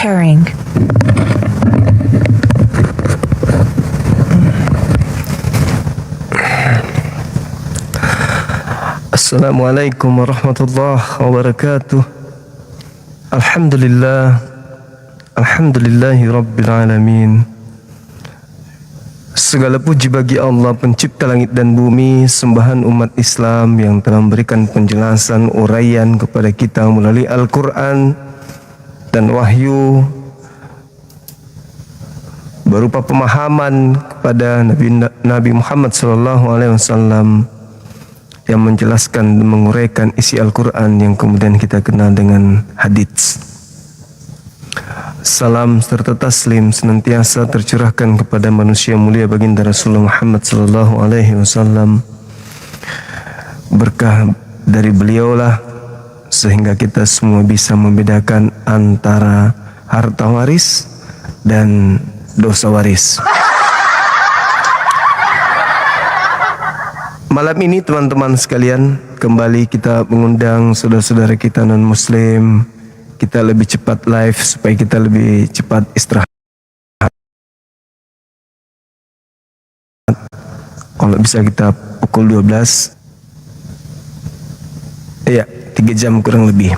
Pairing. Assalamualaikum warahmatullahi wabarakatuh. Alhamdulillahi rabbil alamin. Segala puji bagi Allah pencipta langit dan bumi, sembahan umat Islam yang telah memberikan penjelasan uraian kepada kita melalui Al-Quran dan wahyu berupa pemahaman kepada Nabi Muhammad SAW yang menjelaskan dan menguraikan isi Al-Quran yang kemudian kita kenal dengan hadits. Salam serta taslim senantiasa tercurahkan kepada manusia mulia baginda Rasulullah Muhammad SAW. Berkah dari beliaulah sehingga kita semua bisa membedakan antara harta waris dan dosa waris. Malam ini teman-teman sekalian, kembali kita mengundang saudara-saudara kita non-muslim. Kita lebih cepat live supaya kita lebih cepat istirahat. Kalau bisa kita pukul 12. Iya, 3 jam kurang lebih.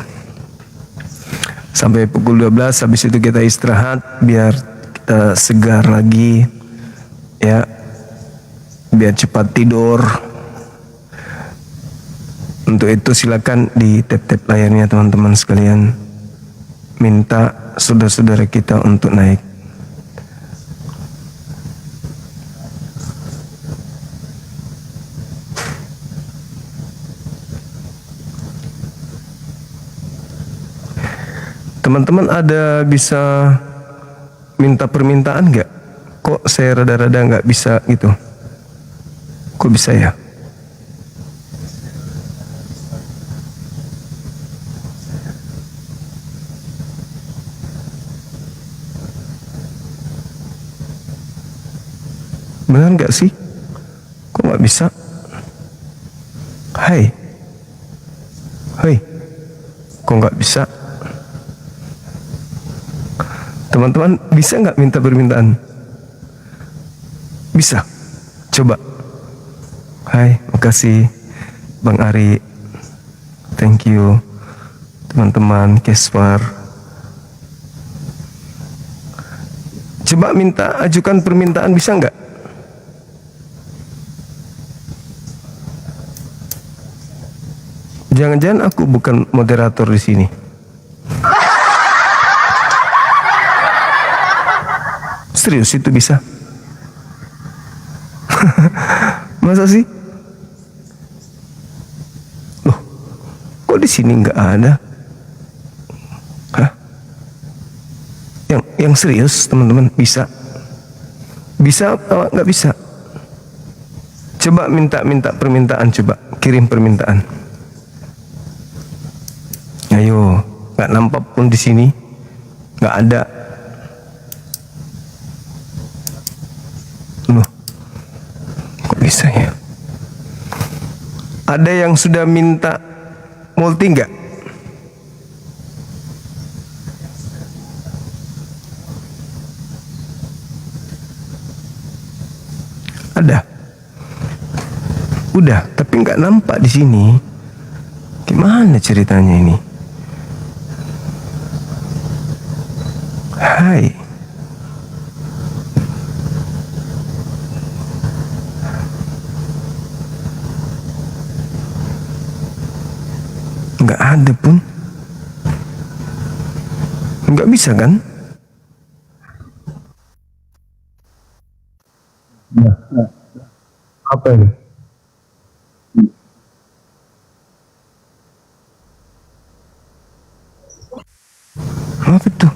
Sampai pukul 12, habis itu kita istirahat biar kita segar lagi. Ya. Biar cepat tidur. Untuk itu silakan di tap-tap layarnya teman-teman sekalian. Minta saudara-saudara kita untuk naik. Teman-teman ada bisa minta permintaan nggak? Kok saya rada-rada nggak bisa gitu? Kok bisa ya? Benar nggak sih? Kok nggak bisa? Hai, kok nggak bisa? Teman-teman bisa nggak minta permintaan? Bisa? Coba. Hai, makasih Bang Ari. Thank you. Teman-teman, Keswar. Coba minta, ajukan permintaan, bisa nggak? Jangan-jangan aku bukan moderator di sini. Serius itu bisa? Masa sih? Loh, kok di sini nggak ada? Hah? Yang serius teman-teman bisa? Bisa apa nggak bisa? Coba minta permintaan, coba kirim permintaan. Ayo, nggak nampak pun di sini, nggak ada. Loh, kok bisa ya? Ada yang sudah minta multi nggak? Ada. Udah, tapi nggak nampak di sini. Gimana ceritanya ini? Hai. Nggak ada pun. Nggak bisa kan? Apa ini? Apa itu?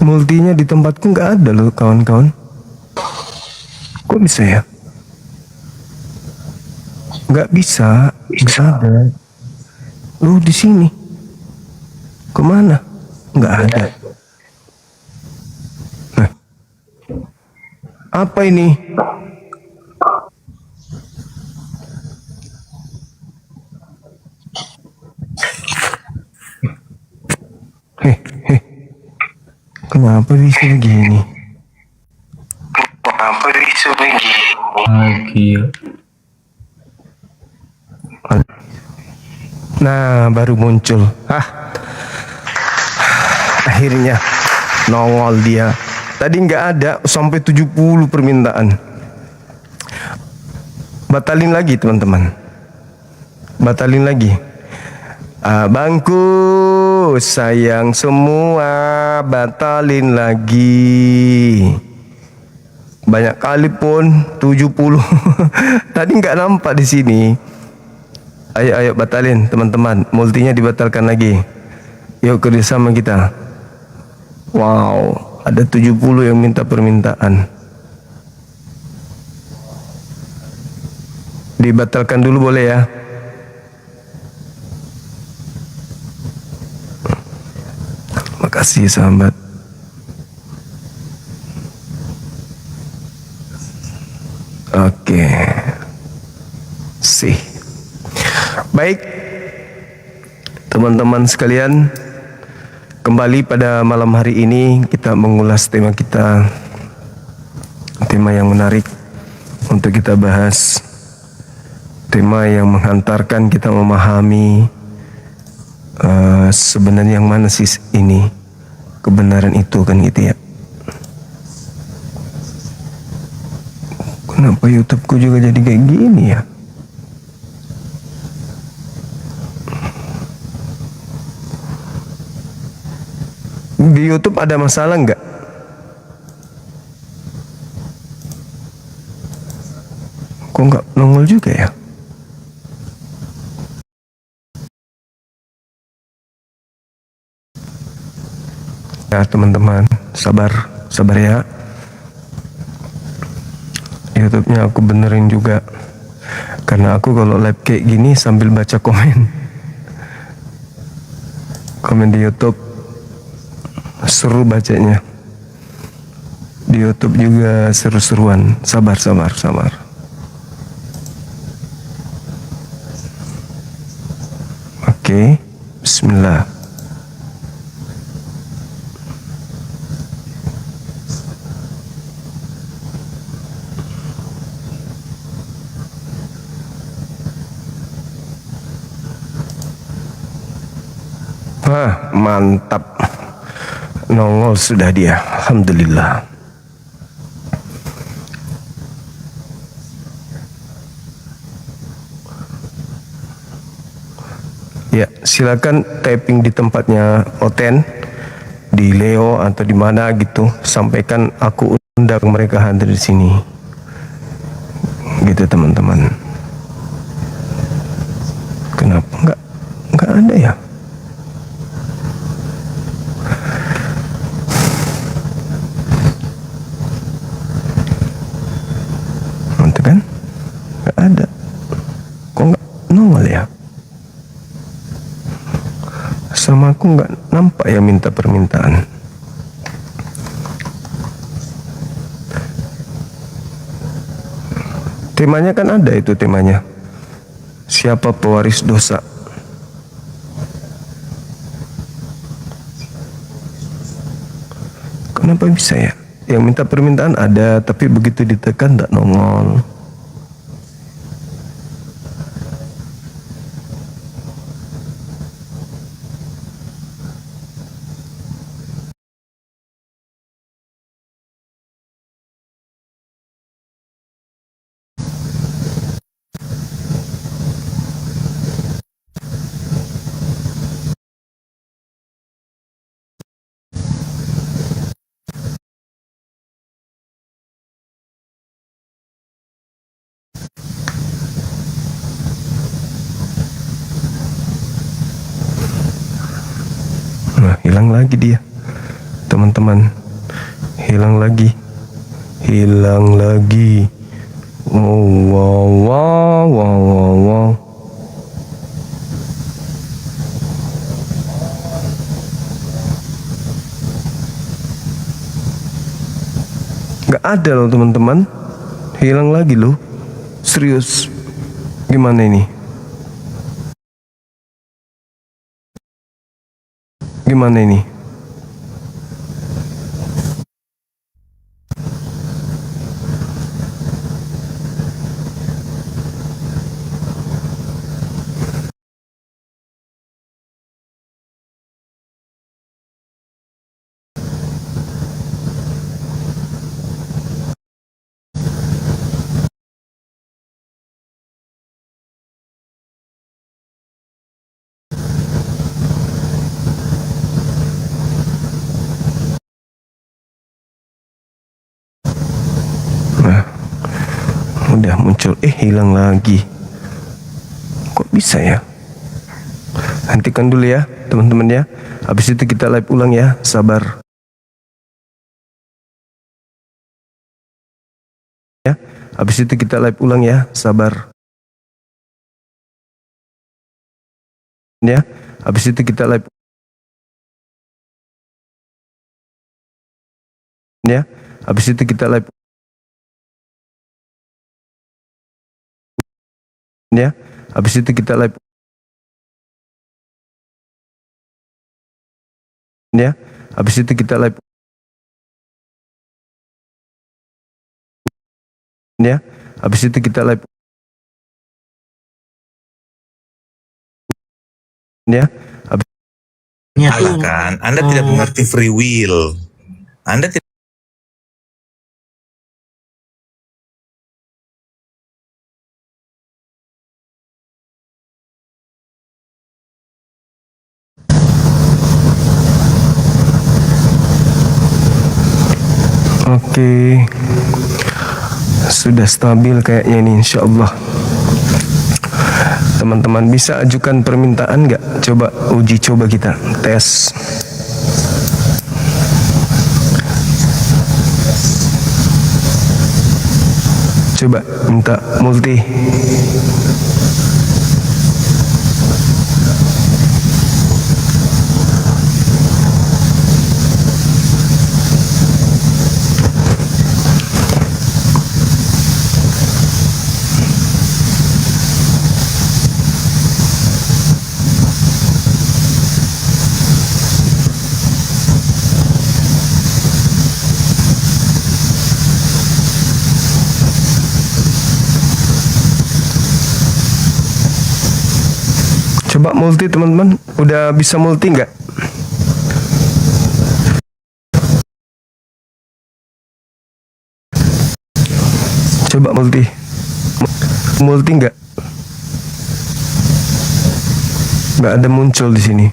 Multinya di tempatku nggak ada loh kawan-kawan. Kok bisa ya? Nggak bisa. Bisa ada. Lu di sini. Kemana? Nggak ada. Nah. Kenapa ini? Heh, heh. Kenapa bisa begini? Kenapa bisa begini? Nah, baru muncul. Akhirnya nongol dia. Tadi nggak ada sampai 70 permintaan. Batalin lagi teman-teman. Batalin lagi. Abangku sayang semua, batalin lagi. Banyak kali pun 70. Tadi nggak nampak di sini. Ayo batalin teman-teman. Multinya dibatalkan lagi. Yuk kerjasama kita. Wow, ada 70 yang minta permintaan. Dibatalkan dulu boleh ya? Makasih sahabat. Oke. Sih. Baik. Teman-teman sekalian, kembali pada malam hari ini kita mengulas tema kita. Tema yang menarik untuk kita bahas. Tema yang menghantarkan kita memahami sebenarnya yang mana sih ini kebenaran itu kan gitu ya. Kenapa YouTubeku juga jadi kayak gini ya? Di YouTube ada masalah nggak? Kok nggak nongol juga ya? Ya teman-teman, sabar ya. YouTube-nya aku benerin juga. Karena aku kalau live kayak gini sambil baca komen di YouTube, seru bacanya. Di YouTube juga seru-seruan. Sabar. Oke, bismillah. Mantap. Nongol sudah dia. Alhamdulillah. Ya, silakan typing di tempatnya Oten, di Leo atau di mana gitu. Sampaikan aku undang mereka hadir di sini. Gitu teman-teman. Kenapa nggak ada ya? Kan nggak ada, kok nggak nongol ya? Sama aku nggak nampak ya minta permintaan. Temanya kan ada itu temanya. Siapa pewaris dosa? Kenapa bisa ya? Yang minta permintaan ada, tapi begitu ditekan tak nongol. Nah, hilang lagi dia. Teman-teman, hilang lagi. Wow. Gak ada loh teman-teman. Hilang lagi loh. Serius. Gimana ini? Gimana ini? Nah, udah muncul. Hilang lagi. Kok bisa ya? Hentikan dulu ya teman-teman ya. Habis itu kita live ulang ya. Sabar ya. Habis itu kita live ulang ya. Sabar ya. Habis itu kita live ya. Habis itu kita live ya. Habis itu kita live ya. Habis itu kita live ya. Habis itu kita live ya. Habis Salah kan? Anda tidak mengerti free will. Anda tidak. Oke. Sudah stabil kayaknya ini, insya Allah. Teman-teman bisa ajukan permintaan nggak? Coba uji coba kita tes. Coba minta multi. Coba multi teman-teman, udah bisa multi nggak? Coba multi nggak? Nggak ada muncul di sini.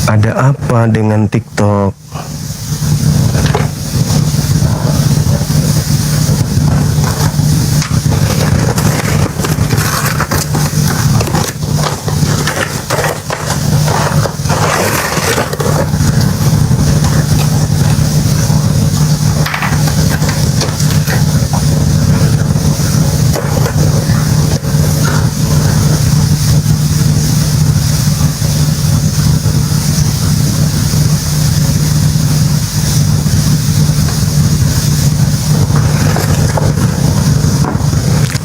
Ada apa dengan TikTok?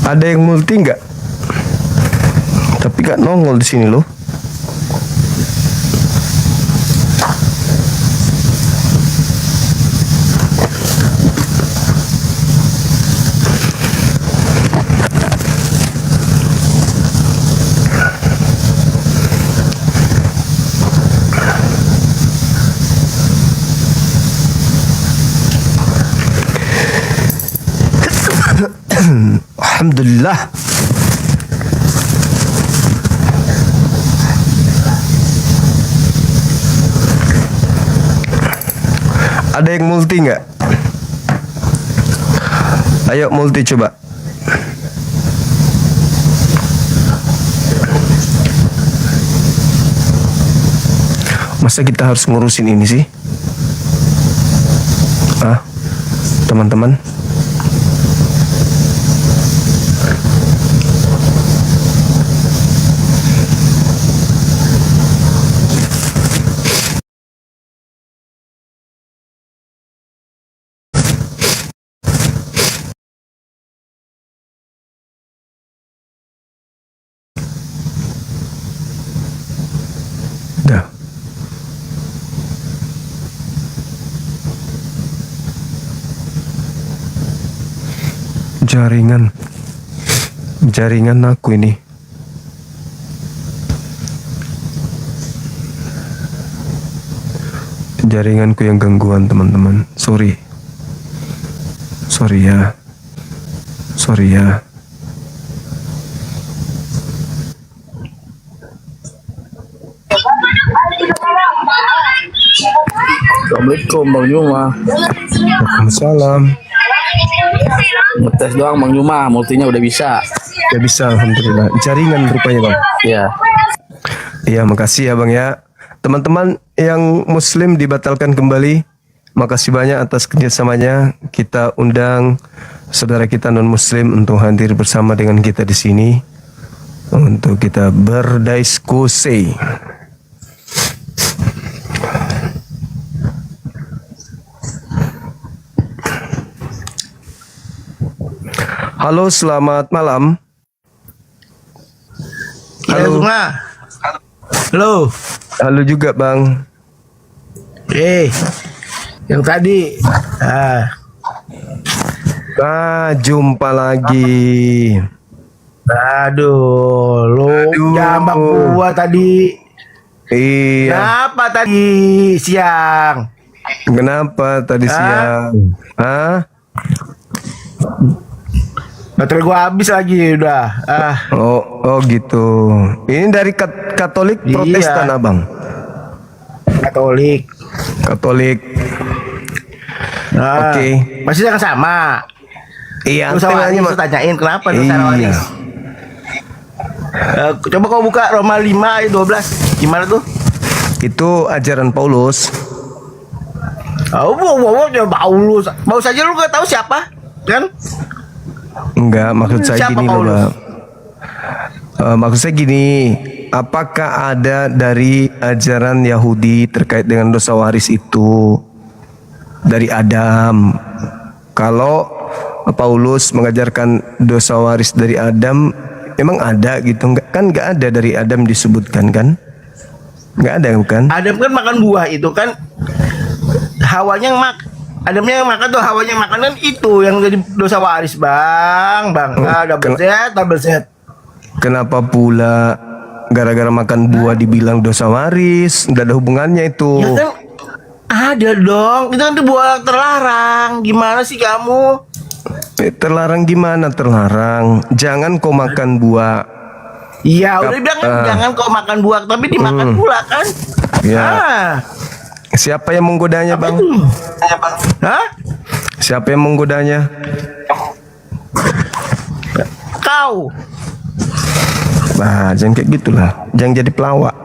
Ada yang multi nggak? Tapi nggak nongol di sini loh. Alhamdulillah. Ada yang multi nggak? Ayo multi coba. Masa kita harus ngurusin ini sih? Teman-teman. Jaringan aku ini. Jaringanku yang gangguan, teman-teman. Sorry ya. Assalamualaikum Bang Juma. Waalaikumsalam. Ngetes doang Bang Juma, multinya udah bisa. Ya bisa, alhamdulillah. Jaringan rupanya, Bang. Iya. Iya, makasih ya, Bang ya. Teman-teman yang muslim dibatalkan kembali. Makasih banyak atas kerjasamanya. Kita undang saudara kita non muslim untuk hadir bersama dengan kita di sini untuk kita berdiskusi. Halo, selamat malam. Halo. Halo. Halo juga, Bang. Yang tadi. Jumpa lagi. Aduh, lu jambak gua tadi. Iya. Kenapa tadi siang? Kenapa tadi siang? Hah? Baterai gua habis lagi udah. Oh gitu. Ini dari Katolik Protestan, Iya. Abang. Katolik. Oke. Masih yang sama. Iya, Dosa waris, lu tanyain kenapa dosa waris. Coba kau buka Roma 5 ayat 12. Gimana tuh? Itu ajaran Paulus. Paulus. Paulus aja lu gak tahu siapa? Kan? Enggak, maksud saya Siapa gini loh, Paulus? Bang. Maksud saya gini, apakah ada dari ajaran Yahudi terkait dengan dosa waris itu dari Adam? Kalau Paulus mengajarkan dosa waris dari Adam, emang ada gitu? Enggak, kan enggak ada dari Adam disebutkan kan? Enggak ada bukan? Adam kan makan buah itu kan. Hawanya Adamnya yang makan tuh, Hawanya makan kan itu yang jadi dosa waris, Bang. Double Z. Kenapa pula gara-gara makan buah dibilang dosa waris? Enggak ada hubungannya itu. Ya kan ada dong. Itu kan tuh buah terlarang. Gimana sih kamu? Terlarang gimana terlarang? Jangan kau makan buah. Iya, udah bilang kan jangan kau makan buah, tapi dimakan pula kan? Ya. Siapa yang menggodanya, Bang? Hah? Siapa yang menggodanya? Kau. Bah, jangan kayak gitulah. Jangan jadi pelawak.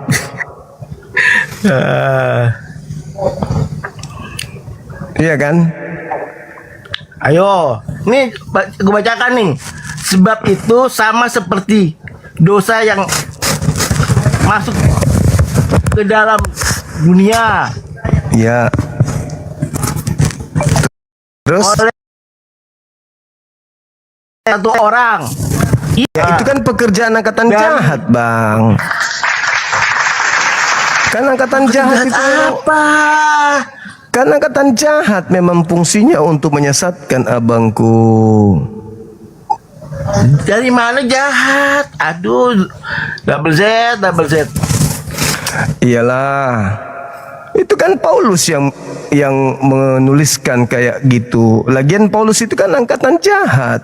Iya kan? Ayo, nih gue bacakan nih. Sebab itu sama seperti dosa yang masuk ke dalam dunia. Ya. Terus? Oleh satu orang. Ya, itu kan pekerjaan angkatan jahat, Bang. Kan angkatan jahat itu. Apa? Kan angkatan jahat memang fungsinya untuk menyesatkan abangku. Dari mana jahat? Aduh, double Z. Iyalah. Itu kan Paulus yang menuliskan kayak gitu. Lagian Paulus itu kan angkatan jahat.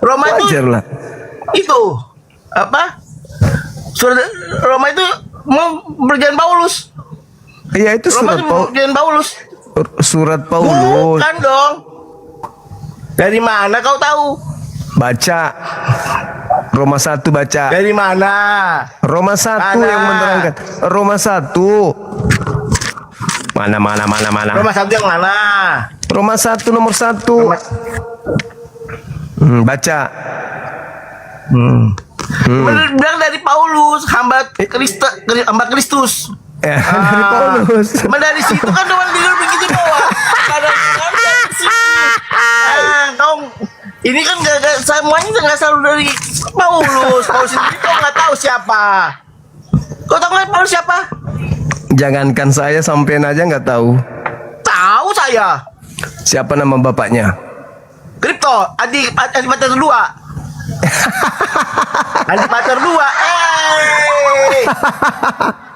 Roma Wajar itu lah. itu apa? Surat Roma itu mau berjalan Paulus. Iya, itu Roma surat itu mau berjalan Paulus. surat Paulus. Bukan dong. Dari mana kau tahu? Baca Roma 1, baca. Dari mana? Roma 1 Mana? yang menerangkan. Roma 1. Mana? Roma 1 yang mana? Roma 1 nomor 1. Baca. Bilang dari Paulus, hamba Kristus. Dari Paulus. Dari situ kan cuma tidur begitu doang. Kadang dari sini. Kau ini kan gak semuanya nggak selalu dari Paulus. Paulus sendiri kau nggak tahu siapa. Kau tahu nggak Paulus siapa? Jangankan saya, sampean aja nggak tahu. Tahu saya. Siapa nama bapaknya? Kripto, Antipater 2. Antipater 2.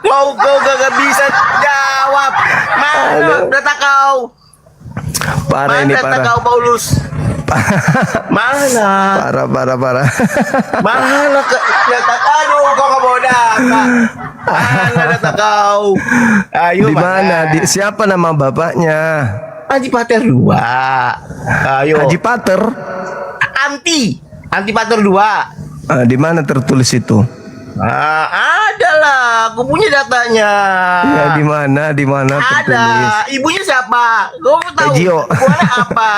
Kau gak bisa jawab. Mana data kau? Parah ini, Mana data parah. kau, Paulus? Mana? Parah. Mana data? Aduh, kau gak bawa data. Mana data kau? Ayo, Di mana? Siapa nama bapaknya? Antipater 2. Ayo. Haji Pater. Antipater 2. Di mana tertulis itu? Ada lah, aku punya datanya. Ya di mana tertulis? Ada. Ibunya siapa? Gue mau tahu. Ejio. Sukunya apa?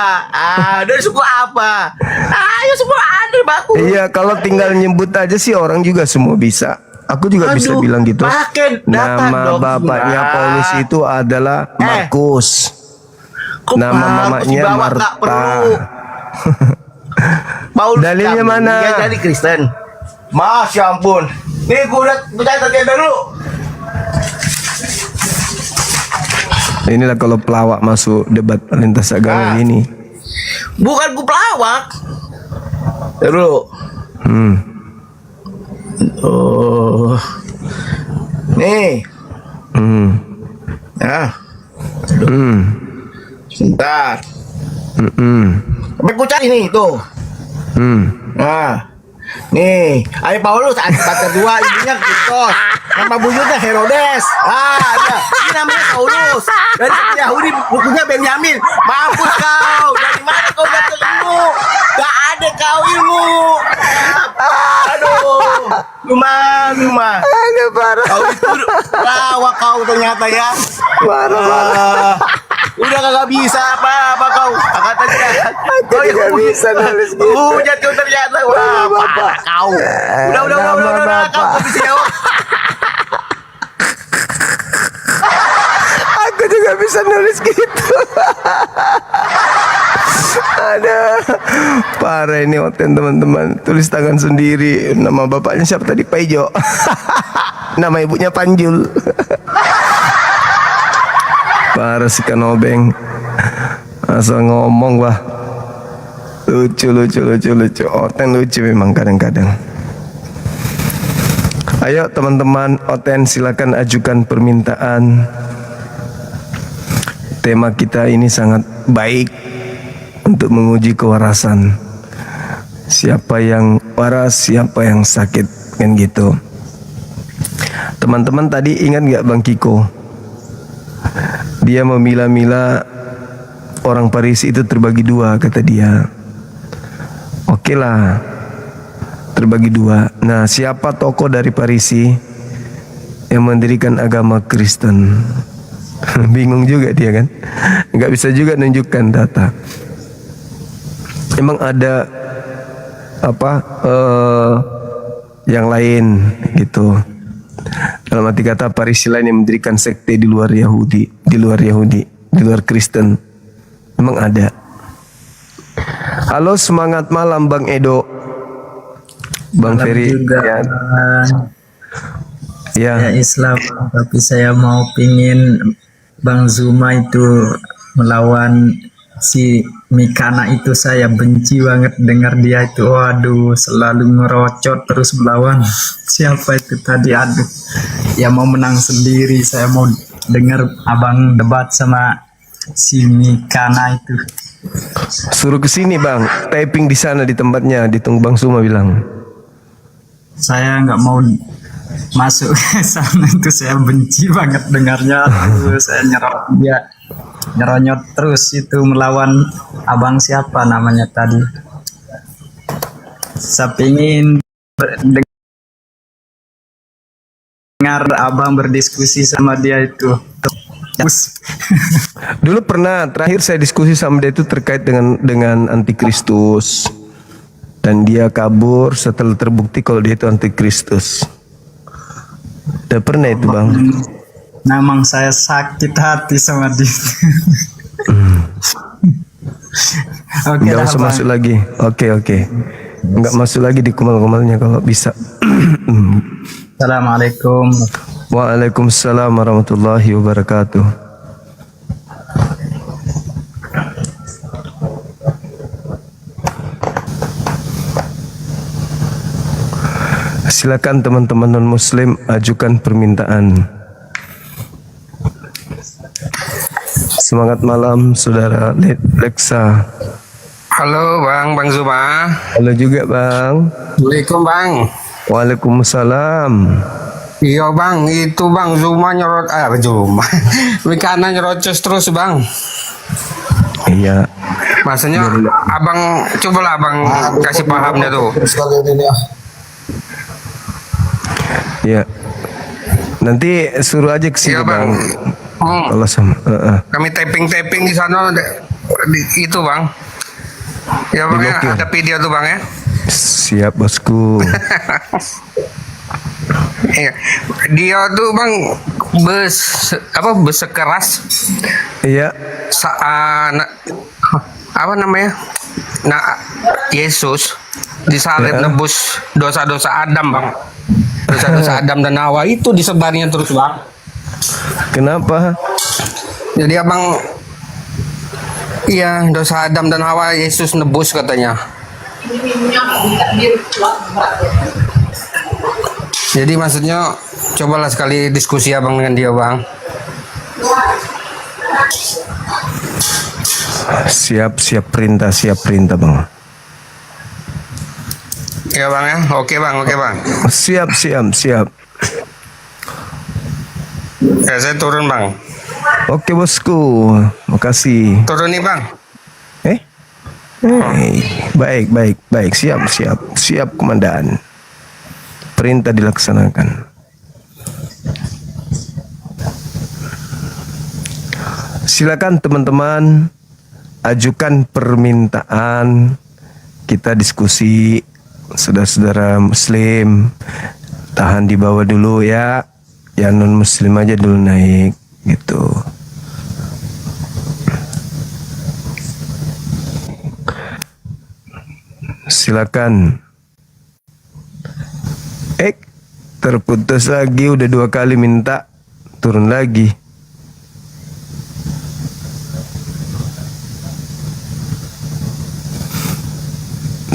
Dari suku apa? Ayo semua ada baku. Iya, kalau tinggal nyebut aja sih orang juga semua bisa. Aku juga bisa bilang gitu. Pakai data Nama dong, bapaknya Bang. Paulus itu adalah Markus. Kok Nama Markus mamanya dibawa, tak Marta. perlu. Paulus Dalilnya Campbell, mana? Dia jadi Kristen. Mas, ya ampun. Nih gue udah catat kayak dulu. Inilah kalau pelawak masuk debat lintas agama ini. Bukan gue pelawak. Dulu. Oh. Nih. Nah. Sebentar. Sampai gue cari nih tuh. Nah. Nih, Ayo Paulus, Antipater 2, ibunya Kristos. Nama buyutnya Herodes. Ada. Ini namanya Paulus. Dari suku Yahudi, bukunya Benyamin. Mampus kau. Dari mana kau dapat ilmu? Gak ada kau ilmu. Aduh. Lumah. Ada parah. Kau itu lawak kau ternyata ya. Parah. Udah kagak bisa apa kau. Katanya. Aku juga bisa nulis gitu. Hujat kau ternyata. Wah, parah kau. Udah, kau bisa jawab. Aku juga bisa nulis gitu. Ada parah ini Oten teman-teman. Tulis tangan sendiri. Nama bapaknya siapa tadi? Paijo. Nama ibunya Panjul. Parah si Kanobeng. Asal ngomong wah. Lucu. Oten lucu memang kadang-kadang. Ayo teman-teman, Oten silakan ajukan permintaan. Tema kita ini sangat baik untuk menguji kewarasan. Siapa yang waras, siapa yang sakit, kan gitu. Teman-teman tadi ingat nggak Bang Kiko? Dia memilah-milah orang Parisi itu terbagi dua, kata dia. Oke lah, terbagi dua. Nah, siapa tokoh dari Parisi yang mendirikan agama Kristen? Bingung juga dia kan, nggak bisa juga nunjukkan data. Emang ada apa yang lain gitu. Dalam arti kata Parisi lain yang mendirikan sekte di luar Yahudi, di luar Kristen. Emang ada. Halo, semangat malam Bang Edo, Bang Ferry. Juga Ya. ya Islam, tapi saya mau pingin Bang Zuma itu melawan si Mikana itu. Saya benci banget dengar dia itu. Waduh, selalu ngerocot terus melawan siapa itu tadi, aduh. Ya mau menang sendiri. Saya mau dengar abang debat sama si Mikana itu. Suruh ke sini Bang, typing di sana di tempatnya, ditunggu Bang Zuma bilang. Saya nggak mau masuk ke sana, itu saya benci banget dengarnya. Aduh, saya nyeronyot terus itu melawan abang siapa namanya tadi. Saya pingin dengar abang berdiskusi sama dia itu. Dulu pernah, terakhir saya diskusi sama dia itu terkait dengan antikristus. Dan dia kabur setelah terbukti kalau dia itu antikristus. Udah pernah itu Bang. Memang saya sakit hati sama dia. Oke, Nggak dah, usah Bang. masuk lagi. Oke. Nggak masuk lagi di kumal-kumalnya kalau bisa. Assalamualaikum. Waalaikumsalam warahmatullahi wabarakatuh. Silakan teman-teman non-muslim ajukan permintaan. Semangat malam saudara Lexa. Halo Bang Zuma. Halo juga Bang. Assalamualaikum Bang. Waalaikumsalam. Iya Bang, itu Bang Zuma nyorot Zuma. Mikana nyerocos terus Bang. Iya. Maksudnya Abang cobalah Abang kasih pahamnya tuh. Ya. Nanti suruh aja ke sini Iya Bang. Kalau sama. Kami tapping di sana itu Bang. Ya Bang ya, ada video tuh Bang ya. Siap bosku. Iya. Dia tuh Bang bersikeras. Iya. Apa namanya? Nah, Yesus disalib nebus dosa-dosa Adam Bang. Dosa-dosa Adam dan Hawa itu disebarnya terus Bang. Kenapa? Jadi Abang, iya dosa Adam dan Hawa Yesus nebus katanya. Jadi maksudnya cobalah sekali diskusi Abang dengan dia Bang. Siap perintah Bang. Ya Bang ya, oke Bang. Siap. Ya saya turun Bang. Oke bosku, makasih. Turun nih Bang. Baik. Siap komandan. Perintah dilaksanakan. Silakan teman-teman ajukan permintaan, kita diskusi. Saudara-saudara muslim tahan di bawah dulu ya, yang non muslim aja dulu naik gitu. Silakan. Terputus lagi, udah 2 kali minta turun lagi.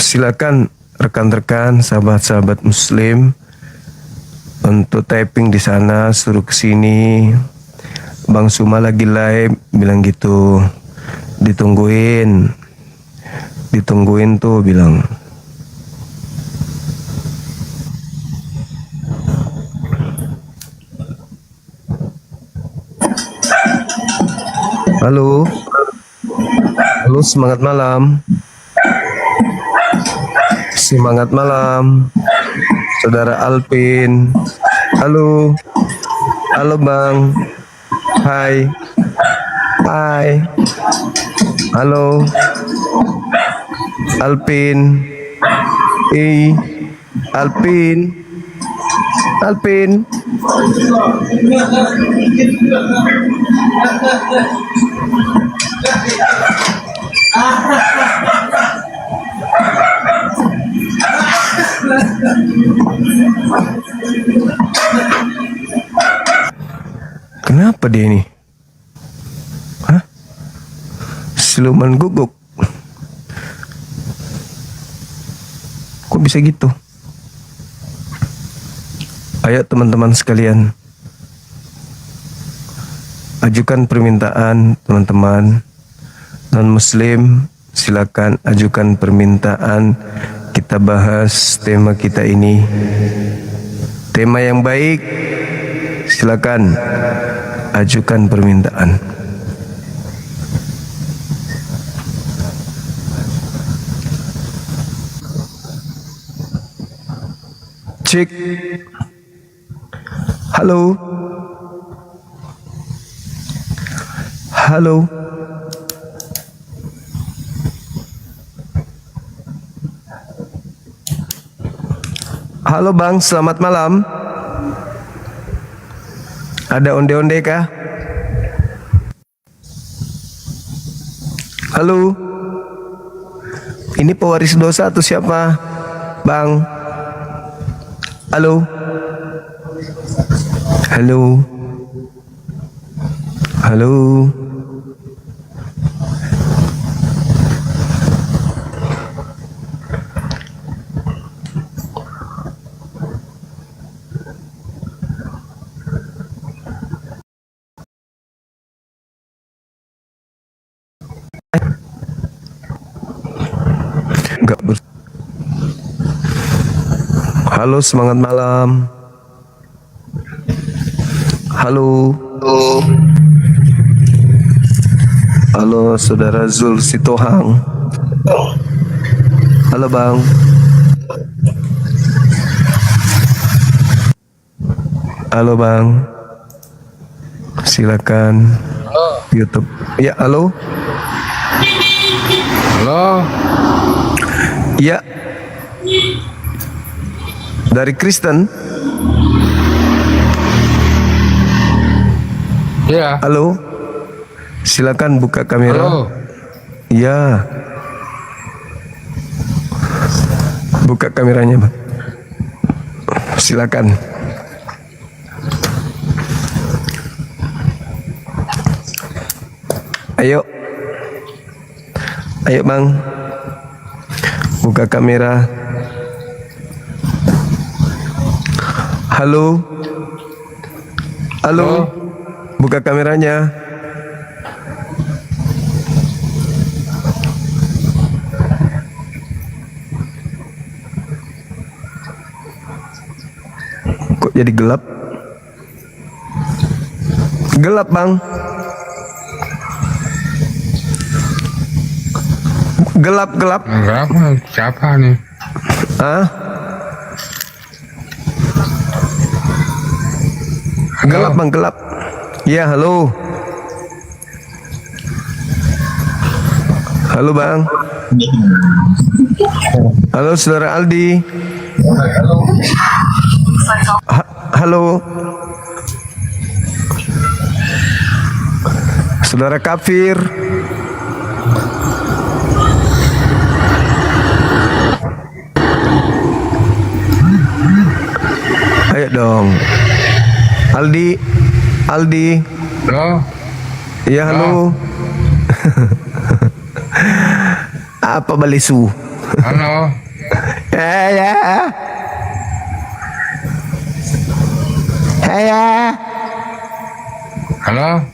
Silakan rekan-rekan, sahabat-sahabat muslim untuk typing di sana, suruh ke sini. Bang Suma lagi live, bilang gitu. Ditungguin tuh bilang. Halo, semangat malam. Semangat malam, saudara Alpin. Halo Bang. Hai. Halo, Alpin. Alpin. Kenapa dia ini? Hah? Siluman guguk. Kok bisa gitu? Ayo teman-teman sekalian, ajukan permintaan teman-teman non-muslim, silakan ajukan permintaan. Kita bahas tema kita ini, tema yang baik. Silakan ajukan permintaan. Cek. Halo. Halo Bang, selamat malam. Ada onde-onde kah? Halo. Ini pewaris dosa atau siapa? Bang. Halo. Halo, semangat malam. Halo. Halo, saudara Zul Sitohang. Halo, Bang. Halo, Bang. Silakan. YouTube. Ya, halo. Halo. Ya. Dari Kristen. Ya. Halo. Silakan buka kamera. Halo. Ya. Buka kameranya, Bang. Silakan. Ayo. Ayo, Bang. Buka kamera. Halo. Halo. Buka kameranya. Kok jadi gelap? Gelap, Bang. Gelap. Enggak, siapa nih? Ah? Gelap, Bang, gelap. Ya, halo. Halo, Bang. Halo, saudara Aldi. Halo. Saudara Kafir. Ayo dong. Aldi. Halo. Ya, halo. Apa balisu? Halo. Ya. Halo.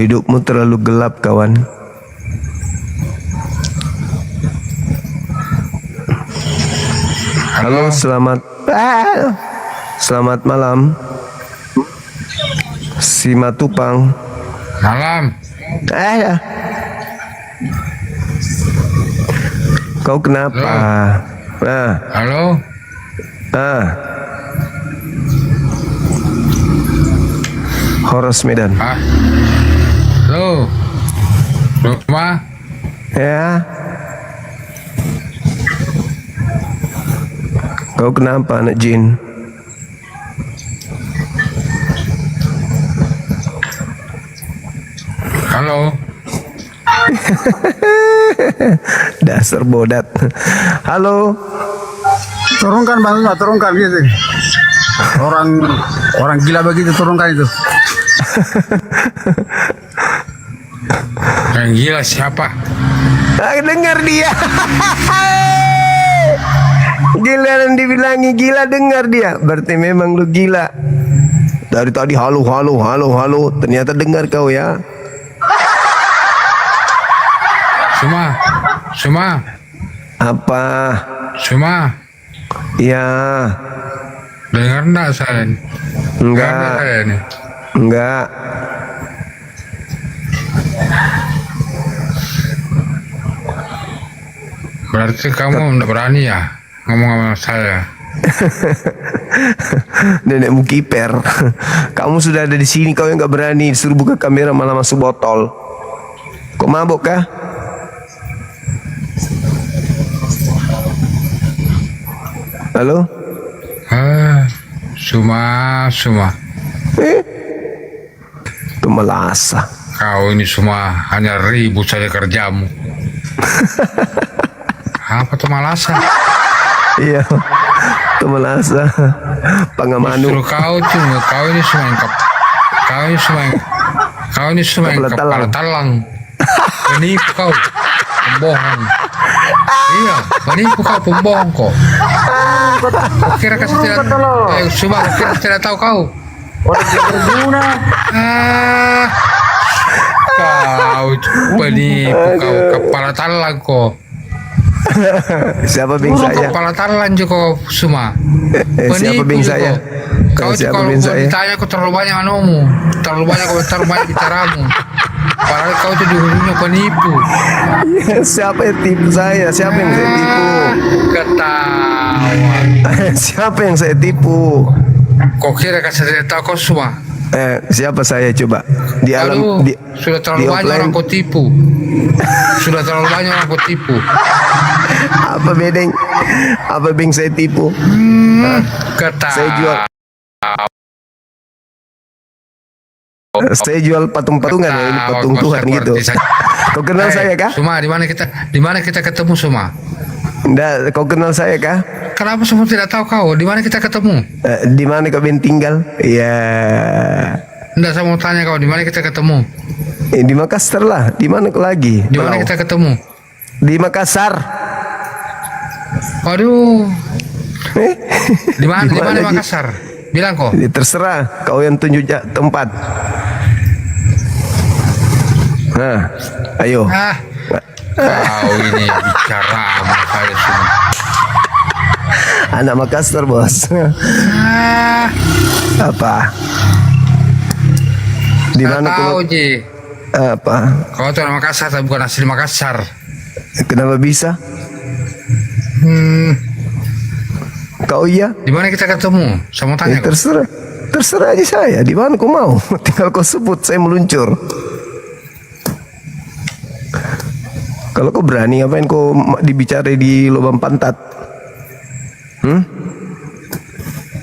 Hidupmu terlalu gelap, kawan. Halo, selamat malam. Si Matupang. Malam. Kau kenapa? Halo. Horos Medan. Halo. Rumah. Ya. Kau kenapa, anak jin? Halo. Dasar bodat. Halo. Turunkan Bang, turunkan gitu. Orang gila begitu, turunkan itu. Yang gila siapa? Dengar dia. Gila, dan dibilangi gila, dengar dia. Berarti memang lu gila. Dari tadi halo. Ternyata dengar kau ya. Suma. Apa? Suma. Ya. Dengar enggak saya? Enggak. Saya nih. Enggak. Berarti kamu enggak berani ya ngomong sama saya? Nenekmu kiper. Kamu sudah ada di sini, kau yang enggak berani. Disuruh buka kamera malah masuk botol. Kok mabuk kah? Halo? Suma. Itu melasa. Kau ini semua hanya ribut saja kerjamu. Apa tuh malasa? Iya. Itu melasa. Pangamanu. Justru kau ini semua yang kepala talang. Penipu kau, pembohong. Iya, penipu kau, pembohong kau. Kau kira kasih tidak? Coba kau kira tidak tahu kau. Orang tidak berguna. Kau penipu kau, kepala talang kau. Siapa bing saya? Kepala talang kau semua. Siapa bing saya? Kau Siapa kalau bing kau saya? ditanya kau terlalu banyak anumu, terlalu banyak bicaramu. Padahal kau itu di hulunya penipu. Siapa yang tipu saya? Siapa yang saya tipu? Ketawa. Siapa yang saya tipu? Kau kira kasih tahu kau semua. Siapa saya coba? Di Aduh, alam di, sudah terlalu di banyak offline. orang kau tipu. Sudah terlalu banyak orang kau tipu. Apa bedeng? Apa bing saya tipu? Ketawa. Saya jual patung-patungan ya, ini patung Tuhan gitu. Kau kenal saya kah? Suma, di mana kita ketemu Suma? Nggak, kau kenal saya kah? Kenapa Suma tidak tahu kau? Di mana kita ketemu? Di mana kau ben tinggal? Ya, Enggak, saya mau tanya kau, di mana kita ketemu? di Makassar lah. Di mana kau lagi? Di mana Belau. kita ketemu? Di Makassar. Waduh, Eh? di mana Di mana, Ji? Makassar? Bilang kau. Terserah, kau yang tunjuk tempat. Nah, ayo. Ah, kau ini bicara sama saya semua. Anak Makassar, bos. Ah, Apa? Di saya mana tahu kau? Ji. Apa? Kau itu orang Makassar, tapi bukan asli Makassar. Kenapa bisa? Kau iya? Di mana kita ketemu? Saya mau tanya kau. Terserah. Terserah aja saya. Di mana kau mau? Tinggal kau sebut, saya meluncur. Kalau kau berani, ngapain kau dibicara di lubang pantat?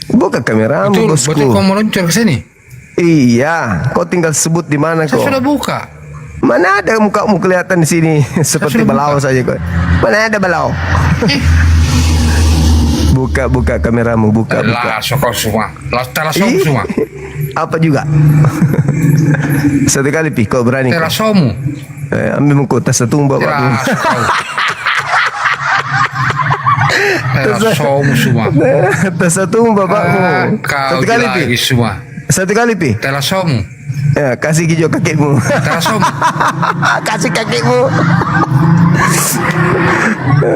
Buka kameramu, Betul kau bosku. meluncur ke sini? Iya, kau tinggal sebut di mana Saya kau. sudah buka. Mana ada mukamu kelihatan di sini seperti sudah belau buka. saja kau. Mana ada belau? Buka kameramu, buka. Lah, sokol semua. Telasom Ih, semua. Apa juga? Satu kali pi, kau berani kau. Telasomu. Ambil muka tas setumba bapakmu. Telasomu semua. Tas setumba bapakmu. Kau Satu kali pi. lagi semua. Satu kali pi. Telasomu. Ya, kasih hijau kakekmu. Telasomu. Kasih kakekmu.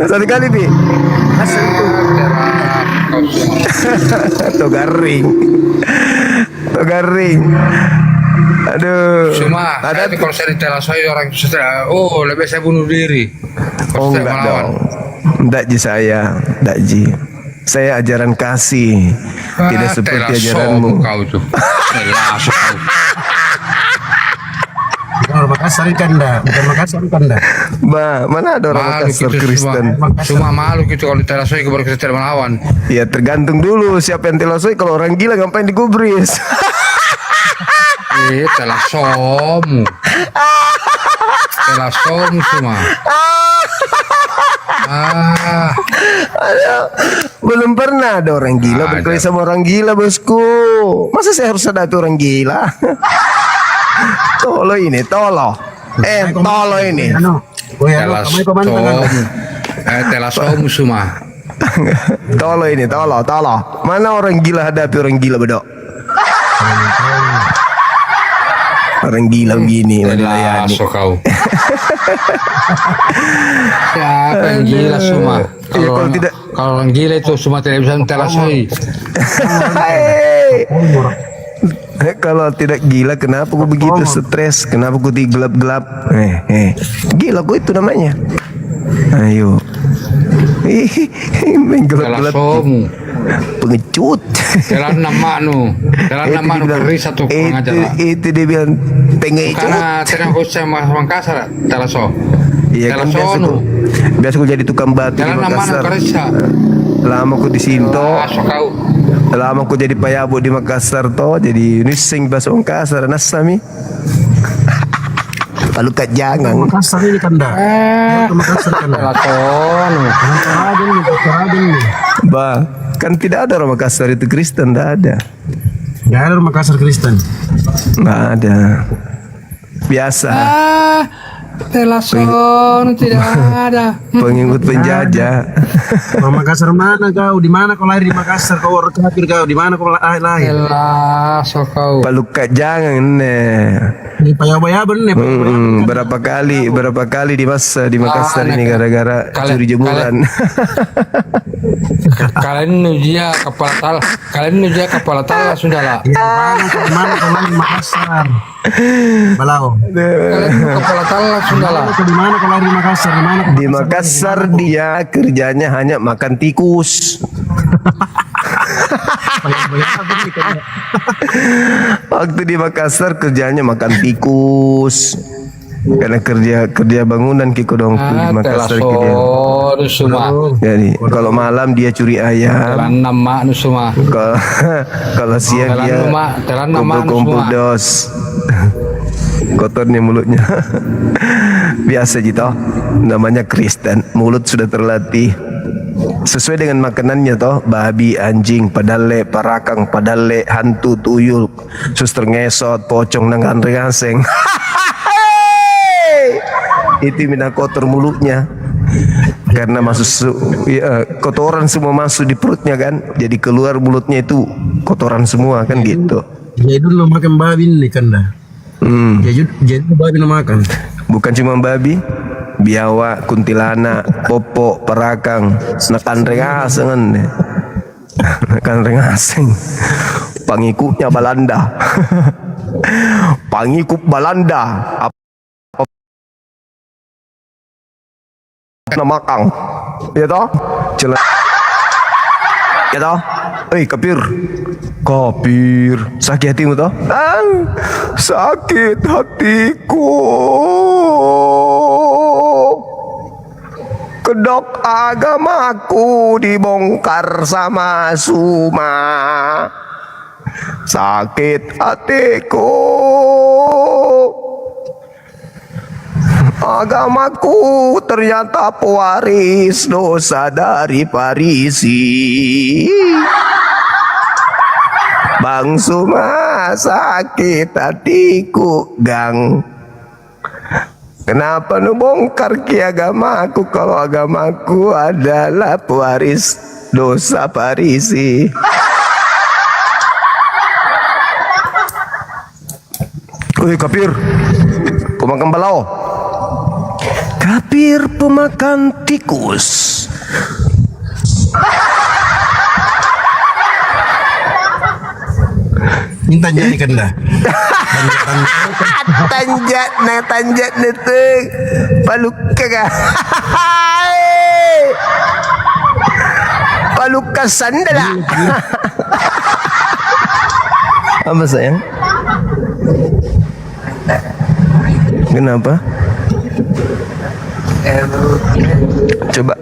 Satu kali pi. Kau semua. Togaring. Togaring. Aduh. Cuma, ada kalau saya ditelasoi orang itu oh lebih saya bunuh diri. Oh, Saya enggak melawan. dong. Enggak ji saya, enggak ji. Saya ajaran kasih, tidak seperti ajaranmu. Kau tuh. Telasom kau. Orang Makassar ikan dah, bukan Makassar ikan dah. Mana ada orang Malu Makassar gitu Kristen? Cuma malu gitu kalau ditelasoi baru kita tidak melawan. Ya tergantung dulu siapa yang telasoi. Kalau orang gila ngapain digubris? Telasomu. Telasomu semua. Belum pernah ada orang gila Ada. berkelahi sama orang gila, bosku. Masa saya harus hadapi orang gila? Tolo ini, tolo. Tolo ini. Ano? Oh ya, kamay pamantangan. Telasomu semua. Tolo ini, tolo. Mana orang gila hadapi orang gila, bedok? Orang gila begini, melayani. Telaso kau. Siapa yang gila semua? Ya, kalau tidak- kalau orang gila itu semua tidak bisa telasoi. Kalau tidak gila, kenapa gue begitu stres? Kenapa gue gelap-gelap? Gila gue itu namanya. Ayo. Main gelap-gelap. Telasomu. Pengecut. Jalan nama nu keris satu pengajar. Itu dia bilang pengecut. Karena tenang khususnya Makassar, telaso. Iya kan biasa gue jadi tukang batu di Jalan nama Makassar. keris ya. Lama aku di Sinto. Masuk kau. Lama aku jadi payabu di Makassar toh. Jadi nising bahasa Makassar nasami. Palu kat jangan. Makassar ini kan dah. Makassar kan dah. Telasomu. Keraden nih. Bah, kan tidak ada orang Makassar itu Kristen, tidak ada. Nggak ada orang Makassar Kristen. Nggak ada. Biasa. Telason tidak ada. Pengikut penjajah. Orang Makassar mana kau? Di mana kau lahir di Makassar? Kau orang kafir kau? Di mana kau lahir? Telaso kau. Palu kat jangan. Ini payah-payah bener. Berapa kali di Makassar ini gara-gara curi jemuran. Kalian nuja kepala tala sudah lah. Mana kalau di Makassar? Balau. Kalian kepala tala sudah lah. Di mana kalau di Makassar? Di mana? Di Makassar dia kerjanya hanya makan tikus. Waktu di Makassar kerjanya makan tikus. Karena kerja bangunan Kiko dong di Makassar dia. Jadi kalau malam dia curi ayam. Kalau siang dia kumpul dos. Kotornya mulutnya. Biasa gitu. Namanya Kristen. Mulut sudah terlatih. Sesuai dengan makanannya toh, babi, anjing, padale, parakang, padale, hantu, tuyul, suster ngesot, pocong, nangan rengaseng. Itu mina kotor mulutnya. Karena kotoran semua masuk di perutnya kan. Jadi keluar mulutnya itu kotoran semua kan gitu. Jadi dulu makan babi nih kan dah. Jadi babi makan. Bukan cuma babi, biawak, kuntilanak, popok, perakang, nekan rengaseng, nekan rengaseng, pangikutnya Belanda, pangikut Belanda, apa makang, ya toh, jelas, ya toh, kapir, sakit hatimu toh, sakit hatiku. Kedok agamaku dibongkar sama Suma. Sakit hatiku. Agamaku ternyata pewaris dosa dari Parisi. Bang Suma, sakit hatiku gang. Kenapa nu bongkar ki agamaku kalau agamaku adalah pewaris dosa Parisi? Woi kapir, pemakan balau. Kapir pemakan tikus. Minta jadikan dah. Tanjat neteng paluk kagak. Paluk kasandala. Apa sayang? Kenapa? Coba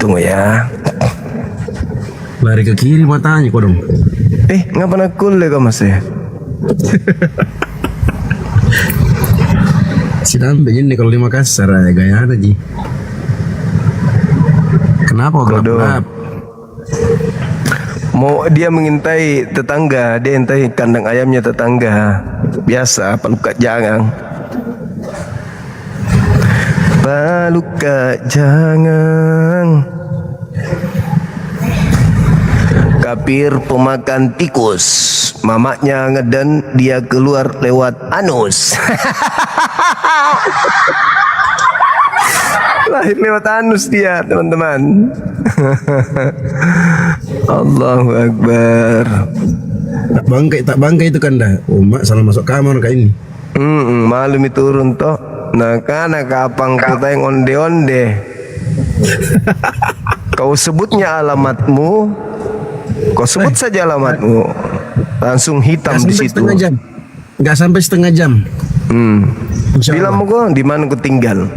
tunggu ya. Lari ke kiri matanya kok dong. Ngapa nakul ya kau masih? Sidang begini kalau di Makassar ya gaya ada ji. Kenapa gelap-gelap? Mau dia mengintai tetangga, dia intai kandang ayamnya tetangga. Biasa paluka jangang. Paluka jangang. Kapir pemakan tikus. Mamanya ngeden, dia keluar lewat anus. Lahir lewat anus dia, teman-teman. Allahu Akbar. Tak bangkai itu kan dah. Mak salah masuk kamar kayak ini. Malam itu turun toh. Nah karena kapang kita yang onde-onde. Kau sebutnya alamatmu. Kau sebut saja alamatmu. Langsung hitam di situ. Gak sampai setengah jam. Bilang kau di mana kau tinggal?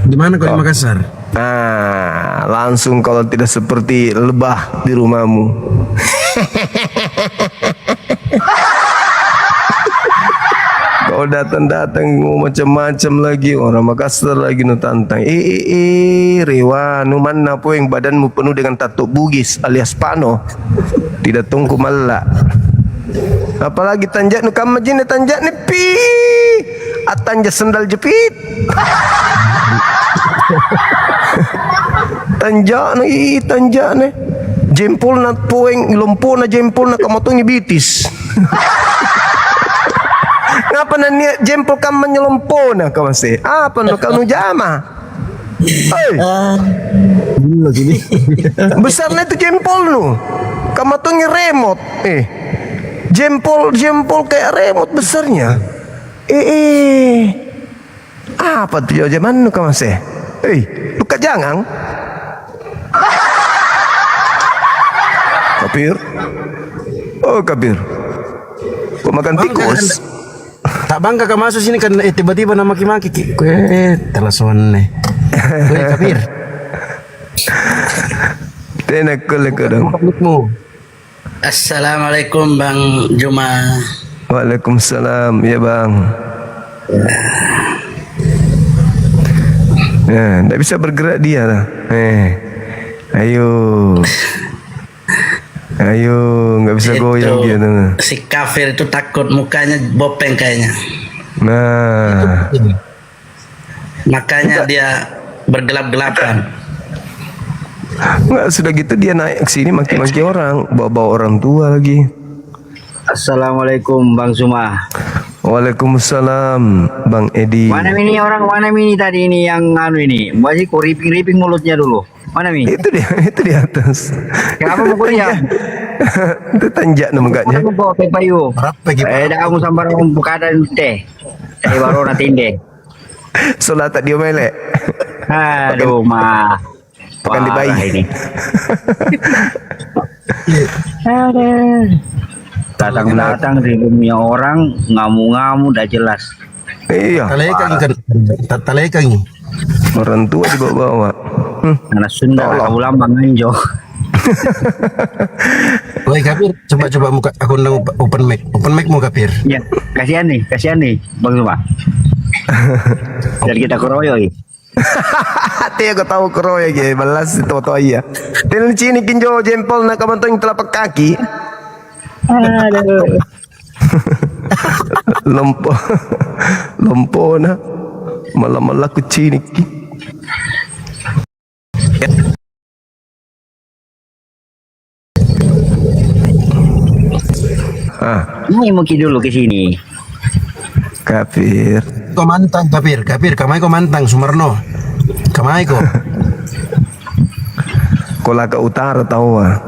Di mana kau di Makassar? Nah, langsung kalau tidak seperti lebah di rumahmu. Kau datang mau macam-macam lagi, orang Makassar lagi nu tantang. Rewa nu mana po yang badanmu penuh dengan tato bugis alias pano. Tidak tungku malak. Apalagi tanjak nu kamajin tanjak ni pi. Atanja sendal jepit. Tanjak ni jempol na poeng lompo na jempol na kamotong ibitis. Apa nanya jempol kamu menyelompona kau masih? Apa no kau jama? Hei, besarnya itu jempol nu. Kamu tuh remote. Jempol kayak remote besarnya. Apa tuh zaman nu kau masih? Luka jangang. Kapir. Oh kapir. Kau makan tikus. Tak bangga kau masuk sini kan tiba-tiba nama maki-maki. Telepon nih. Kapir. Tenak kadang. Assalamualaikum Bang Juma. Waalaikumsalam ya bang. Tidak bisa bergerak dia lah. Ayo, nggak bisa goyang dia tuh. Si kafir itu takut mukanya bopeng kayaknya. Nah, makanya dia bergelap-gelapan. nggak sudah gitu dia naik ke sini maki-maki orang, bawa orang tua lagi. Assalamualaikum Bang Suma. Waalaikumsalam Bang Edi. Mana ini tadi ini yang ini masih kuriping-riping mulutnya dulu. Mana ini? Itu di atas. Kenapa mukulnya? Itu tanjak namanya. Kamu bawa pepayu. Dah kamu sambar buka dan teh. Teh baru nanti deh. Solat tak dia melek. Aduh mah. Pakan di bayi ini. Datang di dunia orang ngamu-ngamu dah jelas. Iya. Talekang ini. Orang tua dibawa-bawa. Anak Sunda kau lambang anjo. Woi Kapir, coba muka aku undang open mic mau Kapir. Ya, kasihan nih Bang Suma. Jadi kita keroyok. Hati aku tahu keroy ya, balas itu iya. Dan sini kinjo jempol nak kamantoing telapak kaki. Aduh. Lompo na malam kucinik. Ini mau dulu ke sini. Kapir. Komantang Kapir, kamai komantang Sumarno. Kamai ko. Kolaka utara tahu ah.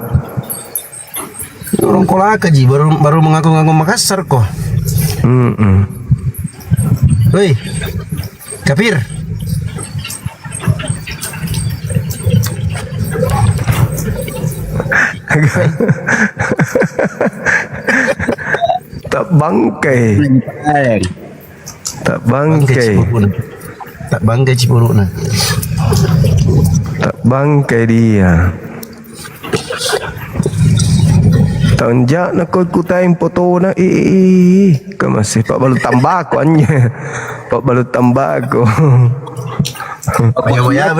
Orang Kolaka ji baru mengaku-ngaku Makassar kok. Woi. Kapir. Tak bangkai. Tak bangkai. Tak bangkai Cipuruna. Tak bangkai dia. Tanjak nak kau kutain foto na kau masih pak balut tambako anya. Pak balut tambako.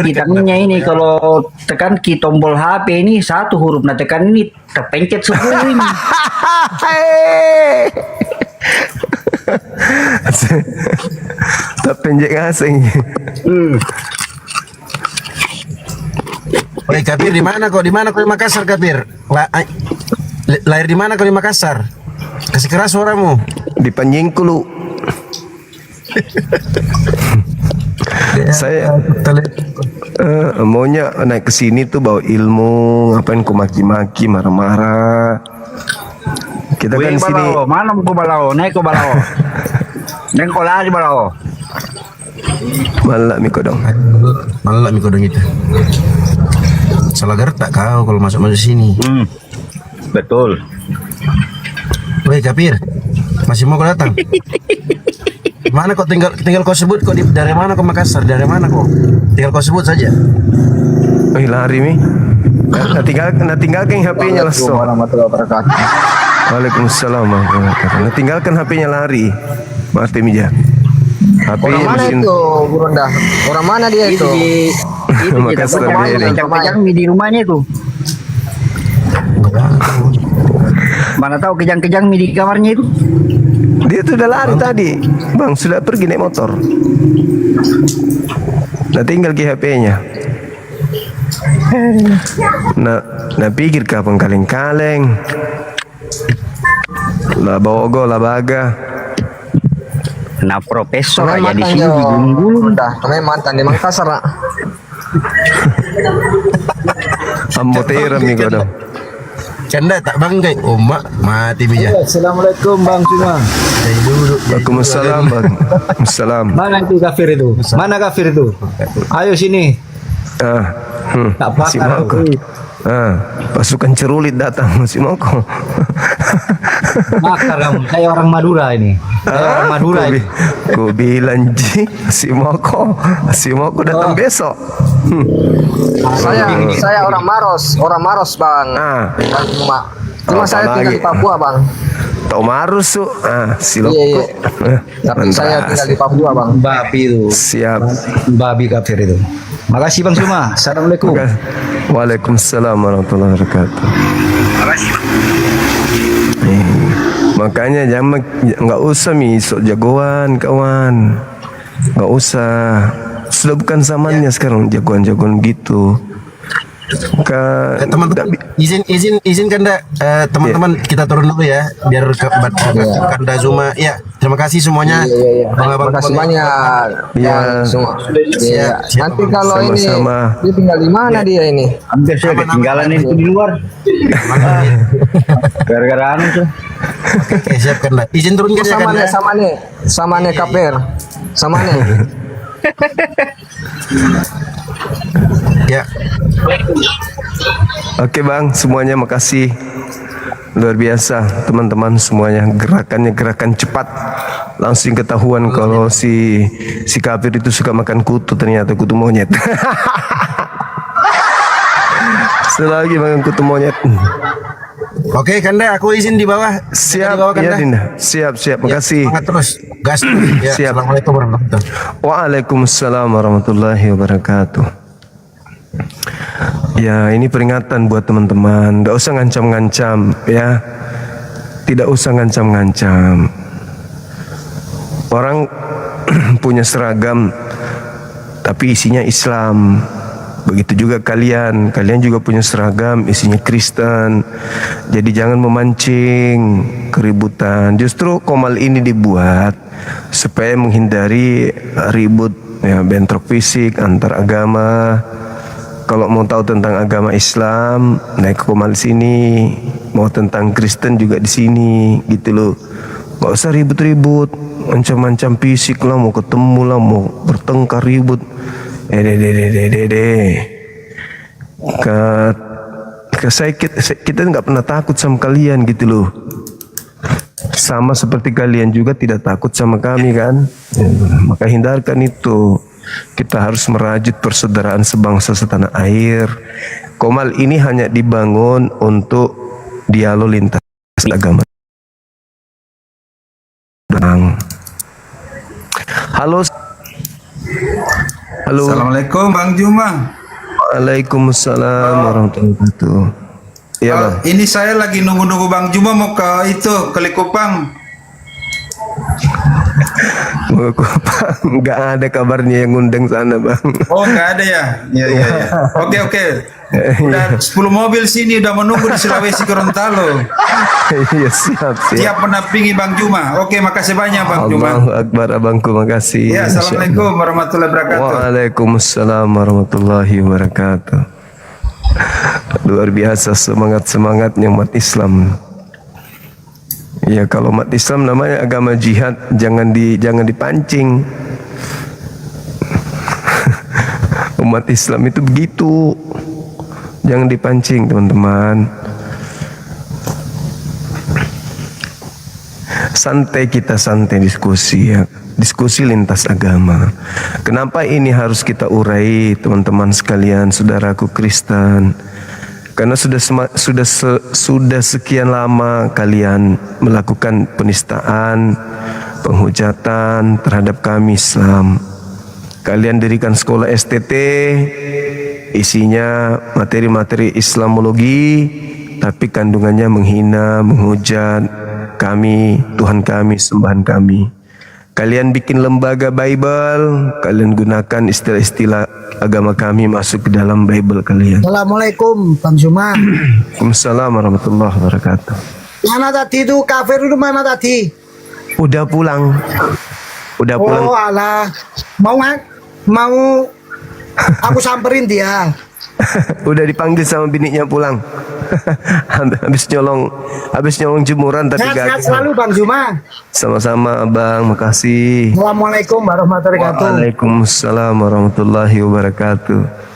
Kitanya ini kalau tekan ki tombol HP ini satu huruf, nah tekan ini terpencet 10 ini. Terpencet ngasing. Woi Kapir di mana kok? Di Makassar Kapir? Lahir di mana kau di Makassar? Kasih keras suaramu. Di Panjengkulu. Saya maunya naik ke sini tuh bawa ilmu, ngapain ku maki-maki, marah-marah. Kita kan di sini. Mana ku balao? Naik ku balao. Dan kau lari balao. Malak miko dong. Itu. Salah gertak kau kalau masuk sini. Betul. Woi Kapir, masih mau kau datang? Mana kau tinggal kau sebut kau dari mana kau Makassar? Dari mana kau? Tinggal kau sebut saja. Lari mi. Tinggalkan HP-nya langsung. Waalaikumsalam warahmatullahi wabarakatuh. Tinggalkan HP-nya lari. Maaf Mija. Orang mana itu Burunda? Orang mana dia itu? Itu Makassar dia. kejang di rumahnya itu. Mana tahu kejang-kejang di kamarnya itu. Dia tuh udah lari tadi. Bang sudah pergi naik motor. Nah tinggal ke HP-nya. Nah pikir kapan kaleng-kaleng. Lah bawa go lah baga. Nah profesor Kemarin aja di mantan sini yo. digulung-gulung. Udah, kemarin mantan di Makassar lah. Ambo teram nih kau dong. Canda tak banggai. Oh mak mati bija. Assalamualaikum Bang Cuma. Dari dulu. Waalaikumsalam bang. Assalam. Mana itu kafir itu? Mana kafir itu? Ayo sini. Tak Masih bakar. mau kau. Pasukan cerulit datang masih mau kau. Bakar kamu. Saya orang Madura ini. Saya orang Madura ini. Kau bilang Ji, masih mau kau datang besok. Saya orang Maros bang. Bang Juma. Cuma Apa saya tinggal lagi? di Papua bang. Tau marus su. Silok. Iya. Tapi saya tinggal di Papua bang. Babi itu. Siap. Babi kafir itu. Makasih Bang Cuma. Assalamualaikum. Waalaikumsalam warahmatullahi wabarakatuh. Makanya jangan nggak usah sok jagoan kawan, nggak usah. Sudah bukan zamannya sekarang jagoan-jagoan gitu. Teman-teman izin Kanda teman-teman kita turun dulu ya biar Kanda Zuma ya terima kasih semuanya Terima kasih banyak. Iya. Bang semua. Siap. Nanti kalau Sama-sama. ini dia tinggal di mana dia ini? Hampir saya ketinggalan itu di luar. Gara-gara anu tuh. Oke siap Kanda izin turun ya Kanda. Sama nih kaper. Sama nih. Ya. Oke bang, semuanya makasih. Luar biasa teman-teman semuanya, gerakannya gerakan cepat. Langsung ketahuan kalau si kafir itu suka makan kutu, ternyata kutu monyet. Selagi makan kutu monyet. Oke Kanda aku izin di bawah. Siap, Di bawah, ya Kanda. Dinda. Siap, makasih. Semangat terus. Gas terus. Ya, Siap. Assalamualaikum warahmatullahi wabarakatuh. Waalaikumsalam warahmatullahi wabarakatuh. Ya ini peringatan buat teman-teman. Tidak usah ngancam-ngancam ya. Tidak usah ngancam-ngancam. Orang punya seragam tapi isinya Islam. Begitu juga kalian juga punya seragam isinya Kristen. Jadi jangan memancing keributan. Justru komal ini dibuat supaya menghindari ribut ya, bentrok fisik antar agama. Kalau mau tahu tentang agama Islam, naik ke komal sini. Mau tentang Kristen juga di sini, gitu loh. Gak usah ribut-ribut, macam-macam fisik lah, mau ketemu lah, mau bertengkar ribut. Kita nggak pernah takut sama kalian gitu loh. Sama seperti kalian juga tidak takut sama kami kan. Maka hindarkan itu. Kita harus merajut persaudaraan sebangsa setanah air. Komal ini hanya dibangun untuk dialog lintas agama. Halo. Assalamualaikum Bang Juma. Waalaikumsalam warahmatullahi wabarakatuh. Iya bang. Ini saya lagi nunggu-nunggu Bang Juma mau ke Likupang. Nggak ada kabarnya yang ngundang sana bang. Oh nggak ada ya? Iya. Oke. Udah 10 mobil sini udah menunggu di Sulawesi Gorontalo. Iya siap. Siap menampingi Bang Juma. Oke, makasih banyak Bang Juma. Allahu Akbar abangku, makasih. Ya, assalamualaikum warahmatullahi wabarakatuh. Waalaikumsalam warahmatullahi wabarakatuh. Luar biasa semangatnya umat Islam. Ya kalau umat Islam namanya agama jihad, jangan dipancing. Umat Islam itu begitu. Jangan dipancing teman-teman. Santai diskusi ya. Diskusi lintas agama. Kenapa ini harus kita urai teman-teman sekalian, saudaraku Kristen? Karena sudah sekian lama kalian melakukan penistaan, penghujatan terhadap kami Islam. Kalian dirikan sekolah STT, isinya materi-materi Islamologi, tapi kandungannya menghina, menghujat kami, Tuhan kami, sembahan kami. Kalian bikin lembaga Bible, kalian gunakan istilah-istilah agama kami masuk ke dalam Bible kalian. Assalamualaikum Bang Juma. Waalaikumsalam warahmatullahi wabarakatuh. Mana tadi itu kafir itu mana tadi? Udah pulang. Udah pulang. Oh alah, mau aku samperin dia. Udah dipanggil sama bininya pulang. habis nyolong jemuran tapi Sehat-sehat gagal. selalu Bang Zuma. Sama-sama Bang, makasih. Assalamualaikum warahmatullahi wabarakatuh. Waalaikumsalam warahmatullahi wabarakatuh.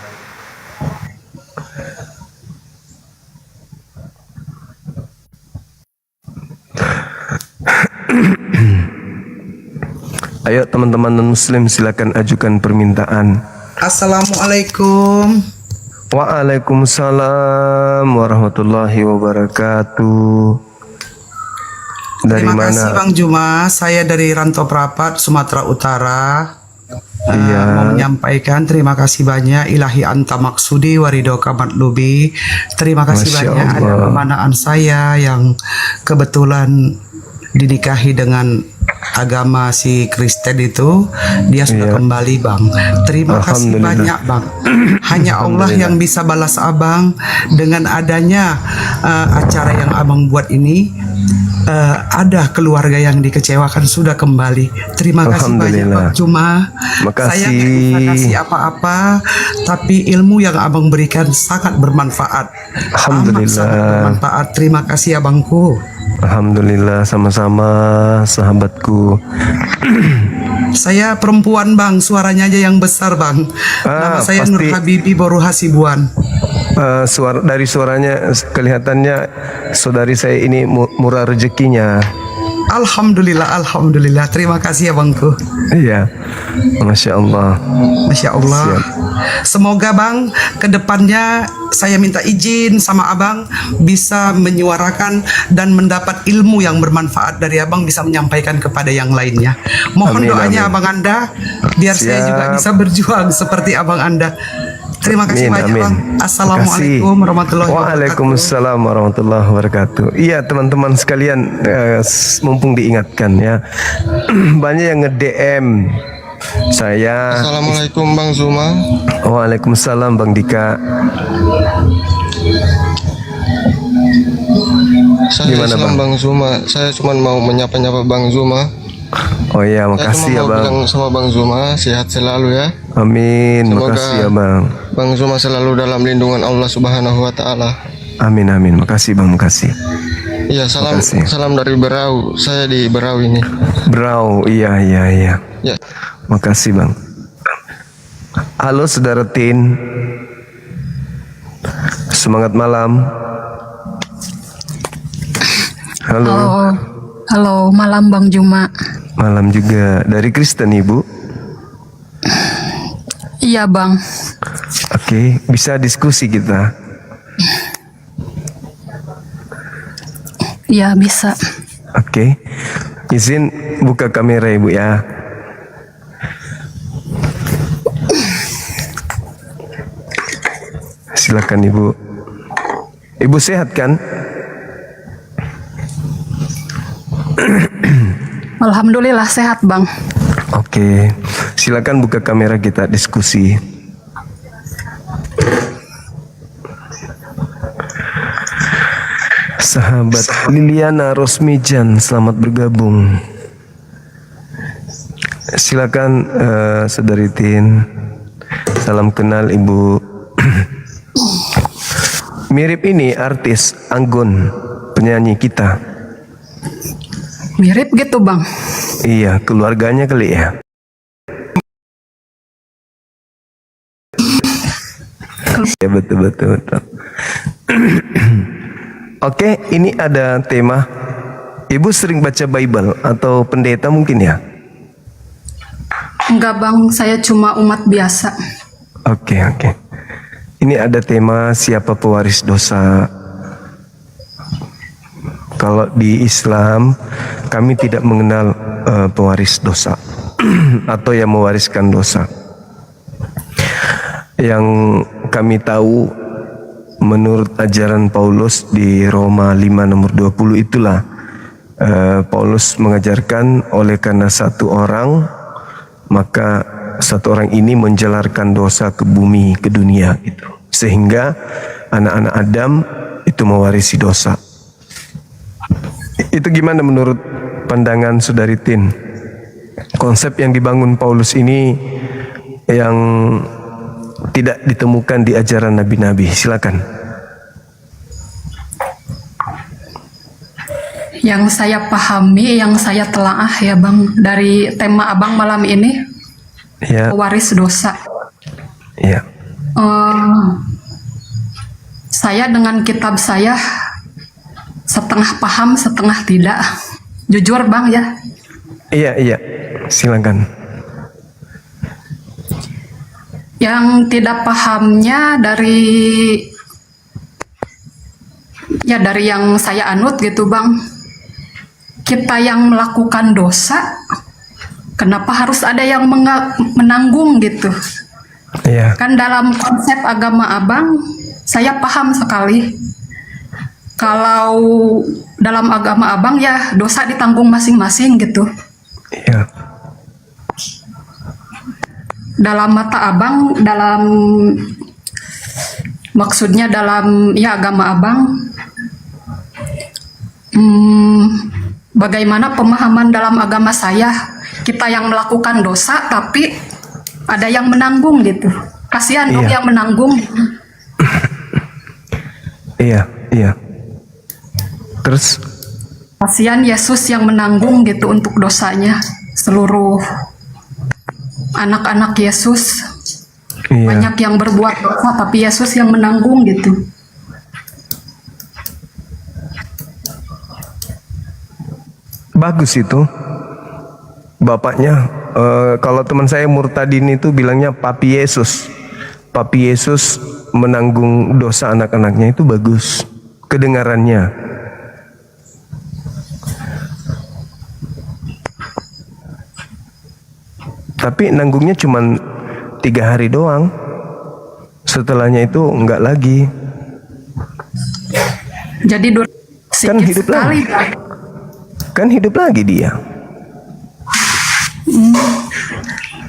Ayo teman-teman non-muslim silakan ajukan permintaan. Assalamualaikum. Waalaikumsalam warahmatullahi wabarakatuh. Dari Terima mana? kasih Bang Juma, saya dari Rantau Prapat, Sumatera Utara. Iya. Mau menyampaikan terima kasih banyak Ilahi Anta Maksudi Waridoka Matlubi. Terima kasih Masya banyak ada Allah. pemanaan saya yang kebetulan dinikahi dengan agama si Kristen itu, dia sudah Iya. kembali Bang. Terima kasih Alhamdulillah. banyak Bang. Hanya Allah yang bisa balas Abang dengan adanya acara yang Abang buat ini. Ada keluarga yang dikecewakan sudah kembali. Terima kasih banyak Alhamdulillah. Bang Cuma. Makasih. Saya nggak bisa kasih apa-apa, tapi ilmu yang Abang berikan sangat bermanfaat. Alhamdulillah. Amat sangat bermanfaat. Terima kasih Abangku. Alhamdulillah, sama-sama sahabatku. Saya perempuan Bang, suaranya aja yang besar Bang. Nama saya pasti. Nur Habibi Boru Hasibuan. Dari suaranya kelihatannya saudari saya ini murah rezekinya. Alhamdulillah, alhamdulillah. Terima kasih ya Bangku. Iya, masya Allah. Masya Allah. Siap. Semoga Bang kedepannya saya minta izin sama Abang bisa menyuarakan dan mendapat ilmu yang bermanfaat dari Abang, bisa menyampaikan kepada yang lainnya. Mohon Amin, doanya amin. Abang Anda biar saya Siap. juga bisa berjuang seperti Abang Anda. Terima kasih Amin, banyak amin. Bang. Assalamualaikum warahmatullahi wabarakatuh. Waalaikumsalam warahmatullahi wabarakatuh. Iya teman-teman sekalian, mumpung diingatkan ya, banyak yang nge-DM saya. Assalamualaikum Bang Zuma. Waalaikumsalam Bang Dika. Saya Gimana, Islam Bang? Bang Zuma. Saya cuma mau menyapa-nyapa Bang Zuma. Oh iya, Saya makasih cuma ya mau Bang. bilang sama Bang Zuma sehat selalu ya. Amin, Semoga makasih ya Bang. Bang Zuma selalu dalam lindungan Allah Subhanahu wa taala. Amin amin, makasih Bang, makasih. Iya, salam Makasih. salam dari Berau. Saya di Berau ini. Brau, iya iya iya. Ya. Makasih Bang. Halo Saudara Tin. Semangat malam. Halo. Halo, malam Bang Juma. Malam juga. Dari Kristen Ibu. Iya Bang. Oke, bisa diskusi kita. Iya bisa. Oke. Izin buka kamera Ibu ya. Silakan Ibu. Ibu sehat kan? Alhamdulillah sehat Bang. Oke, silakan buka kamera kita diskusi. Sahabat Liliana Rosmijan, selamat bergabung. Silakan Saudari Tin. Salam kenal Ibu. Mirip ini artis Anggun, penyanyi kita. Mirip gitu Bang. Iya, keluarganya kali ya. Ya betul betul betul. Oke, ini ada tema. Ibu sering baca Bible atau pendeta mungkin ya? Enggak Bang, saya cuma umat biasa. Oke oke. Ini ada tema siapa pewaris dosa. Kalau di Islam kami tidak mengenal pewaris dosa atau yang mewariskan dosa. Yang kami tahu menurut ajaran Paulus di Roma 5 nomor 20 itulah Paulus mengajarkan oleh karena satu orang maka satu orang ini menjelarkan dosa ke bumi, ke dunia gitu. Sehingga anak-anak Adam itu mewarisi dosa. Itu gimana menurut pandangan Saudari Tin? konsep yang dibangun Paulus ini yang tidak ditemukan di ajaran nabi-nabi. Silakan. Yang saya pahami, yang saya telaah ya Bang, dari tema Abang malam ini, Ya, pewaris dosa. ya, Saya dengan kitab saya setengah paham, setengah tidak. Jujur Bang ya. iya, silakan. Yang tidak pahamnya dari yang saya anut gitu Bang. Kita yang melakukan dosa, kenapa harus ada yang menanggung gitu? Iya. Kan dalam konsep agama Abang, saya paham sekali. Kalau dalam agama Abang ya dosa ditanggung masing-masing gitu. Iya. Dalam mata Abang, maksudnya dalam ya agama Abang, bagaimana pemahaman dalam agama saya, kita yang melakukan dosa tapi ada yang menanggung gitu. Kasihan dong Iya. yang menanggung. Iya. Terus Kasihan Yesus yang menanggung gitu untuk dosanya. Seluruh anak-anak Yesus iya. banyak yang berbuat dosa tapi Yesus yang menanggung gitu. Bagus itu. Bapaknya kalau teman saya Murtadin itu bilangnya Papi Yesus. Papi Yesus menanggung dosa anak-anaknya, itu bagus kedengarannya. Tapi nanggungnya cuma 3 hari doang. Setelahnya itu enggak lagi. Jadi Kan hidup lagi. Kan hidup lagi dia.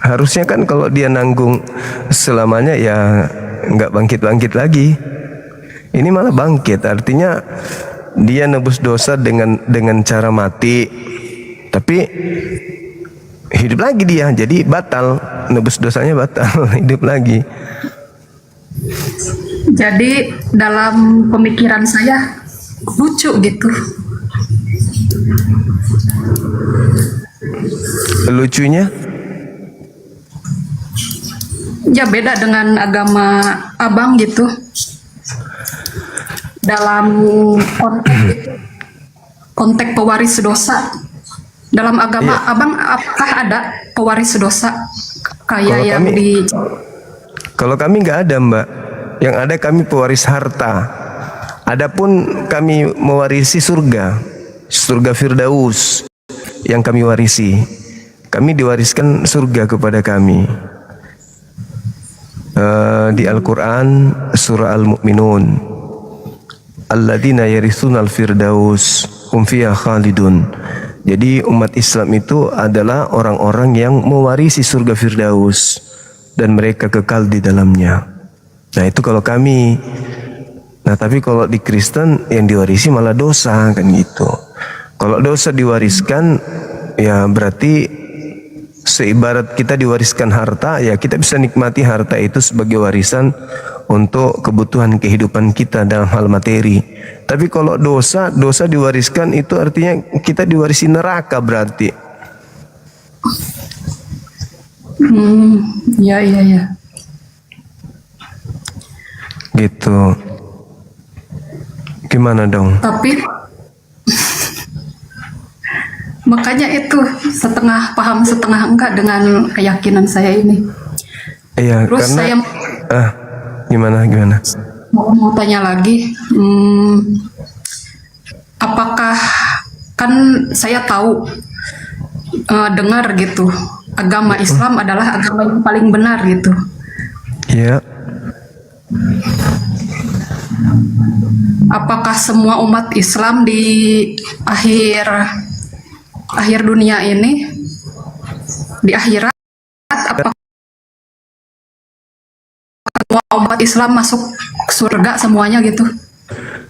Harusnya kan kalau dia nanggung selamanya ya nggak bangkit-bangkit lagi. Ini malah bangkit, artinya dia nebus dosa dengan cara mati, tapi hidup lagi dia, jadi batal, nebus dosanya batal, hidup lagi. Jadi dalam pemikiran saya lucu gitu. Lucunya? Ya beda dengan agama Abang gitu. Dalam konteks pewaris dosa. Dalam agama Abang apakah ada pewaris dosa kayak yang di? Kalau kami nggak ada Mbak. Yang ada kami pewaris harta. Adapun kami mewarisi surga Firdaus yang kami warisi. Kami diwariskan surga kepada kami. Di Al-Quran surah Al-Mu'minun, alladzina yaritsunal firdaus hum fiha khalidun. Jadi umat Islam itu adalah orang-orang yang mewarisi surga Firdaus dan mereka kekal di dalamnya. Nah itu kalau kami. Nah tapi kalau di Kristen yang diwarisi malah dosa kan gitu. Kalau dosa diwariskan ya berarti seibarat kita diwariskan harta, ya kita bisa nikmati harta itu sebagai warisan untuk kebutuhan kehidupan kita dalam hal materi. Tapi kalau dosa diwariskan itu artinya kita diwarisi neraka berarti. Ya. Gitu. Gimana dong? Tapi makanya itu setengah paham setengah enggak dengan keyakinan saya ini. Iya, Terus karena saya gimana? mau tanya lagi, apakah kan saya tahu dengar gitu agama Islam adalah agama yang paling benar gitu. Iya. Apakah semua umat Islam di akhir dunia ini, di akhirat, apakah semua umat Islam masuk surga semuanya gitu?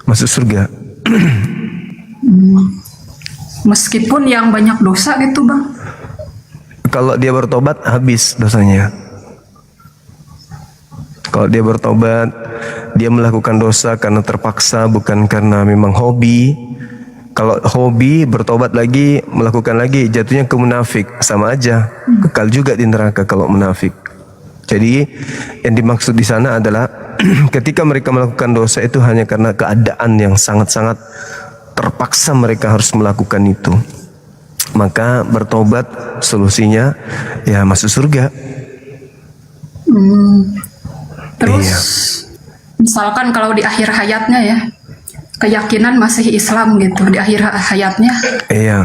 Masuk surga. Meskipun yang banyak dosa gitu Bang. Kalau dia bertobat habis dosanya. Kalau dia bertobat, dia melakukan dosa karena terpaksa, bukan karena memang hobi. Kalau hobi, bertobat lagi, melakukan lagi, jatuhnya ke munafik. Sama aja, kekal juga di neraka kalau munafik. Jadi yang dimaksud di sana adalah ketika mereka melakukan dosa itu hanya karena keadaan yang sangat-sangat terpaksa mereka harus melakukan itu. Maka bertobat solusinya ya masuk surga. Terus misalkan kalau di akhir hayatnya ya, keyakinan masih Islam gitu, di akhir hayatnya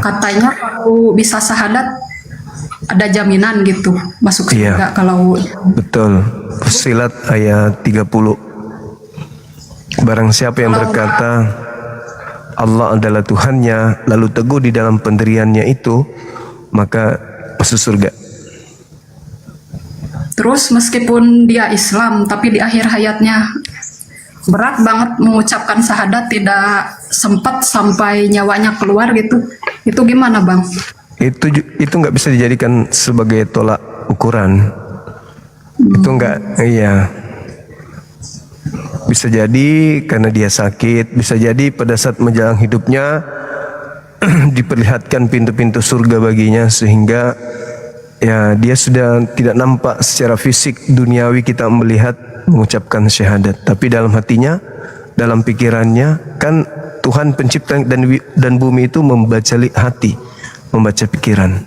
katanya kalau bisa syahadat ada jaminan gitu masuk surga kalau betul. Fussilat ayat 30. Barang siapa yang berkata Allah adalah Tuhannya lalu teguh di dalam pendiriannya itu, maka masuk surga. Terus meskipun dia Islam tapi di akhir hayatnya berat banget mengucapkan syahadat, tidak sempat sampai nyawanya keluar gitu, itu gimana Bang? Itu nggak bisa dijadikan sebagai tolak ukuran. Itu nggak, bisa jadi karena dia sakit, bisa jadi pada saat menjalani hidupnya diperlihatkan pintu-pintu surga baginya sehingga ya dia sudah tidak nampak secara fisik duniawi kita melihat mengucapkan syahadat, tapi dalam hatinya, dalam pikirannya kan Tuhan pencipta dan bumi itu membaca hati, membaca pikiran.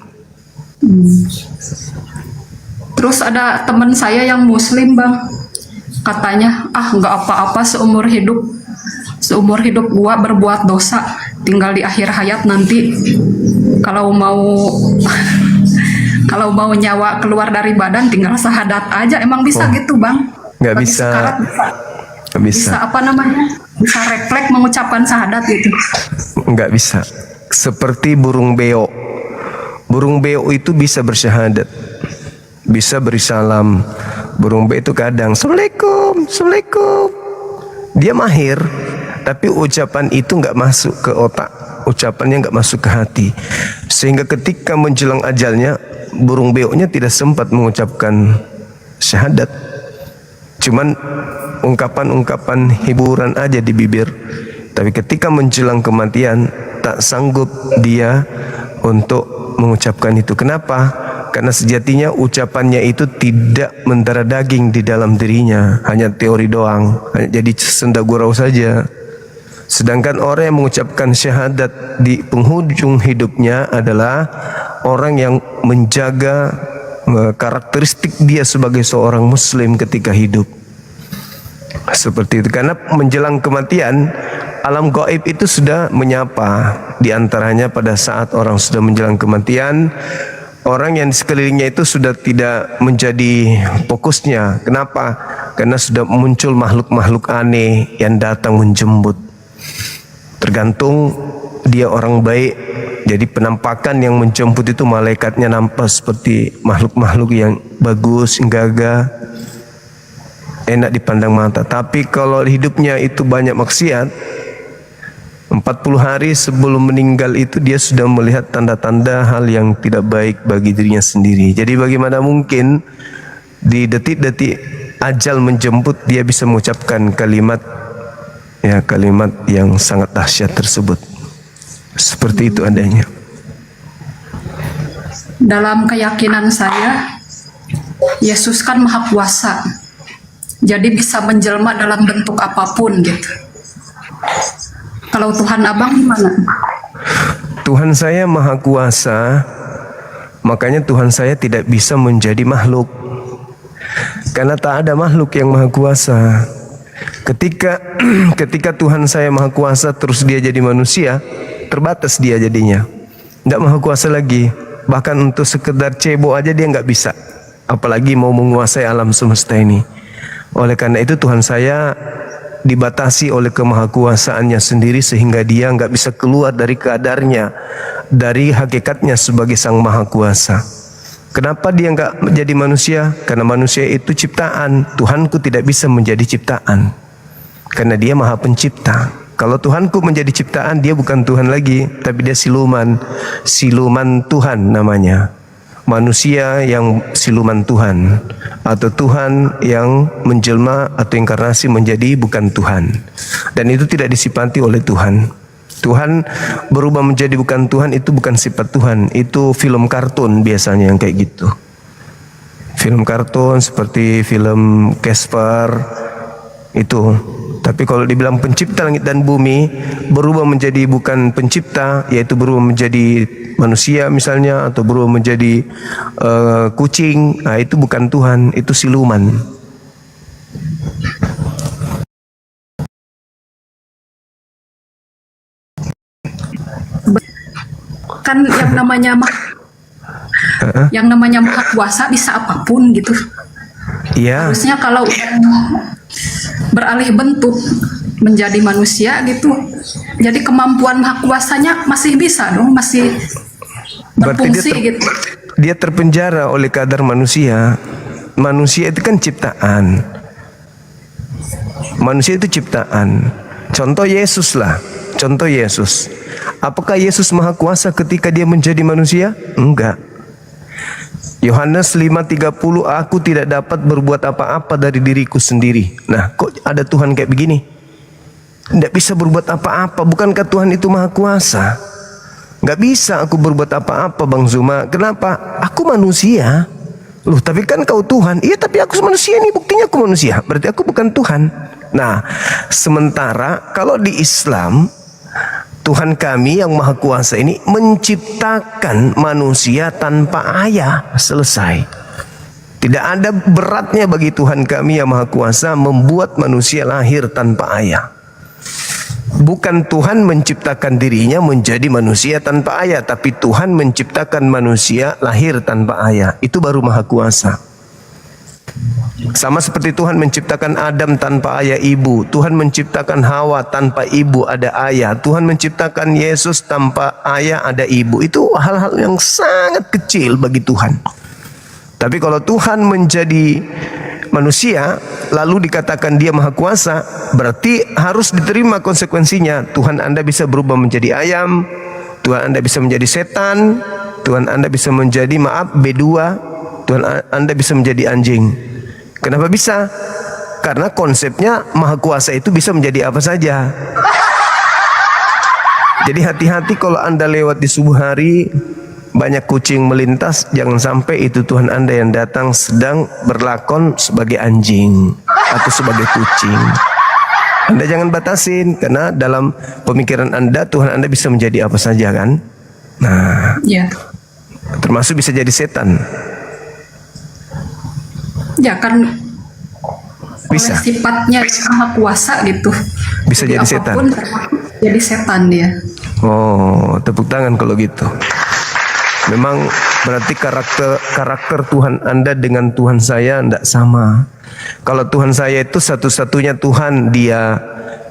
Terus ada teman saya yang Muslim Bang, katanya nggak apa-apa seumur hidup gua berbuat dosa, tinggal di akhir hayat nanti kalau mau nyawa keluar dari badan tinggal syahadat aja. Emang bisa gitu Bang? Nggak bisa. Nggak bisa. Bisa apa namanya? Bisa refleks mengucapkan syahadat gitu? Nggak bisa. Seperti burung beo. Burung beo itu bisa bersyahadat, bisa beri salam. Burung beo itu kadang Assalamualaikum, Assalamualaikum. Dia mahir, tapi ucapan itu nggak masuk ke otak, ucapannya nggak masuk ke hati, sehingga ketika menjelang ajalnya burung beoknya tidak sempat mengucapkan syahadat, cuman ungkapan-ungkapan hiburan aja di bibir. Tapi ketika menjelang kematian tak sanggup dia untuk mengucapkan itu. Kenapa? Karena sejatinya ucapannya itu tidak mendarah daging di dalam dirinya, hanya teori doang, hanya jadi senda gurau saja. Sedangkan orang yang mengucapkan syahadat di penghujung hidupnya adalah orang yang menjaga karakteristik dia sebagai seorang muslim ketika hidup. Seperti itu. Karena menjelang kematian, alam gaib itu sudah menyapa. Di antaranya pada saat orang sudah menjelang kematian, orang yang di sekelilingnya itu sudah tidak menjadi fokusnya. Kenapa? Karena sudah muncul makhluk-makhluk aneh yang datang menjemput. Tergantung dia orang baik, jadi penampakan yang menjemput itu malaikatnya nampak seperti makhluk-makhluk yang bagus, gagah, enak dipandang mata. Tapi kalau hidupnya itu banyak maksiat, 40 hari sebelum meninggal itu dia sudah melihat tanda-tanda hal yang tidak baik bagi dirinya sendiri. Jadi bagaimana mungkin di detik-detik ajal menjemput dia bisa mengucapkan kalimat yang sangat dahsyat tersebut. Seperti itu adanya. Dalam keyakinan saya, Yesus kan maha kuasa, jadi bisa menjelma dalam bentuk apapun gitu. Kalau Tuhan Abang gimana? Tuhan saya maha kuasa, makanya Tuhan saya tidak bisa menjadi makhluk. Karena tak ada makhluk yang maha kuasa. Ketika Tuhan saya maha kuasa terus dia jadi manusia, terbatas dia jadinya, tidak maha kuasa lagi. Bahkan untuk sekedar cebok aja dia nggak bisa, apalagi mau menguasai alam semesta ini. Oleh karena itu Tuhan saya dibatasi oleh kemahakuasaannya sendiri sehingga dia nggak bisa keluar dari kadarnya, dari hakikatnya sebagai sang maha kuasa. Kenapa dia nggak menjadi manusia? Karena manusia itu ciptaan. Tuhanku tidak bisa menjadi ciptaan karena dia maha pencipta. Kalau Tuhanku menjadi ciptaan, dia bukan Tuhan lagi, tapi dia siluman Tuhan namanya. manusia yang siluman Tuhan, atau Tuhan yang menjelma atau inkarnasi menjadi bukan Tuhan. Dan itu tidak disifati oleh Tuhan. Tuhan berubah menjadi bukan Tuhan itu bukan sifat Tuhan. Itu film kartun biasanya yang kayak gitu. Film kartun seperti film Casper itu. Tapi kalau dibilang pencipta langit dan bumi, berubah menjadi bukan pencipta, yaitu berubah menjadi manusia misalnya, atau berubah menjadi kucing, nah itu bukan Tuhan, itu siluman. Kan yang namanya maha kuasa bisa apapun gitu. Iya. Harusnya kalau beralih bentuk menjadi manusia gitu, jadi kemampuan maha kuasanya masih bisa dong, masih berfungsi gitu. Dia terpenjara oleh kadar manusia. Manusia itu kan ciptaan. Manusia itu ciptaan. Contoh Yesus lah. Contoh Yesus. Apakah Yesus maha kuasa ketika dia menjadi manusia? Enggak. Yohanes 5:30, aku tidak dapat berbuat apa-apa dari diriku sendiri. Nah, kok ada Tuhan kayak begini? Tidak bisa berbuat apa-apa. Bukankah Tuhan itu maha kuasa? Nggak bisa aku berbuat apa-apa, Bang Zuma. Kenapa? Aku manusia. Loh, tapi kan kau Tuhan. Iya, tapi aku manusia nih. Buktinya aku manusia. Berarti aku bukan Tuhan. Nah, sementara kalau di Islam, Tuhan kami yang maha kuasa ini menciptakan manusia tanpa ayah. Selesai. Tidak ada beratnya bagi Tuhan kami yang maha kuasa membuat manusia lahir tanpa ayah. Bukan Tuhan menciptakan dirinya menjadi manusia tanpa ayah, tapi Tuhan menciptakan manusia lahir tanpa ayah. Itu baru maha kuasa. Sama seperti Tuhan menciptakan Adam tanpa ayah ibu, Tuhan menciptakan Hawa tanpa ibu ada ayah, Tuhan menciptakan Yesus tanpa ayah ada ibu. Itu hal-hal yang sangat kecil bagi Tuhan. Tapi kalau Tuhan menjadi manusia lalu dikatakan dia maha kuasa, berarti harus diterima konsekuensinya. Tuhan Anda bisa berubah menjadi ayam, Tuhan Anda bisa menjadi setan, Tuhan Anda bisa menjadi B2, Tuhan Anda bisa menjadi anjing. Kenapa bisa? Karena konsepnya maha kuasa itu bisa menjadi apa saja. Jadi hati-hati kalau Anda lewat di subuh hari, banyak kucing melintas, jangan sampai itu Tuhan Anda yang datang sedang berlakon sebagai anjing atau sebagai kucing. Anda jangan batasin, karena dalam pemikiran Anda Tuhan Anda bisa menjadi apa saja kan. Nah, ya. Termasuk bisa jadi setan. Ya kan, bisa. oleh sifatnya maha kuasa gitu. Bisa jadi setan. Jadi setan dia. Oh, tepuk tangan kalau gitu. Memang berarti karakter Tuhan Anda dengan Tuhan saya tidak sama. Kalau Tuhan saya itu satu-satunya Tuhan, dia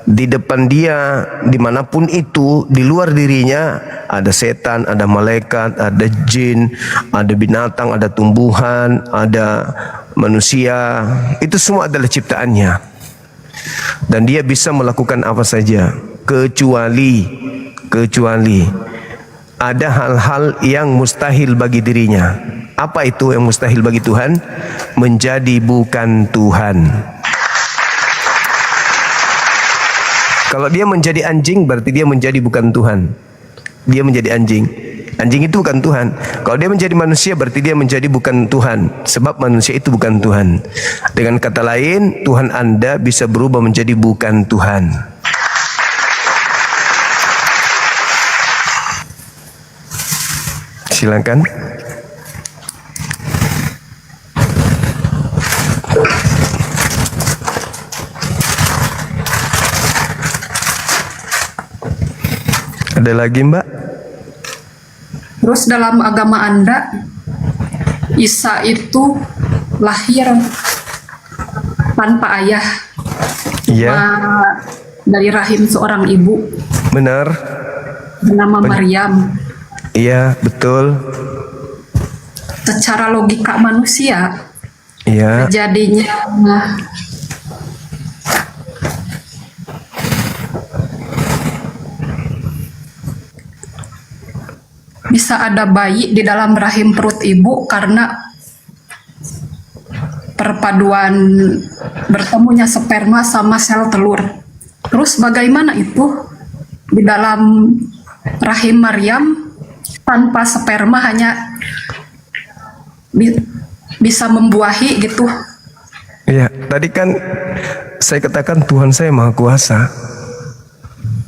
di depan dia dimanapun itu, di luar dirinya ada setan, ada malaikat, ada jin, ada binatang, ada tumbuhan, ada manusia. Itu semua adalah ciptaannya. Dan dia bisa melakukan apa saja, kecuali ada hal-hal yang mustahil bagi dirinya. Apa itu yang mustahil bagi Tuhan? Menjadi bukan Tuhan. Kalau dia menjadi anjing, berarti dia menjadi bukan Tuhan. Dia menjadi anjing. Anjing itu bukan Tuhan. Kalau dia menjadi manusia, berarti dia menjadi bukan Tuhan. Sebab manusia itu bukan Tuhan. Dengan kata lain, Tuhan Anda bisa berubah menjadi bukan Tuhan. Silakan. Ada lagi, Mbak? Terus dalam agama Anda, Isa itu lahir tanpa ayah. Iya. Dari rahim seorang ibu. Benar. Bernama Maryam. Iya, betul. Secara logika manusia, iya, bisa ada bayi di dalam rahim perut ibu karena perpaduan bertemunya sperma sama sel telur. Terus bagaimana itu di dalam rahim Maryam tanpa sperma hanya bisa membuahi gitu? Ya, tadi kan saya katakan Tuhan saya Maha Kuasa.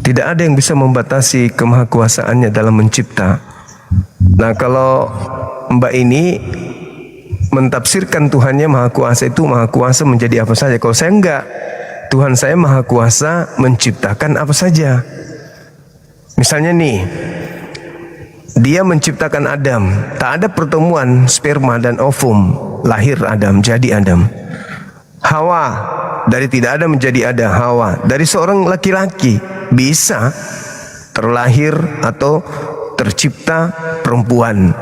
Tidak ada yang bisa membatasi kemahakuasaannya dalam mencipta. Nah, kalau Mbak ini mentafsirkan Tuhannya Maha Kuasa itu Maha Kuasa menjadi apa saja. Kalau saya enggak, Tuhan saya Maha Kuasa menciptakan apa saja. Misalnya nih, Dia menciptakan Adam. Tak ada pertemuan sperma dan ovum, lahir Adam, jadi Adam. Hawa, dari tidak ada menjadi ada Hawa. Dari seorang laki-laki bisa terlahir atau tercipta perempuan.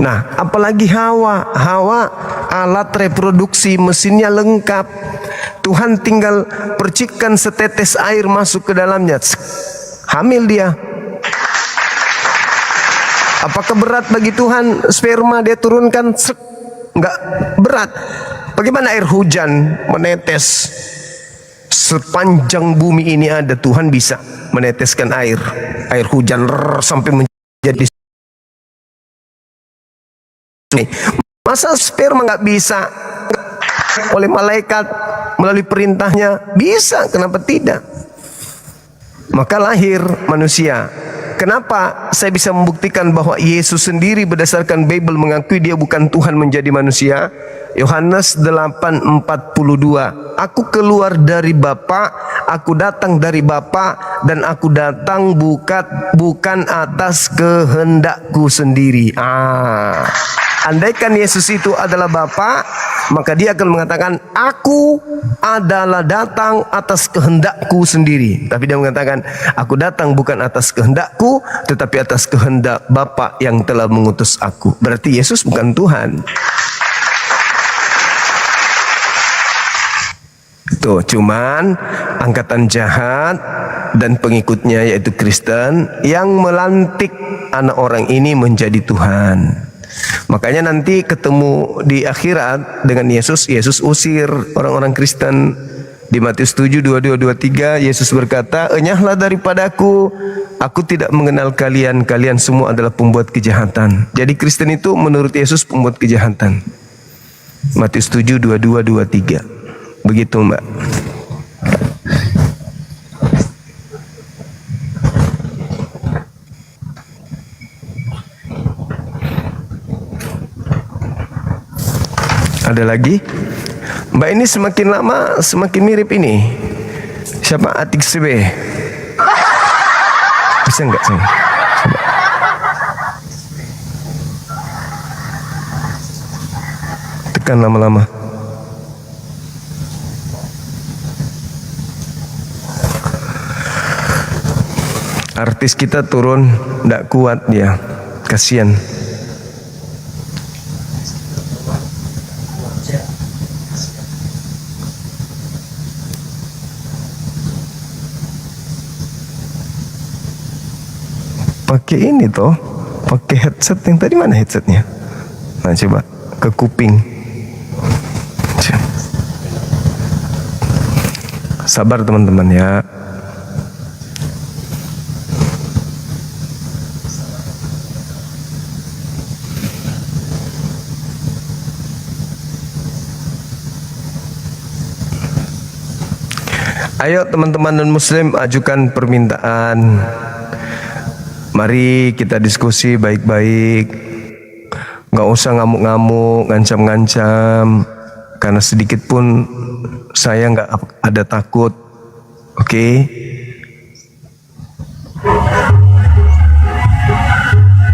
Nah, apalagi Hawa. Hawa alat reproduksi, mesinnya lengkap. Tuhan tinggal percikkan setetes air masuk ke dalamnya. Hamil dia. Apakah berat bagi Tuhan sperma dia turunkan? Enggak berat. Bagaimana air hujan menetes sepanjang bumi ini ada, Tuhan bisa meneteskan air hujan sampai menjadi. Masa sperma nggak bisa? Oleh malaikat melalui perintahnya bisa, kenapa tidak? Maka lahir manusia. Kenapa saya bisa membuktikan bahwa Yesus sendiri berdasarkan Bible mengakui dia bukan Tuhan menjadi manusia? Yohanes 8:42. Aku keluar dari Bapa, aku datang dari Bapa, dan aku datang bukan atas kehendakku sendiri. Andaikan Yesus itu adalah Bapa, maka dia akan mengatakan, aku adalah datang atas kehendakku sendiri. Tapi dia mengatakan, aku datang bukan atas kehendakku, tetapi atas kehendak Bapa yang telah mengutus aku. Berarti Yesus bukan Tuhan. Tuh, cuman angkatan jahat dan pengikutnya yaitu Kristen yang melantik anak orang ini menjadi Tuhan. Makanya nanti ketemu di akhirat dengan Yesus, Yesus usir orang-orang Kristen. Di Matius 7:22-23 Yesus berkata, enyahlah daripadaku, aku tidak mengenal kalian, kalian semua adalah pembuat kejahatan. Jadi Kristen itu menurut Yesus pembuat kejahatan. Matius 7:22-23. Begitu, Mbak. Ada lagi? Mbak ini semakin lama semakin mirip ini. Siapa? Atik CB. Bisa enggak sih? Coba. Tekan lama-lama. Artis kita turun, enggak kuat dia. Kasihan. Pakai ini toh, pakai headset yang tadi, mana headsetnya? Nah, coba ke kuping. Sabar teman-teman ya. Ayo teman-teman non muslim, ajukan permintaan. Mari kita diskusi baik-baik. Gak usah ngamuk-ngamuk, ngancam-ngancam. Karena sedikit pun saya gak ada takut. Oke?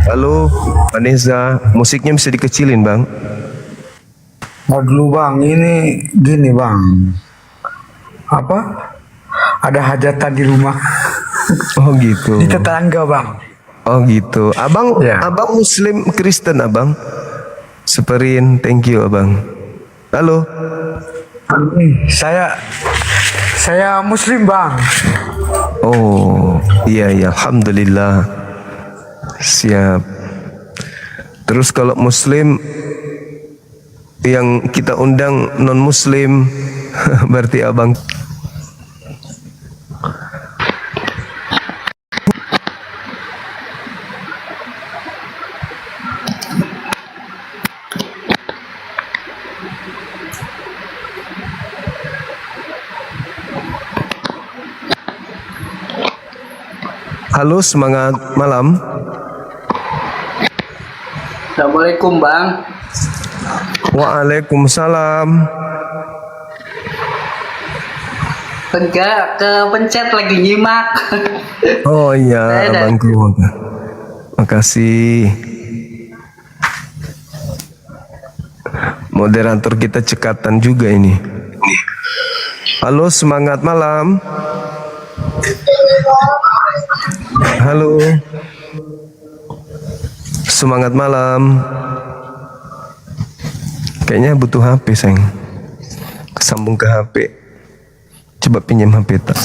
Halo, Vanessa, musiknya bisa dikecilin, Bang. Nah dulu Bang, ini gini Bang. Apa? Ada hajatan di rumah. Oh gitu. Di tetangga Bang. Oh gitu. Abang, ya. Abang Muslim Kristen abang. Seperin, thank you abang. Halo. Saya Muslim Bang. Oh iya iya, alhamdulillah. Siap. Terus kalau muslim yang kita undang non muslim berarti abang. Halo, semangat malam. Assalamualaikum Bang. Waalaikumsalam. Enggak, kepencet lagi nyimak. Oh iya, abangku. Makasih. Moderator kita cekatan juga ini. Halo, semangat malam. Halo. Semangat malam. Kayaknya butuh HP, sayang. Kesambung ke HP. Coba pinjam HP tak.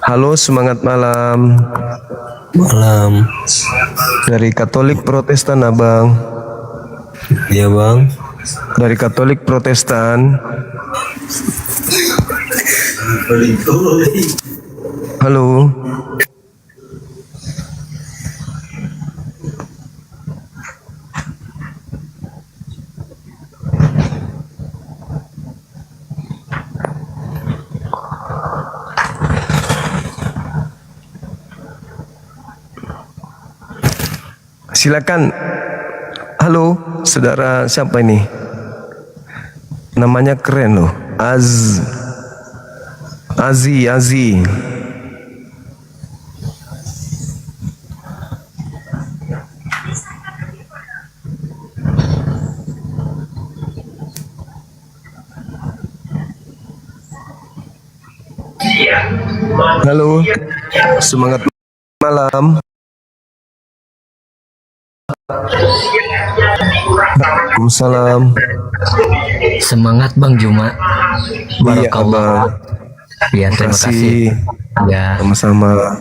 Halo, semangat malam. Malam. Dari Katolik Protestan, abang. Iya, bang. Dari Katolik Protestan. Halo. Silakan. Halo, saudara siapa ini? Namanya keren loh. Azi. Halo, semangat malam. Waalaikumsalam. Semangat Bang Juma. Iya, abang. Ya, terima kasih. Ya, sama-sama.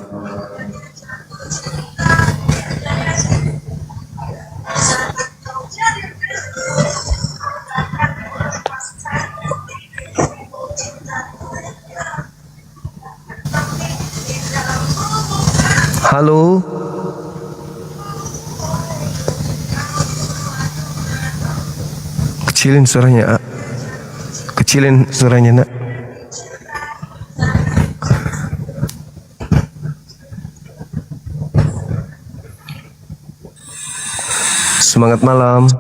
Halo. Kecilin suaranya, nak. Semangat malam.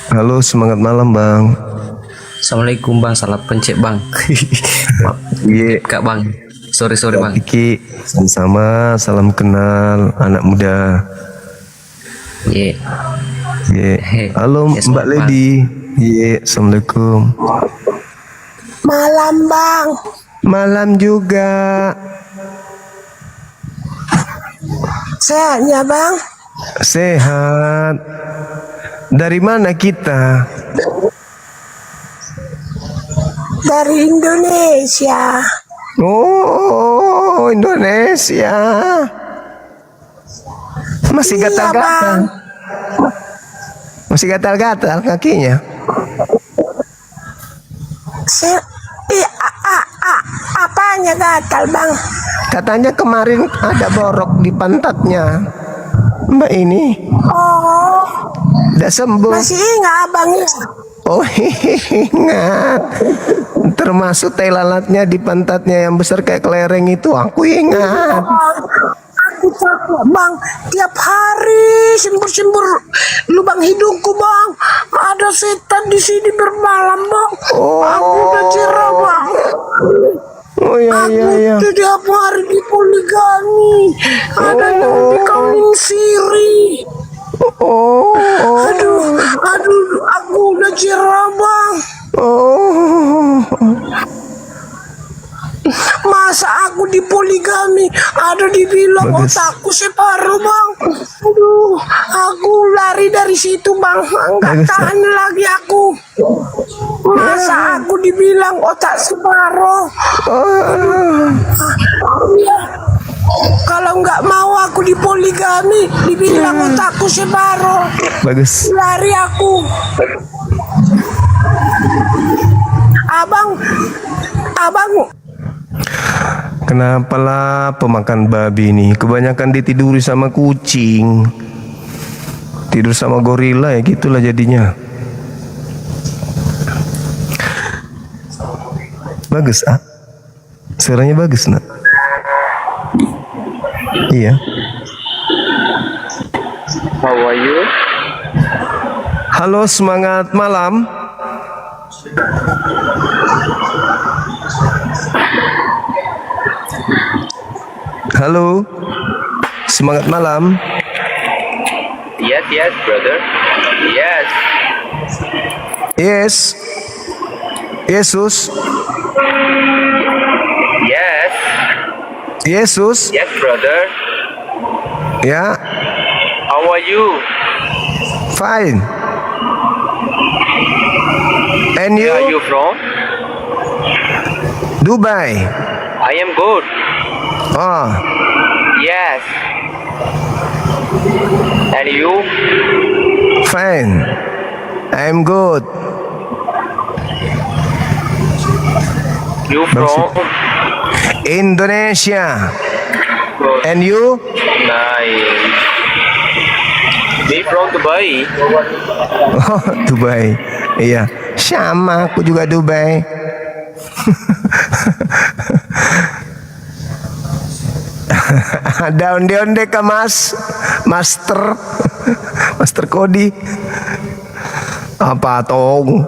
Halo, semangat malam, Bang. Assalamualaikum Bang, salah pencet Bang. Iya, Kak Bang. Sorry Bang. Iki, sama-sama, salam kenal anak muda. Iya. Halo, Yes, Mbak Lady. Iya, assalamualaikum. Malam Bang. Malam juga. Sehatnya Bang? Sehat. Dari mana kita? Dari Indonesia. Oh, Indonesia. Masih Iya, gatal-gatal. Bang. Masih gatal-gatal kakinya. Apanya gatal Bang? Katanya kemarin ada borok di pantatnya. Mbak ini. Oh. Udah sembuh. Masih ingat Abang ya? Oh, ingat. Termasuk tai lalatnya di pantatnya yang besar kayak kelereng itu, aku ingat. Aku capek Bang, tiap hari sembur-sembur lubang hidungku Bang. Ada setan di sini bermalam Bang. Aku udah cerah Bang. Oh iya. Aku tiap hari dipoligami. Ada yang dikawin siri. Aduh, aku udah cerah Bang. Masa aku dipoligami, ada dibilang otakku separuh Bang. Aduh, aku lari dari situ Bang, nggak tahan lagi aku. Masa aku dibilang otak separuh. Kalau nggak mau aku dipoligami, dibilang otakku separuh. Bagus. Lari aku. Abang. Kenapa lah pemakan babi ini kebanyakan ditiduri sama kucing, tidur sama gorila, ya gitulah jadinya. Bagus ah, suaranya bagus nak. Iya. How are you? Halo, semangat malam. Halo, semangat malam. Yes, yes, brother. Yes. Yes. Yesus. Yes. Yesus. Yes, brother. Ya. How are you? Fine. And you? Where are you from? Dubai. I am good. Oh. Yes. And you? Fine. I'm good. You from? Indonesia. Good. And you? Nice. Me from Dubai. Oh, Dubai. Iya. Sama, aku juga Dubai. Ada onde-onde ke mas, master, master Kodi. Apa tong?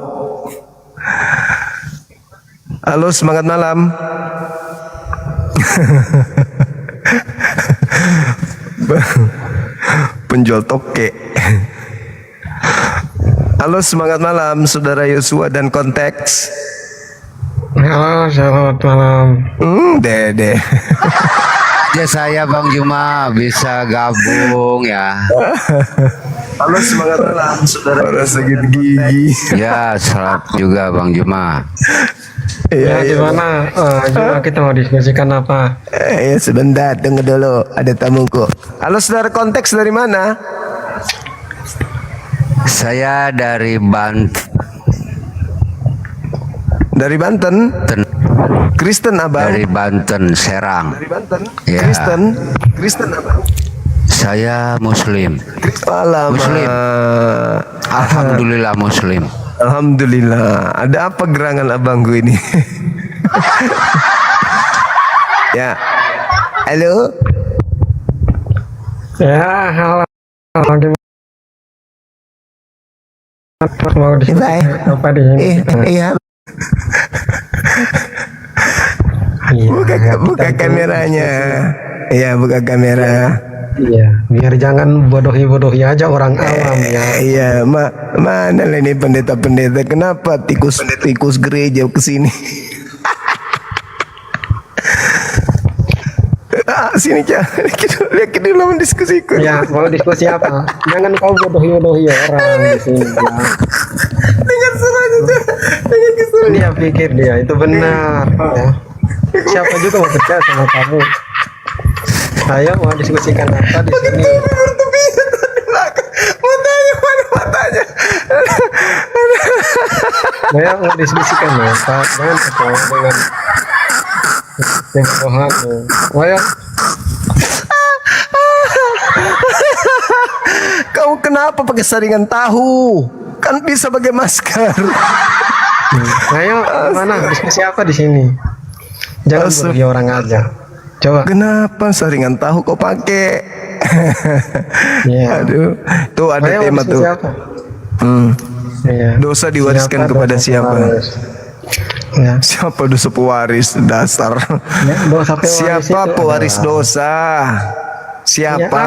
Halo, semangat malam. Penjual toke. Halo, semangat malam saudara Yosua dan konteks. Halo, selamat malam. Dede. Ya saya Bang Juma bisa gabung ya. Halo, semangat malam saudara. Orang sakit gigi. Ya, selamat juga Bang Juma. Ya, gimana? Juma kita mau diskusikan apa? Ya sebentar, tunggu dulu. Ada tamuku. Halo, saudara konteks dari mana? Saya dari Banten. Dari Banten? Kristen abang. Dari Banten, Serang. Dari Banten. Ya. Kristen abang. Saya Muslim. Alamak. Muslim. Alhamdulillah Muslim. Alhamdulillah. Ada apa gerangan abangku ini? Ya. Halo. Ya, halo. Mau diskusi apa di sini? Iya. Buka kameranya. Iya, buka kamera. Iya, biar jangan bodohi aja orang awam ya. Iya, mana lah ini pendeta-pendeta? Kenapa tikus gereja kesini? Sini jangan lihat dulu diskusiku. Ya, mau diskusi apa? Jangan kau bodohi orang di sini. Ya. Dengan suaranya, dengan kesulitan. Dia pikir dia itu benar. Ya. Siapa juga mau percaya sama kamu? Saya mau diskusikan apa di sini? Matanya. Saya mau diskusikan apa? Jangan percaya dengan Tuhan. Saya Kau kenapa pakai saringan tahu? Kan bisa pakai masker. Ayo, mana diskusi apa di sini? Jangan bodohi orang aja. Coba. Kenapa saringan tahu kau pakai? Yeah. Aduh, tuh ada tema tuh. Yeah. Dosa diwariskan kepada siapa? Ya. Siapa dosa pewaris dasar? Ya, dosa pewaris siapa pewaris dosa? Siapa? Ya,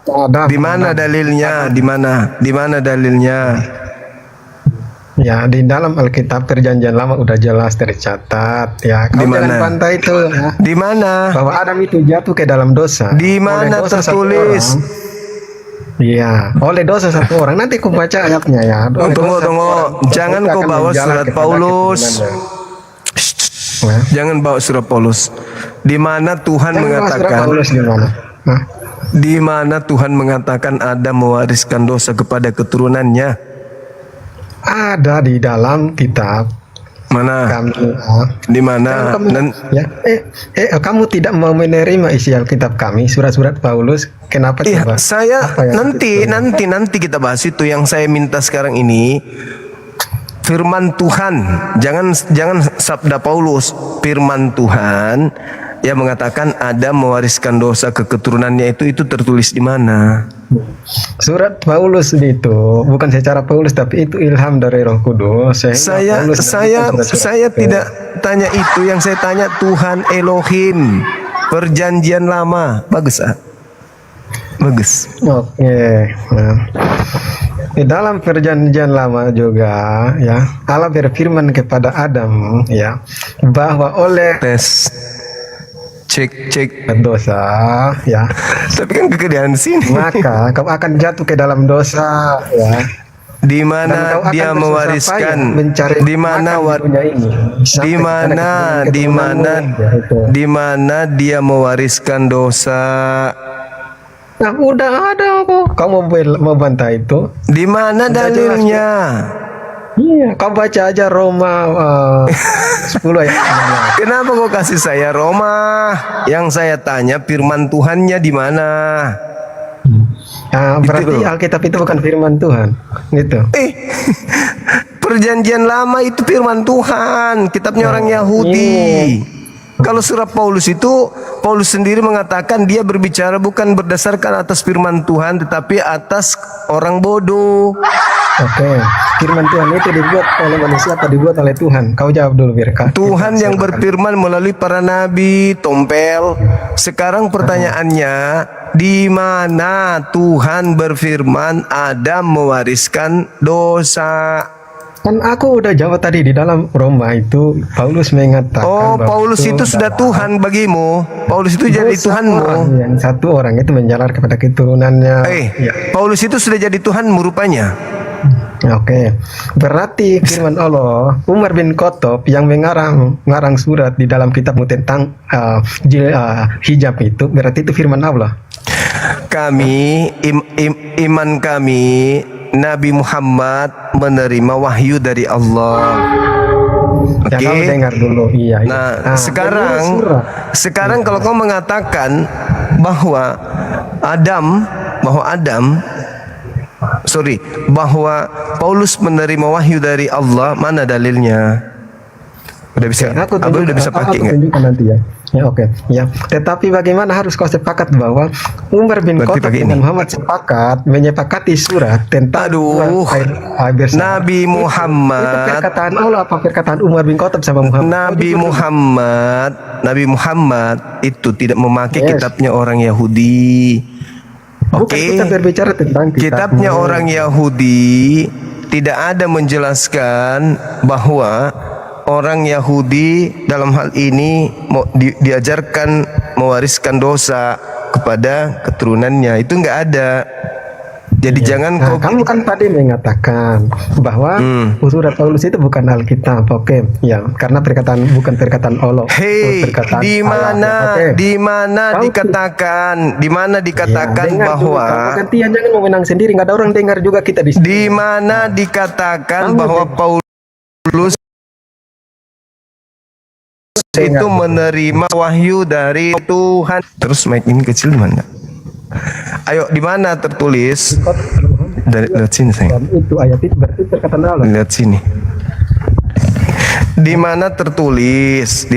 Adam. Di mana dalilnya? Di mana dalilnya? Ya, di dalam Alkitab Perjanjian Lama udah jelas tercatat ya. Kau jangan bantah itu ya. Di mana? Bahwa Adam itu jatuh ke dalam dosa. Di mana tertulis? Iya, oleh dosa satu orang. Nanti aku baca ayatnya ya. Tunggu. Jangan kau bawa surat Paulus. Jangan bawa surah Paulus. Di mana Tuhan mengatakan di mana Tuhan mengatakan Adam mewariskan dosa kepada keturunannya? Ada di dalam kitab. Mana? Di mana? Kamu tidak mau menerima isi Alkitab kami, surat-surat Paulus. Kenapa coba? Nanti kita bahas itu. Yang saya minta sekarang ini firman Tuhan, jangan sabda Paulus. Firman Tuhan yang mengatakan Adam mewariskan dosa ke keturunannya itu tertulis di mana? Surat Paulus itu bukan secara Paulus, tapi itu ilham dari Roh Kudus. Saya tidak tanya itu. Yang saya tanya Tuhan Elohim, perjanjian lama. Bagus, bagus. Oke. Nah, di dalam perjanjian lama juga ya, Allah berfirman kepada Adam ya, bahwa oleh cek dosa ya, tapi kan kegedean sini, maka kau akan jatuh ke dalam dosa ya. Di mana dia mewariskan, di mana dia mewariskan dosa. Nah, udah ada kok. Kamu mau bantah itu? Di mana dalilnya? Iya, kau baca aja Roma 10 ayat. Kenapa kau kasih saya Roma? Yang saya tanya firman Tuhannya di mana? Nah, berarti Alkitab itu bukan firman Tuhan, gitu. Perjanjian lama itu firman Tuhan, kitabnya orang Yahudi. Kalau surah Paulus itu, Paulus sendiri mengatakan dia berbicara bukan berdasarkan atas firman Tuhan, tetapi atas orang bodoh. Oke, firman Tuhan itu dibuat oleh manusia atau dibuat oleh Tuhan? Kau jawab dulu, Birka. Tuhan yang berfirman melalui para nabi, Tompel. Sekarang pertanyaannya, di mana Tuhan berfirman Adam mewariskan dosa? Kan aku udah jawab tadi, di dalam Roma itu Paulus mengatakan Paulus itu sudah Tuhan bagimu. Paulus itu jadi Tuhanmu. Yang satu orang itu menjalar kepada keturunannya. Paulus itu sudah jadi Tuhanmu rupanya. Oke, berarti firman Allah, Umar bin Khattab yang mengarang surat di dalam kitabmu tentang hijab itu, berarti itu firman Allah. Kami, iman kami, Nabi Muhammad menerima wahyu dari Allah. Oke. Kamu dengar dulu. Iya. Nah, sekarang kalau kau mengatakan bahwa bahwa Paulus menerima wahyu dari Allah, mana dalilnya? Udah bisa pakai nggak? Nanti ya. Ya oke. Ya. Tetapi bagaimana harus kau sepakat bahwa Umar bin Khattab dan Muhammad sepakat menyepakati surat tentang Nabi Muhammad. Itu perkataan Allah apa perkataan Umar bin Khattab sama Muhammad? Nabi Muhammad itu tidak memakai kitabnya orang Yahudi. Oke. Kita berbicara tentang kitabnya orang Yahudi. Tidak ada menjelaskan bahwa orang Yahudi dalam hal ini diajarkan mewariskan dosa kepada keturunannya. Itu enggak ada. Jadi jangan kamu kan tadi mengatakan bahwa surat Paulus itu bukan Alkitab. Oke, ya, karena bukan perkataan Allah. Di mana dikatakan bahwa gantian, jangan mau menang sendiri, nggak ada orang dengar juga kita di sini. Di mana dikatakan bahwa Paulus itu menerima wahyu dari Tuhan. Terus mic ini kecil mana? Ayo, di mana tertulis? Lihat sini, sayang. Itu ayat itu berarti perkataan Allah. Lihat sini. Di mana tertulis?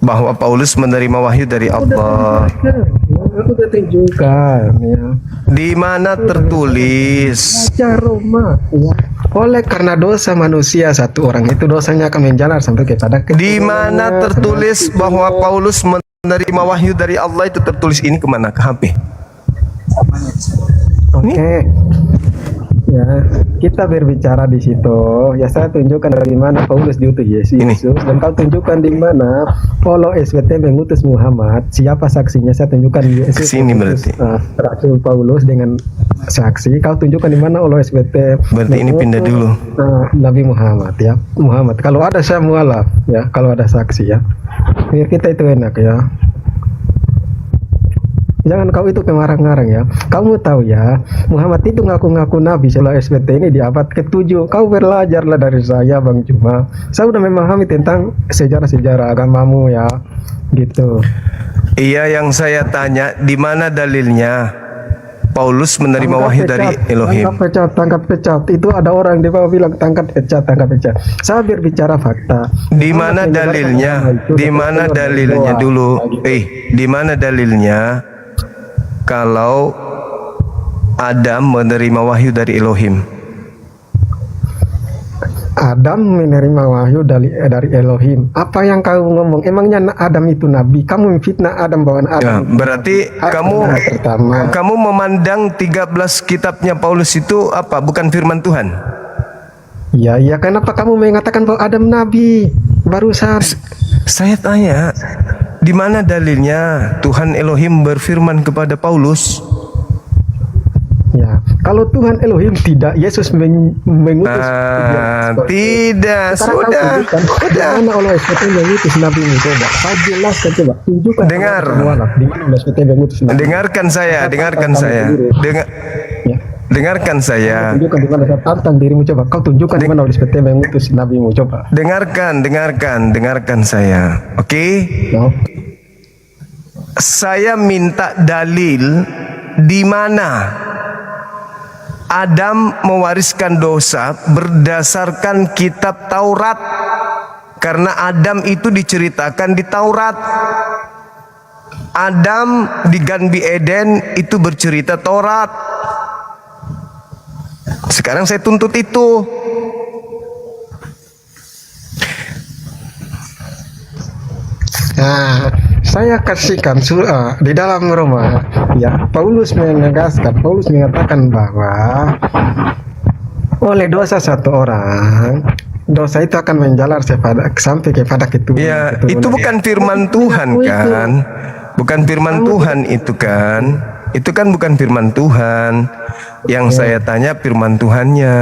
Bahwa Paulus menerima wahyu dari Allah? Aku udah tunjukkan ya. Di mana tertulis? Baca Roma. Ya. Oleh karena dosa manusia satu orang itu dosanya akan menjalar sampai kepada di mana tertulis bahwa Paulus menerima wahyu dari Allah? Itu tertulis ini kemana? Ke HP? Oke. Ya, kita berbicara di situ. Ya, saya tunjukkan dari mana Paulus diutus Yesus, dan kau tunjukkan di mana Paulo SWT mengutus Muhammad. Siapa saksinya? Saya tunjukkan Yesus. Sini berarti. Rasul Paulus dengan saksi. Kau tunjukkan di mana Paulo SWT. Berarti ini pindah dulu. Nabi Muhammad ya. Muhammad. Kalau ada saya mualaf ya. Kalau ada saksi ya. Biar kita itu enak ya. Jangan kau itu pengarang-ngarang ya. Kamu tahu ya, Muhammad itu ngaku-ngaku Nabi setelah SBT ini di abad ke-7. Kau belajarlah dari saya, Bang Juma. Saya udah memahami tentang sejarah-sejarah agamamu ya, gitu. Iya, yang saya tanya, di mana dalilnya Paulus menerima wahyu dari Elohim? Tangkap pecat. Itu ada orang di bawah bilang tangkap pecat. Saya berbicara fakta. Di mana dalilnya? Di mana dalilnya dulu? Di mana dalilnya? Kalau Adam menerima wahyu dari Elohim. Adam menerima wahyu dari Elohim. Apa yang kau ngomong? Emangnya Adam itu nabi? Kamu memfitnah Adam bawaan Adam. Ya, berarti kamu memandang 13 kitabnya Paulus itu apa? Bukan firman Tuhan? Ya, kenapa kamu mengatakan bahwa Adam nabi? Barusan saya tanya, di mana dalilnya Tuhan Elohim berfirman kepada Paulus? Ya, kalau Tuhan Elohim tidak, Yesus mengutus. Tidak, sudah. Mana Allah SWT mengutus Nabi ini? Coba, saya jelaskan, coba tunjukkan. Dengar. Di mana Allah SWT mengutus Nabi? Dengarkan saya. Dengarkan saya. Tunjukkan di mana saya tantang dirimu, coba. Kau tunjukkan di mana Allah SWT mengutus Nabimu, coba. Dengarkan saya. Oke? Saya minta dalil di mana Adam mewariskan dosa berdasarkan kitab Taurat, karena Adam itu diceritakan di Taurat. Adam di Gan Eden itu bercerita Taurat. Sekarang saya tuntut itu. Nah, saya kasihkan surah di dalam Roma ya. Paulus mengatakan bahwa oleh dosa satu orang, dosa itu akan menjalar sampai kepada keturunan. Ya, itu bukan firman Tuhan kan? Bukan firman Tuhan itu kan? Itu kan bukan firman Tuhan. Yang saya tanya firman Tuhannya.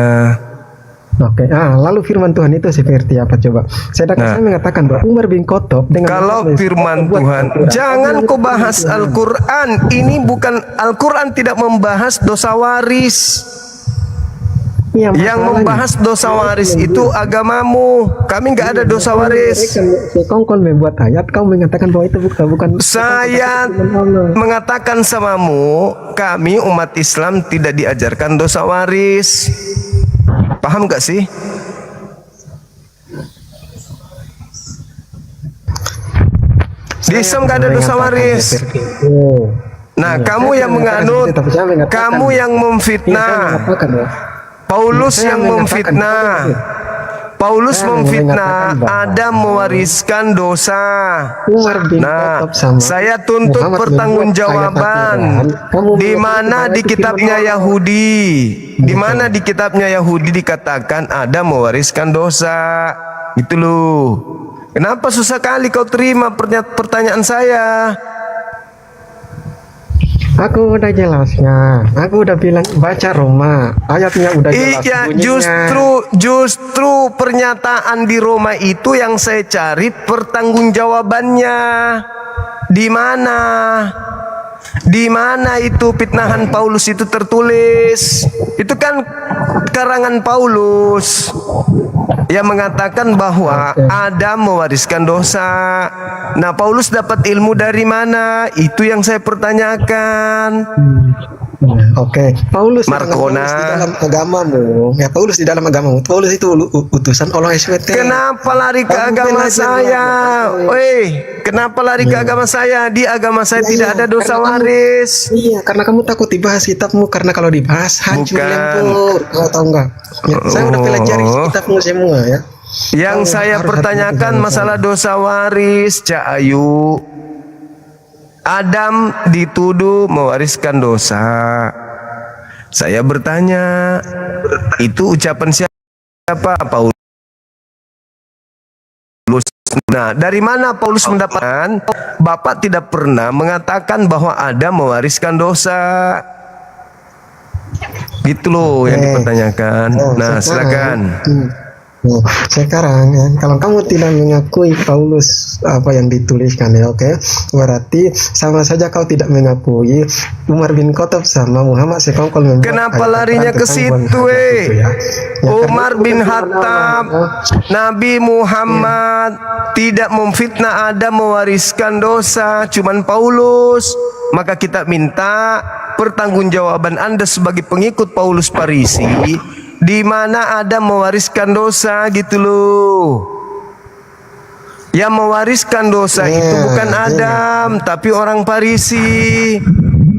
Oke, lalu firman Tuhan itu seperti apa coba? Saya mengatakan bahwa Umar bin Khattab dengan kalau firman Tuhan, jangan kau bahas Al-Quran. Ini bukan, Al-Quran tidak membahas dosa waris. Ya, yang membahas dosa waris itu agamamu. Kami nggak ada dosa waris. Kongkol membuat ayat, kau mengatakan bahwa itu bukan. Saya mengatakan samamu, kami umat Islam tidak diajarkan dosa waris. Paham gak sih? Di Islam gak ada dosa waris. Nah, kamu yang menganut, kamu yang memfitnah. Paulus yang memfitnah. Paulus memfitnah Adam mewariskan dosa. Nah, saya tuntut pertanggungjawaban. Di mana di kitabnya Yahudi? Di mana di kitabnya Yahudi dikatakan Adam mewariskan dosa? Itu loh. Kenapa susah kali kau terima pertanyaan saya? Aku udah jelasnya. Aku udah bilang baca Roma. Ayatnya udah jelas. Iya, justru pernyataan di Roma itu yang saya cari pertanggungjawabannya. Di mana? Di mana itu fitnahan Paulus itu tertulis? Itu kan karangan Paulus yang mengatakan bahwa Adam mewariskan dosa. Nah, Paulus dapat ilmu dari mana? Itu yang saya pertanyakan. Oke, Paulus Markona di dalam agamamu. Ya, Paulus di dalam agamamu. Paulus itu utusan Allah SWT. Kenapa lari ke agama saya? Kenapa lari ke agama saya? Di agama saya tidak ada dosa waris. Iya, karena kamu takut dibahas kitabmu. Karena kalau dibahas hancur lempur. Kau tahu nggak? Ya, saya udah pelajari kitabmu semua ya. Yang saya pertanyakan masalah dosa waris, Cak Ayu. Adam dituduh mewariskan dosa. Saya bertanya, itu ucapan siapa? Paulus. Nah, dari mana Paulus mendapatkan? Bapak tidak pernah mengatakan bahwa Adam mewariskan dosa. Gitu loh yang dipertanyakan. Nah, silakan. Sekarang ya, kalau kamu tidak mengakui Paulus apa yang dituliskan ya, oke, berarti sama saja kau tidak mengakui Umar bin Khattab sama Muhammad sekongkol membuat. Kenapa larinya ke situ, Umar bin Khattab, Nabi Muhammad tidak memfitnah Adam mewariskan dosa, cuman Paulus. Maka kita minta pertanggungjawaban Anda sebagai pengikut Paulus Parisi, di mana Adam mewariskan dosa gitu loh. Yang mewariskan dosa itu bukan Adam, tapi orang Parisi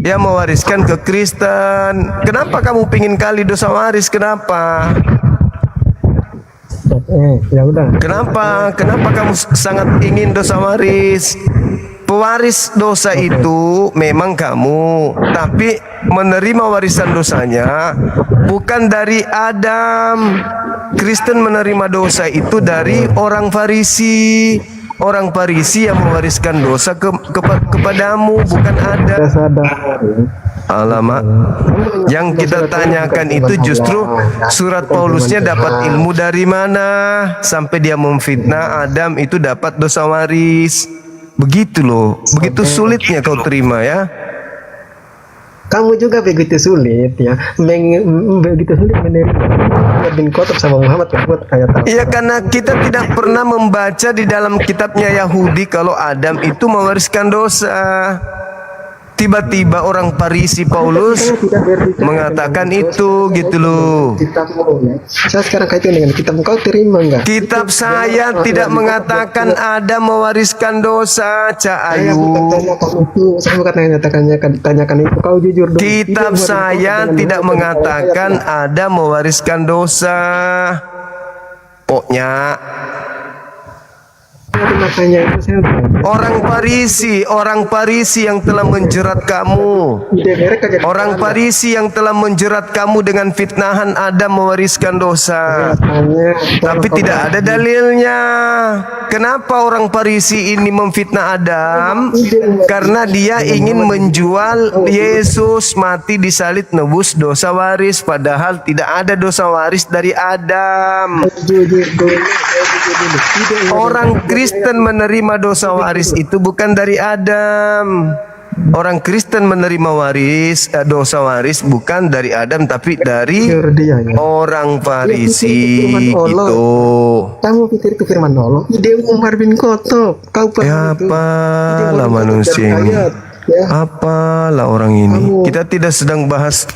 yang mewariskan ke Kristen. Kenapa kamu pingin kali dosa waris? Kenapa? Ya udah. Kenapa kamu sangat ingin dosa waris? Pewaris dosa itu memang kamu, tapi menerima warisan dosanya bukan dari Adam. Kristen menerima dosa itu dari orang Farisi. Orang Farisi yang mewariskan dosa kepadamu, bukan Adam. Alamak. Yang kita tanyakan itu justru surat Paulusnya dapat ilmu dari mana sampai dia memfitnah Adam itu dapat dosa waris. Begitu loh, begitu sulitnya kau terima ya. Kamu juga begitu sulit ya, begitu sulit menerima bin Khattab sama Muhammad membuat ayat. Iya, karena kita tidak pernah membaca di dalam kitabnya Yahudi kalau Adam itu mewariskan dosa. Tiba-tiba orang Parisi Paulus mengatakan itu gitu loh. Saya sekarang kaitkan dengan kitab, kau terima enggak? Kitab saya tidak mengatakan Adam mewariskan dosa, Cak Ayu. Saya bukan tanyakan itu, kau jujur dulu. Kitab saya tidak mengatakan Adam mewariskan dosa. Pokoknya orang Parisi yang telah menjerat kamu, orang Parisi yang telah menjerat kamu dengan fitnahan Adam mewariskan dosa, tapi tidak ada dalilnya. Kenapa orang Parisi ini memfitnah Adam? Karena dia ingin menjual Yesus mati disalib nebus dosa waris, padahal tidak ada dosa waris dari Adam. Orang Kristen menerima dosa waris itu bukan dari Adam. Orang Kristen menerima dosa waris bukan dari Adam, tapi dari orang Farisi itu. Kamu pikir itu firman Allah? Ide Umar bin Khattab. Kau apalah manusia ini? Apalah orang ini? Kita tidak sedang bahas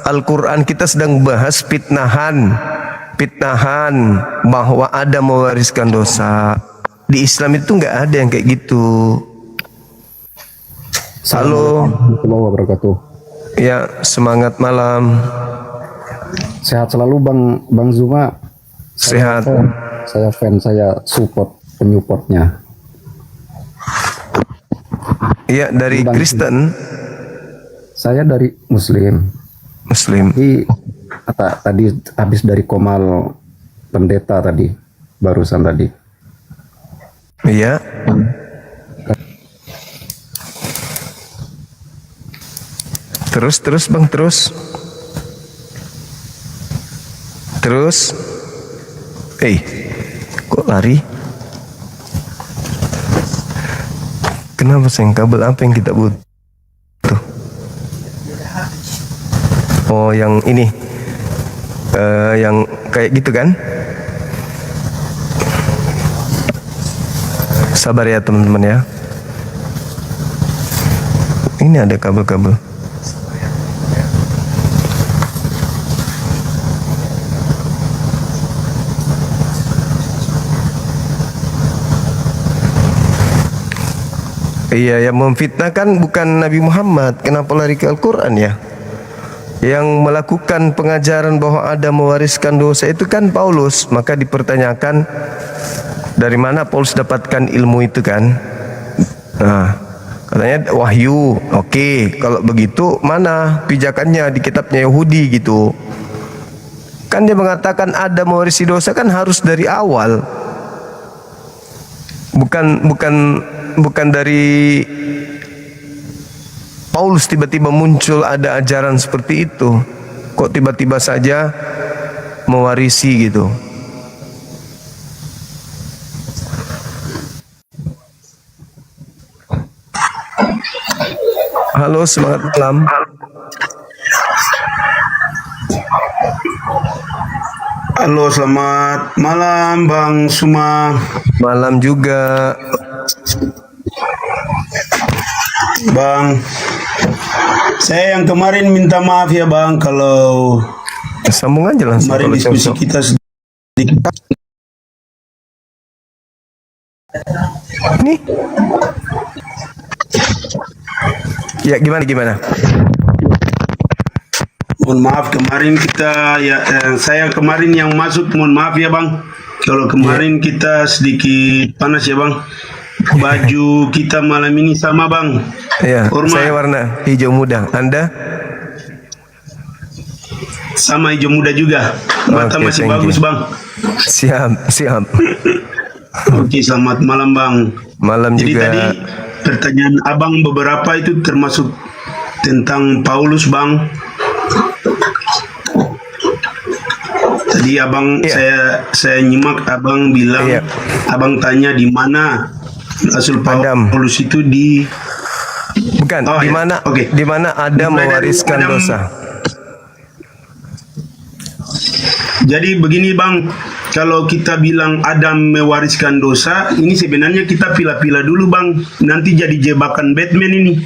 Al-Quran, kita sedang bahas fitnahan bahwa Adam mewariskan dosa. Di Islam itu nggak ada yang kayak gitu. Halo. Ya, semangat malam. Sehat selalu Bang Zuma. Sehat. Saya fans, saya support penyupportnya. Iya, dari Kristen. Saya dari Muslim. Tadi habis dari Komal pendeta tadi, barusan tadi. Iya. Terus Bang, terus. Kok lari? Kenapa sayang? Kabel apa yang kita butuh? Oh, yang ini. Yang kayak gitu kan? Sabar ya teman-teman ya. Ini ada kabel-kabel. Iya, yang memfitnah kan bukan Nabi Muhammad. Kenapa lari ke Al-Quran ya? Yang melakukan pengajaran bahwa Adam mewariskan dosa itu kan Paulus. Maka dipertanyakan, dari mana Paulus dapatkan ilmu itu kan? Nah, Katanya wahyu. Oke, kalau begitu mana pijakannya di kitabnya Yahudi gitu? Kan dia mengatakan Adam mewarisi dosa kan harus dari awal. Bukan dari Paulus tiba-tiba muncul ada ajaran seperti itu. Kok tiba-tiba saja mewarisi gitu? Halo, semangat malam. Halo, selamat malam Bang Suma. Malam juga. Bang, saya yang kemarin minta maaf ya Bang kalau sambung aja langsung. Kemarin diskusi kita sedikit. Nih. Ya gimana? Mohon maaf kemarin kita saya kemarin yang masuk, mohon maaf ya Bang. Kalau kemarin kita sedikit panas ya Bang. Baju kita malam ini sama Bang. Iya, saya warna hijau muda. Anda? Sama hijau muda juga. Mata masih bagus Bang. Siap. Oke, selamat malam Bang. Malam Jadi juga. Tadi pertanyaan Abang beberapa itu termasuk tentang Paulus Bang. Tadi Abang saya nyimak Abang bilang Abang tanya di mana Rasul Paulus itu di di mana Adam mewariskan dosa. Jadi begini Bang, kalau kita bilang Adam mewariskan dosa, ini sebenarnya kita pilah-pilah dulu Bang. Nanti jadi jebakan Batman ini.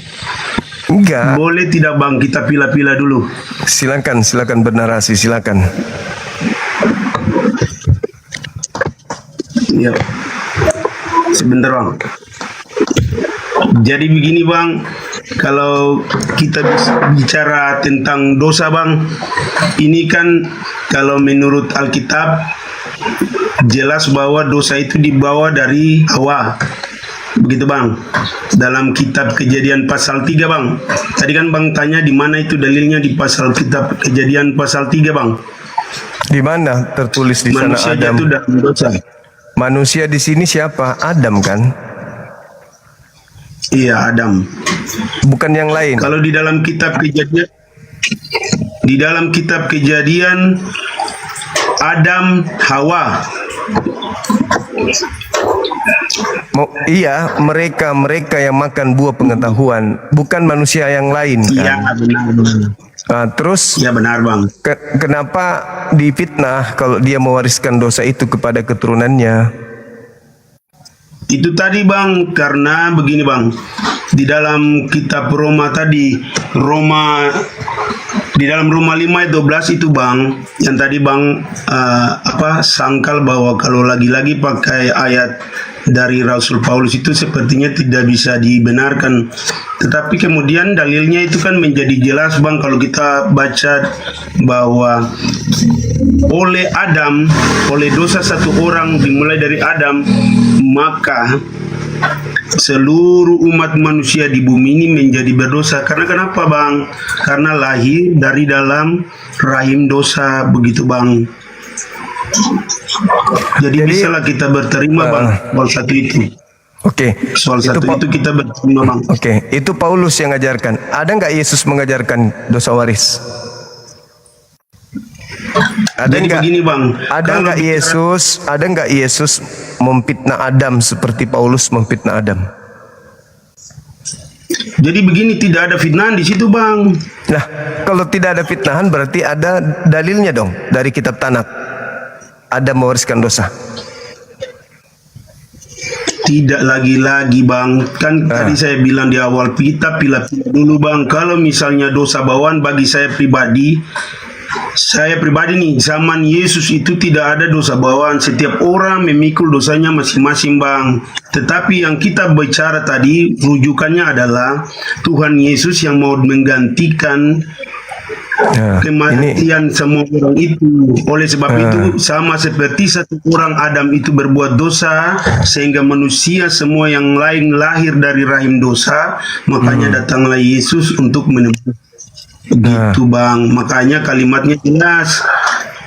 Enggak. Boleh tidak Bang, kita pilah-pilah dulu. Silakan bernarasi, silakan. Ya. Sebentar Bang. Jadi begini Bang, kalau kita bicara tentang dosa Bang, ini kan kalau menurut Alkitab jelas bahwa dosa itu dibawa dari Hawa. Begitu Bang. Dalam kitab Kejadian pasal 3 Bang. Tadi kan Bang tanya di mana itu dalilnya di pasal kitab Kejadian pasal 3 Bang. Di mana tertulis di sana Manusia Adam? jatuh dalam dosa. Manusia di sini siapa? Adam kan? Iya, Adam. Bukan yang lain. Kalau di dalam kitab Kejadian Adam, Hawa. Iya, mereka yang makan buah pengetahuan, bukan manusia yang lain kan? Iya, benar. Terus? Ya benar Bang. Kenapa difitnah kalau dia mewariskan dosa itu kepada keturunannya? Itu tadi Bang, karena begini Bang, di dalam kitab Roma tadi, di dalam Roma 5:12 itu Bang, yang tadi Bang sangkal bahwa kalau lagi-lagi pakai ayat dari Rasul Paulus itu sepertinya tidak bisa dibenarkan. Tetapi kemudian dalilnya itu kan menjadi jelas Bang kalau kita baca bahwa oleh dosa satu orang dimulai dari Adam, maka seluruh umat manusia di bumi ini menjadi berdosa. Karena kenapa Bang? Karena lahir dari dalam rahim dosa, begitu Bang. Jadi bisalah kita berterima Bang soal satu itu. Oke. Soal satu itu kita berterima Bang. Oke, itu Paulus yang ngajarkan. Ada nggak Yesus mengajarkan dosa waris? Ada nggak Yesus memfitnah Adam seperti Paulus memfitnah Adam? Jadi begini, tidak ada fitnahan di situ Bang. Nah, kalau tidak ada fitnahan berarti ada dalilnya dong dari kitab Tanak. Adam mewariskan dosa. Tidak lagi-lagi Bang, kan tadi saya bilang di awal, kita pilih-pilih dulu Bang. Kalau misalnya dosa bawaan bagi saya pribadi nih, zaman Yesus itu tidak ada dosa bawaan. Setiap orang memikul dosanya masing-masing Bang. Tetapi yang kita bicara tadi, rujukannya adalah Tuhan Yesus yang mau menggantikan kematian semua orang itu. Oleh sebab itu sama seperti satu orang Adam itu berbuat dosa sehingga manusia semua yang lain lahir dari rahim dosa, makanya datanglah Yesus untuk menebus. Begitu Bang, makanya kalimatnya jelas.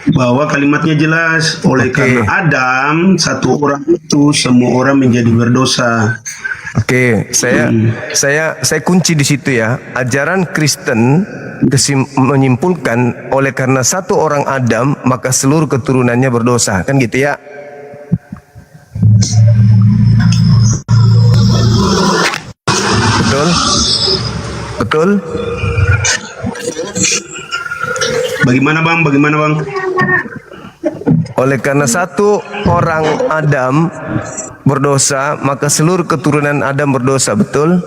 Bahwa kalimatnya jelas, oleh karena Adam satu orang itu semua orang menjadi berdosa. Saya kunci di situ ya. Ajaran Kristen menyimpulkan oleh karena satu orang Adam maka seluruh keturunannya berdosa, kan gitu ya? Betul? Betul? Bagaimana Bang? Oleh karena satu orang Adam berdosa, maka seluruh keturunan Adam berdosa, betul?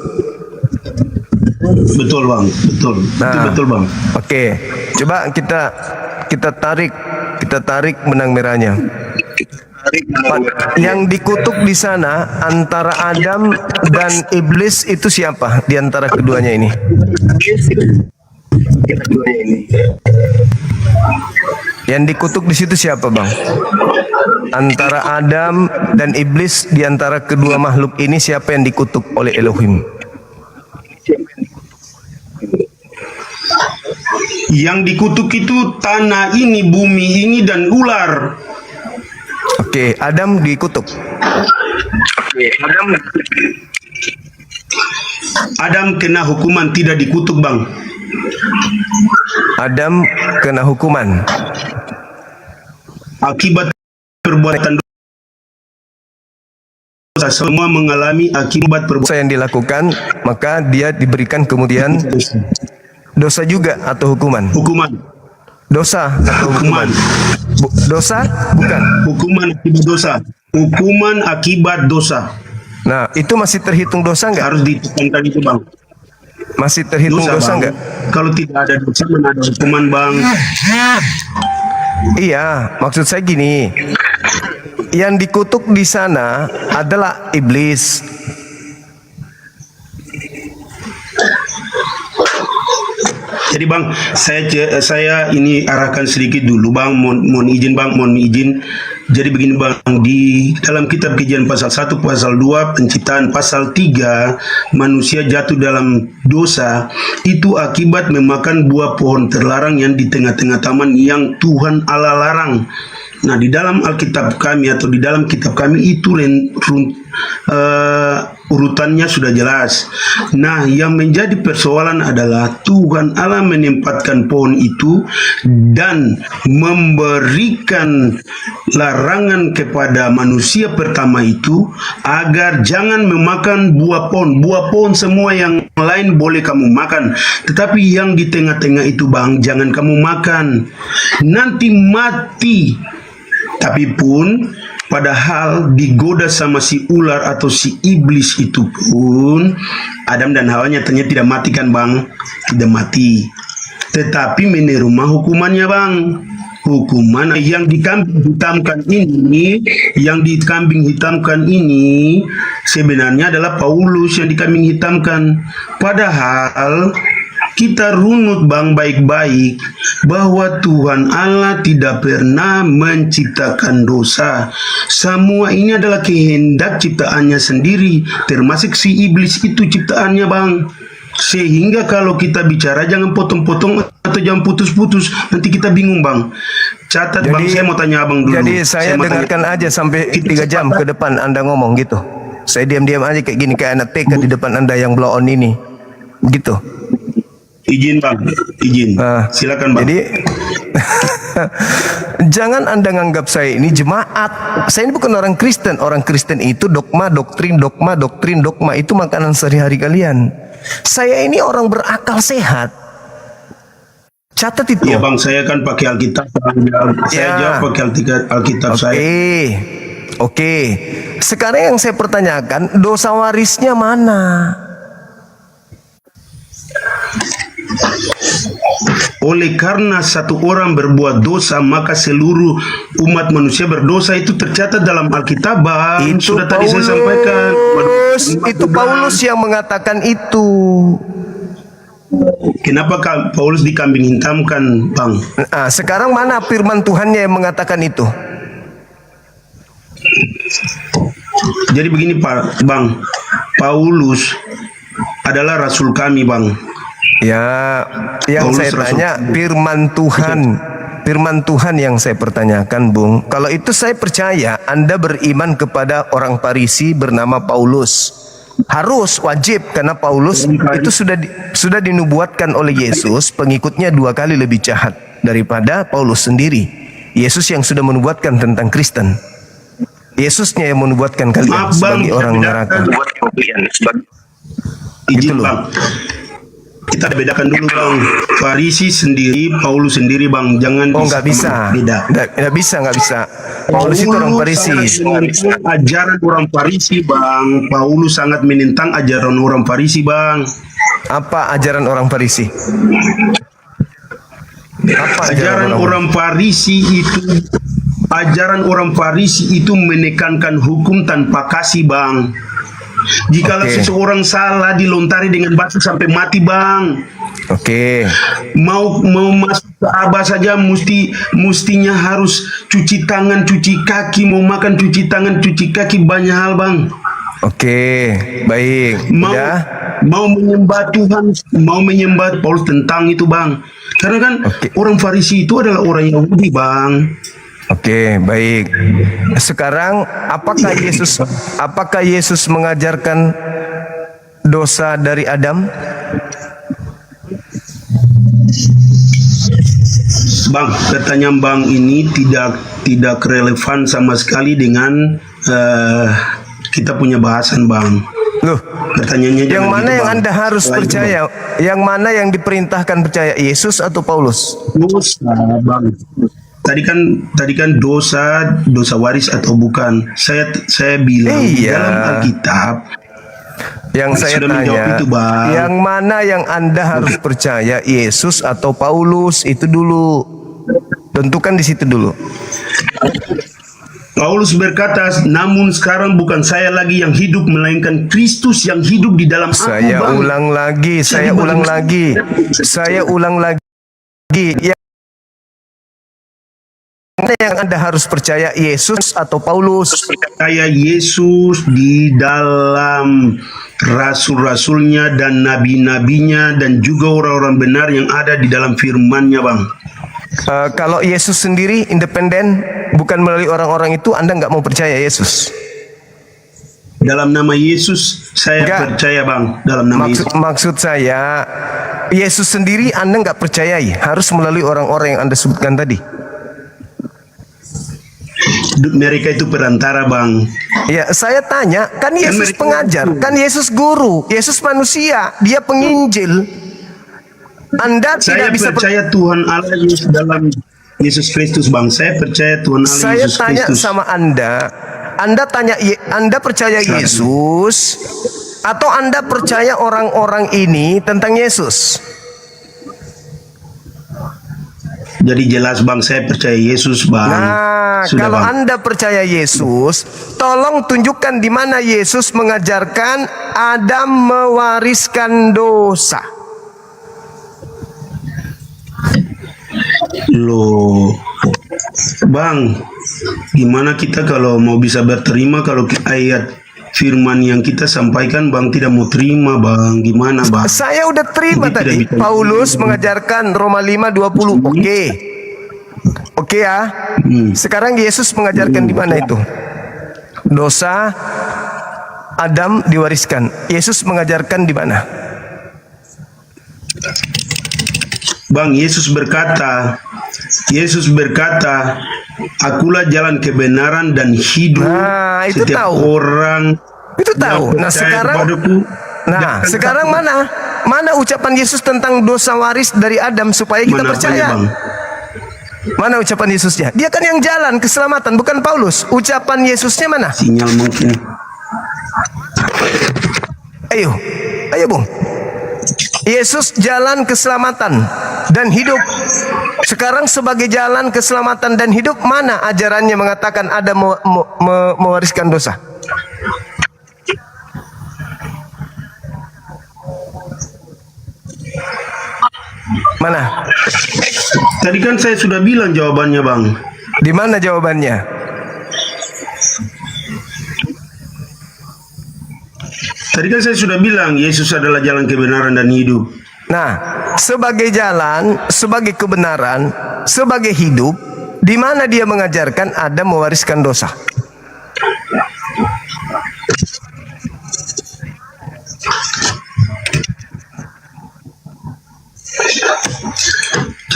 Betul Bang, betul. Itu betul Bang. Oke, coba kita tarik benang merahnya. Yang dikutuk di sana antara Adam dan iblis itu siapa di antara keduanya ini? Yang dikutuk di situ siapa Bang? Antara Adam dan iblis, di antara kedua makhluk ini siapa yang dikutuk oleh Elohim? Yang dikutuk itu tanah ini, bumi ini, dan ular. Oke, Adam dikutuk. Adam kena hukuman, tidak dikutuk Bang. Adam kena hukuman akibat perbuatan dosa. Semua mengalami akibat perbuatan yang dilakukan, maka dia diberikan kemudian dosa juga atau hukuman? Dosa atau hukuman? Dosa bukan? Hukuman akibat dosa. Hukuman akibat dosa. Nah, itu masih terhitung dosa nggak? Harus ditekankan itu Bang. Masih terhitung dosa nggak? Kalau tidak ada dosa, mana ada hukuman Bang? Iya, maksud saya gini. Yang dikutuk di sana adalah iblis. Jadi Bang, saya ini arahkan sedikit dulu Bang, mohon izin. Jadi begini Bang, di dalam kitab Kejadian pasal 1, pasal 2, penciptaan pasal 3, manusia jatuh dalam dosa itu akibat memakan buah pohon terlarang yang di tengah-tengah taman yang Tuhan Allah larang. Nah, di dalam Alkitab kami atau di dalam kitab kami itu urutannya sudah jelas. Nah, yang menjadi persoalan adalah Tuhan Allah menempatkan pohon itu dan memberikan larangan kepada manusia pertama itu agar jangan memakan buah pohon. Buah pohon semua yang lain boleh kamu makan, tetapi yang di tengah-tengah itu Bang, jangan kamu makan, nanti mati. Tapi pun padahal digoda sama si ular atau si iblis itu pun Adam dan Hawa nyatanya tidak mati kan Bang? Tidak mati. Tetapi menerima hukumannya Bang. Hukuman yang dikambing hitamkan ini sebenarnya adalah Paulus yang dikambing hitamkan. Padahal kita runut Bang baik-baik bahwa Tuhan Allah tidak pernah menciptakan dosa. Semua ini adalah kehendak ciptaannya sendiri, termasuk si iblis itu ciptaannya Bang. Sehingga kalau kita bicara jangan potong-potong atau jangan putus-putus, nanti kita bingung Bang. Catat Bang, saya mau tanya Abang dulu. Jadi saya dengarkan aja sampai 3 jam ke depan Anda ngomong gitu. Saya diam-diam aja kayak gini, kayak anak TK di depan Anda yang blow on ini. Gitu. Izin Bang, izin. Silakan Bang. Jadi jangan Anda nganggap saya ini jemaat. Saya ini bukan orang Kristen. Orang Kristen itu dogma, doktrin, dogma itu makanan sehari-hari kalian. Saya ini orang berakal sehat. Catat itu. Ya Bang, saya kan pakai Alkitab. Saya jawab pakai Alkitab saya. Oke. Sekarang yang saya pertanyakan, dosa warisnya mana? Oleh karena satu orang berbuat dosa, maka seluruh umat manusia berdosa, itu tercatat dalam Alkitab Bang. Itu sudah Paulus, tadi saya sampaikan. itu Paulus yang mengatakan itu. Kenapa Paulus dikambing hitamkan, Bang? Nah, sekarang mana firman Tuhannya yang mengatakan itu? Jadi begini Pak, Bang. Paulus adalah rasul kami, Bang. Ya, yang Paulus saya tanya firman Tuhan. Firman Tuhan yang saya pertanyakan, Bung. Kalau itu saya percaya Anda beriman kepada orang Farisi bernama Paulus. Harus, wajib, karena Paulus itu sudah dinubuatkan oleh Yesus, pengikutnya 2 kali lebih jahat daripada Paulus sendiri. Yesus yang sudah menubuatkan tentang Kristen. Yesusnya yang menubuatkan kalian sebagai orang neraka. Izin, Bang. Kita bedakan dulu, Bang. Farisi sendiri, Paulus sendiri, Bang. Jangan nggak bisa. Beda. Nggak bisa. Paulus itu orang Farisi. Ajaran orang Farisi, Bang. Paulus sangat menentang ajaran orang Farisi, Bang. Apa ajaran orang Farisi? Apa ajaran orang Farisi itu? Ajaran orang Farisi itu menekankan hukum tanpa kasih, Bang. Jikalau seseorang salah dilontari dengan batu sampai mati, Bang. Mau masuk ke Abah saja mestinya harus cuci tangan, cuci kaki, mau makan cuci tangan, cuci kaki, banyak hal, Bang. Baik. Mau menyembah Tuhan, mau menyembah Paulus tentang itu, Bang. Karena kan orang Farisi itu adalah orang Yahudi, Bang. Baik. Sekarang apakah Yesus mengajarkan dosa dari Adam? Bang, pertanyaan Bang ini tidak relevan sama sekali dengan kita punya bahasan, Bang. Loh, pertanyaannya yang mana gitu, yang Bang. Anda harus percaya? Yang mana yang diperintahkan percaya, Yesus atau Paulus? Dosa, Bang. Tadi kan dosa waris atau bukan? Saya bilang dalam Alkitab. Yang saya tanya, itu, Bang. yang mana yang Anda harus percaya, Yesus atau Paulus? Itu dulu. Tentukan di situ dulu. Paulus berkata, namun sekarang bukan saya lagi yang hidup, melainkan Kristus yang hidup di dalam aku, Saya Bang. ulang lagi. Mana yang Anda harus percaya, Yesus atau Paulus? Percaya Yesus di dalam rasul-rasulnya dan nabi-nabinya dan juga orang-orang benar yang ada di dalam firman-Nya, Bang. Kalau Yesus sendiri independen, bukan melalui orang-orang itu, Anda nggak mau percaya Yesus? Dalam nama Yesus saya percaya, Bang. Dalam nama Yesus. Maksud saya, Yesus sendiri Anda nggak percayai, harus melalui orang-orang yang Anda sebutkan tadi. Mereka itu perantara, Bang. Ya, saya tanya, kan Yesus pengajar, kan Yesus guru, Yesus manusia, dia penginjil. Anda Saya tidak bisa percaya Tuhan Allah Yesus dalam Yesus Kristus, Bang. Saya percaya Tuhan Allah Saya Yesus tanya Kristus. sama Anda tanya, Anda percaya Yesus atau Anda percaya orang-orang ini tentang Yesus? Jadi jelas, Bang, saya percaya Yesus, Bang. Nah, Sudah, kalau Bang. Anda percaya Yesus, tolong tunjukkan di mana Yesus mengajarkan Adam mewariskan dosa. Loh, Bang, gimana kita kalau mau bisa berterima kalau ayat firman yang kita sampaikan, Bang, tidak mau terima, Bang? Gimana, Bang? Saya udah terima Jadi tadi. tidak bisa- Paulus mengajarkan Roma 5:20. Oke ya. Sekarang Yesus mengajarkan di mana itu? Dosa Adam diwariskan. Yesus mengajarkan di mana? Bang, Yesus berkata, akulah jalan kebenaran dan hidup. Nah, itu Setiap tahu. orang Itu tahu. yang Nah, percaya sekarang kepadaku, sekarang mana ucapan Yesus tentang dosa waris dari Adam supaya kita Mana percaya? apanya, Bang? Mana ucapan Yesusnya? Dia kan yang jalan keselamatan, bukan Paulus. Ucapan Yesusnya mana? Sinyal mungkin. Ayo, Bung. Yesus jalan keselamatan dan hidup. Sekarang sebagai jalan keselamatan dan hidup, mana ajarannya mengatakan ada mewariskan dosa? Mana? Tadi kan saya sudah bilang jawabannya, Bang. Di mana jawabannya? Tadi kan saya sudah bilang Yesus adalah jalan kebenaran dan hidup. Nah, sebagai jalan, sebagai kebenaran, sebagai hidup, di mana dia mengajarkan Adam mewariskan dosa?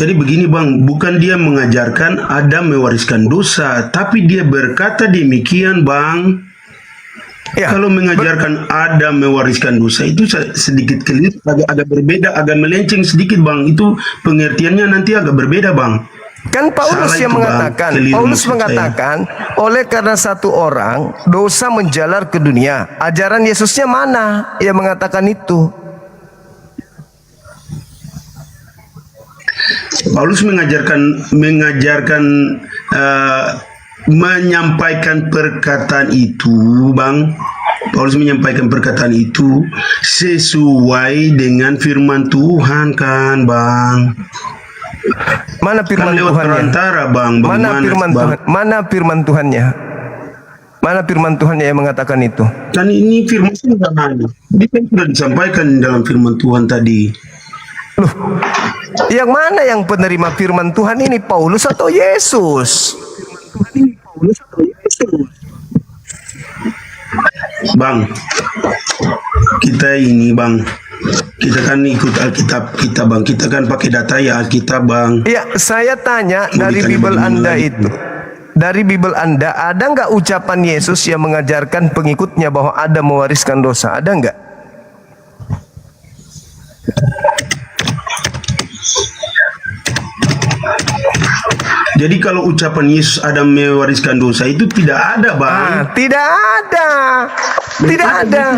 Jadi begini, Bang, bukan dia mengajarkan Adam mewariskan dosa, tapi dia berkata demikian, Bang. Ya, kalau mengajarkan Adam mewariskan dosa itu sedikit keliru, agak berbeda, agak melenceng sedikit, Bang. Itu pengertiannya nanti agak berbeda, Bang. Kan Paulus yang mengatakan, oleh karena satu orang dosa menjalar ke dunia. Ajaran Yesusnya mana yang mengatakan itu? Paulus menyampaikan perkataan itu, Bang. Paulus menyampaikan perkataan itu sesuai dengan firman Tuhan, kan, Bang. Mana firman Tuhannya? Bang. Mana firman Tuhannya? Mana firman Tuhannya yang mengatakan itu? Dan ini firman Tuhan. Ini kan sudah disampaikan dalam firman Tuhan tadi. Loh, yang mana yang penerima firman Tuhan ini, Paulus atau Yesus? Bang, kita ini, Bang, kita kan ikut Alkitab kita, Bang. Kita kan pakai data ya Alkitab, Bang. Iya, saya tanya dari Bible Anda itu. Dari Bible Anda, ada nggak ucapan Yesus yang mengajarkan pengikutnya bahwa Adam mewariskan dosa? Ada nggak? Jadi kalau ucapan Yesus Adam mewariskan dosa itu tidak ada, Bang. Tidak ada. Tidak ada.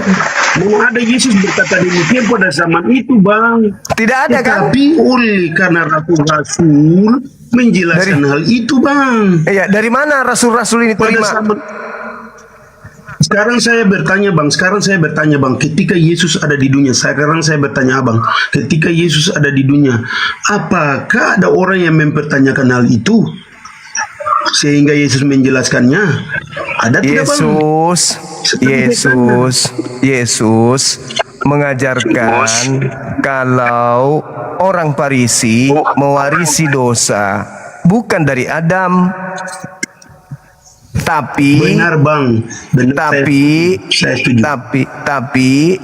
Mau ada Yesus berkata demikian pada zaman itu, Bang. Tidak ada, kan? Tapi oleh karena rasul-rasul menjelaskan hal itu, Bang. Iya, dari mana rasul-rasul ini terima? Sekarang saya bertanya, Bang. Ketika Yesus ada di dunia, sekarang saya bertanya, Abang. Ketika Yesus ada di dunia, apakah ada orang yang mempertanyakan hal itu? Sehingga Yesus menjelaskannya. Ada tidak, Bang? Yesus mengajarkan kalau orang Farisi mewarisi dosa bukan dari Adam. Tapi benar, Bang. Benar, tapi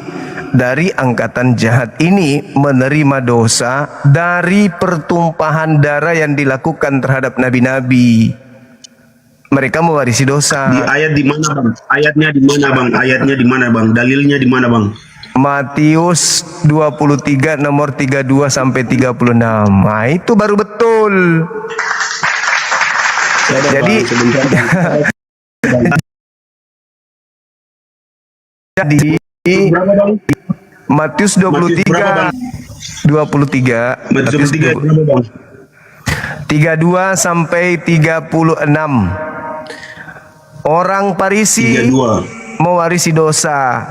dari angkatan jahat ini menerima dosa dari pertumpahan darah yang dilakukan terhadap nabi-nabi. Mereka mewarisi dosa. Di ayat di mana, Bang? Ayatnya di mana, Bang? Ayatnya di mana, Bang? Dalilnya di mana, Bang? Matius 23 nomor 32 sampai 36. Nah, itu baru betul. Jadi Matius 23 32 sampai 36. Orang Farisi mewarisi dosa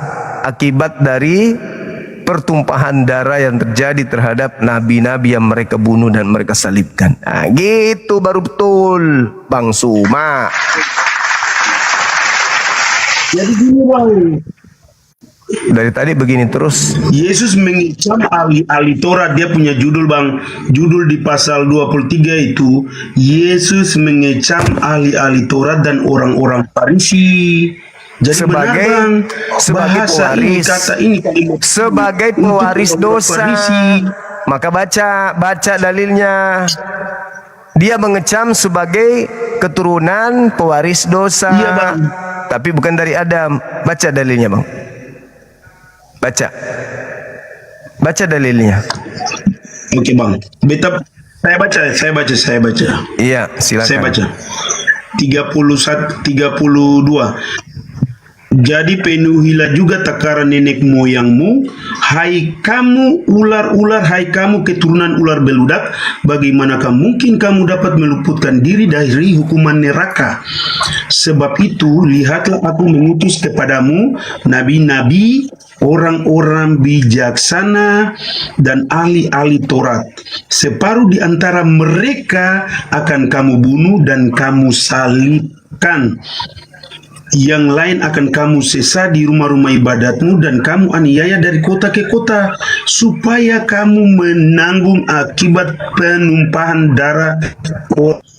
akibat dari pertumpahan darah yang terjadi terhadap nabi-nabi yang mereka bunuh dan mereka salibkan. Nah, gitu baru betul, Bang Suma. Jadi gini, Bang. Dari tadi begini terus. Yesus mengecam ahli Taurat, dia punya judul, Bang. Judul di pasal 23 itu, Yesus mengecam ahli Taurat dan orang-orang Farisi. Jadi sebagai pewaris, sebagai pewaris dosa. Maka baca dalilnya. Dia mengecam sebagai keturunan pewaris dosa. Iya, Bang. Tapi bukan dari Adam. Baca dalilnya, Bang. Baca dalilnya. Oke, Bang. Saya baca. Iya, silakan. Saya baca. 32. Jadi penuhilah juga takaran nenek moyangmu, hai kamu ular-ular, hai kamu keturunan ular beludak, bagaimanakah mungkin kamu dapat meluputkan diri dari hukuman neraka? Sebab itu, lihatlah aku mengutus kepadamu nabi-nabi, orang-orang bijaksana dan ahli-ahli Taurat. Separuh di antara mereka akan kamu bunuh dan kamu salibkan. Yang lain akan kamu sesa di rumah-rumah ibadatmu dan kamu aniaya dari kota ke kota, supaya kamu menanggung akibat penumpahan darah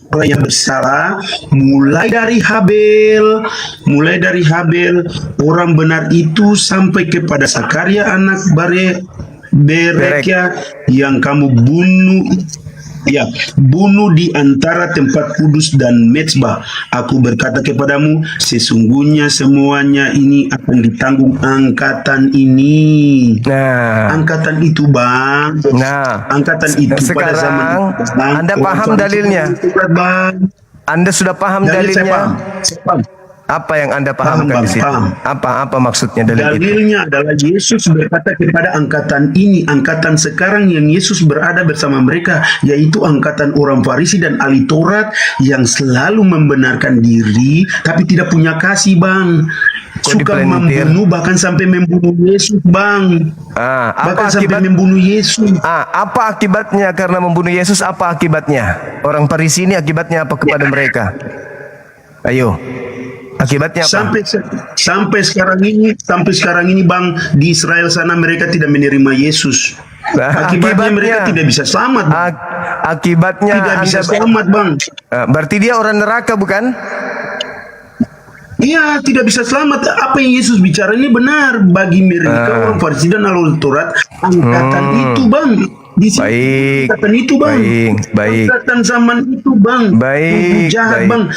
orang yang bersalah, mulai dari Habel orang benar itu sampai kepada Sakaria anak Berekia yang kamu bunuh di antara tempat kudus dan mezbah. Aku berkata kepadamu, sesungguhnya semuanya ini akan ditanggung angkatan ini. Angkatan itu, Bang. Angkatan itu pada zaman Anda paham dalilnya? Anda sudah paham dalilnya? Apa yang Anda pahamkan di situ? Apa maksudnya dalil itu? Dalilnya adalah Yesus berkata kepada angkatan ini, angkatan sekarang yang Yesus berada bersama mereka, yaitu angkatan orang Farisi dan ahli Taurat yang selalu membenarkan diri tapi tidak punya kasih, Bang. Suka membunuh, bahkan sampai membunuh Yesus, Bang. Bahkan sampai membunuh Yesus. Apa akibatnya karena membunuh Yesus? Apa akibatnya? Orang Farisi ini akibatnya apa kepada mereka? Ayo. Akibatnya apa? Sampai sekarang ini, Bang, di Israel sana mereka tidak menerima Yesus. Akibatnya mereka tidak bisa selamat. Akibatnya tidak bisa selamat, Bang. Berarti dia orang neraka, bukan? Iya, tidak bisa selamat. Apa yang Yesus bicara ini benar bagi mereka orang Farisi dan ahli Taurat. Angkatan itu, Bang. Angkatan itu, Bang. Angkatan zaman itu, Bang. Jahat, Bang.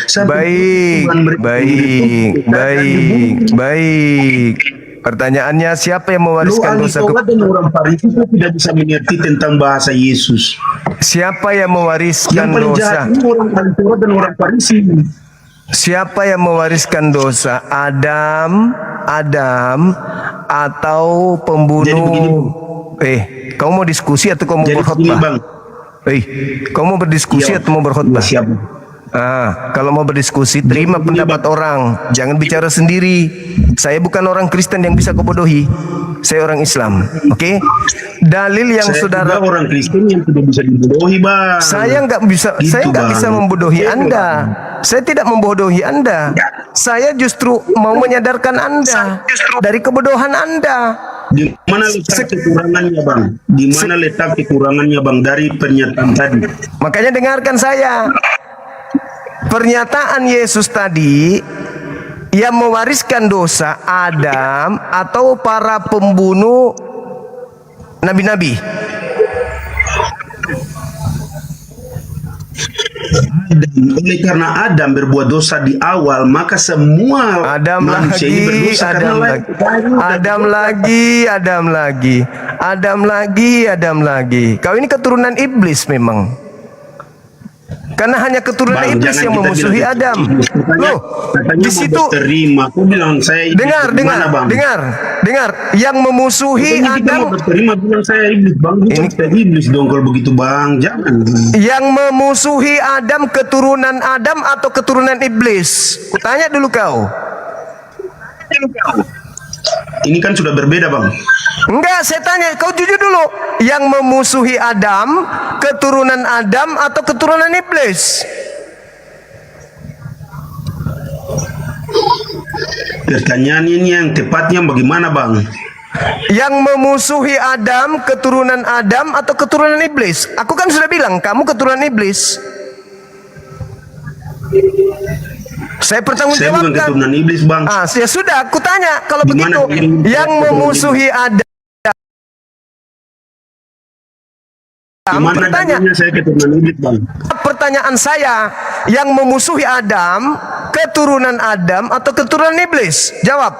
Baik. Pertanyaannya, siapa yang mewariskan dosa? Orang Farisi tidak bisa mengerti tentang bahasa Yesus. Siapa yang mewariskan dosa? Orang ahli Taurat dan orang Farisi. Siapa yang mewariskan dosa? Adam atau pembunuh? Kamu mau diskusi atau kamu mau berkhutbah? Kamu mau berdiskusi atau mau berkhutbah? Kalau mau berdiskusi, terima pendapat orang, jangan bicara sendiri. Saya bukan orang Kristen yang bisa kau bodohi. Saya orang Islam, oke? Dalil yang saudara orang Kristen yang tidak bisa dibodohi, Bang. Saya nggak bisa membodohi Anda. Saya tidak membodohi Anda. Saya justru mau menyadarkan Anda dari kebodohan Anda. Di mana letak kekurangannya, Bang? Di mana letak kekurangannya, Bang, dari pernyataan tadi? Makanya dengarkan saya. Pernyataan Yesus tadi, yang mewariskan dosa Adam atau para pembunuh nabi-nabi? Oleh karena Adam berbuat dosa di awal, maka semua manusia ini berdosa Adam lagi. Kau ini keturunan iblis memang. Karena hanya keturunan iblis yang memusuhi Adam. Loh, di situ dengar. Yang memusuhi Adam. Iblis dong kalau begitu, Bang. Jangan. Yang memusuhi Adam keturunan Adam atau keturunan iblis? Kutanya dulu kau. Ini kan sudah berbeda, Bang. Enggak, saya tanya, kau jujur dulu. Yang memusuhi Adam, keturunan Adam atau keturunan iblis? Pertanyaan ini yang tepatnya bagaimana, Bang? Yang memusuhi Adam, keturunan Adam atau keturunan iblis? Aku kan sudah bilang, kamu keturunan iblis. Saya bertanggungjawabkan. Saya bukan keturunan iblis, Bang. Ya sudah, aku tanya. Kalau begitu, yang memusuhi Adam. Saya keturunan iblis, Bang. Pertanyaan saya, yang memusuhi Adam, keturunan Adam atau keturunan iblis? Jawab.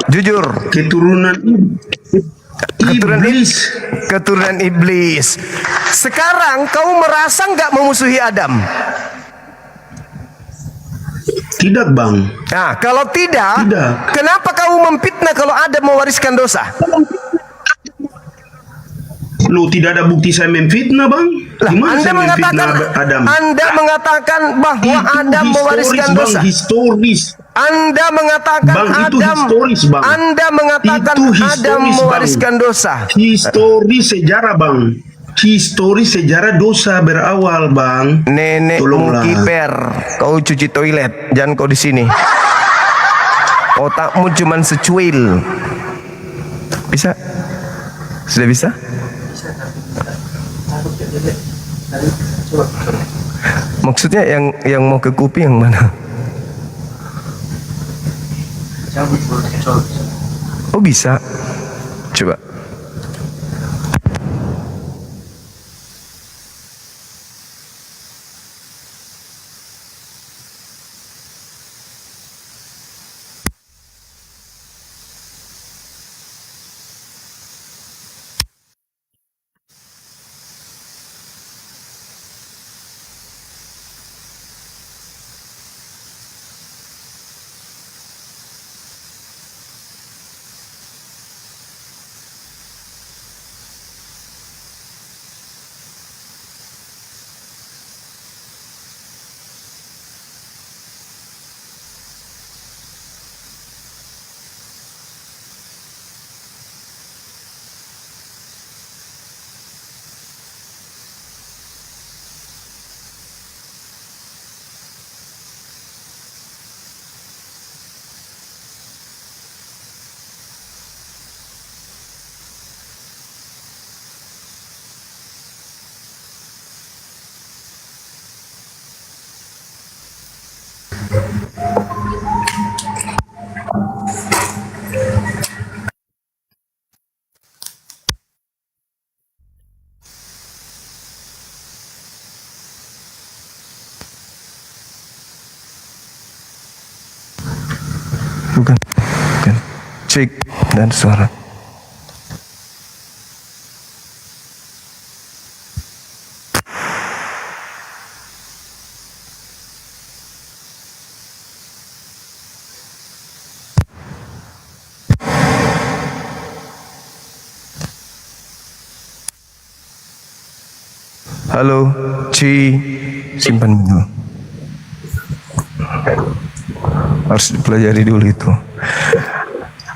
Jujur. Keturunan iblis. Keturunan iblis. Sekarang kau merasa nggak memusuhi Adam? Tidak, Bang. Nah, kalau tidak, kenapa kamu memfitnah kalau Adam mewariskan dosa? Lu tidak ada bukti saya memfitnah, Bang. Gimana Anda saya memfitnah Adam? Anda mengatakan bahwa Adam mewariskan dosa. Historis. Anda mengatakan Bang, itu Adam, historis, Bang. Anda mengatakan Itu Adam historis, mewariskan Bang. dosa. Historis sejarah, Bang. Historis sejarah dosa berawal, Bang. Nenekmu kiper, kau cuci toilet, jangan kau di sini. Otakmu cuman secuil. Bisa? Sudah bisa? Maksudnya yang mau ke kuping yang mana? Oh bisa. Coba. Bukan. Cek dan suara. Halo, Ci, simpan dulu. Harus dipelajari dulu itu.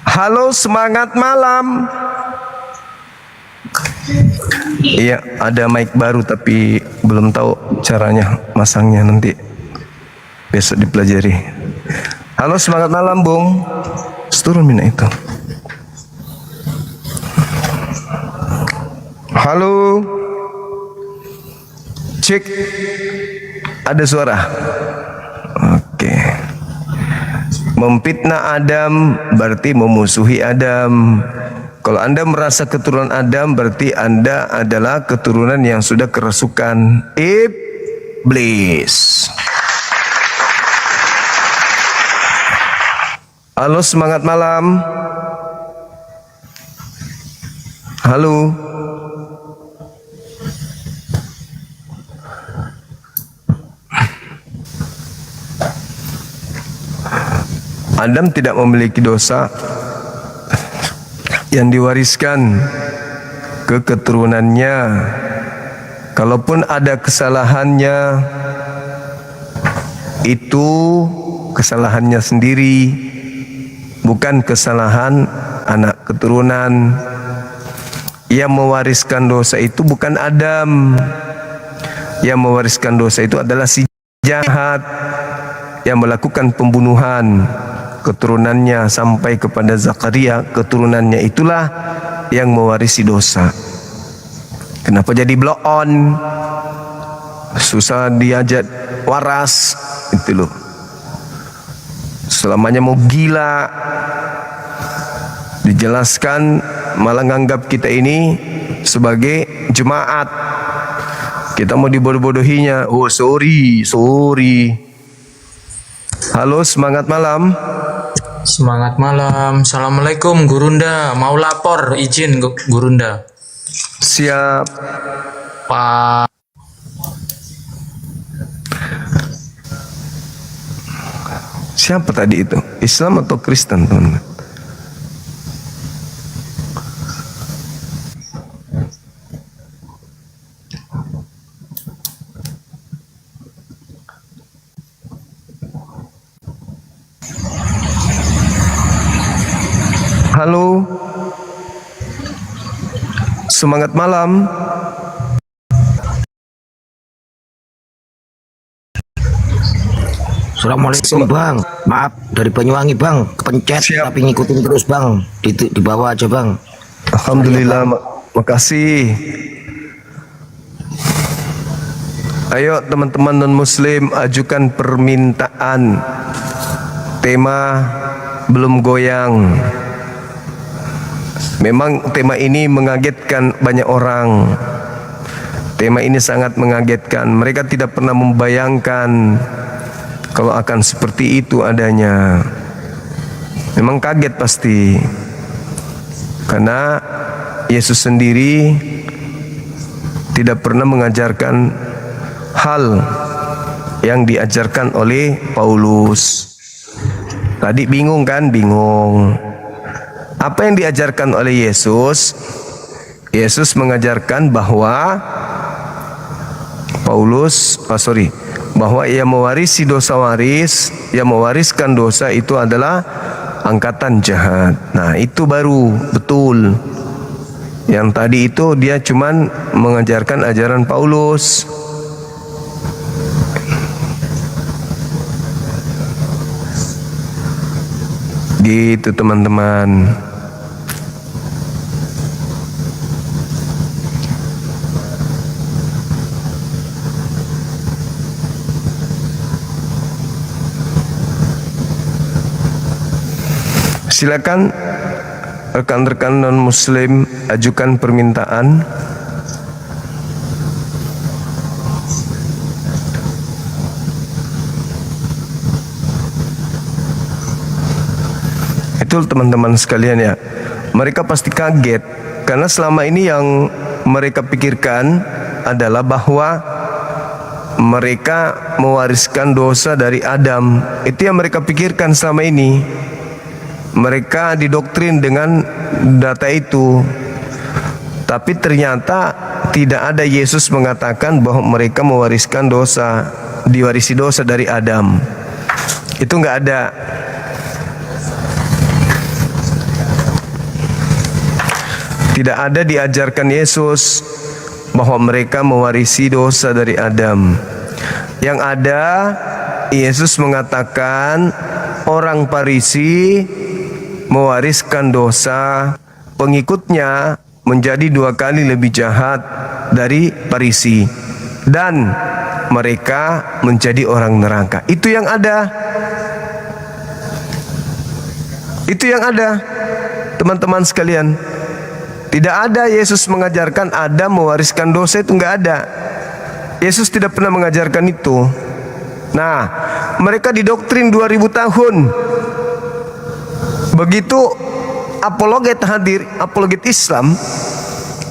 Halo, semangat malam. Iya, ada mic baru tapi belum tahu caranya masangnya, nanti besok dipelajari. Halo, semangat malam, Bung. Turun mina itu. Halo. Cek. Ada suara. Oke. Memfitnah Adam berarti memusuhi Adam. Kalau Anda merasa keturunan Adam berarti Anda adalah keturunan yang sudah kerasukan iblis. Halo, semangat malam. Halo. Adam tidak memiliki dosa yang diwariskan ke keturunannya. Kalaupun ada kesalahannya, itu kesalahannya sendiri, bukan kesalahan anak keturunan. Yang mewariskan dosa itu bukan Adam. Yang mewariskan dosa itu adalah si jahat yang melakukan pembunuhan. Keturunannya sampai kepada Zakaria, keturunannya itulah yang mewarisi dosa. Kenapa jadi blow on? Susah diajak waras, itu loh. Selamanya mau gila. Dijelaskan malah nganggap kita ini sebagai jemaat. Kita mau dibodoh-bodohinya. Oh sorry. Halo, semangat malam. Semangat malam. Assalamualaikum Gurunda. Mau lapor, izin Gurunda. Siap. Pak. Siapa tadi itu? Islam atau Kristen, teman-teman? Halo. Semangat malam. Assalamualaikum Bang. Maaf dari Banyuwangi Bang, kepencet tapi ngikutin terus Bang. Di bawah aja Bang. Alhamdulillah, makasih. Ayo teman-teman non-muslim, ajukan permintaan. Tema belum goyang. Memang tema ini mengagetkan banyak orang. Tema ini sangat mengagetkan. Mereka tidak pernah membayangkan kalau akan seperti itu adanya. Memang kaget pasti. Karena Yesus sendiri tidak pernah mengajarkan hal yang diajarkan oleh Paulus. Tadi bingung kan? Bingung. Apa yang diajarkan oleh Yesus? Yesus mengajarkan bahwa bahwa ia mewarisi dosa waris, yang mewariskan dosa itu adalah angkatan jahat. Nah, itu baru betul. Yang tadi itu dia cuman mengajarkan ajaran Paulus. Gitu teman-teman. Silakan rekan-rekan non-muslim ajukan permintaan. Itu teman-teman sekalian ya. Mereka pasti kaget karena selama ini yang mereka pikirkan adalah bahwa mereka mewariskan dosa dari Adam. Itu yang mereka pikirkan selama ini. Mereka didoktrin dengan data itu. Tapi ternyata tidak ada Yesus mengatakan bahwa mereka mewariskan dosa, diwarisi dosa dari Adam. Itu nggak ada. Tidak ada diajarkan Yesus bahwa mereka mewarisi dosa dari Adam. Yang ada, Yesus mengatakan orang Farisi mewariskan dosa pengikutnya menjadi 2 kali lebih jahat dari Farisi, dan mereka menjadi orang neraka. Itu yang ada. Itu yang ada, teman-teman sekalian. Tidak ada Yesus mengajarkan Adam mewariskan dosa, itu nggak ada. Yesus tidak pernah mengajarkan itu. Nah, mereka didoktrin 2000 tahun. Begitu apologet hadir, apologet Islam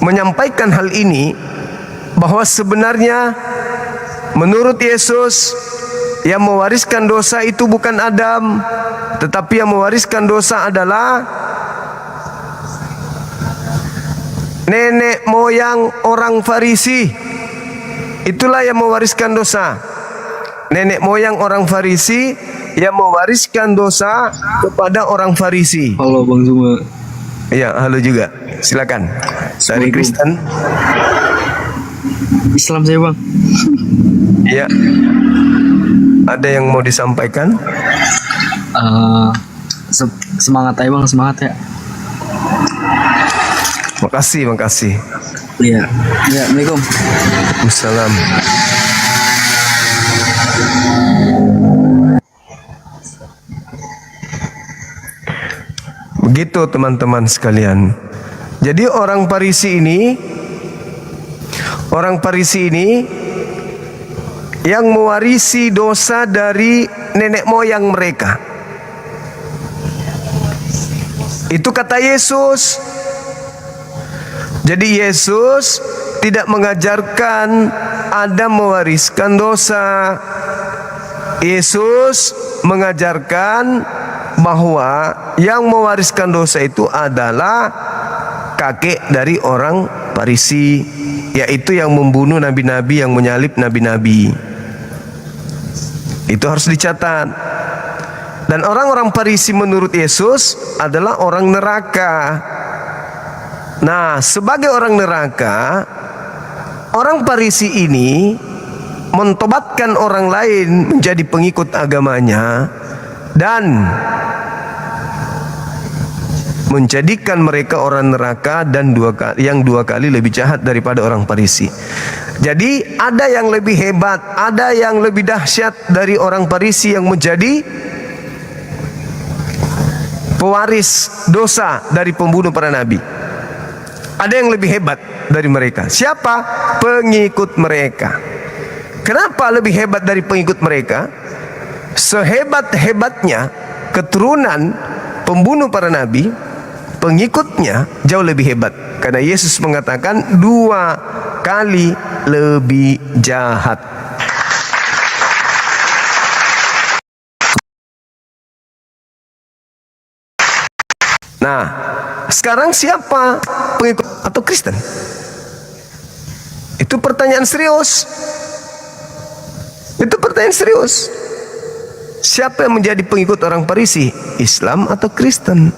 menyampaikan hal ini, bahwa sebenarnya menurut Yesus yang mewariskan dosa itu bukan Adam, tetapi yang mewariskan dosa adalah nenek moyang orang Farisi. Itulah yang mewariskan dosa. Nenek moyang orang Farisi yang mewariskan dosa kepada orang Farisi. Halo Bang Zuma. Iya, halo juga. Silakan. Dari Kristen. Islam saya Bang. Iya. Ada yang mau disampaikan? Semangat aja Bang, semangat ya. Makasih, makasih. Iya. Ya, Assalamualaikum. Waalaikumsalam. Begitu teman-teman sekalian. Jadi orang Farisi ini yang mewarisi dosa dari nenek moyang mereka. Itu kata Yesus. Jadi Yesus tidak mengajarkan Adam mewariskan dosa. Yesus mengajarkan bahwa yang mewariskan dosa itu adalah kakek dari orang Farisi, yaitu yang membunuh nabi-nabi, yang menyalib nabi-nabi. Itu harus dicatat. Dan orang-orang Farisi menurut Yesus adalah orang neraka. Nah, sebagai orang neraka, orang Farisi ini mentobatkan orang lain menjadi pengikut agamanya dan menjadikan mereka orang neraka dan yang dua kali lebih jahat daripada orang Farisi. Jadi ada yang lebih hebat, ada yang lebih dahsyat dari orang Farisi yang menjadi pewaris dosa dari pembunuh para nabi. Ada yang lebih hebat dari mereka. Siapa? Pengikut mereka. Kenapa lebih hebat dari pengikut mereka? Sehebat-hebatnya keturunan pembunuh para nabi, pengikutnya jauh lebih hebat. Karena Yesus mengatakan 2 kali lebih jahat. Nah, sekarang siapa pengikut atau Kristen? Itu pertanyaan serius. Itu pertanyaan serius. Siapa yang menjadi pengikut orang Farisi? Islam atau Kristen?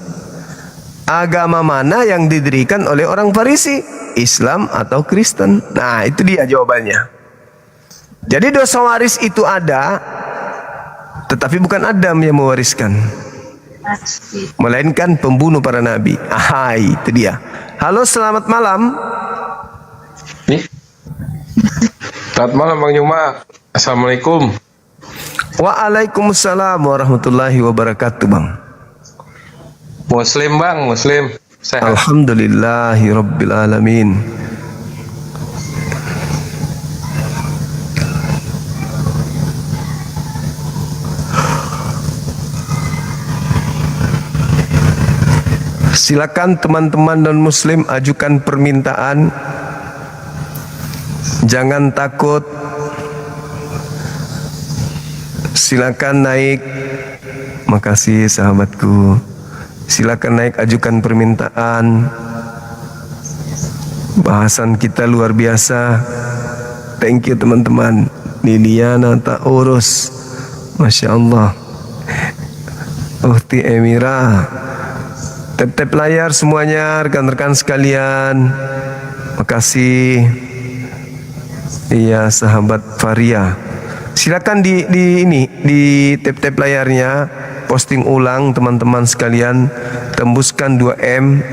Agama mana yang didirikan oleh orang Farisi? Islam atau Kristen? Nah, itu dia jawabannya. Jadi dosa waris itu ada, tetapi bukan Adam yang mewariskan, melainkan pembunuh para nabi. Itu dia. Halo, selamat malam. Selamat malam Bang Juma. Assalamualaikum. Waalaikumsalam warahmatullahi wabarakatuh, Bang. Muslim Bang, Muslim. Sehat. Alhamdulillahi rabbil alamin. Silakan teman-teman non muslim ajukan permintaan. Jangan takut. Silakan naik. Makasih sahabatku. Silakan naik, ajukan permintaan. Bahasan kita luar biasa. Thank you teman-teman. Liliana tak urus. Masya Allah. Uhti Emira. Tap-tap layar semuanya, rekan-rekan sekalian. Makasih. Iya, sahabat Faria. Silakan di tap-tap layarnya, posting ulang teman-teman sekalian, tembuskan 2M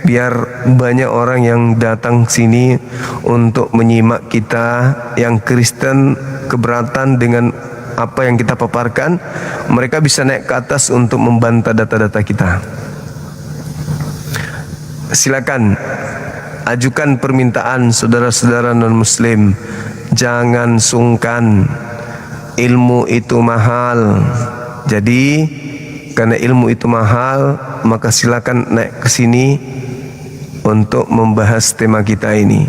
biar banyak orang yang datang sini untuk menyimak kita. Yang Kristen keberatan dengan apa yang kita paparkan, mereka bisa naik ke atas untuk membantah data-data kita. Silakan ajukan permintaan saudara-saudara non-muslim. Jangan sungkan. Ilmu itu mahal. Jadi karena ilmu itu mahal, maka silakan naik ke sini untuk membahas tema kita ini.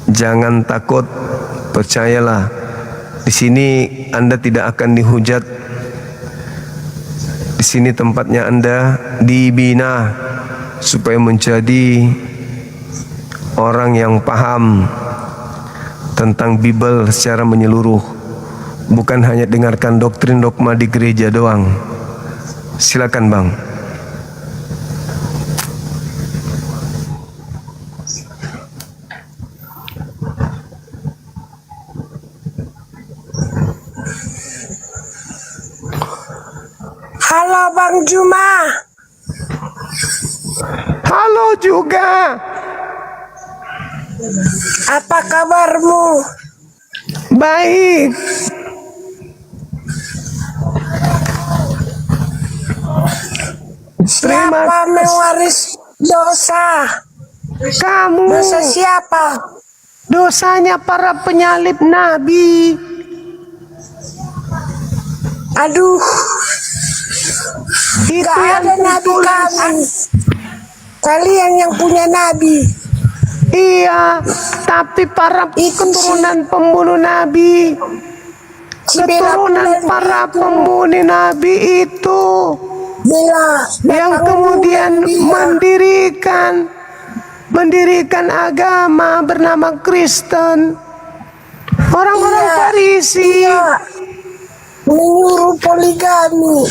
Jangan takut, percayalah. Di sini Anda tidak akan dihujat. Di sini tempatnya Anda dibina supaya menjadi orang yang paham tentang Bible secara menyeluruh. Bukan hanya dengarkan doktrin dogma di gereja doang. Silakan Bang. Halo Bang Juma. Halo juga. Apa kabarmu? Baik. Siapa mewaris dosa? Kamu. Dosa siapa? Dosanya para penyalib nabi. Aduh. Itu Gak yang ada nabi kami. Kalian yang punya nabi. Iya, tapi para keturunan pembunuh nabi. keturunan para pembunuh nabi itu yang kemudian mendirikan agama bernama Kristen. Orang-orang Farisi menyuruh poligami.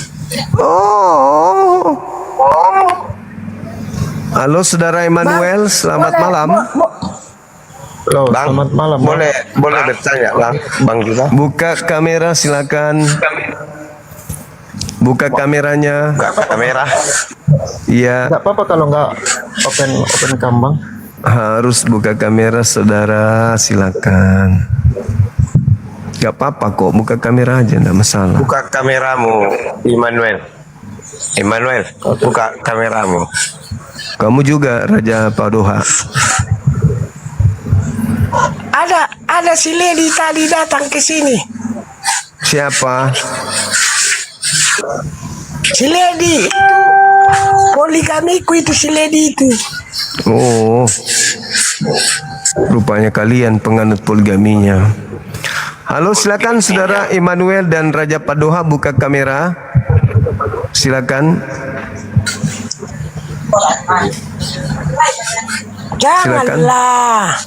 Halo saudara Emmanuel, selamat malam. Halo, selamat malam. Boleh bertanya, Bang juga. Buka kamera silakan. Buka kameranya. Buka kamera. Iya. Enggak apa-apa kalau enggak open cam, Bang. Harus buka kamera saudara, silakan. Gak apa-apa kok, buka kamera aja, enggak masalah. Buka kameramu, Emmanuel. Buka kameramu. Kamu juga Raja Padoha. Ada si Lady tadi datang ke sini. Siapa? Si Lady. Poligamiku itu si Lady itu. Oh. Rupanya kalian penganut poligaminya. Halo, silakan saudara Emmanuel dan Raja Padoha buka kamera. Silakan. Janganlah.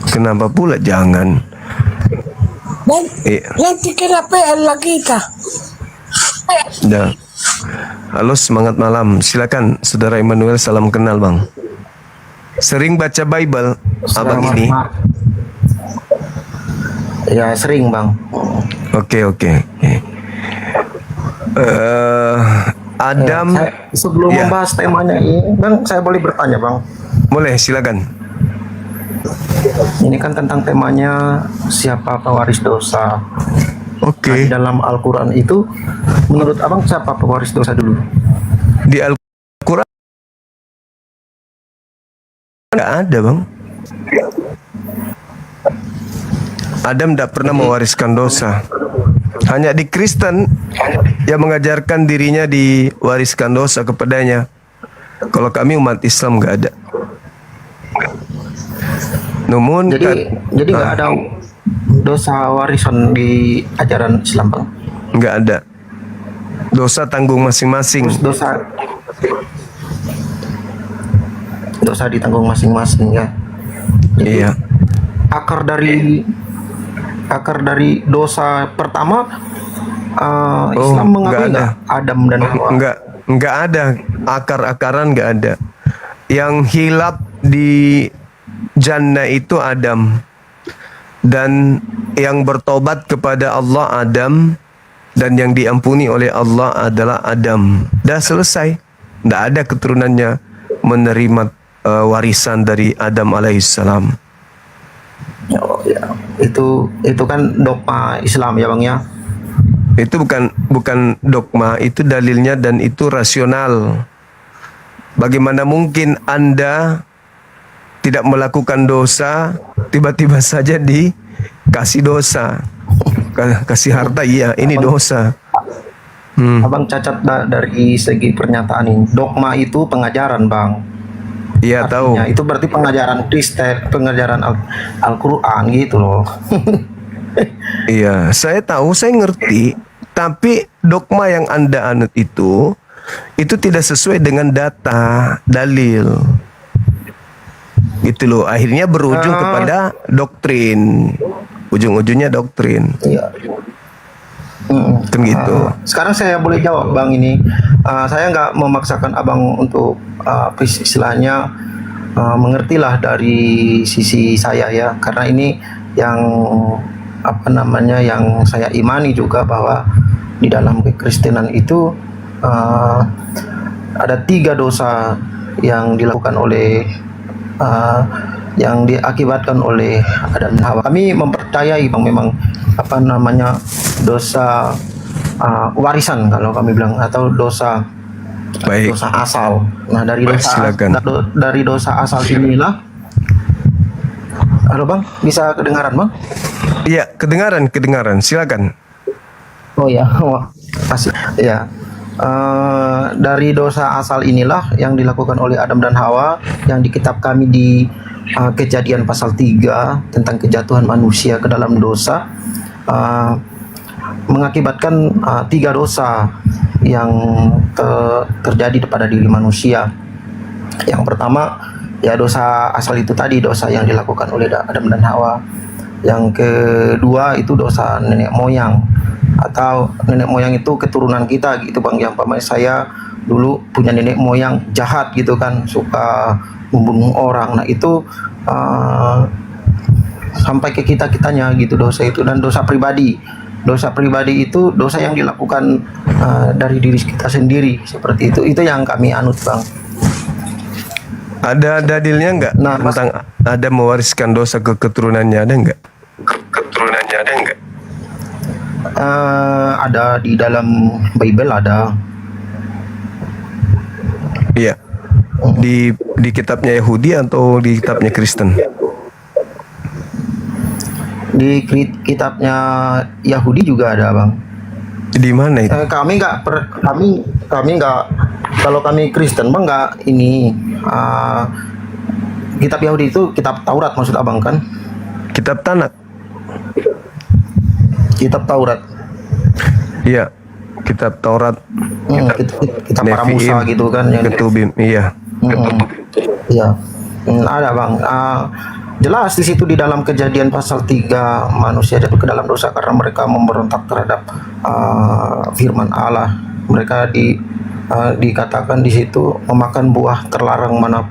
Kenapa pula jangan? Nanti kena PL lagi kita. Ya. Halo, semangat malam. Silakan saudara Emmanuel, salam kenal Bang. Sering baca Bible abang ini? Ya sering Bang. Oke. Adam. Sebelum membahas temanya ini, Bang, saya boleh bertanya, Bang? Boleh, silakan. Ini kan tentang temanya siapa pewaris dosa. Oke. Di dalam Al-Quran itu, menurut Abang siapa pewaris dosa dulu? Di Al-Quran nggak ada, Bang. Adam tidak pernah mewariskan dosa. Hanya di Kristen yang mengajarkan dirinya diwariskan dosa kepadanya. Kalau kami umat Islam nggak ada. Namun jadi nggak ada dosa warisan di ajaran Islam, Bang? Nggak ada. Dosa tanggung masing-masing. Terus dosa ditanggung masing-masing ya. Jadi, iya. Akar dari dosa pertama Islam mengakui nggak Adam dan Hawa? Nggak ada, akar-akaran nggak ada. Yang hilap di Jannah itu Adam, dan yang bertobat kepada Allah Adam, dan yang diampuni oleh Allah adalah Adam. Dah selesai. Nggak ada keturunannya menerima warisan dari Adam alaihissalam. Oh, ya. Itu kan dogma Islam ya Bang ya. Itu bukan dogma, itu dalilnya dan itu rasional. Bagaimana mungkin Anda tidak melakukan dosa, tiba-tiba saja dikasih dosa, kasih harta, iya ini dosa. Abang cacat dari segi pernyataan ini. Dogma itu pengajaran, Bang. Iya tahu. Itu berarti pengajaran Kristen, pengajaran Al-Quran gitu loh. Iya, saya tahu, saya ngerti. Tapi dogma yang Anda anut itu tidak sesuai dengan data, dalil. Gitu loh, akhirnya berujung kepada doktrin. Ujung-ujungnya doktrin. Iya. Kan gitu. Sekarang saya boleh jawab Bang ini. Saya nggak memaksakan Abang untuk istilahnya mengertilah dari sisi saya ya, karena ini yang yang saya imani juga, bahwa di dalam kekristenan itu ada 3 dosa yang dilakukan oleh yang diakibatkan oleh Adam dan Hawa. Kami mempercayai Bang memang dosa warisan kalau kami bilang, atau dosa dosa asal. Nah, dari dosa asal inilah. Halo Bang, bisa kedengaran Bang? Iya, kedengaran. Silakan. Oh ya, masih. Ya. Dari dosa asal inilah yang dilakukan oleh Adam dan Hawa, yang di kitab kami di Kejadian pasal 3 tentang kejatuhan manusia ke dalam dosa. mengakibatkan 3 dosa yang terjadi pada diri manusia. Yang pertama ya dosa asal itu tadi, dosa yang dilakukan oleh Adam dan Hawa. Yang kedua itu dosa nenek moyang, atau nenek moyang itu keturunan kita gitu Bang. Yang paman saya dulu punya nenek moyang jahat gitu kan, suka membunuh orang. Nah itu sampai ke kitanya gitu dosa itu. Dan dosa pribadi itu dosa yang dilakukan dari diri kita sendiri, seperti itu yang kami anut Bang. Ada dalilnya nggak tentang ada mewariskan dosa ke keturunannya, ada nggak? Ada di dalam Bible ada. Iya. Di kitabnya Yahudi atau di kitabnya Kristen? Di kitabnya Yahudi juga ada Bang. Di mana itu? Kami nggak, kalau kami Kristen Bang nggak ini. Kitab Yahudi itu kitab Taurat maksud Abang kan? Kitab Tanakh. Kitab Taurat. Iya, kitab Taurat. Kitab para Musa gitu kan yang Ketubim, iya. Iya. Ada Bang. Jelas di situ di dalam Kejadian pasal 3 manusia jatuh ke dalam dosa karena mereka memberontak terhadap firman Allah. Mereka dikatakan di situ memakan buah terlarang, mana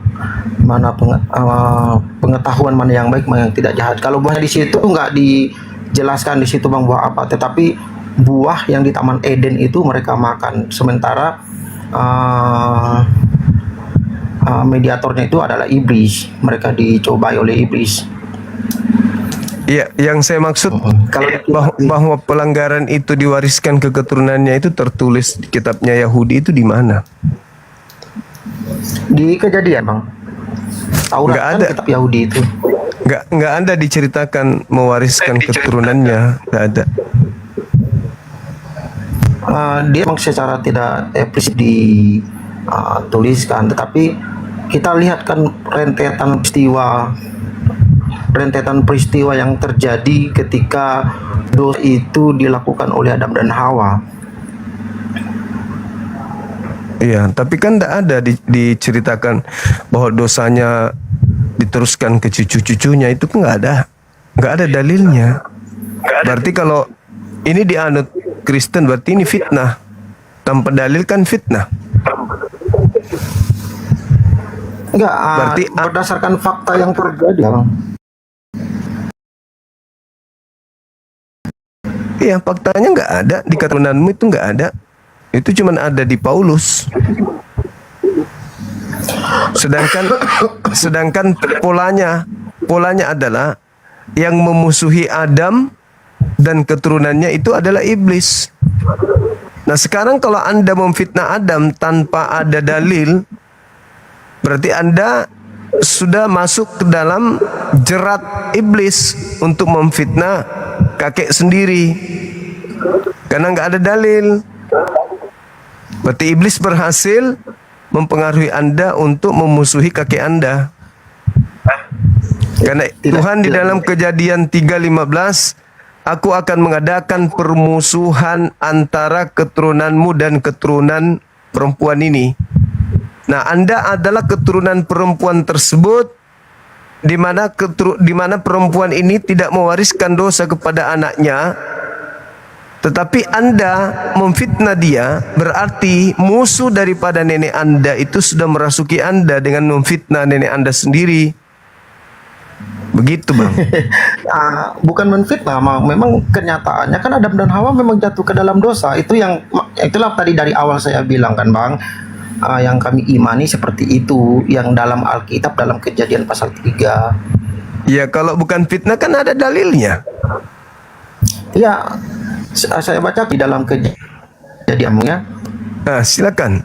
pengetahuan mana yang baik mana yang tidak jahat. Kalau buahnya di situ nggak dijelaskan di situ Bang buah apa, tetapi buah yang di Taman Eden itu mereka makan. Sementara mediatornya itu adalah iblis. Mereka dicobai oleh iblis. Iya, yang saya maksud bahwa pelanggaran itu diwariskan ke keturunannya itu tertulis di kitabnya Yahudi itu di mana? Di Kejadian Bang. Taurat nggak kan ada. Kitab Yahudi itu. Nggak ada diceritakan mewariskan keturunannya, nggak ada. Dia memang secara tidak eksplisit dituliskan, tetapi kita lihat kan rentetan peristiwa yang terjadi ketika dosa itu dilakukan oleh Adam dan Hawa. Iya, tapi kan tidak ada diceritakan bahwa dosanya diteruskan ke cucu-cucunya, itu kan nggak ada dalilnya. Berarti kalau ini dianut Kristen berarti ini fitnah. Tanpa dalil kan fitnah. Enggak, berarti berdasarkan fakta yang terjadi Bang. Iya, faktanya nggak ada di keturunanmu, itu nggak ada. Itu cuma ada di Paulus. Sedangkan polanya adalah yang memusuhi Adam dan keturunannya itu adalah iblis. Nah, sekarang kalau Anda memfitnah Adam tanpa ada dalil, berarti Anda sudah masuk ke dalam jerat iblis untuk memfitnah kakek sendiri. Karena nggak ada dalil. Berarti iblis berhasil mempengaruhi Anda untuk memusuhi kakek Anda. Karena Tuhan di dalam Kejadian 3:15, aku akan mengadakan permusuhan antara keturunanmu dan keturunan perempuan ini. Nah, Anda adalah keturunan perempuan tersebut, di mana perempuan ini tidak mewariskan dosa kepada anaknya, tetapi Anda memfitnah dia, berarti musuh daripada nenek Anda itu sudah merasuki Anda dengan memfitnah nenek Anda sendiri. Begitu Bang. Bukan menfitnah, memang kenyataannya kan Adam dan Hawa memang jatuh ke dalam dosa. Itulah tadi dari awal saya bilang kan Bang, yang kami imani seperti itu, yang dalam Alkitab dalam Kejadian pasal 3. Ya, kalau bukan fitnah kan ada dalilnya. Ya, saya baca di dalam Kejadiannya. Silakan.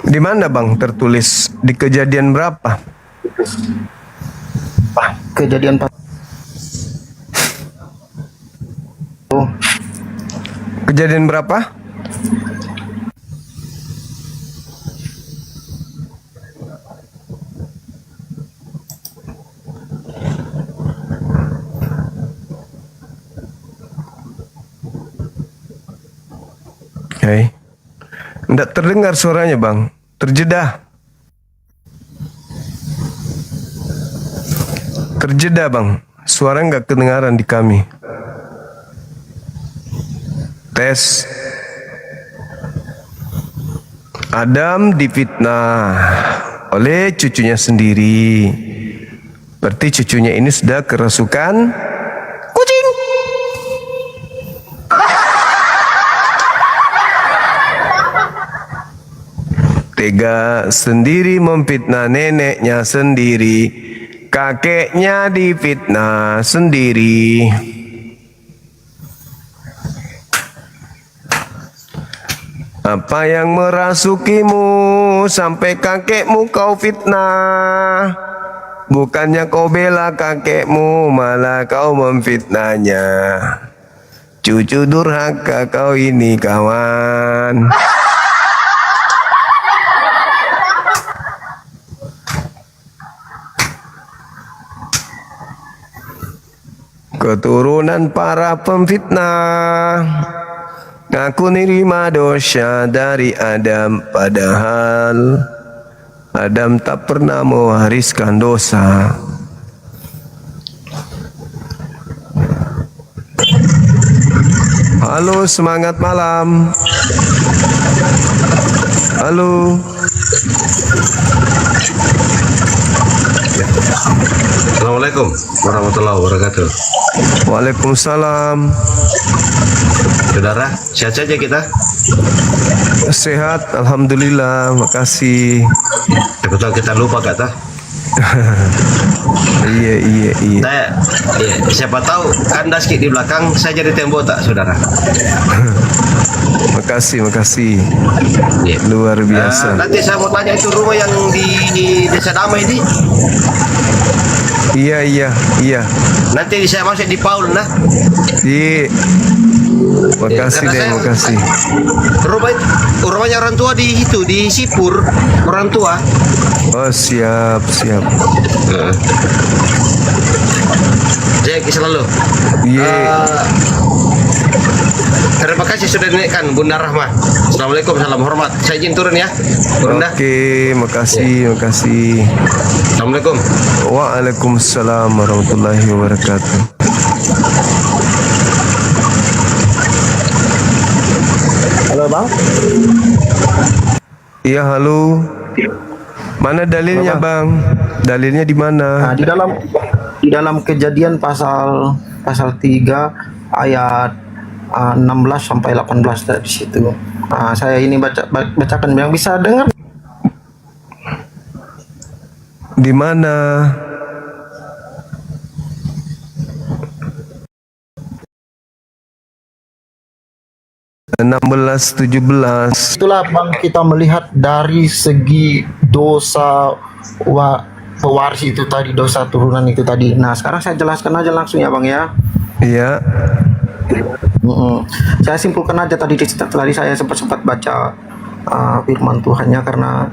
Di mana bang tertulis? Di kejadian berapa? Kejadian Kejadian berapa? Oke. Tidak terdengar suaranya bang. Terjeda. Terjeda bang. Suara nggak kedengaran di kami. Tes. Adam difitnah oleh cucunya sendiri. Berarti cucunya ini sudah kerasukan kucing. Tega sendiri memfitnah neneknya sendiri, kakeknya difitnah sendiri. Apa yang merasukimu sampai kakekmu kau fitnah? Bukannya kau bela kakekmu, malah kau memfitnahnya. Cucu durhaka kau ini kawan. Keturunan para pemfitnah, aku nerima dosa dari Adam, padahal Adam tak pernah mewariskan dosa. Halo, semangat malam. Halo. Assalamualaikum warahmatullahi wabarakatuh. Waalaikumsalam. Saudara, sehat saja kita? Sehat, alhamdulillah, makasih. Takut kita lupa kata. Iya. Siapa tahu kandas di belakang saya jadi tembok tak, saudara? Makasih. Luar biasa. Nanti saya mau tanya itu rumah yang di Desa Damai ini. Iya. Nanti saya masuk di Paul nah. Makasih. Rumahnya orang tua di itu di Sipur, orang tua. Oh, siap. Jack selalu. Terima kasih sudah dinaikkan Bunda Rahma. Assalamualaikum, salam hormat. Saya izin turun ya, Bunda. Oke, makasih. Assalamualaikum. Waalaikumsalam warahmatullahi wabarakatuh. Halo bang. Iya, halo. Mana dalilnya bang? Dalilnya di mana? Nah, di dalam Kejadian pasal 3 ayat 16 sampai 18 di situ. Nah, saya ini bacakan yang bisa dengar. Di mana? (16, 17). Itulah bang, kita melihat dari segi dosa pewaris itu tadi, dosa turunan itu tadi. Nah, sekarang saya jelaskan aja langsung ya bang ya. Iya. Saya simpulkan aja tadi saya sempat baca firman Tuhannya, karena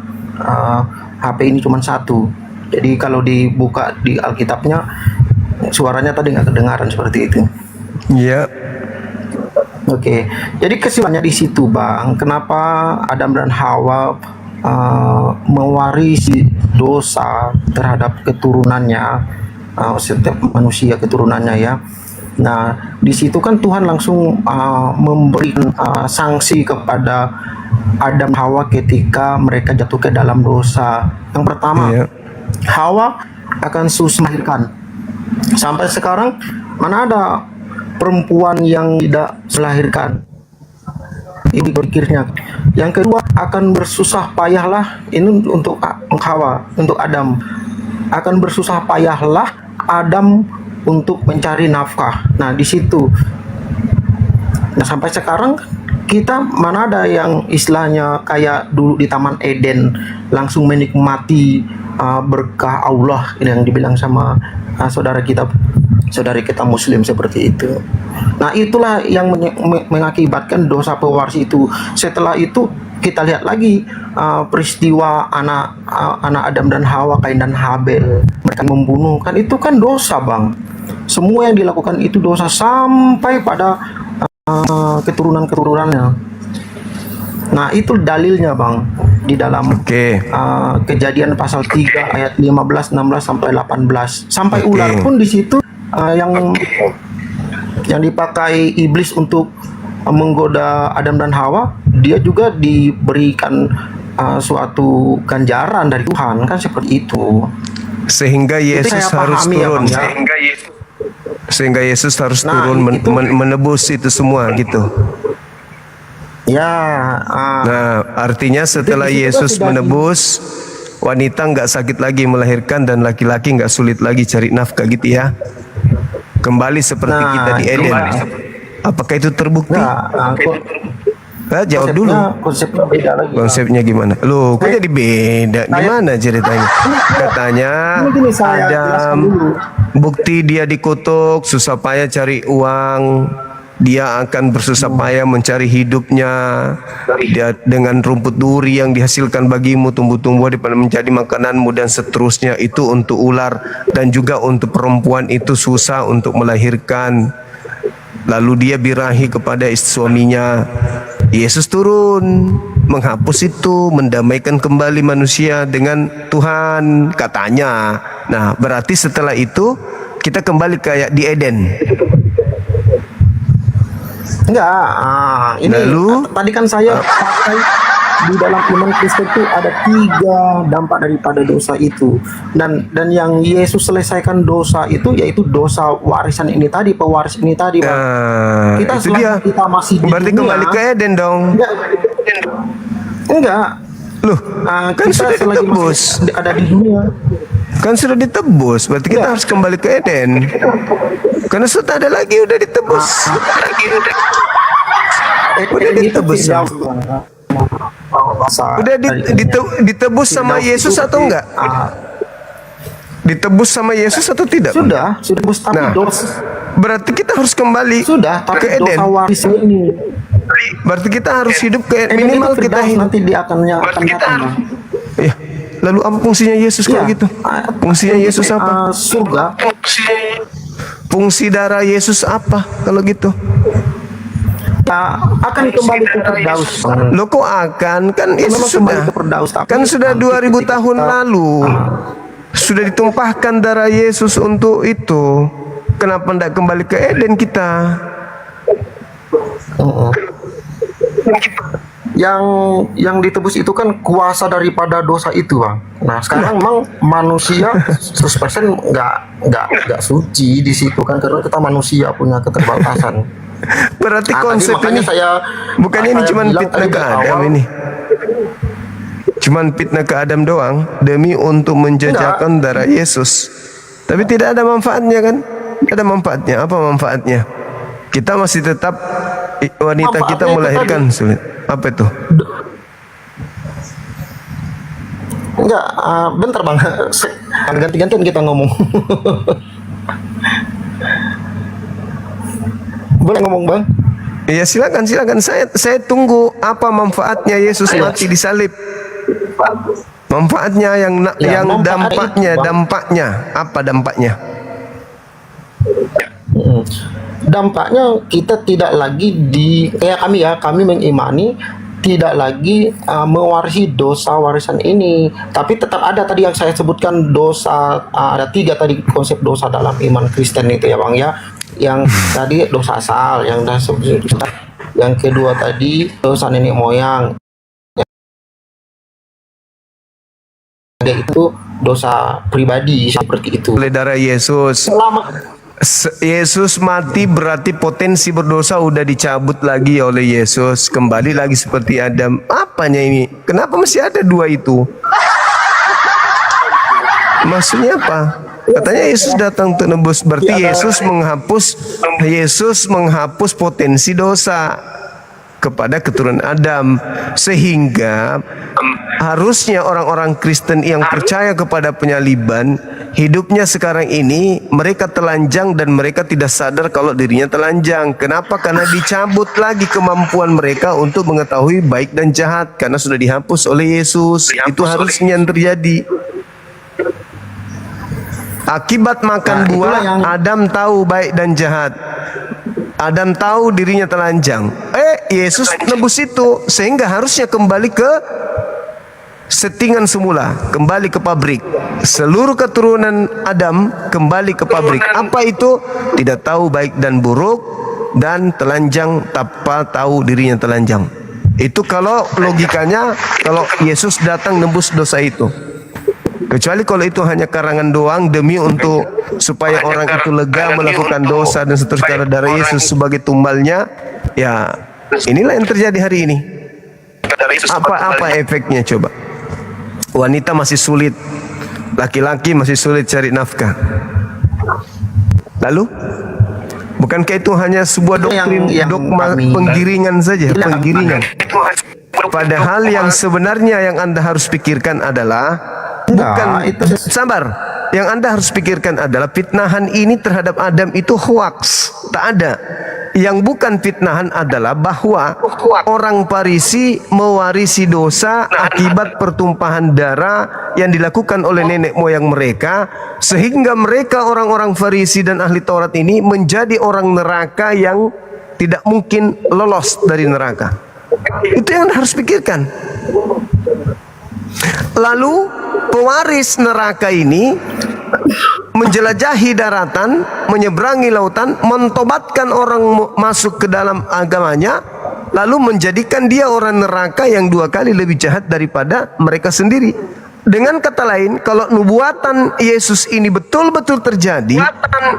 HP ini cuma satu. Jadi kalau dibuka di Alkitabnya suaranya tadi nggak kedengaran seperti itu. Iya. Oke, jadi kesimpulannya di situ bang, kenapa Adam dan Hawa mewarisi dosa terhadap keturunannya, setiap manusia keturunannya ya. Nah, di situ kan Tuhan langsung memberikan sanksi kepada Adam dan Hawa ketika mereka jatuh ke dalam dosa. Yang pertama, Hawa akan susah melahirkan. Sampai sekarang mana ada perempuan yang tidak melahirkan. Ini berpikirnya. Yang kedua, akan bersusah payahlah, ini untuk Hawa, untuk Adam. Akan bersusah payahlah Adam untuk mencari nafkah. Nah, di situ. Nah, sampai sekarang kita mana ada yang istilahnya kayak dulu di Taman Eden langsung menikmati berkah Allah yang dibilang sama saudara kita Muslim seperti itu. Nah, itulah yang mengakibatkan dosa pewaris itu. Setelah itu kita lihat lagi peristiwa anak Adam dan Hawa, Kain dan Habel, mereka membunuh, kan itu kan dosa, Bang. Semua yang dilakukan itu dosa sampai pada keturunan-keturunannya. Nah, itu dalilnya, Bang, di dalam Kejadian pasal 3 ayat 15, 16 sampai 18. Sampai ular pun di situ yang dipakai iblis untuk menggoda Adam dan Hawa, dia juga diberikan suatu ganjaran dari Tuhan, kan seperti itu. Sehingga Yesus harus turun. Sehingga Yesus harus turun menebus itu semua gitu. Ya. Nah, artinya setelah Yesus menebus, wanita nggak sakit lagi melahirkan dan laki-laki nggak sulit lagi cari nafkah gitu ya. Kembali seperti kita di Eden. Apakah itu terbukti? Jawab dulu. Konsepnya beda lagi. Konsepnya gimana? Loh, kok jadi beda? Gimana ceritanya? Katanya Adam, bukti dia dikutuk, susah payah cari uang. Dia akan bersusah payah mencari hidupnya. Dia dengan rumput duri yang dihasilkan bagimu, tumbuh-tumbuh menjadi makananmu dan seterusnya. Itu untuk ular, dan juga untuk perempuan itu susah untuk melahirkan. Lalu dia birahi kepada suaminya. Yesus turun menghapus itu, mendamaikan kembali manusia dengan Tuhan katanya. Nah, berarti setelah itu kita kembali kayak di Eden. Enggak, ini tadi kan saya pakai di dalam iman Kristen itu ada 3 dampak daripada dosa itu, dan yang Yesus selesaikan dosa itu yaitu dosa warisan ini tadi, pewaris ini tadi, Bang. Kita itu dia. Kita masih di berarti dunia, kembali ke Eden dong. Enggak. Loh, kan sudah ditebus. Ada di dunia. Kan sudah ditebus, berarti kita harus kembali ke Eden. Karena sudah ada lagi, udah ditebus. Udah ditebus. Udah ditebus sama Yesus atau enggak? Ditebus sama Yesus atau tidak? Sudah ditebus, tapi berarti kita harus kembali ke Eden. Berarti kita harus hidup ke minimal kita nanti dia akan datang. Ya. Lalu apa fungsinya Yesus kalau gitu? Fungsinya Yesus apa? Surga. Fungsi darah Yesus apa kalau gitu? Akan kembali ke Firdaus. Loh, kok akan? Kan Yesus sudah 2000 tahun lalu sudah ditumpahkan darah Yesus untuk itu. Kenapa tidak kembali ke Eden kita? Yang ditebus itu kan kuasa daripada dosa itu, Bang. Nah, sekarang memang manusia 100% nggak suci di situ kan, karena kita manusia punya keterbatasan. Berarti konsep ini bukannya ini cuma fitnah ke Adam ini. Cuman fitnah ke Adam doang demi untuk menjajakan darah Yesus. Tapi tidak ada manfaatnya kan? Ada manfaatnya. Apa manfaatnya? Kita masih tetap wanita kita melahirkan sulit. Apa itu? Enggak, bentar Bang. Ganti-gantian kita ngomong. Boleh ngomong, Bang? Iya, silakan. Saya tunggu apa manfaatnya Yesus mati di salib. Manfaatnya yang dampaknya apa dampaknya? Dampaknya kita tidak lagi kayak kami mengimani tidak lagi mewarisi dosa warisan ini, tapi tetap ada tadi yang saya sebutkan dosa, ada 3 tadi konsep dosa dalam iman Kristen itu ya, Bang ya. Yang tadi dosa asal, yang kedua tadi dosa nenek moyang, yaitu dosa pribadi seperti itu. Oleh darah Yesus. Yesus mati berarti potensi berdosa udah dicabut lagi oleh Yesus, kembali lagi seperti Adam. Apanya ini? Kenapa masih ada 2 itu? Maksudnya apa? Katanya Yesus datang untuk nebus, berarti Yesus menghapus potensi dosa. kepada keturunan Adam, sehingga harusnya orang-orang Kristen yang percaya kepada penyaliban hidupnya sekarang ini mereka telanjang dan mereka tidak sadar kalau dirinya telanjang. Kenapa? Karena dicabut lagi kemampuan mereka untuk mengetahui baik dan jahat karena sudah dihapus oleh Yesus. Itu harusnya yang terjadi. Akibat makan buah, Adam tahu baik dan jahat. Adam tahu dirinya telanjang. Yesus nebus itu, sehingga harusnya kembali ke settingan semula, kembali ke pabrik. Seluruh keturunan Adam kembali ke pabrik. Apa itu? Tidak tahu baik dan buruk dan telanjang tanpa tahu dirinya telanjang. Itu kalau logikanya, kalau Yesus datang nebus dosa itu. Kecuali kalau itu hanya karangan doang demi untuk supaya orang itu lega melakukan dosa dan seterusnya darah Yesus sebagai tumbalnya, ya inilah yang terjadi hari ini. Apa efeknya coba? Wanita masih sulit, laki-laki masih sulit cari nafkah. Lalu, bukankah itu hanya sebuah doktrin, dogma penggiringan saja, penggiringan? Padahal yang sebenarnya yang Anda harus pikirkan adalah sabar. Yang Anda harus pikirkan adalah fitnahan ini terhadap Adam itu hoax, tak ada. Yang bukan fitnahan adalah bahwa orang Farisi mewarisi dosa akibat pertumpahan darah yang dilakukan oleh nenek moyang mereka, sehingga mereka orang-orang Farisi dan ahli Taurat ini menjadi orang neraka yang tidak mungkin lolos dari neraka. Itu yang Anda harus pikirkan. Lalu pewaris neraka ini menjelajahi daratan, menyeberangi lautan, mentobatkan orang masuk ke dalam agamanya, lalu menjadikan dia orang neraka yang 2 kali lebih jahat daripada mereka sendiri. Dengan kata lain, kalau nubuatan Yesus ini betul-betul terjadi,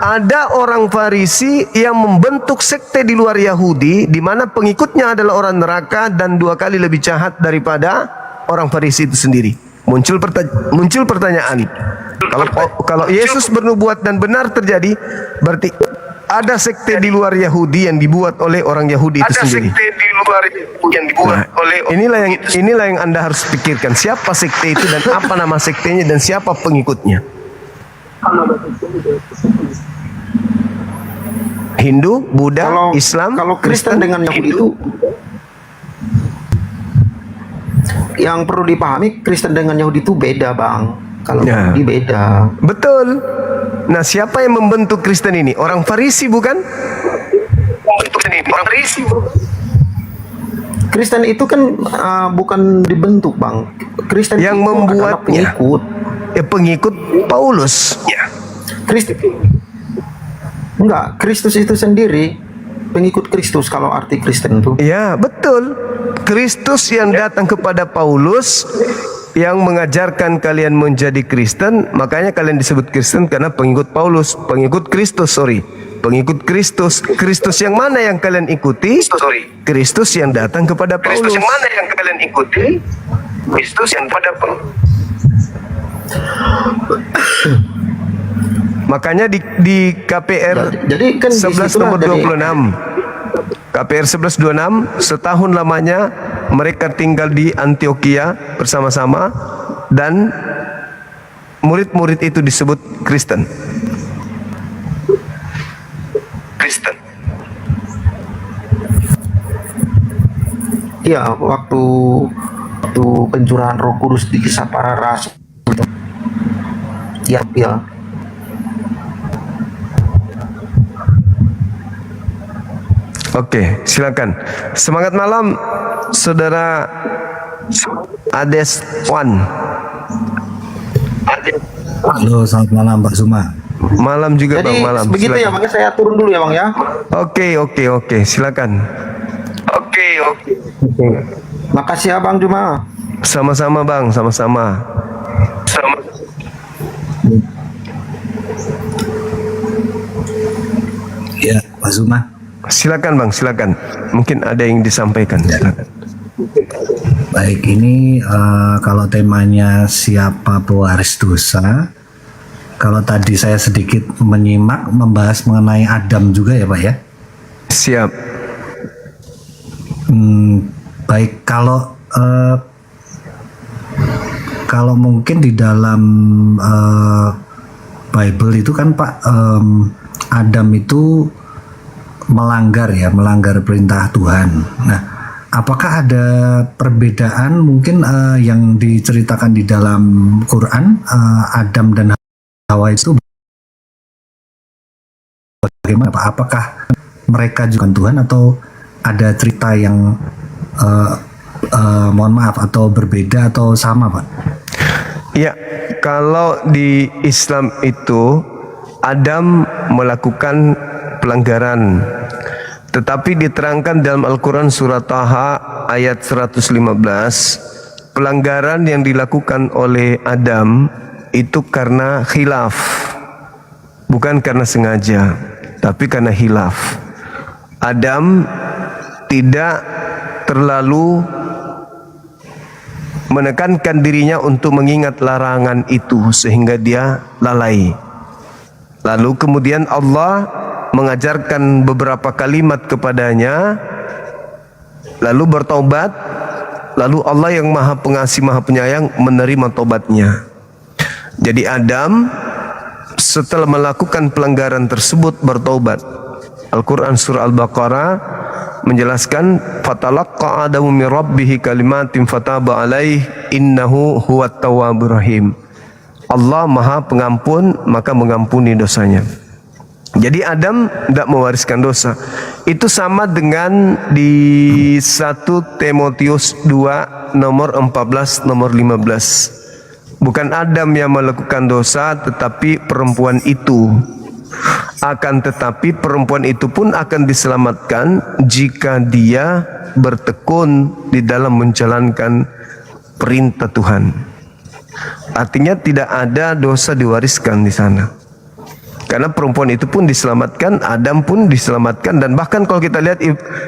ada orang Farisi yang membentuk sekte di luar Yahudi, di mana pengikutnya adalah orang neraka dan 2 kali lebih jahat daripada orang Farisi itu sendiri. Muncul pertanyaan, kalau Yesus bernubuat dan benar terjadi, berarti ada sekte di luar Yahudi yang dibuat oleh orang Yahudi itu sendiri. Inilah yang Anda harus pikirkan, siapa sekte itu dan apa nama sektenya dan siapa pengikutnya. Hindu, Buddha, Islam, kalau Kristen dengan Yahudi itu, yang perlu dipahami, Kristen dengan Yahudi itu beda, Bang. Kalau Yahudi beda. Betul. Nah, siapa yang membentuk Kristen ini? Orang Farisi bukan? Orang Farisi. Kristen itu kan bukan dibentuk, Bang. Kristen yang itu membuatnya pengikut Paulus. Kristen. Enggak, Kristus itu sendiri pengikut Kristus kalau arti Kristen itu. Ya, betul. Kristus yang datang kepada Paulus yang mengajarkan kalian menjadi Kristen, makanya kalian disebut Kristen karena pengikut Paulus, pengikut Kristus, pengikut Kristus. Kristus yang mana yang kalian ikuti? Kristus yang datang kepada Paulus. Kristus yang mana yang kalian ikuti? Kristus yang pada Paulus. Makanya di KPR 11 nomor 26, KPR 1126, setahun lamanya mereka tinggal di Antioquia bersama-sama dan murid-murid itu disebut Kristen. Iya, waktu pencurahan Roh Kudus di kisah para rasul. Iya. Oke, silakan. Semangat malam, saudara Ades Wan. Halo, selamat malam Pak Zuma. Malam juga. Jadi, Bang, malam. Begitu silakan. ya, Bang, saya turun dulu ya, Bang ya. Oke, silakan. Oke. Makasih ya, Bang Juma. Sama-sama, Bang, sama-sama. Ya, Pak Zuma. Silakan, Bang, silakan. Mungkin ada yang disampaikan. Silakan. Baik, ini kalau temanya siapa pewaris dosa, kalau tadi saya sedikit menyimak membahas mengenai Adam juga ya Pak ya? Siap. Baik, kalau mungkin di dalam Bible itu kan Pak, Adam itu melanggar perintah Tuhan. Nah, apakah ada perbedaan mungkin yang diceritakan di dalam Quran, Adam dan Hawa itu bagaimana Pak? Apakah mereka juga Tuhan atau ada cerita yang mohon maaf atau berbeda atau sama Pak? Ya, kalau di Islam itu Adam melakukan pelanggaran, tetapi diterangkan dalam Al-Quran surat Taha ayat 115, pelanggaran yang dilakukan oleh Adam itu karena khilaf, bukan karena sengaja, tapi karena khilaf. Adam tidak terlalu menekankan dirinya untuk mengingat larangan itu sehingga dia lalai. Lalu kemudian Allah mengajarkan beberapa kalimat kepadanya, lalu bertobat, lalu Allah yang Maha Pengasih Maha Penyayang menerima tobatnya. Jadi Adam setelah melakukan pelanggaran tersebut bertobat. Al-Quran surah Al-Baqarah menjelaskan, fatalaqqa Adamu min rabbih kalimatin fataba alaih innahu huwat tawwabur rahim. Allah Maha Pengampun, maka mengampuni dosanya. Jadi Adam tidak mewariskan dosa. Itu sama dengan di 1 Timotius 2 nomor 14 nomor 15. Bukan Adam yang melakukan dosa, tetapi perempuan itu. Akan tetapi perempuan itu pun akan diselamatkan jika dia bertekun di dalam menjalankan perintah Tuhan. Artinya tidak ada dosa diwariskan di sana. Karena perempuan itu pun diselamatkan, Adam pun diselamatkan, dan bahkan kalau kita lihat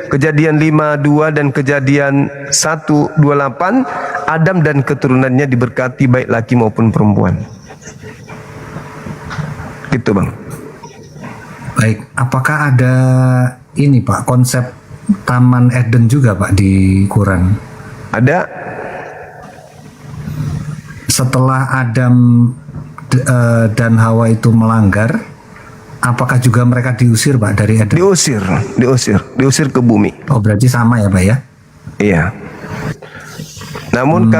Kejadian 5:2 dan Kejadian 1:28, Adam dan keturunannya diberkati baik laki maupun perempuan. Gitu Bang. Baik, apakah ada ini Pak, konsep Taman Eden juga Pak di Quran? Ada. Setelah Adam dan Hawa itu melanggar, apakah juga mereka diusir Pak dari Eden? Diusir ke bumi. Oh, berarti sama ya Pak ya? Iya. Namun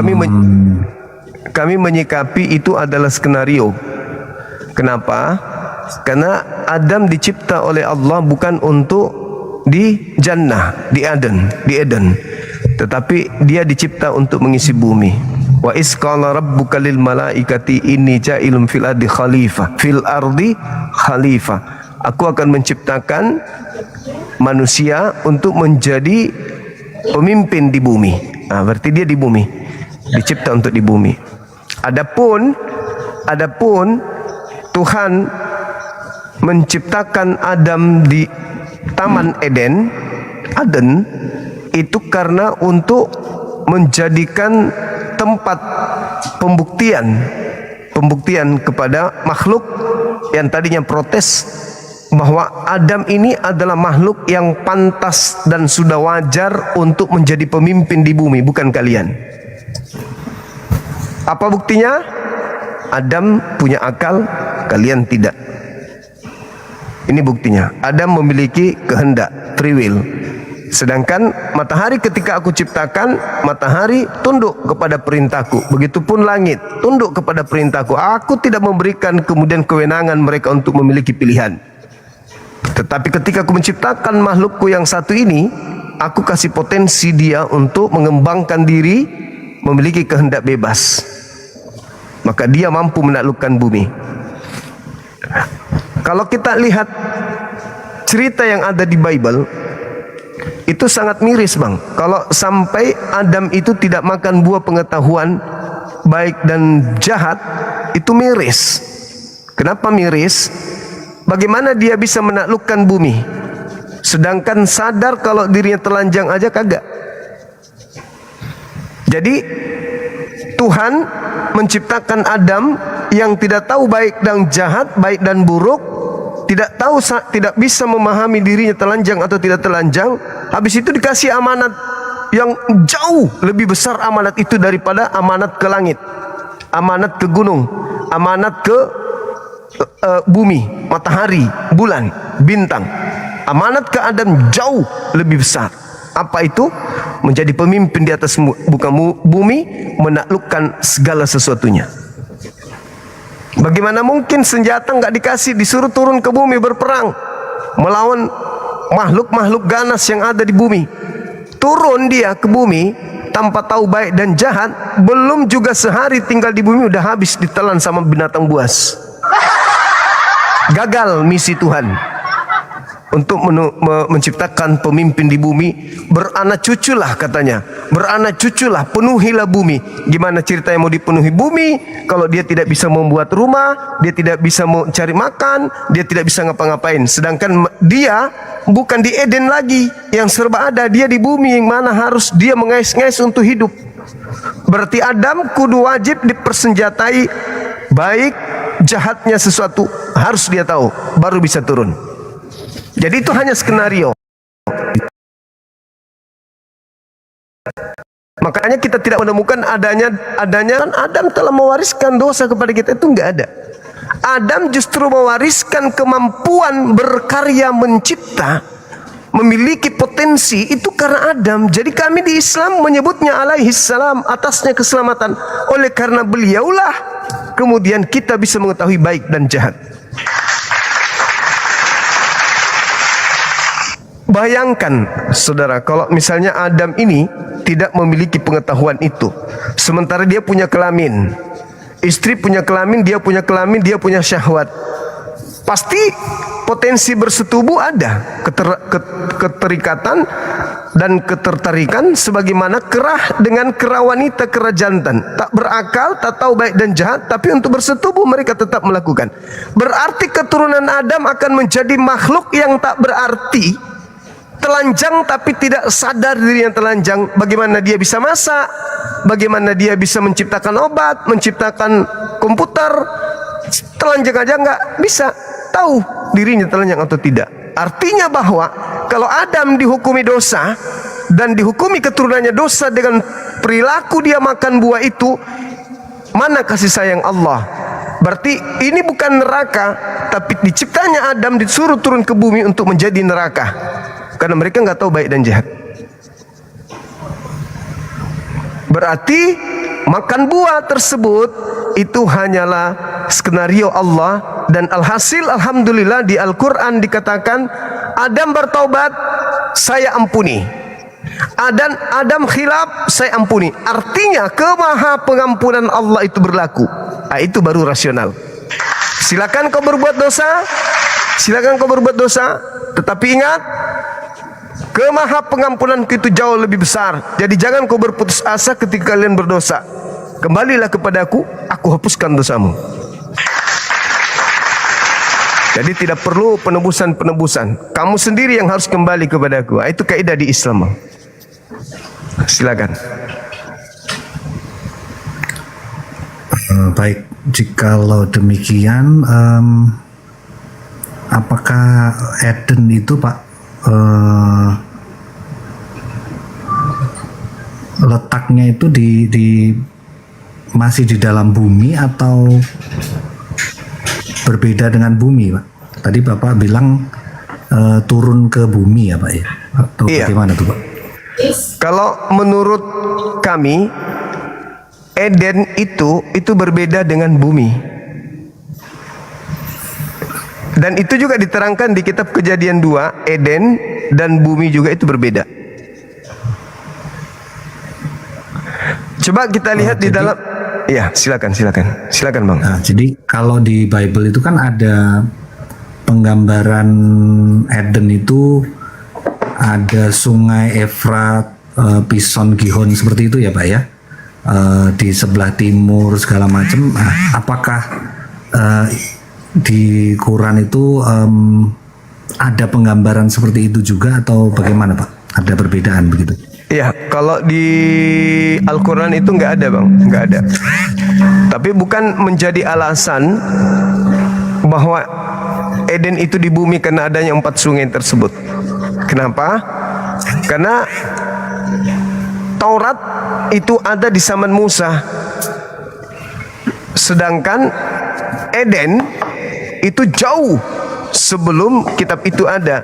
kami menyikapi itu adalah skenario. Kenapa? Karena Adam dicipta oleh Allah bukan untuk di Jannah, di Eden, tetapi dia dicipta untuk mengisi bumi. Wa is qala rabbuka lil malaikati inni ja'ilun fil ardi khalifah. Aku akan menciptakan manusia untuk menjadi pemimpin di bumi. Nah, berarti dia di bumi, dicipta untuk di bumi. Adapun Tuhan menciptakan Adam di Taman Eden itu karena untuk menjadikan tempat pembuktian kepada makhluk yang tadinya protes bahwa Adam ini adalah makhluk yang pantas dan sudah wajar untuk menjadi pemimpin di bumi, bukan kalian. Apa buktinya? Adam punya akal, kalian tidak. Ini buktinya. Adam memiliki kehendak, free will. Sedangkan matahari ketika aku ciptakan, matahari tunduk kepada perintahku. Begitupun langit, tunduk kepada perintahku. Aku tidak memberikan kemudian kewenangan mereka untuk memiliki pilihan. Tetapi ketika aku menciptakan makhlukku yang satu ini, aku kasih potensi dia untuk mengembangkan diri, memiliki kehendak bebas. Maka dia mampu menaklukkan bumi. Kalau kita lihat cerita yang ada di Bible, itu sangat miris Bang. Kalau sampai Adam itu tidak makan buah pengetahuan baik dan jahat, itu miris. Kenapa miris? Bagaimana dia bisa menaklukkan bumi, sedangkan sadar kalau dirinya telanjang aja kagak. Jadi Tuhan menciptakan Adam yang tidak tahu baik dan jahat, baik dan buruk, tidak bisa memahami dirinya telanjang atau tidak telanjang, Habis itu dikasih amanat yang jauh lebih besar amanat itu daripada amanat ke langit, amanat ke gunung, amanat ke bumi, matahari, bulan, bintang. Amanat ke Adam jauh lebih besar. Apa itu? Menjadi pemimpin di atas bukan bumi, menaklukkan segala sesuatunya. Bagaimana mungkin senjata nggak dikasih, disuruh turun ke bumi berperang melawan makhluk-makhluk ganas yang ada di bumi. Turun dia ke bumi tanpa tahu baik dan jahat, belum juga sehari tinggal di bumi udah habis ditelan sama binatang buas. Gagal misi Tuhan untuk menciptakan pemimpin di bumi. Beranak cuculah katanya, beranak cuculah, penuhilah bumi. Gimana ceritanya mau dipenuhi bumi kalau dia tidak bisa membuat rumah, dia tidak bisa mencari makan, dia tidak bisa ngapa-ngapain. Sedangkan dia bukan di Eden lagi yang serba ada, dia di bumi yang mana harus dia mengais-ngais untuk hidup. Berarti Adam kudu wajib dipersenjatai, baik jahatnya sesuatu harus dia tahu, baru bisa turun. Jadi itu hanya skenario. Makanya kita tidak menemukan adanya kan Adam telah mewariskan dosa kepada kita, itu enggak ada. Adam justru mewariskan kemampuan berkarya mencipta, memiliki potensi itu karena Adam. Jadi kami di Islam menyebutnya alaihi salam, atasnya keselamatan. Oleh karena beliaulah kemudian kita bisa mengetahui baik dan jahat. Bayangkan saudara, kalau misalnya Adam ini tidak memiliki pengetahuan itu, sementara dia punya kelamin, istri punya kelamin, dia punya kelamin, dia punya syahwat, pasti potensi bersetubuh ada, keterikatan dan ketertarikan sebagaimana kerah dengan kera wanita, kera jantan, tak berakal, tak tahu baik dan jahat, tapi untuk bersetubuh mereka tetap melakukan. Berarti keturunan Adam akan menjadi makhluk yang tak berarti, telanjang tapi tidak sadar dirinya telanjang. Bagaimana dia bisa masak, bagaimana dia bisa menciptakan obat, menciptakan komputer. Telanjang aja nggak bisa tahu dirinya telanjang atau tidak. Artinya bahwa kalau Adam dihukumi dosa dan dihukumi keturunannya dosa dengan perilaku dia makan buah itu, mana kasih sayang Allah? Berarti ini bukan neraka, tapi diciptanya Adam disuruh turun ke bumi untuk menjadi neraka. Karena mereka nggak tahu baik dan jahat. Berarti makan buah tersebut itu hanyalah skenario Allah. Dan alhasil alhamdulillah di Al-Quran dikatakan Adam bertaubat, saya ampuni. Adam khilaf, saya ampuni. Artinya kemaha pengampunan Allah itu berlaku. Itu baru rasional. Silakan kau berbuat dosa, silakan kau berbuat dosa, tetapi ingat, kemaha pengampunan itu jauh lebih besar. Jadi jangan kau berputus asa ketika kalian berdosa. Kembalilah kepadaku, aku hapuskan dosamu. Jadi tidak perlu penebusan-penebusan. Kamu sendiri yang harus kembali kepadaku. Itu kaidah di Islam. Silakan. Baik, jikalau demikian, apakah Eden itu Pak letaknya itu di masih di dalam bumi atau berbeda dengan bumi, Pak? Tadi Bapak bilang turun ke bumi ya, Pak ya? Atau bagaimana tuh, Pak? Kalau menurut kami Eden itu berbeda dengan bumi. Dan itu juga diterangkan di kitab Kejadian 2, Eden dan bumi juga itu berbeda. Coba kita lihat di dalam, ya silakan Bang. Nah, jadi kalau di Bible itu kan ada penggambaran Eden itu ada sungai Efrat, Pison, Gihon seperti itu ya Pak ya, di sebelah timur segala macam. Nah, apakah di Quran itu ada penggambaran seperti itu juga atau bagaimana Pak? Ada perbedaan begitu? Ya, kalau di Al-Quran itu nggak ada Bang, nggak ada. Tapi bukan menjadi alasan bahwa Eden itu di bumi karena adanya 4 sungai tersebut. Kenapa? Karena Taurat itu ada di zaman Musa, sedangkan Eden itu jauh sebelum kitab itu ada.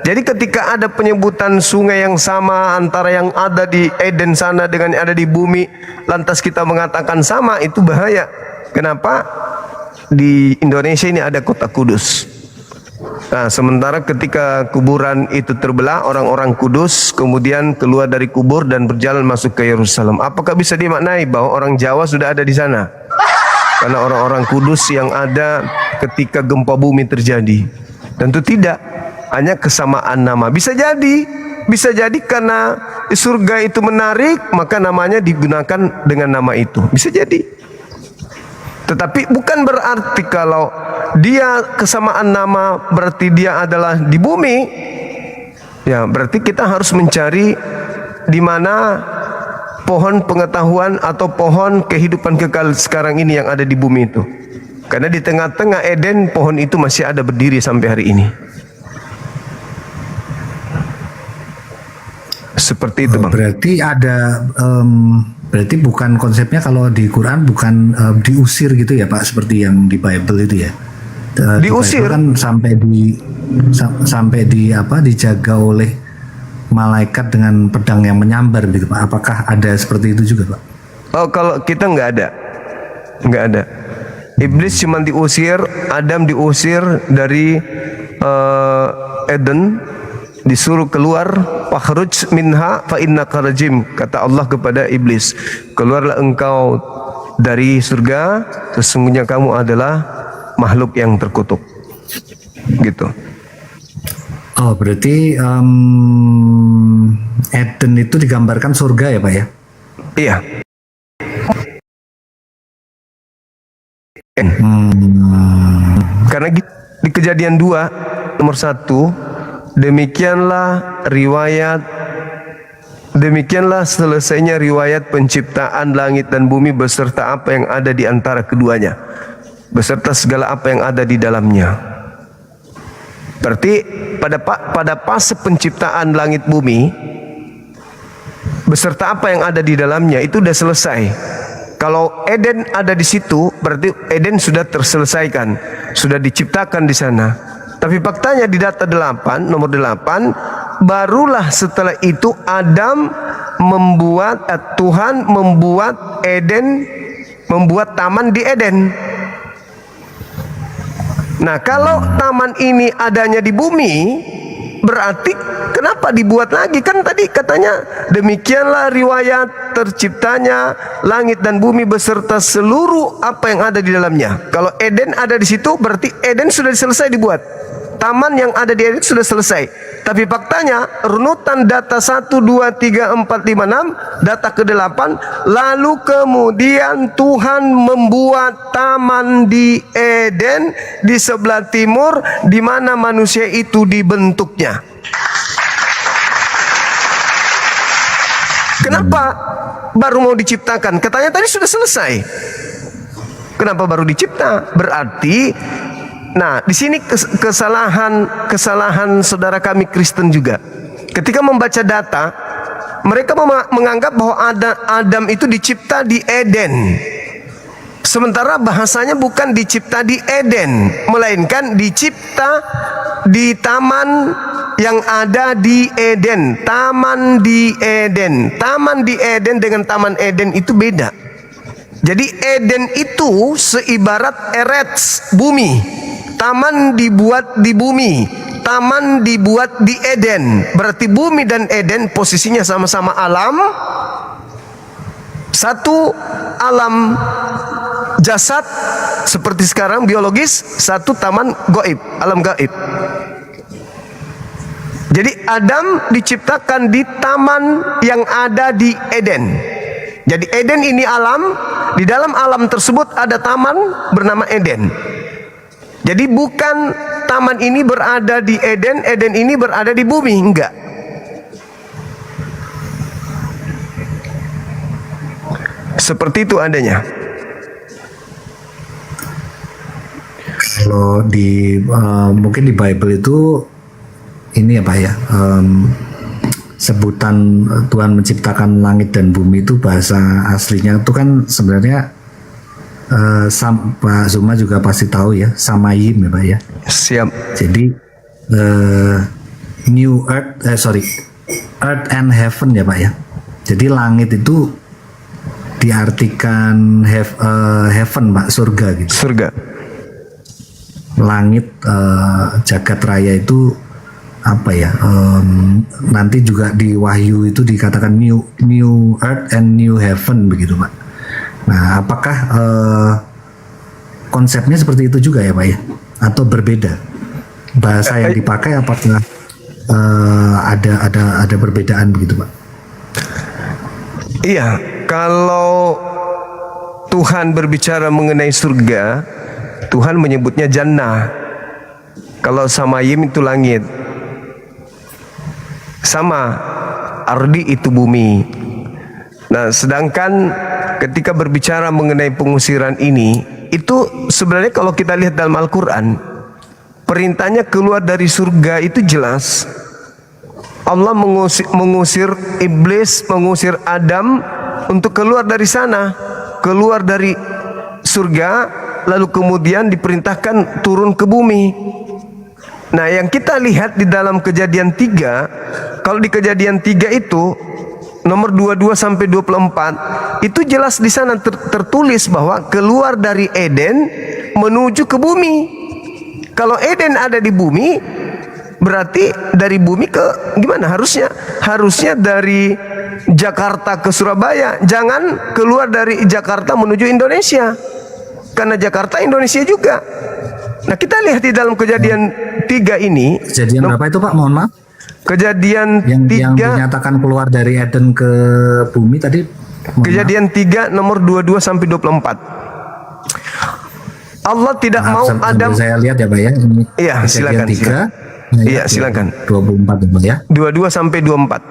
Jadi ketika ada penyebutan sungai yang sama antara yang ada di Eden sana dengan yang ada di bumi, lantas kita mengatakan sama, itu bahaya. Kenapa? Di Indonesia ini ada kota Kudus. Nah, sementara ketika kuburan itu terbelah, orang-orang Kudus kemudian keluar dari kubur dan berjalan masuk ke Yerusalem. Apakah bisa dimaknai bahwa orang Jawa sudah ada di sana? Karena orang-orang Kudus yang ada ketika gempa bumi terjadi. Tentu tidak, hanya kesamaan nama. Bisa jadi karena di surga itu menarik, maka namanya digunakan dengan nama itu. Bisa jadi. Tetapi bukan berarti kalau dia kesamaan nama berarti dia adalah di bumi. Ya, berarti kita harus mencari di mana pohon pengetahuan atau pohon kehidupan kekal sekarang ini yang ada di bumi itu. Karena di tengah-tengah Eden, pohon itu masih ada berdiri sampai hari ini. Seperti itu, Bang. Berarti ada berarti bukan konsepnya kalau di Quran bukan diusir gitu ya Pak, seperti yang di Bible itu ya. Diusir kan sampai di apa, dijaga oleh malaikat dengan pedang yang menyambar gitu Pak. Apakah ada seperti itu juga Pak? Oh, kalau kita nggak ada. Iblis cuma diusir, Adam diusir dari Eden, disuruh keluar, fakhruj minha fa innaka rajim, kata Allah kepada iblis, keluarlah engkau dari surga, sesungguhnya kamu adalah makhluk yang terkutuk. Gitu. Oh, berarti Eden itu digambarkan surga ya Pak ya? Iya. Karena di Kejadian 2 nomor 1, demikianlah selesainya riwayat penciptaan langit dan bumi beserta apa yang ada di antara keduanya, beserta segala apa yang ada di dalamnya. Berarti pada fase penciptaan langit bumi beserta apa yang ada di dalamnya itu sudah selesai. Kalau Eden ada di situ, berarti Eden sudah terselesaikan, sudah diciptakan di sana. Tapi faktanya di data 8, nomor 8, barulah setelah itu Tuhan membuat Eden, membuat taman di Eden. Nah, kalau taman ini adanya di bumi, berarti kenapa dibuat lagi? Kan tadi katanya demikianlah riwayat terciptanya langit dan bumi beserta seluruh apa yang ada di dalamnya. Kalau Eden ada di situ, berarti Eden sudah selesai dibuat. Taman yang ada di Eden sudah selesai. Tapi faktanya runutan data 1, 2, 3, 4, 5, 6, data ke-8, lalu kemudian Tuhan membuat taman di Eden di sebelah timur di mana manusia itu dibentuknya. Kenapa baru mau diciptakan? Katanya tadi sudah selesai. Kenapa baru dicipta? Berarti, nah, di sini kesalahan saudara kami Kristen juga. Ketika membaca data, mereka menganggap bahwa Adam itu dicipta di Eden. Sementara bahasanya bukan dicipta di Eden, melainkan dicipta di taman yang ada di Eden. Taman di Eden. Taman di Eden dengan taman Eden itu beda. Jadi Eden itu seibarat Eretz, bumi. Taman dibuat di bumi, taman dibuat di Eden. Berarti bumi dan Eden posisinya sama-sama alam. Satu alam jasad seperti sekarang biologis, satu taman gaib, alam gaib. Jadi Adam diciptakan di taman yang ada di Eden. Jadi Eden ini alam, di dalam alam tersebut ada taman bernama Eden. Jadi bukan taman ini berada di Eden, Eden ini berada di bumi, enggak. Seperti itu adanya. Kalau di mungkin di Bible itu ini ya Pak ya, sebutan Tuhan menciptakan langit dan bumi itu bahasa aslinya itu kan sebenarnya Pak Zuma juga pasti tahu ya, Samayim ya Pak ya. Siap. Jadi New Earth, Earth and Heaven ya Pak ya. Jadi langit itu diartikan heaven Pak, surga gitu. Surga. Langit jagat raya itu apa ya? Nanti juga di Wahyu itu dikatakan new earth and new heaven begitu Pak. Nah, apakah konsepnya seperti itu juga ya Pak ya? Atau berbeda? Bahasa yang dipakai apakah ada perbedaan begitu Pak? Iya, kalau Tuhan berbicara mengenai surga, Tuhan menyebutnya jannah. Kalau samayim itu langit. Sama, ardi itu bumi. Nah, sedangkan ketika berbicara mengenai pengusiran ini, itu sebenarnya kalau kita lihat dalam Al-Quran, perintahnya keluar dari surga itu jelas. Allah mengusir iblis, mengusir Adam untuk keluar dari sana, keluar dari surga, lalu kemudian diperintahkan turun ke bumi. Nah, yang kita lihat di dalam Kejadian 3, kalau di Kejadian 3 itu nomor 22 sampai 24, itu jelas di sana tertulis bahwa keluar dari Eden menuju ke bumi. Kalau Eden ada di bumi, berarti dari bumi ke gimana? Harusnya dari Jakarta ke Surabaya. Jangan keluar dari Jakarta menuju Indonesia, karena Jakarta Indonesia juga. Nah, kita lihat di dalam Kejadian 3 ini. Kejadian berapa itu Pak? Mohon maaf. Kejadian 3 yang dinyatakan keluar dari Eden ke bumi tadi. Kejadian 3 nomor 22 sampai 24. Allah tidak mau Adam. Saya lihat ya Pak ya. Ini iya, silakan. 3. Iya, silakan. 24 ya. 22 sampai 24.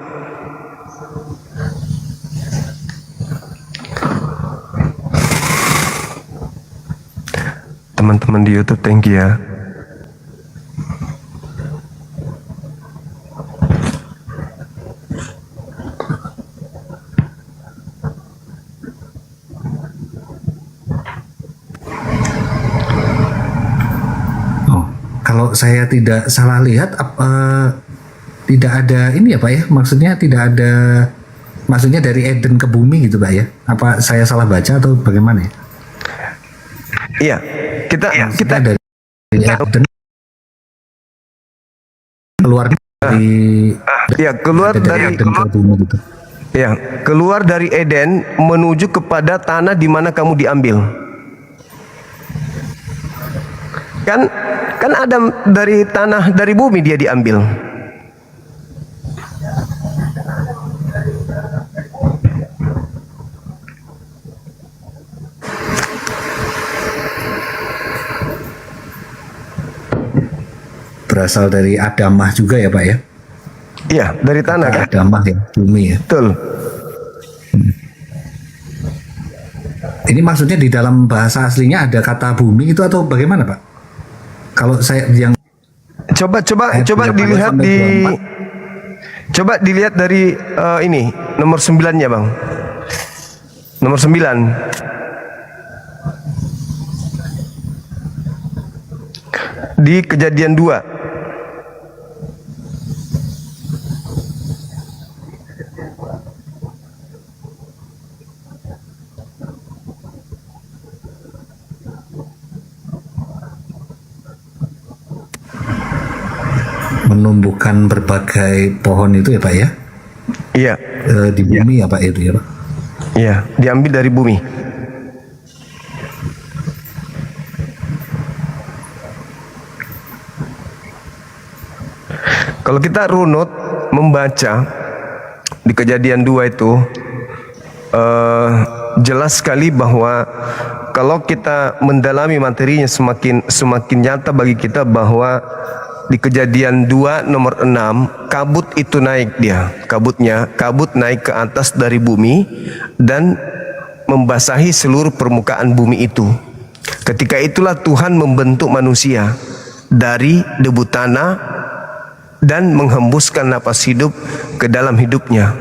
Teman-teman di YouTube, thank you ya. Kalau saya tidak salah lihat, tidak ada ini ya Pak ya, maksudnya tidak ada, maksudnya dari Eden ke bumi gitu Pak ya? Apa saya salah baca atau bagaimana ya? Iya, kita dari Eden keluar dari, ya keluar dari Eden ke bumi gitu. Ya, keluar dari Eden menuju kepada tanah di mana kamu diambil. Kan Adam dari tanah, dari bumi dia diambil. Berasal dari Adamah juga ya Pak ya? Iya, dari tanah kan? Adamah ya, bumi ya. Betul. Ini maksudnya di dalam bahasa aslinya ada kata bumi itu atau bagaimana Pak? Kalau saya yang coba dilihat coba dilihat dari ini nomor 9-nya Bang. Nomor 9. Di Kejadian 2. Menumbuhkan berbagai pohon itu ya Pak ya? Iya. Di bumi ya Pak itu ya Pak? Iya, diambil dari bumi. Kalau kita runut membaca di Kejadian 2 itu jelas sekali bahwa kalau kita mendalami materinya semakin nyata bagi kita bahwa di Kejadian 2 nomor 6 kabut itu naik dia, kabut naik ke atas dari bumi dan membasahi seluruh permukaan bumi itu. Ketika itulah Tuhan membentuk manusia dari debu tanah, dan menghembuskan napas hidup ke dalam hidupnya.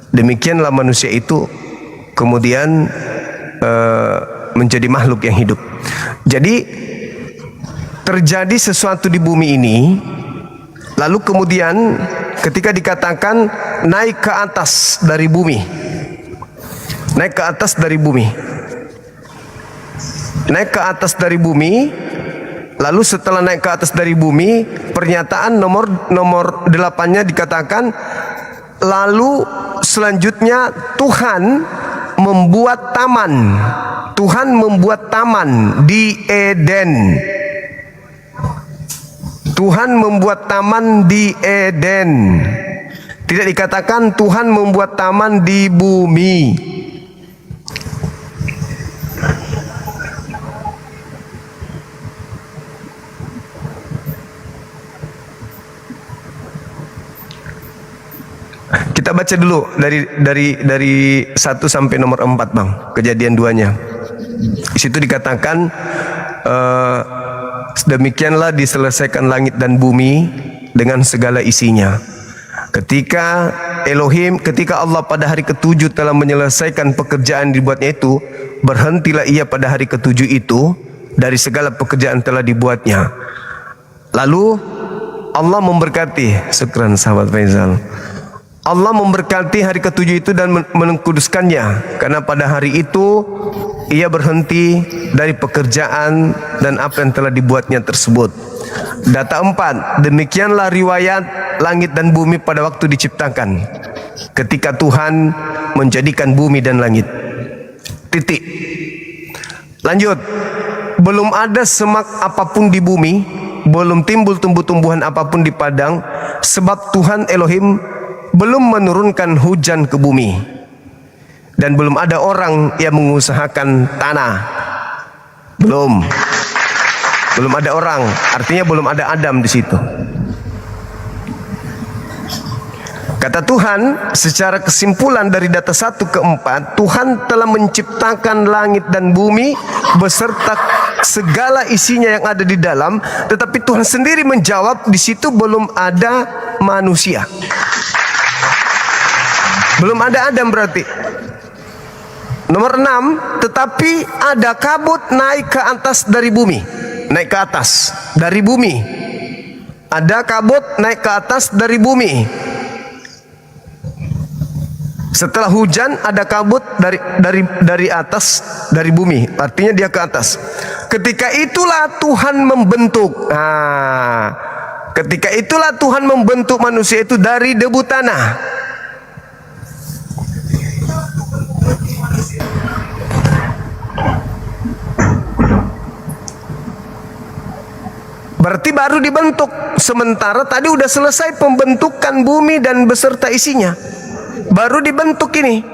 Demikianlah manusia itu kemudian menjadi makhluk yang hidup. Jadi terjadi sesuatu di bumi ini, lalu kemudian ketika dikatakan naik ke atas dari bumi, naik ke atas dari bumi, naik ke atas dari bumi. Lalu setelah naik ke atas dari bumi, pernyataan nomor 8-nya dikatakan, lalu selanjutnya Tuhan membuat taman. Tuhan membuat taman di Eden. Tuhan membuat taman di Eden. Tidak dikatakan Tuhan membuat taman di bumi. Kita baca dulu dari 1 sampai nomor 4, Bang. Kejadian 2-nya. Di situ dikatakan demikianlah diselesaikan langit dan bumi dengan segala isinya. Ketika Allah pada hari ke-7 telah menyelesaikan pekerjaan dibuatnya itu, berhentilah ia pada hari ke-7 itu dari segala pekerjaan telah dibuatnya. Lalu Allah memberkati, syukran sahabat Faizal. Allah memberkati hari ke-7 itu dan mengkuduskannya, karena pada hari itu ia berhenti dari pekerjaan dan apa yang telah dibuatnya tersebut. Data 4, demikianlah riwayat langit dan bumi pada waktu diciptakan, ketika Tuhan menjadikan bumi dan langit. Titik. Lanjut. Belum ada semak apapun di bumi, belum timbul tumbuh-tumbuhan apapun di padang, sebab Tuhan Elohim belum menurunkan hujan ke bumi, dan belum ada orang yang mengusahakan tanah. Belum ada orang, artinya belum ada Adam di situ. Kata Tuhan, secara kesimpulan dari data 1 ke 4, Tuhan telah menciptakan langit dan bumi beserta segala isinya yang ada di dalam, tetapi Tuhan sendiri menjawab di situ belum ada manusia. Belum ada Adam berarti. Nomor 6, tetapi ada kabut naik ke atas dari bumi. Naik ke atas dari bumi. Ada kabut naik ke atas dari bumi. Setelah hujan ada kabut dari atas dari bumi. Artinya dia ke atas. Ketika itulah Tuhan membentuk. Ketika itulah Tuhan membentuk manusia itu dari debu tanah. Berarti baru dibentuk. Sementara tadi udah selesai pembentukan bumi dan beserta isinya. Baru dibentuk ini.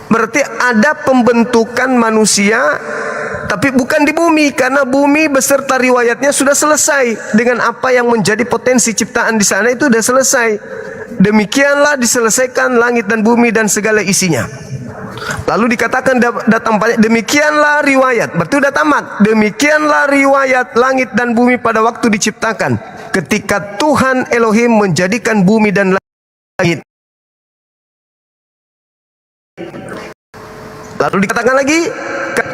Berarti ada pembentukan manusia, tapi bukan di bumi, karena bumi beserta riwayatnya sudah selesai dengan apa yang menjadi potensi ciptaan di sana itu sudah selesai. Demikianlah diselesaikan langit dan bumi dan segala isinya. Lalu dikatakan datang banyak, demikianlah riwayat, berarti sudah tamat. Demikianlah riwayat langit dan bumi pada waktu diciptakan, ketika Tuhan Elohim menjadikan bumi dan langit. Lalu dikatakan lagi,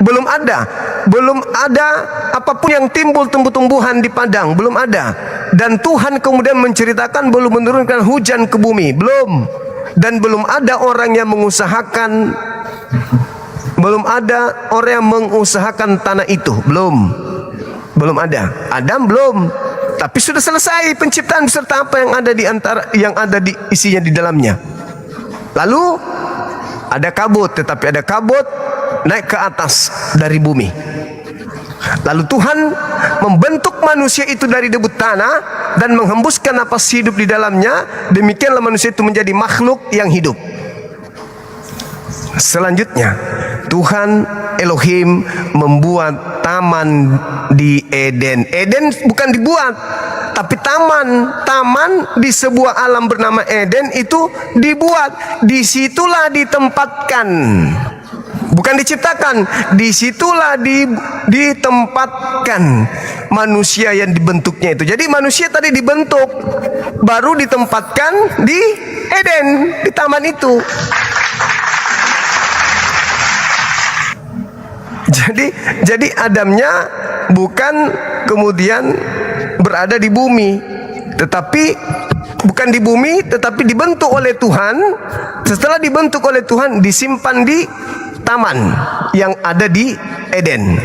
belum ada apapun yang timbul tumbuh-tumbuhan di padang, belum ada. Dan Tuhan kemudian menceritakan belum menurunkan hujan ke bumi, belum. Dan belum ada orang yang mengusahakan, belum ada orang yang mengusahakan tanah itu, belum ada. Adam belum, tapi sudah selesai penciptaan beserta apa yang ada di isinya di dalamnya. Lalu ada kabut, tetapi ada kabut naik ke atas dari bumi. Lalu Tuhan membentuk manusia itu dari debu tanah dan menghembuskan napas hidup di dalamnya. Demikianlah manusia itu menjadi makhluk yang hidup. Selanjutnya, Tuhan Elohim membuat taman di Eden. Eden bukan dibuat, tapi taman di sebuah alam bernama Eden itu dibuat. Disitulah ditempatkan Bukan diciptakan, disitulah ditempatkan manusia yang dibentuknya itu. Jadi manusia tadi dibentuk, baru ditempatkan di Eden, di taman itu. Jadi Adamnya bukan kemudian berada di bumi, tetapi bukan di bumi, tetapi dibentuk oleh Tuhan. Setelah dibentuk oleh Tuhan, disimpan di taman yang ada di Eden.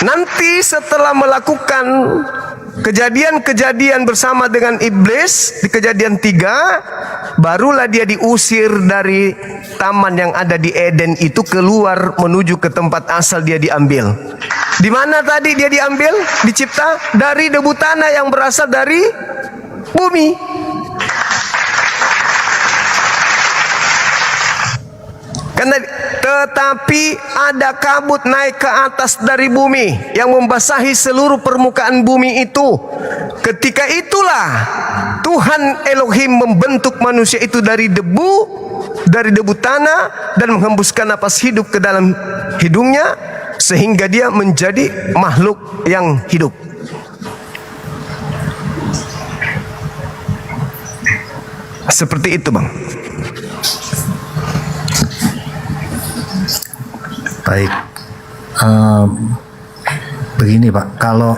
Nanti setelah melakukan kejadian-kejadian bersama dengan iblis di Kejadian 3, barulah dia diusir dari taman yang ada di Eden itu, keluar menuju ke tempat asal dia diambil. Di mana tadi dia diambil, dicipta dari debu tanah yang berasal dari bumi. Tetapi ada kabut naik ke atas dari bumi yang membasahi seluruh permukaan bumi itu. Ketika itulah Tuhan Elohim membentuk manusia itu dari debu tanah dan menghembuskan napas hidup ke dalam hidungnya, sehingga dia menjadi makhluk yang hidup. Seperti itu, Bang. Baik, begini Pak, kalau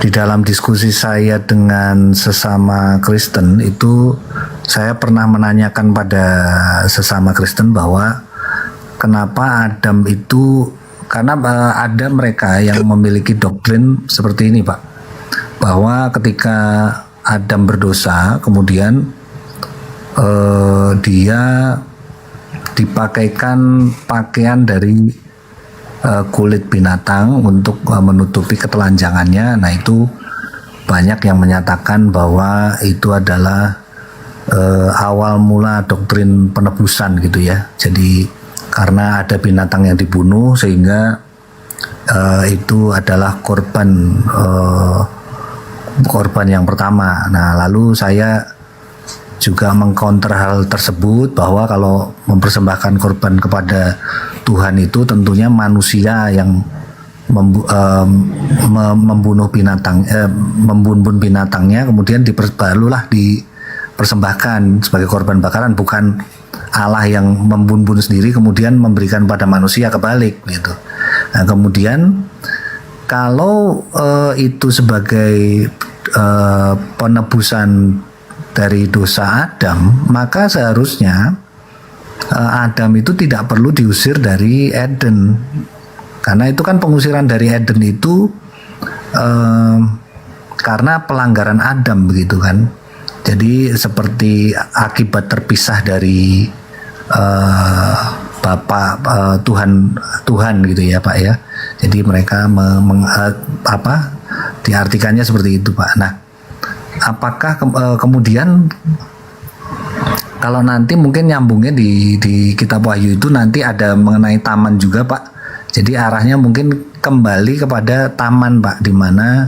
di dalam diskusi saya dengan sesama Kristen itu, saya pernah menanyakan pada sesama Kristen bahwa kenapa Adam itu, karena ada mereka yang memiliki doktrin seperti ini Pak, bahwa ketika Adam berdosa, kemudian dia dipakaikan pakaian dari kulit binatang untuk menutupi ketelanjangannya. Nah, itu banyak yang menyatakan bahwa itu adalah awal mula doktrin penebusan gitu ya. Jadi karena ada binatang yang dibunuh, sehingga itu adalah korban yang pertama. Nah, lalu saya juga mengcounter hal tersebut, bahwa kalau mempersembahkan korban kepada Tuhan itu tentunya manusia yang membunuh binatangnya, kemudian barulah dipersembahkan sebagai korban bakaran, bukan Allah yang membunuh sendiri kemudian memberikan pada manusia, kebalik gitu. Nah, kemudian kalau itu sebagai penebusan dari dosa Adam, maka seharusnya Adam itu tidak perlu diusir dari Eden, karena itu kan pengusiran dari Eden itu karena pelanggaran Adam, begitu kan. Jadi seperti akibat terpisah dari Tuhan gitu ya Pak ya. Jadi mereka diartikannya seperti itu Pak. Nah, apakah kemudian kalau nanti mungkin nyambungnya di kitab Wahyu itu nanti ada mengenai taman juga Pak. Jadi arahnya mungkin kembali kepada taman Pak, di mana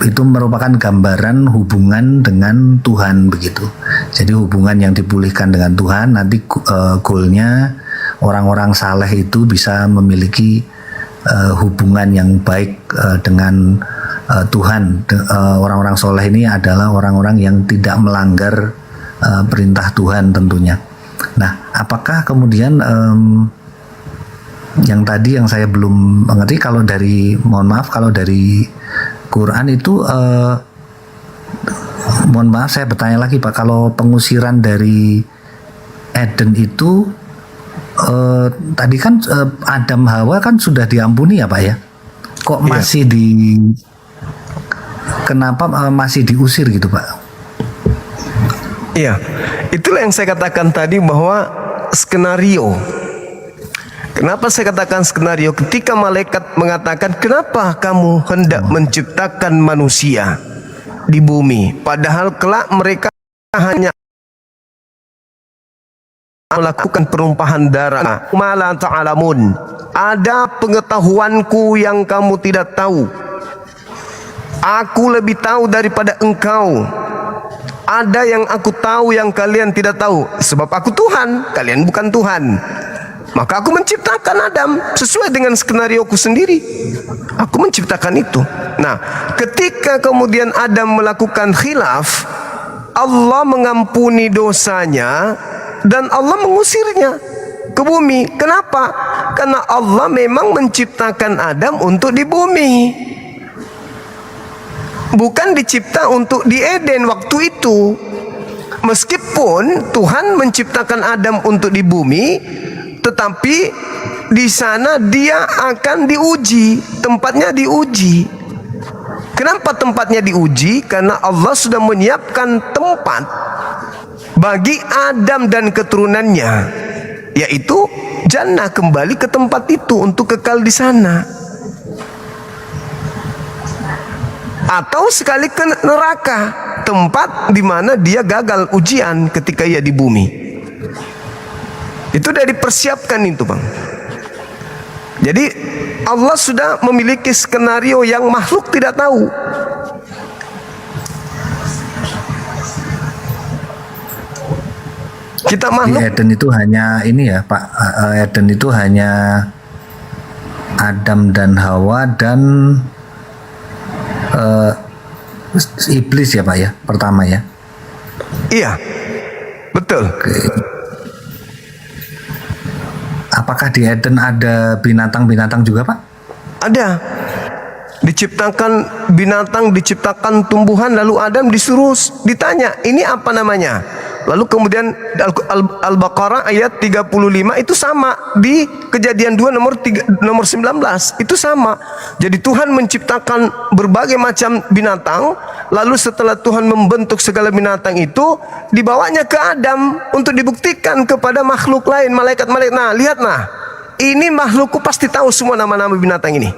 itu merupakan gambaran hubungan dengan Tuhan begitu. Jadi hubungan yang dipulihkan dengan Tuhan, nanti goalnya orang-orang saleh itu bisa memiliki hubungan yang baik dengan Tuhan. Orang-orang soleh ini adalah orang-orang yang tidak melanggar perintah Tuhan tentunya. Nah, apakah kemudian yang tadi yang saya belum mengerti, kalau dari, mohon maaf, kalau dari Quran itu mohon maaf saya bertanya lagi Pak, kalau pengusiran dari Eden itu tadi kan Adam Hawa kan sudah diampuni ya Pak ya, kok masih kenapa masih diusir gitu Pak? Iya, itulah yang saya katakan tadi, bahwa skenario. Kenapa saya katakan skenario? Ketika malaikat mengatakan, kenapa kamu hendak menciptakan manusia di bumi, padahal kelak mereka hanya melakukan perumpahan darah. Mala ta'alamun, ada pengetahuanku yang kamu tidak tahu. Aku lebih tahu daripada engkau. ada yang aku tahu yang kalian tidak tahu, sebab aku Tuhan, kalian bukan Tuhan. Maka aku menciptakan Adam sesuai dengan skenarioku sendiri. Aku menciptakan itu. Nah, ketika kemudian Adam melakukan khilaf, Allah mengampuni dosanya dan Allah mengusirnya ke bumi. Kenapa? Karena Allah memang menciptakan Adam untuk di bumi, bukan dicipta untuk di Eden waktu itu. Meskipun Tuhan menciptakan Adam untuk di bumi, tetapi di sana dia akan diuji, tempatnya diuji. Kenapa tempatnya diuji? Karena Allah sudah menyiapkan tempat bagi Adam dan keturunannya, yaitu jannah, kembali ke tempat itu untuk kekal di sana. Atau sekali ke neraka, tempat di mana dia gagal ujian ketika ia di bumi. Itu sudah dipersiapkan itu, Bang. Jadi Allah sudah memiliki skenario yang makhluk tidak tahu. Kita makhluk. Di Eden itu hanya ini ya Pak, Eden itu hanya Adam dan Hawa dan iblis ya Pak ya, pertama ya. Iya, betul. Apakah di Eden ada binatang-binatang juga Pak? Ada. Diciptakan binatang, diciptakan tumbuhan, lalu Adam disuruh ditanya, ini apa namanya? Lalu kemudian Al-Baqarah ayat 35 itu sama, di Kejadian 2 nomor 19 itu sama. Jadi Tuhan menciptakan berbagai macam binatang, lalu setelah Tuhan membentuk segala binatang itu, dibawanya ke Adam untuk dibuktikan kepada makhluk lain, malaikat-malaikat. Nah, lihat nah, ini makhlukku pasti tahu semua nama-nama binatang ini.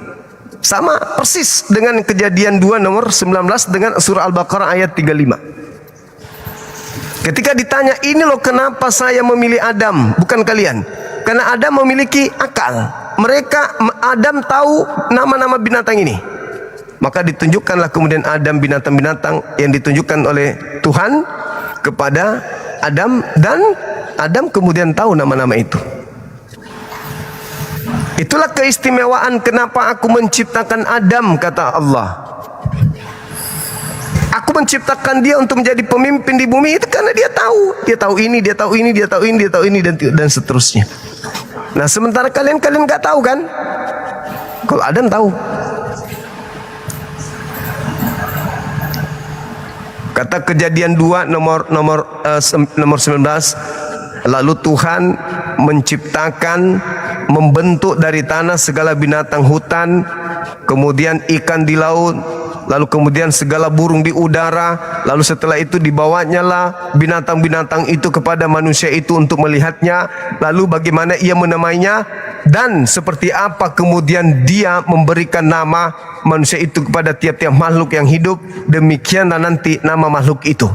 Sama persis dengan Kejadian 2 nomor 19 dengan surah Al-Baqarah ayat 35. Ketika ditanya, ini loh kenapa saya memilih Adam bukan kalian? Karena Adam memiliki akal. Adam tahu nama-nama binatang ini. Maka ditunjukkanlah kemudian Adam binatang-binatang yang ditunjukkan oleh Tuhan kepada Adam, dan Adam kemudian tahu nama-nama itu. Itulah keistimewaan kenapa aku menciptakan Adam, kata Allah. Aku menciptakan dia untuk menjadi pemimpin di bumi itu karena dia tahu ini, dia tahu ini, dia tahu ini, dia tahu ini, dan seterusnya. Nah, sementara kalian nggak tahu kan? Kalau Adam tahu. Kata Kejadian 2 nomor 19, lalu Tuhan menciptakan, membentuk dari tanah segala binatang hutan, kemudian ikan di laut, lalu kemudian segala burung di udara, lalu setelah itu dibawanya lah binatang-binatang itu kepada manusia itu untuk melihatnya, lalu bagaimana ia menamainya, dan seperti apa kemudian dia memberikan nama manusia itu kepada tiap-tiap makhluk yang hidup. Demikianlah nanti nama makhluk itu.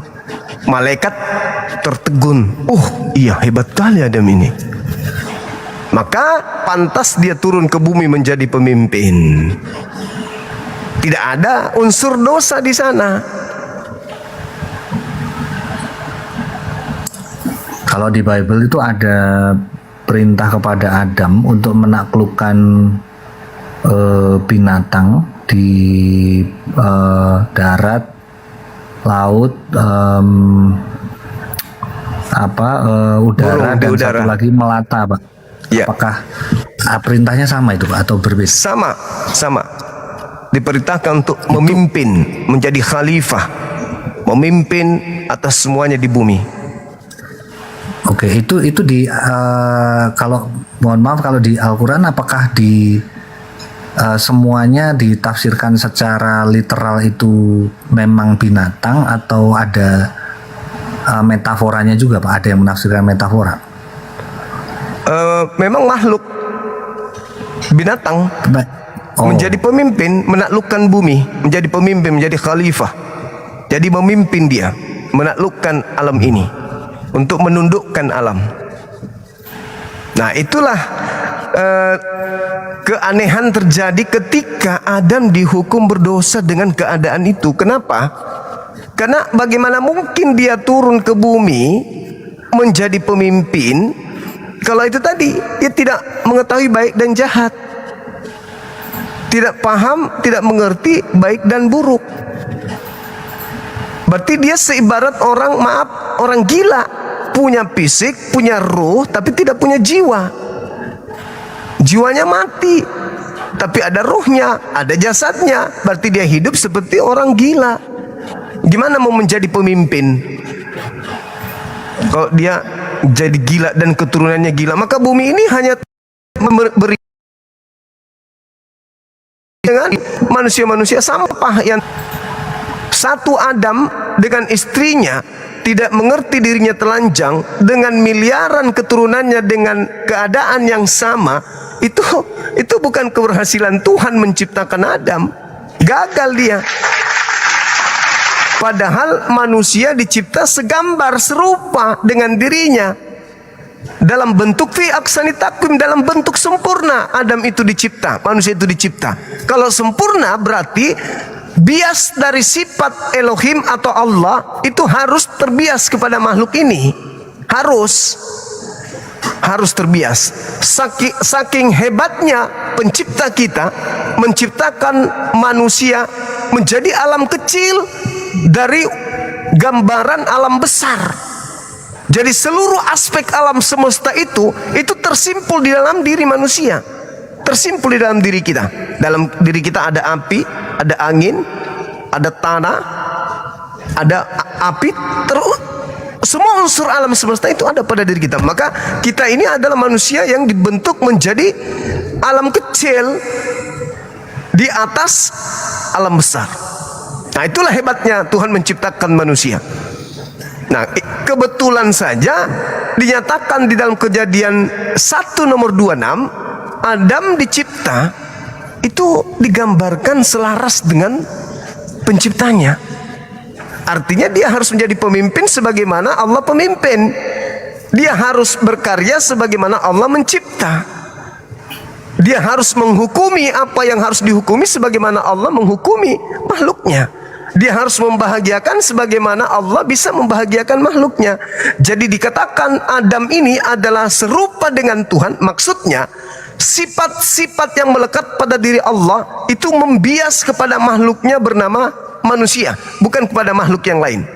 Malaikat tertegun, iya hebat kali Adam ini. Maka pantas dia turun ke bumi menjadi pemimpin. Tidak ada unsur dosa di sana. Kalau di Bible itu ada perintah kepada Adam untuk menaklukkan binatang di darat, laut, udara, dan satu lagi melata, Pak. Ya. Apakah perintahnya sama itu Pak atau berbeda? Sama. Diperintahkan untuk memimpin, menjadi khalifah, memimpin atas semuanya di bumi. Oke, itu di kalau mohon maaf kalau di Al-Quran apakah di semuanya ditafsirkan secara literal itu memang binatang atau ada metaforanya juga Pak? Ada yang menafsirkan metafora? Memang makhluk binatang. Menjadi pemimpin, menaklukkan bumi, menjadi pemimpin, menjadi khalifah. Jadi memimpin dia, menaklukkan alam ini, untuk menundukkan alam. Nah, itulah keanehan terjadi ketika Adam dihukum berdosa dengan keadaan itu. Kenapa? Karena bagaimana mungkin dia turun ke bumi menjadi pemimpin kalau itu tadi dia tidak mengetahui baik dan jahat, tidak paham, tidak mengerti baik dan buruk. Berarti dia seibarat orang gila, punya fisik, punya ruh, tapi tidak punya jiwa. Jiwanya mati, tapi ada ruhnya, ada jasadnya. Berarti dia hidup seperti orang gila. Gimana mau menjadi pemimpin kalau dia jadi gila dan keturunannya gila? Maka bumi ini hanya beri dengan manusia-manusia sampah yang satu Adam dengan istrinya tidak mengerti dirinya telanjang dengan miliaran keturunannya dengan keadaan yang sama. Itu bukan keberhasilan Tuhan menciptakan Adam. Gagal dia. Padahal manusia dicipta segambar serupa dengan dirinya dalam bentuk fi aksani takwim, dalam bentuk sempurna. Adam itu dicipta, manusia itu dicipta. Kalau sempurna berarti bias dari sifat Elohim atau Allah itu harus terbias kepada makhluk ini. Harus terbias. Saking hebatnya pencipta kita menciptakan manusia menjadi alam kecil dari gambaran alam besar. Jadi seluruh aspek alam semesta itu tersimpul di dalam diri manusia, tersimpul di dalam diri kita. Dalam diri kita ada api, ada angin, ada tanah, ada api, semua unsur alam semesta itu ada pada diri kita. Maka kita ini adalah manusia yang dibentuk menjadi alam kecil di atas alam besar. Nah, itulah hebatnya Tuhan menciptakan manusia. Nah, kebetulan saja dinyatakan di dalam Kejadian 1 nomor 26, Adam dicipta itu digambarkan selaras dengan penciptanya. Artinya dia harus menjadi pemimpin sebagaimana Allah pemimpin. Dia harus berkarya sebagaimana Allah mencipta. Dia harus menghukumi apa yang harus dihukumi sebagaimana Allah menghukumi makhluknya. Dia harus membahagiakan sebagaimana Allah bisa membahagiakan makhluknya. Jadi dikatakan Adam ini adalah serupa dengan Tuhan. Maksudnya sifat-sifat yang melekat pada diri Allah itu membias kepada makhluknya bernama manusia, bukan kepada makhluk yang lain.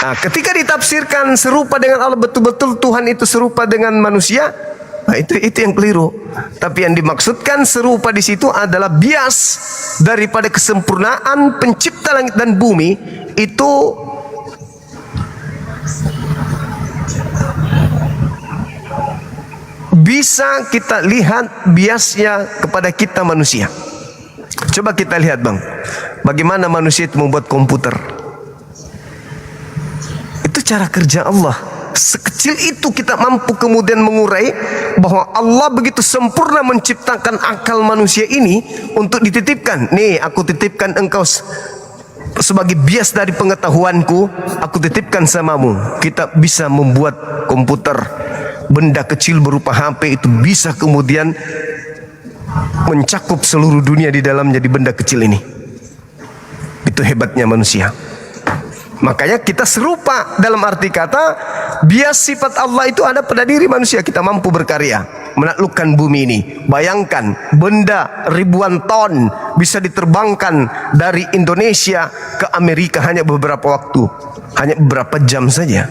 Nah, ketika ditafsirkan serupa dengan Allah, betul-betul Tuhan itu serupa dengan manusia, nah itu yang keliru. Tapi yang dimaksudkan serupa di situ adalah bias daripada kesempurnaan pencipta langit dan bumi itu bisa kita lihat biasnya kepada kita manusia. Coba kita lihat bang, bagaimana manusia itu membuat komputer. Itu cara kerja Allah. Sekecil itu kita mampu kemudian mengurai bahwa Allah begitu sempurna menciptakan akal manusia ini untuk dititipkan. Nih, aku titipkan engkau sebagai bias dari pengetahuanku, aku titipkan samamu. Kita bisa membuat komputer, benda kecil berupa HP itu bisa kemudian mencakup seluruh dunia di dalamnya di benda kecil ini. Itu hebatnya manusia. Makanya kita serupa dalam arti kata bias sifat Allah itu ada pada diri manusia. Kita mampu berkarya menaklukkan bumi ini. Bayangkan benda ribuan ton bisa diterbangkan dari Indonesia ke Amerika hanya beberapa waktu, hanya beberapa jam saja.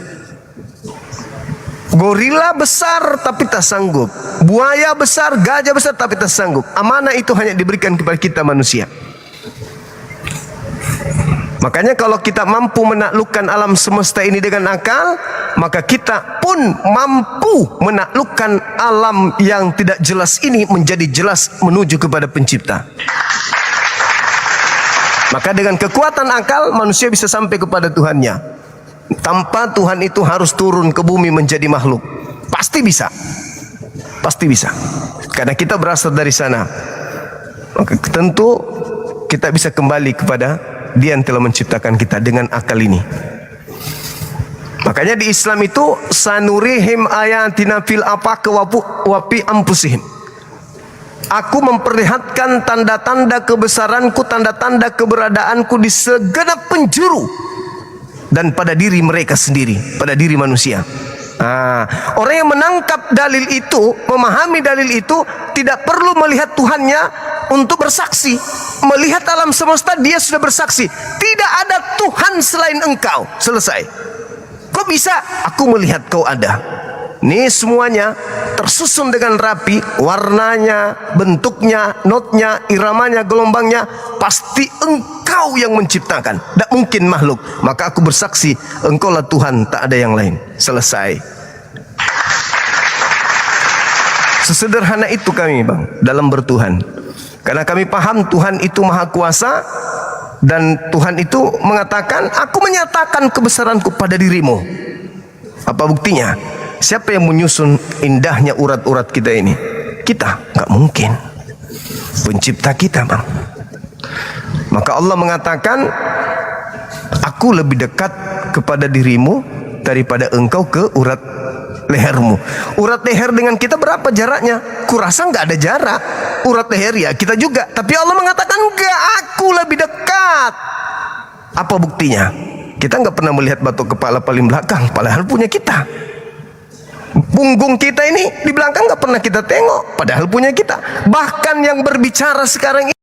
Gorila besar tapi tak sanggup, buaya besar, gajah besar tapi tak sanggup. Amanah itu hanya diberikan kepada kita manusia. Makanya kalau kita mampu menaklukkan alam semesta ini dengan akal, maka kita pun mampu menaklukkan alam yang tidak jelas ini menjadi jelas menuju kepada pencipta. Maka dengan kekuatan akal manusia bisa sampai kepada Tuhannya. Tanpa Tuhan itu harus turun ke bumi menjadi makhluk. Pasti bisa. Pasti bisa. Karena kita berasal dari sana. Maka tentu kita bisa kembali kepada Dia yang telah menciptakan kita dengan akal ini. Makanya di Islam itu sanurihim ayatina fil afaq wa fi anfusihim. Aku memperlihatkan tanda-tanda kebesaranku, tanda-tanda keberadaanku di segenap penjuru dan pada diri mereka sendiri, pada diri manusia. Orang yang menangkap dalil itu, memahami dalil itu, tidak perlu melihat Tuhannya untuk bersaksi. Melihat alam semesta, dia sudah bersaksi. Tidak ada Tuhan selain engkau. Selesai. Kok bisa? Aku melihat kau ada. Ini semuanya tersusun dengan rapi, warnanya, bentuknya, notnya, iramanya, gelombangnya. Pasti engkau yang menciptakan, tidak mungkin makhluk. Maka aku bersaksi, engkaulah Tuhan, tak ada yang lain. Selesai. Sesederhana itu kami, Bang, dalam bertuhan. Karena kami paham Tuhan itu maha kuasa, dan Tuhan itu mengatakan, aku menyatakan kebesaranku pada dirimu. Apa buktinya? Siapa yang menyusun indahnya urat-urat kita ini? Kita, nggak mungkin. Pencipta kita, Bang. Maka Allah mengatakan, aku lebih dekat kepada dirimu daripada engkau ke urat lehermu. Urat leher dengan kita berapa jaraknya? Kurasa nggak ada jarak. Urat leher ya kita juga. Tapi Allah mengatakan, enggak, aku lebih dekat. Apa buktinya? Kita nggak pernah melihat batok kepala paling belakang, padahal punya kita. Punggung kita ini di belakang nggak pernah kita tengok, padahal punya kita. Bahkan yang berbicara sekarang ini,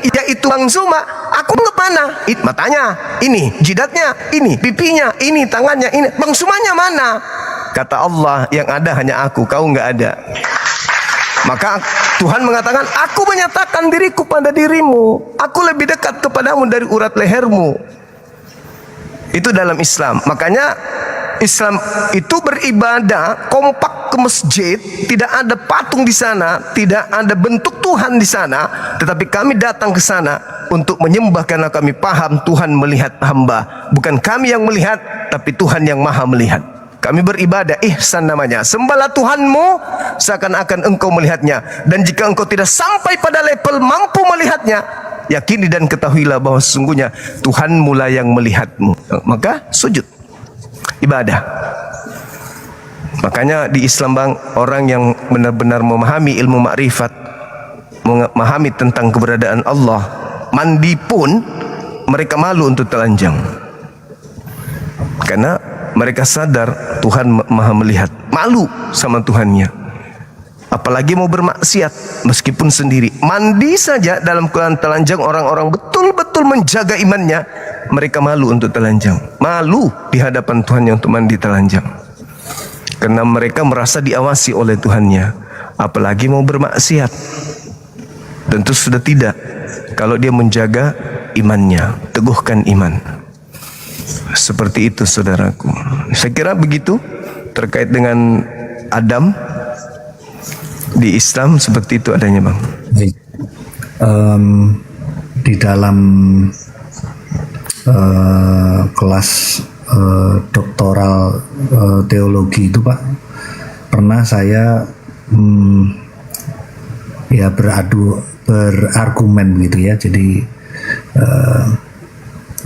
yaitu Bang Zuma, aku nggak mana? Matanya, ini jidatnya, ini pipinya, ini tangannya, ini. Bang Zumanya mana? Kata Allah, yang ada hanya aku, kau nggak ada. Maka Tuhan mengatakan, aku menyatakan diriku pada dirimu. Aku lebih dekat kepadamu dari urat lehermu. Itu dalam Islam. Makanya Islam itu beribadah kompak ke masjid, tidak ada patung di sana, tidak ada bentuk Tuhan di sana, tetapi kami datang ke sana untuk menyembah karena kami paham Tuhan melihat hamba. Bukan kami yang melihat, tapi Tuhan yang maha melihat. Kami beribadah, ihsan namanya. Sembahlah Tuhanmu seakan-akan engkau melihatnya. Dan jika engkau tidak sampai pada level mampu melihatnya, yakini dan ketahuilah bahwa sesungguhnya Tuhan mula yang melihatmu. Maka sujud, ibadah. Makanya di Islam, Bang, orang yang benar-benar memahami ilmu makrifat, memahami tentang keberadaan Allah, mandi pun mereka malu untuk telanjang. Karena mereka sadar Tuhan maha melihat. Malu sama Tuhannya. Apalagi mau bermaksiat meskipun sendiri. Mandi saja dalam keadaan telanjang, orang-orang betul-betul menjaga imannya, mereka malu untuk telanjang. Malu di hadapan Tuhannya untuk mandi telanjang. Karena mereka merasa diawasi oleh Tuhannya. Apalagi mau bermaksiat. Tentu sudah tidak. Kalau dia menjaga imannya, teguhkan iman. Seperti itu, saudaraku. Saya kira begitu terkait dengan Adam. Di Islam seperti itu adanya, Bang. Di dalam kelas doktoral teologi itu, Pak, pernah saya ya berargumen gitu ya. Jadi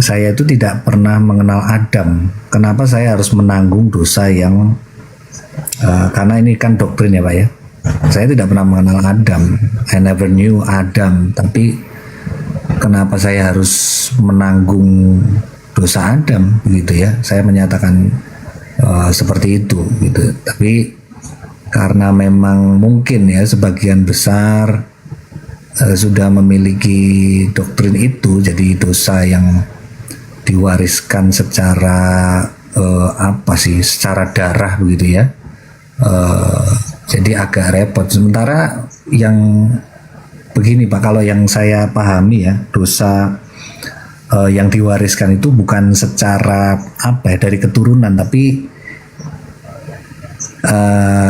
saya itu tidak pernah mengenal Adam. Kenapa saya harus menanggung dosa yang karena ini kan doktrin ya, Pak ya. Saya tidak pernah mengenal Adam. I never knew Adam. Tapi kenapa saya harus menanggung dosa Adam gitu ya? Saya menyatakan seperti itu gitu. Tapi karena memang mungkin ya sebagian besar sudah memiliki doktrin itu, jadi dosa yang diwariskan secara secara darah begitu ya. Jadi agak repot. Sementara yang begini, Pak, kalau yang saya pahami ya, dosa yang diwariskan itu bukan secara dari keturunan, tapi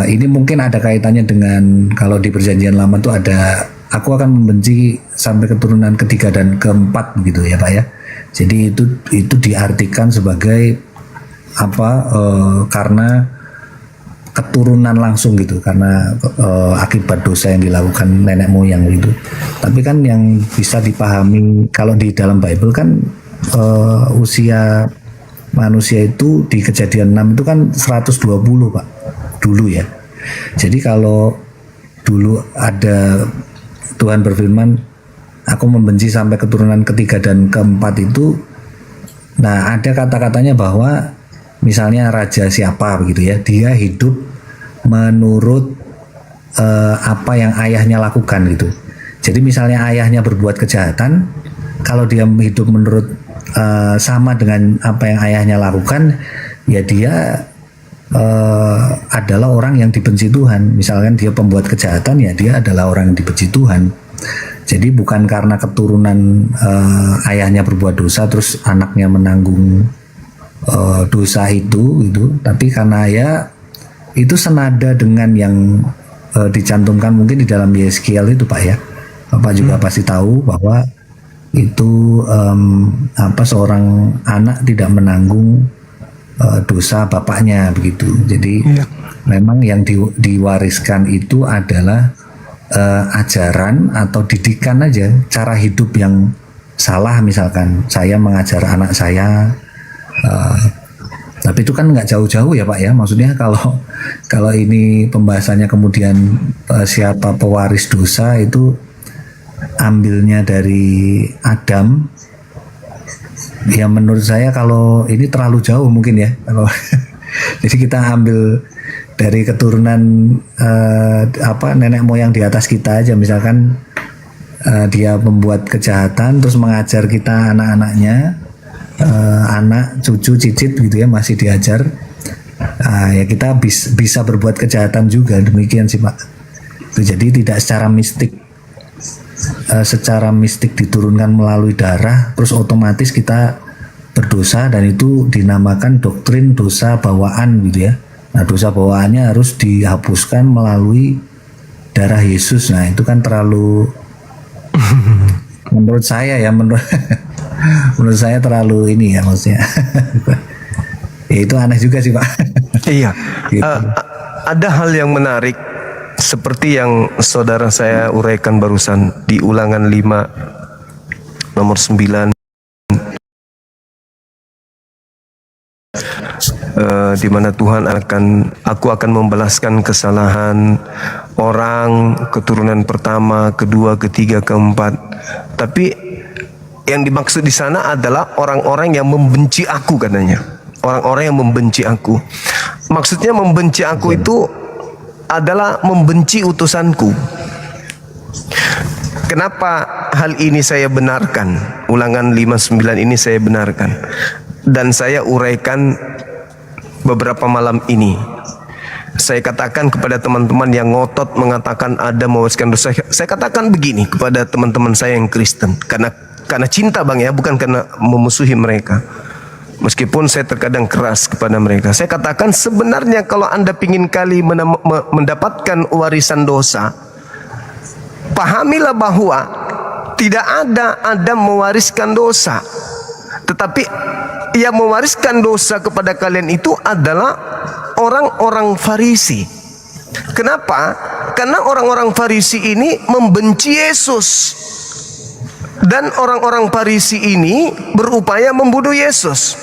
ini mungkin ada kaitannya dengan kalau di Perjanjian Lama itu ada, aku akan membenci sampai keturunan ketiga dan keempat begitu ya, Pak ya. Jadi itu diartikan sebagai karena keturunan langsung gitu, karena akibat dosa yang dilakukan nenek moyang gitu. Tapi kan yang bisa dipahami kalau di dalam Bible kan usia manusia itu di Kejadian 6 itu kan 120, Pak, dulu ya. Jadi kalau dulu ada Tuhan berfirman, aku membenci sampai keturunan ketiga dan keempat itu, nah ada kata-katanya bahwa misalnya raja siapa begitu ya, dia hidup menurut apa yang ayahnya lakukan gitu. Jadi misalnya ayahnya berbuat kejahatan, kalau dia hidup menurut sama dengan apa yang ayahnya lakukan, ya dia adalah orang yang dibenci Tuhan. Misalkan dia pembuat kejahatan, ya dia adalah orang yang dibenci Tuhan. Jadi bukan karena keturunan ayahnya berbuat dosa terus anaknya menanggung dosa itu gitu, tapi karena ya itu senada dengan yang dicantumkan mungkin di dalam Yeskiel itu Pak ya. Bapak juga pasti tahu bahwa itu seorang anak tidak menanggung dosa bapaknya begitu. Jadi memang yang diwariskan itu adalah ajaran atau didikan aja, cara hidup yang salah. Misalkan saya mengajar anak saya, tapi itu kan nggak jauh-jauh ya Pak ya. Maksudnya kalau ini pembahasannya kemudian siapa pewaris dosa, itu ambilnya dari Adam. Ya menurut saya kalau ini terlalu jauh mungkin ya. Kalau jadi kita ambil dari keturunan nenek moyang di atas kita aja. Misalkan dia membuat kejahatan terus mengajar kita anak-anaknya, anak, cucu, cicit gitu ya, masih diajar. Ya kita bisa berbuat kejahatan juga, demikian sih Pak. Jadi tidak secara mistik diturunkan melalui darah terus otomatis kita berdosa, dan itu dinamakan doktrin dosa bawaan gitu ya. Nah dosa bawaannya harus dihapuskan melalui darah Yesus. Nah itu kan terlalu menurut saya ya, menurut saya terlalu ini ya maksudnya. Ya itu aneh juga sih Pak. Iya. Gitu. Ada hal yang menarik seperti yang saudara saya uraikan barusan di Ulangan 5 nomor 9, di mana Tuhan aku akan membalaskan kesalahan orang keturunan pertama, kedua, ketiga, keempat. Tapi yang dimaksud di sana adalah orang-orang yang membenci aku katanya. Orang-orang yang membenci aku. Maksudnya membenci aku itu adalah membenci utusanku. Kenapa hal ini saya benarkan? Ulangan 5:9 ini saya benarkan. Dan saya uraikan beberapa malam ini. Saya katakan kepada teman-teman yang ngotot mengatakan ada mewariskan dosa. Saya katakan begini kepada teman-teman saya yang Kristen. Karena cinta Bang ya, bukan karena memusuhi mereka. Meskipun saya terkadang keras kepada mereka, saya katakan sebenarnya kalau Anda pingin kali mendapatkan warisan dosa, pahamilah bahwa tidak ada Adam mewariskan dosa, tetapi yang mewariskan dosa kepada kalian itu adalah orang-orang Farisi. Kenapa? Karena orang-orang Farisi ini membenci Yesus. Dan orang-orang Farisi ini berupaya membunuh Yesus.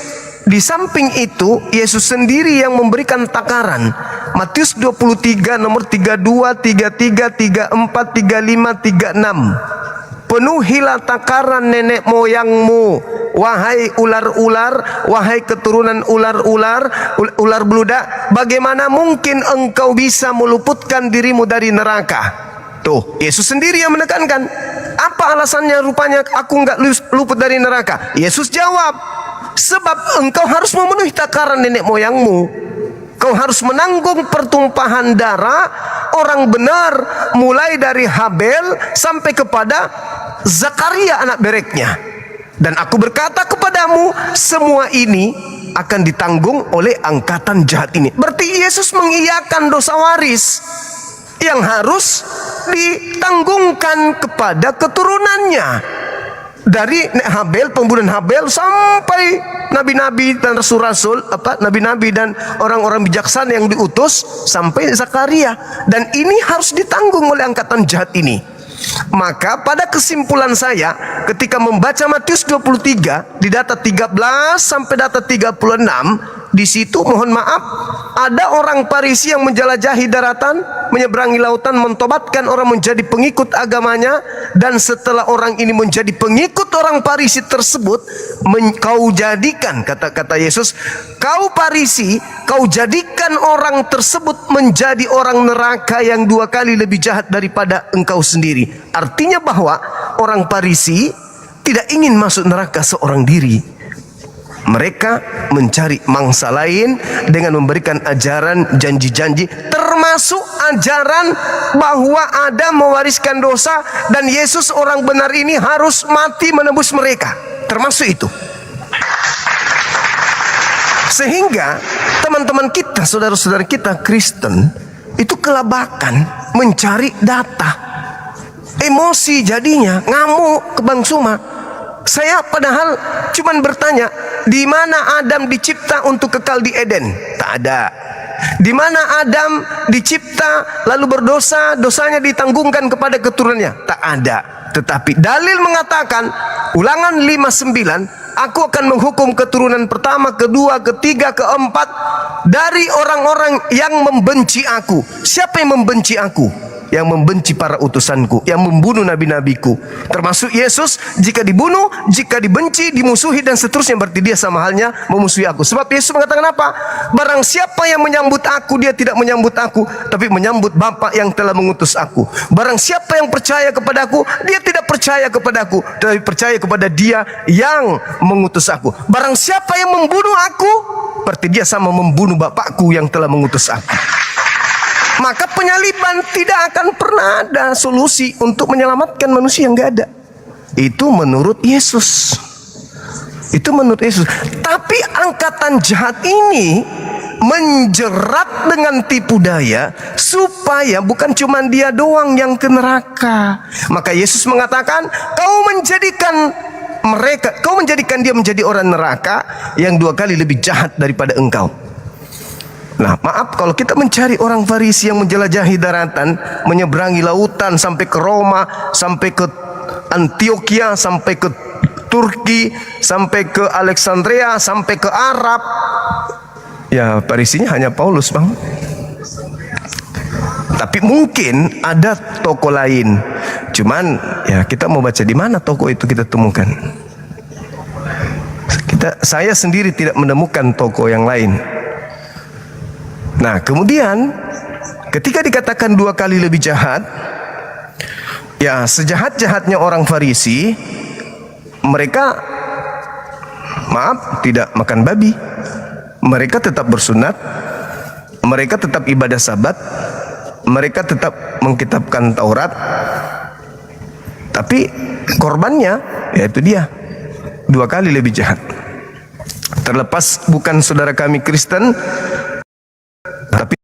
Di samping itu, Yesus sendiri yang memberikan takaran. Matius 23 nomor 32, 33, 34, 35, 36. Penuhilah takaran nenek moyangmu, wahai ular-ular, wahai keturunan ular-ular, ular beludak. Bagaimana mungkin engkau bisa meluputkan dirimu dari neraka? Tuh, Yesus sendiri yang menekankan. Apa alasannya rupanya aku nggak luput dari neraka? Yesus jawab, sebab engkau harus memenuhi takaran nenek moyangmu. Kau harus menanggung pertumpahan darah orang benar, mulai dari Habel sampai kepada Zakaria anak Bereknya. Dan aku berkata kepadamu, semua ini akan ditanggung oleh angkatan jahat ini. Berarti Yesus mengiyakan dosa waris yang harus ditanggungkan kepada keturunannya. Dari Habel, pembunuhan Habel, sampai nabi-nabi dan rasul-rasul, nabi-nabi dan orang-orang bijaksana yang diutus, sampai Zakaria. Dan ini harus ditanggung oleh angkatan jahat ini. Maka pada kesimpulan saya, ketika membaca Matius 23 di data 13 sampai data 36, di situ mohon maaf ada orang Farisi yang menjelajahi daratan, menyeberangi lautan, mentobatkan orang menjadi pengikut agamanya, dan setelah orang ini menjadi pengikut orang Farisi tersebut, kau jadikan, kata Yesus, kau Farisi, kau jadikan orang tersebut menjadi orang neraka yang 2 kali lebih jahat daripada engkau sendiri. Artinya bahwa orang Farisi tidak ingin masuk neraka seorang diri. Mereka mencari mangsa lain dengan memberikan ajaran janji-janji, termasuk ajaran bahwa Adam mewariskan dosa dan Yesus orang benar ini harus mati menebus mereka. Termasuk itu. Sehingga teman-teman kita, saudara-saudara kita Kristen, itu kelabakan mencari data. Emosi jadinya, ngamuk ke Bang Suma. Saya padahal cuman bertanya, di mana Adam dicipta untuk kekal di Eden? Tak ada. Di mana Adam dicipta lalu berdosa, dosanya ditanggungkan kepada keturunannya? Tak ada. Tetapi dalil mengatakan, Ulangan 59, aku akan menghukum keturunan pertama, kedua, ketiga, keempat dari orang-orang yang membenci aku. Siapa yang membenci aku? Yang membenci para utusanku, yang membunuh nabi-nabiku, termasuk Yesus. Jika dibunuh, jika dibenci, dimusuhi dan seterusnya, berarti dia sama halnya memusuhi aku. Sebab Yesus mengatakan apa? Barang siapa yang menyambut aku, dia tidak menyambut aku, tapi menyambut Bapa yang telah mengutus aku. Barang siapa yang percaya kepada aku, dia tidak percaya kepada aku, tapi percaya kepada dia yang mengutus aku. Barang siapa yang membunuh aku, berarti dia sama membunuh Bapakku yang telah mengutus aku. Maka penyaliban tidak akan pernah ada solusi untuk menyelamatkan manusia, yang nggak ada. Itu menurut Yesus. Itu menurut Yesus. Tapi angkatan jahat ini menjerat dengan tipu daya supaya bukan cuma dia doang yang ke neraka. Maka Yesus mengatakan, kau menjadikan dia menjadi orang neraka yang 2 kali lebih jahat daripada engkau. Nah, maaf kalau kita mencari orang Farisi yang menjelajahi daratan, menyeberangi lautan sampai ke Roma, sampai ke Antioquia, sampai ke Turki, sampai ke Alexandria, sampai ke Arab. Ya, Farisinya hanya Paulus, Bang. Tapi mungkin ada toko lain. Cuman ya kita mau baca di mana toko itu kita temukan. Saya sendiri tidak menemukan toko yang lain. Nah, kemudian ketika dikatakan 2 kali lebih jahat, ya sejahat-jahatnya orang Farisi, mereka maaf tidak makan babi, mereka tetap bersunat, mereka tetap ibadah Sabat, mereka tetap mengkitabkan Taurat, tapi korbannya yaitu dia 2 kali lebih jahat. Terlepas bukan saudara kami Kristen, tapi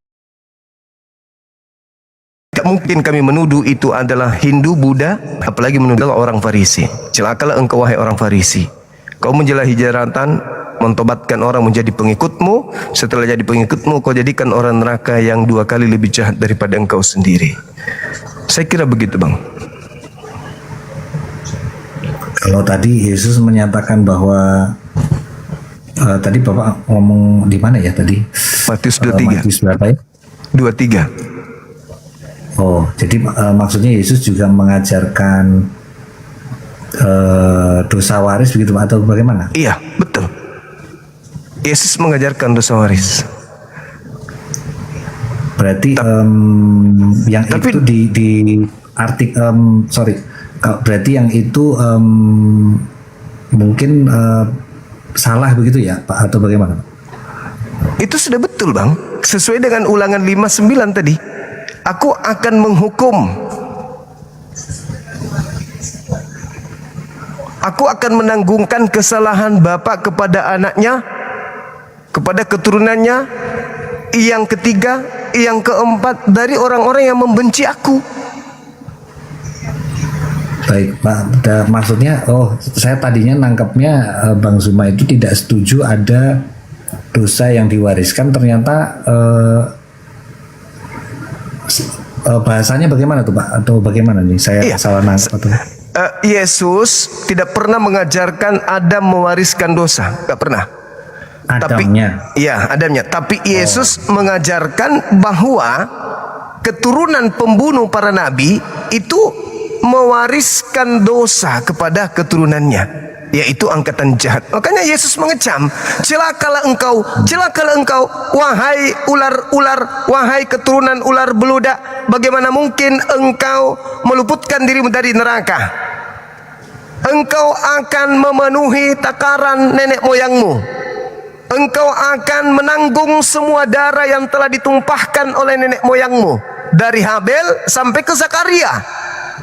tidak mungkin kami menuduh itu adalah Hindu, Buddha, apalagi menuduh orang Farisi. Celakalah engkau wahai orang Farisi. Kau menjelahi daratan, mentobatkan orang menjadi pengikutmu. Setelah jadi pengikutmu, kau jadikan orang neraka yang 2 kali lebih jahat daripada engkau sendiri. Saya kira begitu, Bang. Kalau tadi Yesus menyatakan bahwa tadi Bapak ngomong di mana ya tadi? Matius 23. Matius berapa ya? 23. Oh, jadi maksudnya Yesus juga mengajarkan dosa waris begitu atau bagaimana? Iya, betul. Yesus mengajarkan dosa waris. Berarti yang tapi, itu di artik berarti yang itu mungkin salah begitu ya Pak atau bagaimana? Itu sudah betul, Bang. Sesuai dengan Ulangan 59 tadi. Aku akan menghukum. Aku akan menanggungkan kesalahan bapak kepada anaknya, kepada keturunannya, yang ketiga, yang keempat dari orang-orang yang membenci aku. Baik, Pak. Maksudnya, saya tadinya nangkapnya Bang Zuma itu tidak setuju ada dosa yang diwariskan. Ternyata bahasanya bagaimana tuh, Pak? Atau bagaimana nih? Saya salah nangkap atau? Yesus tidak pernah mengajarkan Adam mewariskan dosa, nggak pernah. Adamnya. Adamnya. Tapi Yesus mengajarkan bahwa keturunan pembunuh para nabi itu mewariskan dosa kepada keturunannya, yaitu angkatan jahat. Makanya Yesus mengecam, celakalah engkau, wahai ular-ular, wahai keturunan ular beludak, bagaimana mungkin engkau meluputkan dirimu dari neraka? Engkau akan memenuhi takaran nenek moyangmu. Engkau akan menanggung semua darah yang telah ditumpahkan oleh nenek moyangmu, dari Habel sampai ke Zakaria.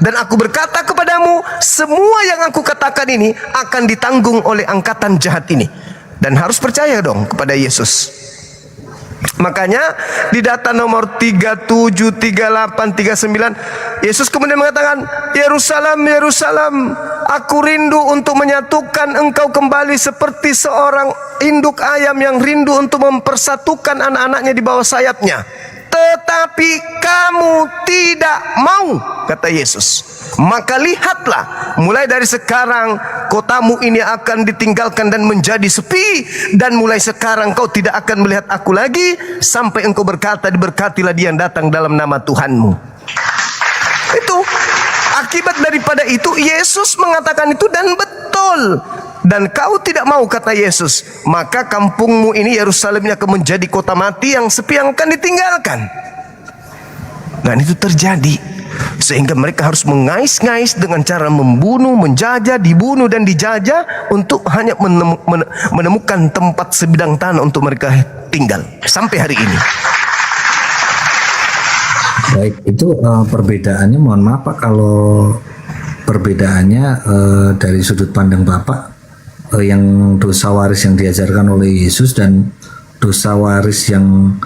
Dan aku berkata kepadamu, semua yang aku katakan ini akan ditanggung oleh angkatan jahat ini. Dan harus percaya dong kepada Yesus. Makanya di data nomor 37, 38, 39, Yesus kemudian mengatakan, Yerusalem, Yerusalem, aku rindu untuk menyatukan engkau kembali seperti seorang induk ayam yang rindu untuk mempersatukan anak-anaknya di bawah sayapnya. Tetapi kamu tidak mau, kata Yesus. Maka lihatlah, mulai dari sekarang kotamu ini akan ditinggalkan dan menjadi sepi. Dan mulai sekarang kau tidak akan melihat aku lagi, sampai engkau berkata, diberkatilah dia yang datang dalam nama Tuhanmu. Itu akibat daripada itu Yesus mengatakan itu, dan betul. Dan kau tidak mau, kata Yesus, maka kampungmu ini Yerusalemnya akan menjadi kota mati yang sepi, yang akan ditinggalkan. Dan itu terjadi, sehingga mereka harus mengais-ngais dengan cara membunuh, menjajah, dibunuh dan dijajah, untuk hanya menemukan tempat sebidang tanah untuk mereka tinggal sampai hari ini. Baik, itu perbedaannya, mohon maaf Pak, kalau perbedaannya dari sudut pandang Bapak, yang dosa waris yang diajarkan oleh Yesus dan dosa waris yang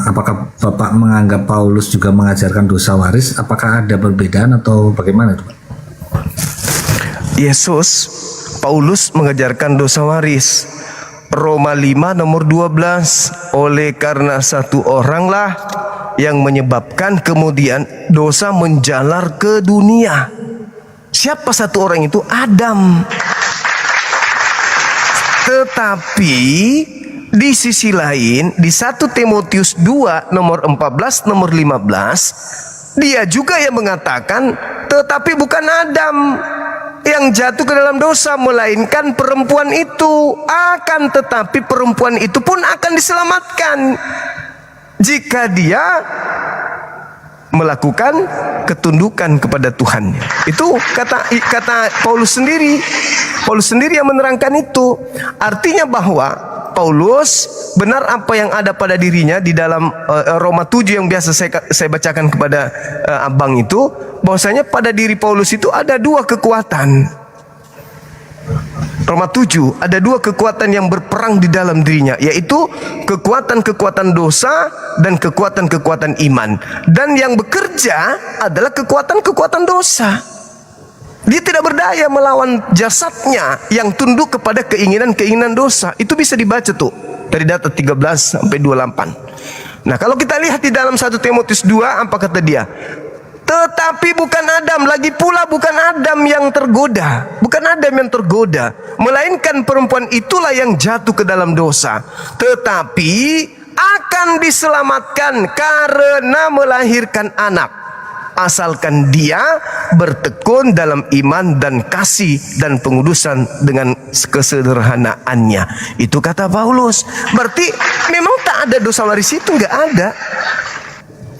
apakah Bapak menganggap Paulus juga mengajarkan dosa waris? Apakah ada perbedaan atau bagaimana itu? Paulus mengajarkan dosa waris. Roma 5 nomor 12, oleh karena satu oranglah yang menyebabkan kemudian dosa menjalar ke dunia. Siapa satu orang itu? Adam. Tetapi di sisi lain, di 1 Timotius 2 nomor 14 nomor 15, dia juga yang mengatakan, tetapi bukan Adam yang jatuh ke dalam dosa, melainkan perempuan itu. Akan tetapi perempuan itu pun akan diselamatkan jika dia melakukan ketundukan kepada Tuhan. Itu kata Paulus sendiri. Paulus sendiri yang menerangkan itu. Artinya bahwa Paulus benar apa yang ada pada dirinya di dalam Roma 7 yang biasa saya bacakan kepada abang itu, bahwasanya pada diri Paulus itu ada dua kekuatan. Roma 7 ada dua kekuatan yang berperang di dalam dirinya, yaitu kekuatan-kekuatan dosa dan kekuatan-kekuatan iman. Dan yang bekerja adalah kekuatan-kekuatan dosa. Dia tidak berdaya melawan jasadnya yang tunduk kepada keinginan-keinginan dosa. Itu bisa dibaca tuh dari data 13 sampai 28. Nah, kalau kita lihat di dalam 1 Timotius 2, apa kata dia? Tetapi bukan Adam, lagi pula bukan Adam yang tergoda, bukan Adam yang tergoda, melainkan perempuan itulah yang jatuh ke dalam dosa, tetapi akan diselamatkan karena melahirkan anak, asalkan dia bertekun dalam iman dan kasih dan pengudusan dengan kesederhanaannya. Itu kata Paulus. Berarti memang tak ada dosa waris, itu nggak ada.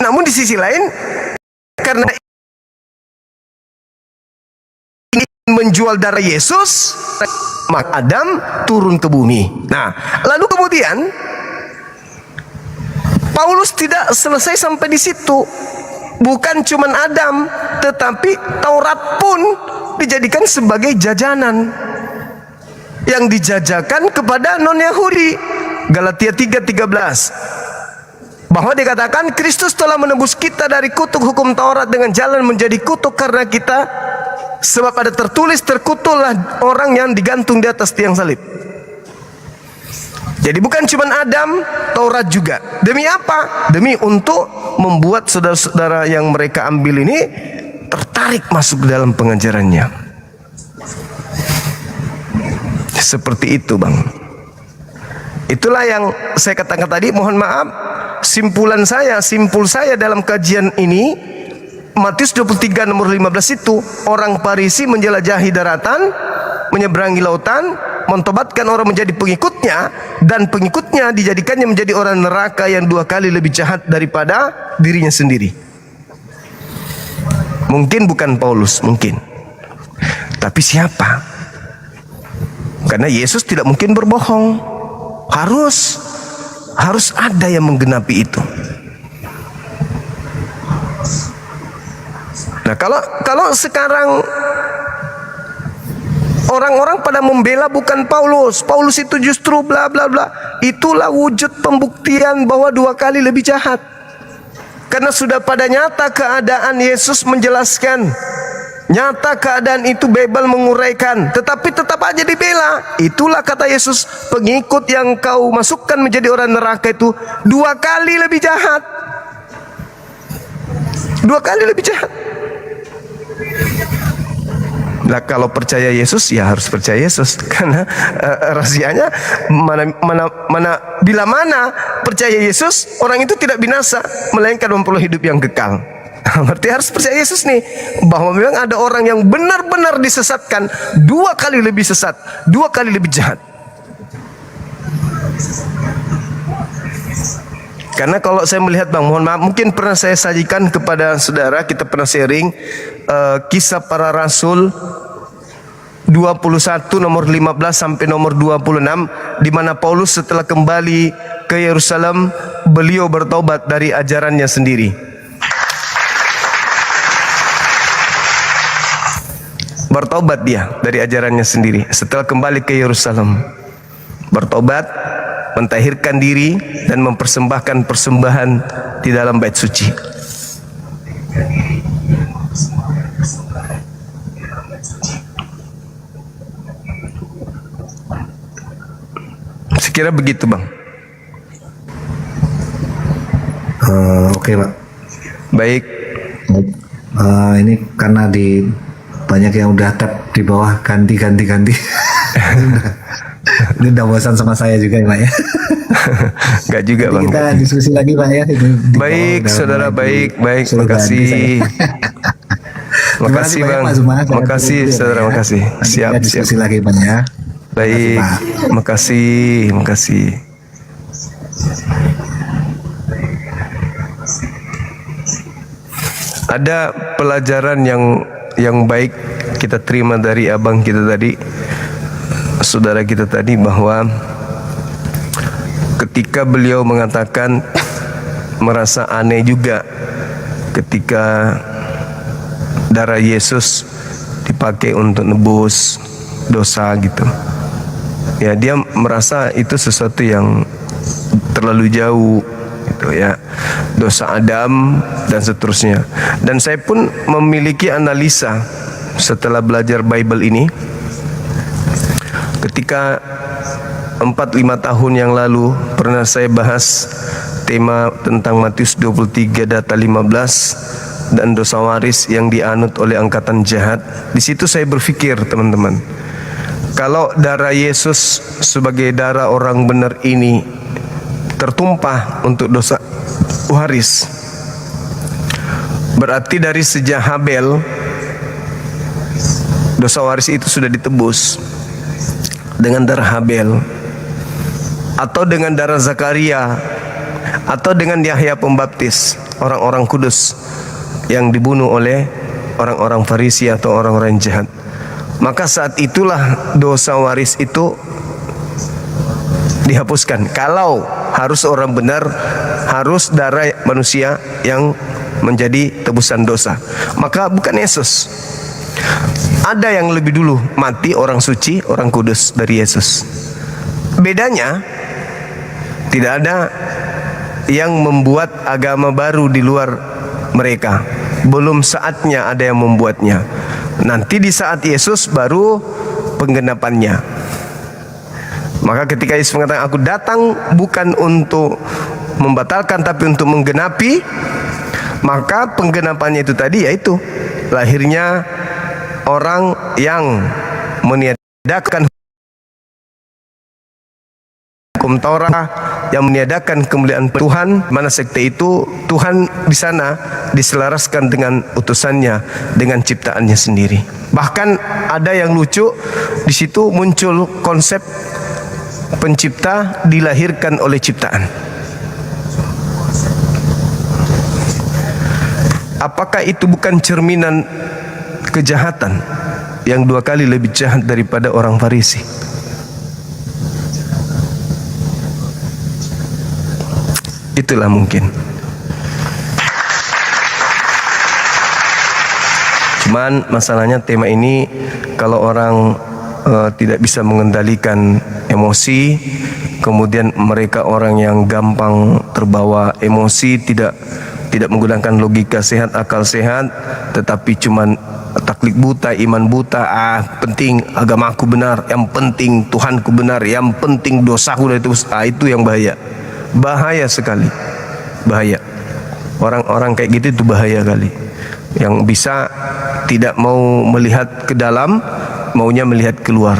Namun di sisi lain, karena ingin menjual darah Yesus, maka Adam turun ke bumi. Nah, lalu kemudian Paulus tidak selesai sampai di situ. Bukan cuman Adam, tetapi Taurat pun dijadikan sebagai jajanan yang dijajakan kepada non-Yahudi. Galatia 3:13. Bahwa dikatakan Kristus telah menebus kita dari kutuk hukum Taurat dengan jalan menjadi kutuk karena kita, sebab ada tertulis, terkutuklah orang yang digantung di atas tiang salib. Jadi bukan cuma Adam, Taurat juga. Demi apa? Demi untuk membuat saudara-saudara yang mereka ambil ini tertarik masuk ke dalam pengajarannya. Seperti itu, Bang. Itulah yang saya katakan tadi. Mohon maaf, simpul saya dalam kajian ini, Matius 23 nomor 15 itu, orang Farisi menjelajahi daratan, menyeberangi lautan, mentobatkan orang menjadi pengikutnya, dan pengikutnya dijadikannya menjadi orang neraka yang 2 kali lebih jahat daripada dirinya sendiri. Mungkin bukan Paulus, mungkin. Tapi siapa? Karena Yesus tidak mungkin berbohong. Harus ada yang menggenapi itu. Nah, kalau sekarang orang-orang pada membela bukan Paulus itu justru bla bla bla, itulah wujud pembuktian bahwa 2 kali lebih jahat. Karena sudah pada nyata keadaan, Yesus menjelaskan, nyata keadaan itu, Bible menguraikan, tetapi tetap aja dibela. Itulah kata Yesus, pengikut yang kau masukkan menjadi orang neraka itu 2 kali lebih jahat. 2 kali lebih jahat. Nah, kalau percaya Yesus ya harus percaya Yesus, karena rahasianya bila mana percaya Yesus, orang itu tidak binasa melainkan memperoleh hidup yang kekal. Berarti harus percaya Yesus nih, bahwa memang ada orang yang benar-benar disesatkan 2 kali lebih sesat, 2 kali lebih jahat. Karena kalau saya melihat, Bang, mohon maaf, mungkin pernah saya sajikan kepada saudara, kita pernah sharing Kisah Para Rasul 21 nomor 15 sampai nomor 26, di mana Paulus setelah kembali ke Yerusalem, beliau bertobat dari ajarannya sendiri. Bertobat dia dari ajarannya sendiri setelah kembali ke Yerusalem. Bertobat, mentahirkan diri dan mempersembahkan persembahan di dalam bait suci. Sekira begitu, Bang. Oke, Pak. Baik. Ini karena banyak yang udah tap di bawah ganti. Ini udah bosan sama saya juga ya, Pak ya. Enggak juga, Bang. Kita diskusi lagi, Pak ya. Baik, saudara, baik. Makasih. Makasih, Bang. Makasih, saudara, makasih. Siap. Diskusi lagi, Pak ya. Baik, makasih. Ada pelajaran yang baik kita terima dari abang kita tadi, saudara kita tadi, bahwa ketika beliau mengatakan merasa aneh juga ketika darah Yesus dipakai untuk nebus dosa gitu. Ya, dia merasa itu sesuatu yang terlalu jauh gitu ya, dosa Adam dan seterusnya. Dan saya pun memiliki analisa setelah belajar Bible ini. Ketika 4-5 tahun yang lalu pernah saya bahas tema tentang Matius 23 data 15 dan dosa waris yang dianut oleh angkatan jahat. Di situ saya berpikir, teman-teman, kalau darah Yesus sebagai darah orang benar ini tertumpah untuk dosa waris, berarti dari sejak Habel dosa waris itu sudah ditebus dengan darah Habel, atau dengan darah Zakaria, atau dengan Yahya Pembaptis, orang-orang kudus yang dibunuh oleh orang-orang Farisi atau orang-orang jahat. Maka saat itulah dosa waris itu dihapuskan. Kalau harus orang benar, harus darah manusia yang menjadi tebusan dosa. Maka bukan Yesus. Ada yang lebih dulu mati, orang suci, orang kudus dari Yesus. Bedanya, tidak ada yang membuat agama baru di luar mereka. Belum saatnya ada yang membuatnya. Nanti di saat Yesus baru penggenapannya. Maka ketika Yesus mengatakan, aku datang bukan untuk membatalkan tapi untuk menggenapi, maka penggenapannya itu tadi yaitu lahirnya orang yang meniadakan hukum Taurat yang meniadakan kemuliaan Tuhan, mana sekte itu Tuhan di sana diselaraskan dengan utusannya, dengan ciptaannya sendiri. Bahkan ada yang lucu, di situ muncul konsep pencipta dilahirkan oleh ciptaan. Apakah itu bukan cerminan kejahatan yang 2 kali lebih jahat daripada orang Farisi? Itulah mungkin. Cuman masalahnya tema ini kalau orang tidak bisa mengendalikan emosi, kemudian mereka orang yang gampang terbawa emosi, tidak menggunakan logika sehat, akal sehat, tetapi cuman taklid buta, iman buta. Penting agamaku benar, yang penting Tuhanku benar, yang penting dosaku itu yang bahaya. Bahaya sekali, bahaya. Orang-orang kayak gitu itu bahaya kali. Yang bisa tidak mau melihat ke dalam, maunya melihat keluar.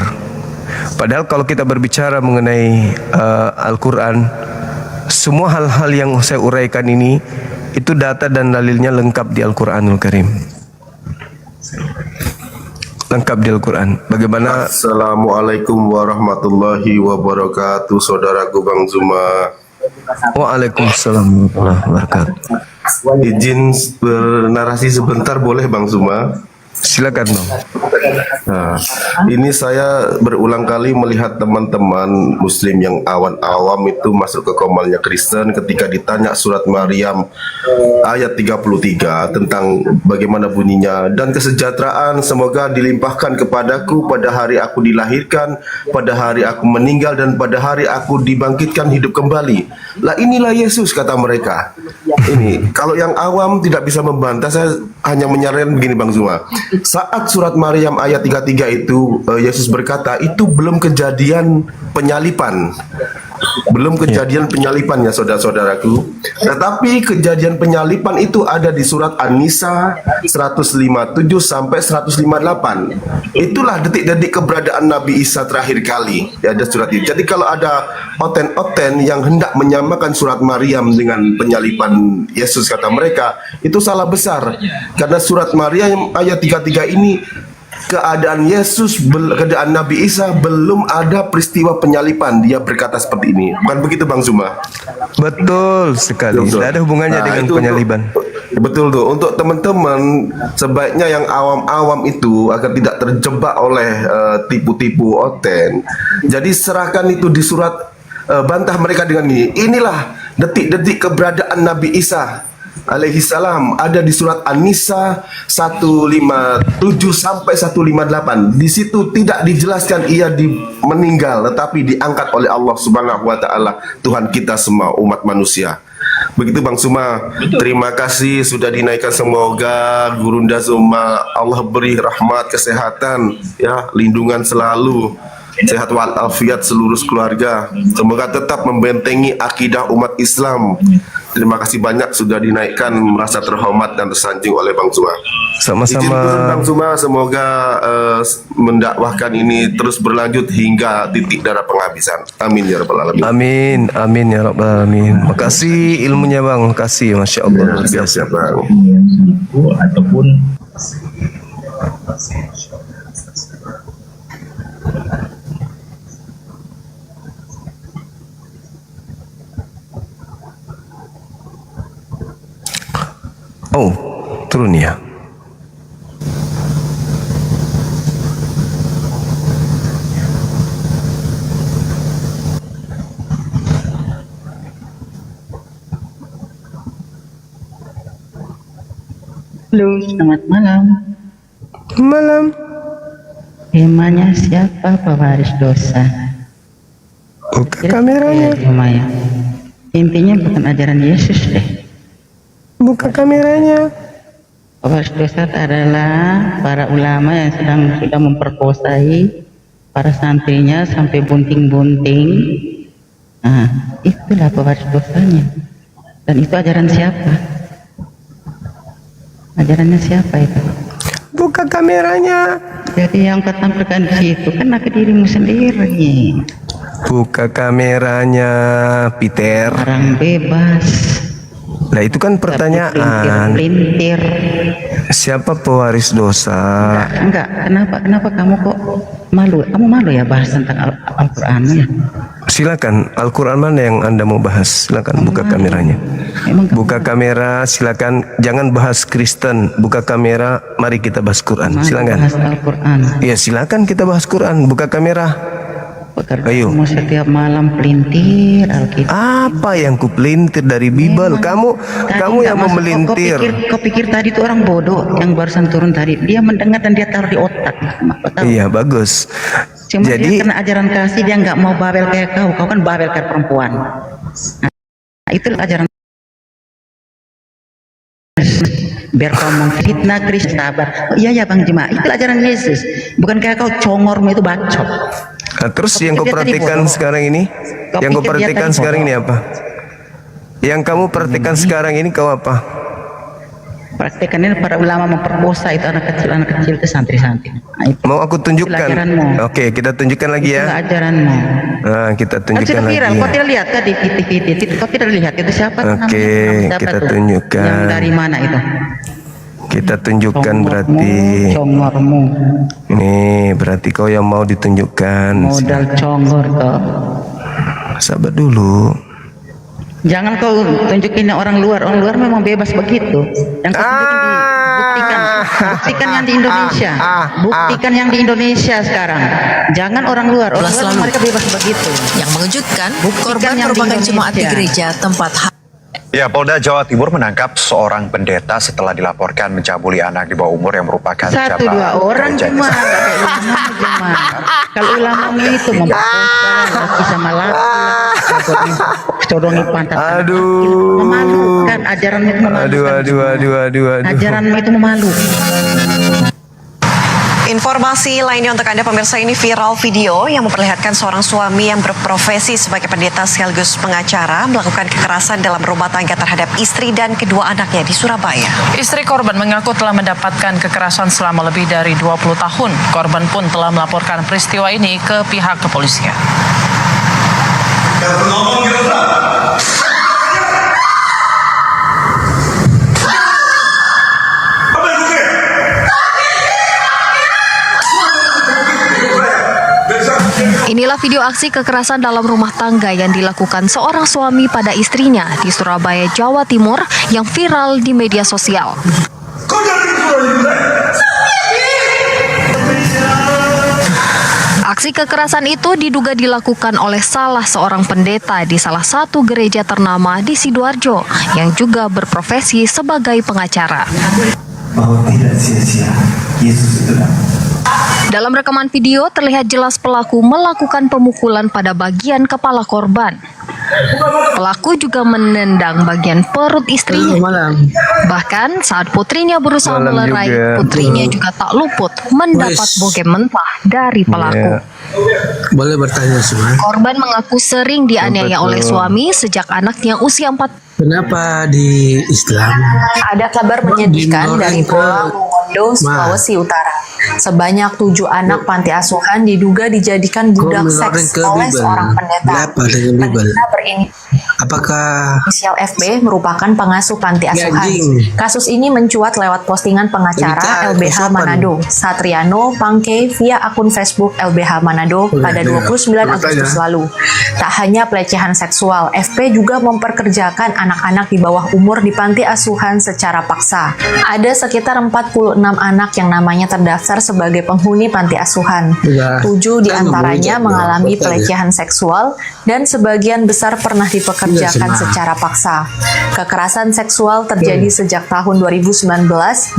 Padahal kalau kita berbicara mengenai Al-Quran, semua hal-hal yang saya uraikan ini itu data dan dalilnya lengkap di Al-Quranul Karim. Lengkap di Al-Quran. Bagaimana? Assalamualaikum warahmatullahi wabarakatuh, saudaraku Bang Zuma. Waalaikumsalam warahmatullahi wabarakatuh. Izin bernarasi sebentar boleh Bang Zuma? Silakan Bang. Nah, ini saya berulang kali melihat teman-teman muslim yang awam itu masuk ke komalnya Kristen ketika ditanya surat Maryam ayat 33 tentang bagaimana bunyinya, dan kesejahteraan semoga dilimpahkan kepadaku pada hari aku dilahirkan, pada hari aku meninggal, dan pada hari aku dibangkitkan hidup kembali. Lah inilah Yesus, kata mereka. Ini kalau yang awam tidak bisa membantah, saya hanya menyarankan begini Bang Zuma. Saat surat Maryam ayat 33 itu Yesus berkata, itu belum kejadian penyalipan. Belum kejadian penyalipannya saudara-saudaraku. Tetapi kejadian penyalipan itu ada di surat An-Nisa 157 sampai 158. Itulah detik-detik keberadaan Nabi Isa terakhir kali. Ya, ada surat itu. Jadi kalau ada oten-oten yang hendak menyamakan surat Maryam dengan penyalipan Yesus, kata mereka, itu salah besar. Karena surat Maryam ayat 33 ini keadaan Yesus, keadaan Nabi Isa belum ada peristiwa penyalipan. Dia berkata seperti ini. Bukan begitu Bang Zuma? Betul sekali. Tidak ada hubungannya dengan penyaliban. Betul tuh. Untuk teman-teman sebaiknya yang awam-awam itu agar tidak terjebak oleh tipu-tipu oten. Jadi serahkan itu di surat, bantah mereka dengan ini. Inilah detik-detik keberadaan Nabi Isa alaihi salam, ada di surat An-Nisa 157 sampai 158. Di situ tidak dijelaskan ia meninggal, tetapi diangkat oleh Allah Subhanahu wa taala, Tuhan kita semua umat manusia. Begitu Bang Zuma. Terima kasih sudah dinaikkan. Semoga Gurunda Zuma Allah beri rahmat, kesehatan, ya, lindungan selalu, sehat walafiat seluruh keluarga. Semoga tetap membentengi akidah umat Islam. Terima kasih banyak sudah dinaikkan, merasa terhormat dan tersanjung oleh Bang Zuma. Sama-sama. Izin turun Bang Zuma, semoga mendakwahkan ini terus berlanjut hingga titik darah penghabisan. Amin ya rabbal alamin. Amin, amin ya rabbal alamin. Makasih ilmunya Bang, makasih, masya Allah, luar biasa Bang. Ataupun oh, turun ya. Halo, selamat malam. Malam. Temanya siapa pewaris dosa? Buka kameranya. Lumayan. Intinya bukan ajaran Yesus deh. Buka kameranya. Pewaris dosa adalah para ulama yang sudah memperkosai para santrinya sampai bunting-bunting. Nah, itulah pewaris dosanya. Dan itu ajaran siapa? Ajarannya siapa itu? Buka kameranya. Jadi yang kau tampilkan di situ kan ke dirimu sendiri. Buka kameranya, Peter. Orang bebas. Nah itu kan pertanyaan. Pelintir. Siapa pewaris dosa? Enggak. Kenapa kamu kok malu? Kamu malu ya bahas tentang Al-Quran ya? Silakan, Al-Quran mana yang Anda mau bahas? Silakan buka kameranya. Buka kamera, silakan. Jangan bahas Kristen. Buka kamera, mari kita bahas Quran. Silakan. Bahas Al-Quran. Iya, silakan kita bahas Quran. Buka kamera. Ayo. Kamu setiap malam pelintir Alkitab. Apa yang ku pelintir dari Bible? Kamu yang memelintir. Kau pikir tadi itu orang bodoh yang barusan turun tadi. Dia mendengar dan dia taruh di otak. Iya, bagus. Cuma Jadi dia kena ajaran kasih, dia nggak mau babel kayak kau. Kau kan babel kayak perempuan. Nah, itu ajaran. Biar kau memfitnah Kristus, sabar. Oh, iya ya Bang Jema, itu ajaran Yesus. Bukan kayak kau congormu itu bacot. Nah, terus yang kau perhatikan sekarang ini, yang kau perhatikan sekarang ini apa? Yang kamu perhatikan sekarang ini kau apa? Praktekan ini para ulama memperkosa itu anak kecil itu santri-santri. Nah, mau aku tunjukkan? Oke, kita tunjukkan lagi ya. Itu ajaranmu. Nah, kita tunjukkan lagi. Kau tidak lihat tadi TV? Kau tidak lihat itu siapa? Oke, kita tunjukkan. Yang dari mana itu? Kita tunjukkan berarti. Congormu. Ini berarti kau yang mau ditunjukkan. Modal congor kau. Sabar dulu. Jangan kau tunjukin orang luar memang bebas begitu. Yang kau tunjukin buktikan yang di Indonesia. Buktikan yang di Indonesia sekarang. Jangan orang luar mereka bebas begitu. Yang mengejutkan, korban merupakan jemaat di gereja tempat. Ya, Polda Jawa Timur menangkap seorang pendeta setelah dilaporkan mencabuli anak di bawah umur yang merupakan satu dua orang cuma kalau ulama itu memperkosa bisa laki codongi pantat. Memalukan ajaran itu memalukan. Ajaran itu memalukan. Informasi lainnya untuk Anda pemirsa, ini viral video yang memperlihatkan seorang suami yang berprofesi sebagai pendeta sekaligus pengacara melakukan kekerasan dalam rumah tangga terhadap istri dan kedua anaknya di Surabaya. Istri korban mengaku telah mendapatkan kekerasan selama lebih dari 20 tahun. Korban pun telah melaporkan peristiwa ini ke pihak kepolisian. Inilah video aksi kekerasan dalam rumah tangga yang dilakukan seorang suami pada istrinya di Surabaya, Jawa Timur yang viral di media sosial. Aksi kekerasan itu diduga dilakukan oleh salah seorang pendeta di salah satu gereja ternama di Sidoarjo yang juga berprofesi sebagai pengacara. Bahwa tidak sia-sia, Yesus itu datang. Dalam rekaman video terlihat jelas pelaku melakukan pemukulan pada bagian kepala korban. Pelaku juga menendang bagian perut istrinya. Bahkan saat putrinya berusaha melerai, putrinya juga tak luput mendapat bogem mentah dari pelaku. Boleh bertanya semua. Korban mengaku sering dianiaya oleh suami sejak anaknya usia 4. Kenapa di Islam? Ada kabar menyedihkan dari Bolang, Mongondo, Sulawesi Utara. Sebanyak 7 anak panti asuhan diduga dijadikan budak seks oleh seorang pendeta. Pendeta Apakah inisial FB merupakan pengasuh panti asuhan. Kasus ini mencuat lewat postingan pengacara LBH Manado, Satriano Pangke, via akun Facebook LBH Manado pada 29 Agustus lalu. Tak hanya pelecehan seksual, FP juga memperkerjakan anak-anak di bawah umur di panti asuhan secara paksa. Ada sekitar 46 anak yang namanya terdaftar sebagai penghuni panti asuhan. 7 diantaranya mengalami pelecehan seksual dan sebagian besar pernah dipekerjakan secara paksa. Kekerasan seksual terjadi sejak tahun 2019,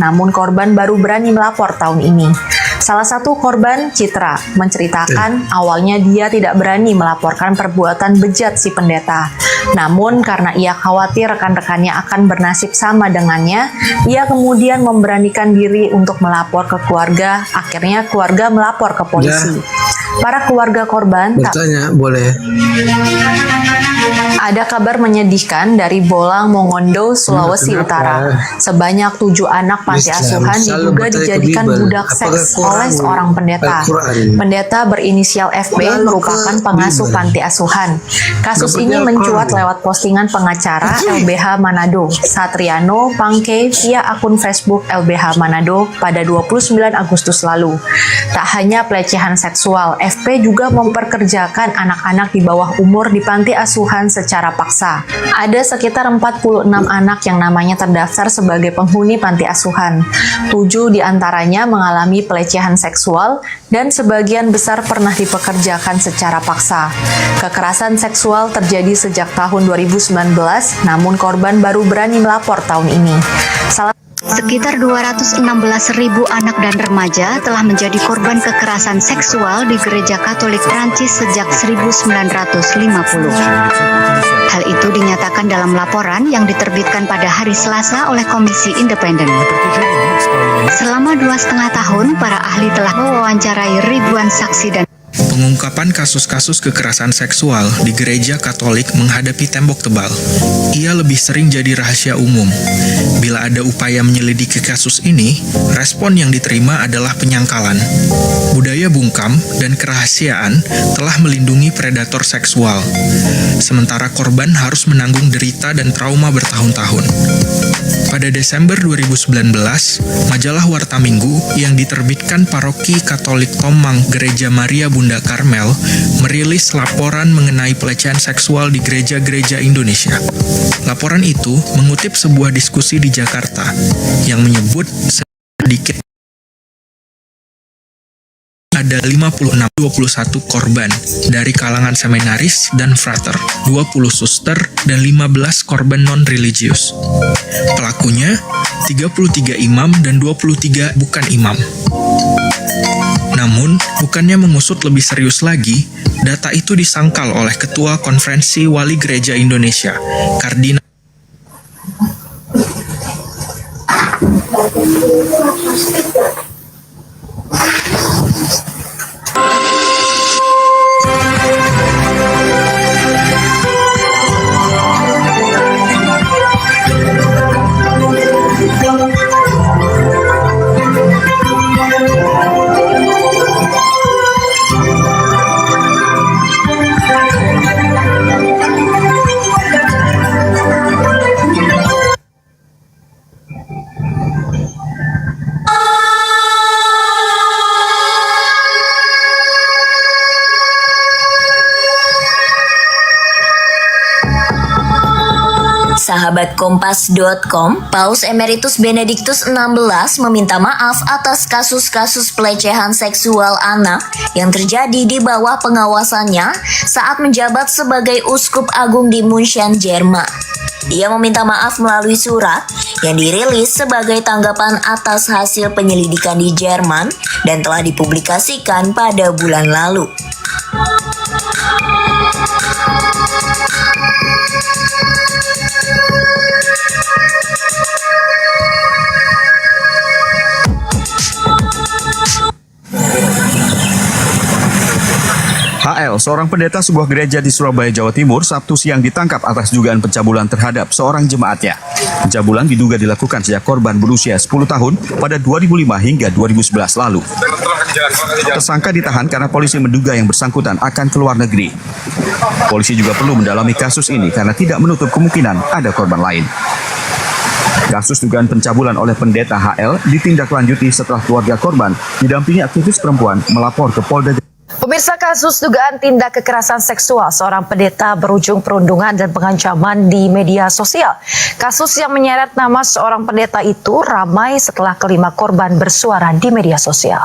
namun korban baru berani melapor tahun ini. Salah satu korban, Citra, menceritakan awalnya dia tidak berani melaporkan perbuatan bejat si pendeta. Namun karena ia khawatir rekan-rekannya akan bernasib sama dengannya, ia kemudian memberanikan diri untuk melapor ke keluarga. Akhirnya keluarga melapor ke polisi. Para keluarga korban bertanya, boleh. Ada kabar menyedihkan dari Bolang, Mongondo, Sulawesi Utara. Sebanyak 7 anak panti asuhan diduga dijadikan budak seks oleh seorang pendeta. Pendeta berinisial FB merupakan pengasuh panti asuhan. Kasus ini mencuat lewat postingan pengacara LBH Manado, Satriano Pangke, via akun Facebook LBH Manado pada 29 Agustus lalu. Tak hanya pelecehan seksual, FP juga memperkerjakan anak-anak di bawah umur di panti asuhan secara paksa. Ada sekitar 46 anak yang namanya terdaftar sebagai penghuni panti asuhan. 7 diantaranya mengalami pelecehan seksual dan sebagian besar pernah dipekerjakan secara paksa. Kekerasan seksual terjadi sejak tahun 2019, namun korban baru berani melapor tahun ini. Sekitar 216.000 anak dan remaja telah menjadi korban kekerasan seksual di Gereja Katolik Prancis sejak 1950. Hal itu dinyatakan dalam laporan yang diterbitkan pada hari Selasa oleh Komisi Independen. Selama 2,5 tahun, para ahli telah mewawancarai ribuan saksi dan Pengungkapan kasus-kasus kekerasan seksual di gereja Katolik menghadapi tembok tebal. Ia lebih sering jadi rahasia umum. Bila ada upaya menyelidiki kasus ini, respon yang diterima adalah penyangkalan. Budaya bungkam dan kerahasiaan telah melindungi predator seksual, sementara korban harus menanggung derita dan trauma bertahun-tahun. Pada Desember 2019, majalah Warta Minggu yang diterbitkan Paroki Katolik Tomang Gereja Maria Bunda Karmel merilis laporan mengenai pelecehan seksual di gereja-gereja Indonesia. Laporan itu mengutip sebuah diskusi di Jakarta yang menyebut sedikit ada 56-21 korban dari kalangan seminaris dan frater, 20 suster, dan 15 korban non-religius. Pelakunya 33 imam dan 23 bukan imam. Namun, bukannya mengusut lebih serius lagi, data itu disangkal oleh Ketua Konferensi Wali Gereja Indonesia, Kardinal Sahabat Kompas.com, Paus Emeritus Benediktus XVI meminta maaf atas kasus-kasus pelecehan seksual anak yang terjadi di bawah pengawasannya saat menjabat sebagai Uskup Agung di München, Jerman. Ia meminta maaf melalui surat yang dirilis sebagai tanggapan atas hasil penyelidikan di Jerman dan telah dipublikasikan pada bulan lalu. HL, seorang pendeta sebuah gereja di Surabaya, Jawa Timur, Sabtu siang ditangkap atas dugaan pencabulan terhadap seorang jemaatnya. Pencabulan diduga dilakukan sejak korban berusia 10 tahun pada 2005 hingga 2011 lalu. Tersangka ditahan karena polisi menduga yang bersangkutan akan keluar negeri. Polisi juga perlu mendalami kasus ini karena tidak menutup kemungkinan ada korban lain. Kasus dugaan pencabulan oleh pendeta HL ditindaklanjuti setelah keluarga korban didampingi aktivis perempuan melapor ke Polda. Pemirsa, kasus dugaan tindak kekerasan seksual seorang pendeta berujung perundungan dan pengancaman di media sosial. Kasus yang menyeret nama seorang pendeta itu ramai setelah kelima korban bersuara di media sosial.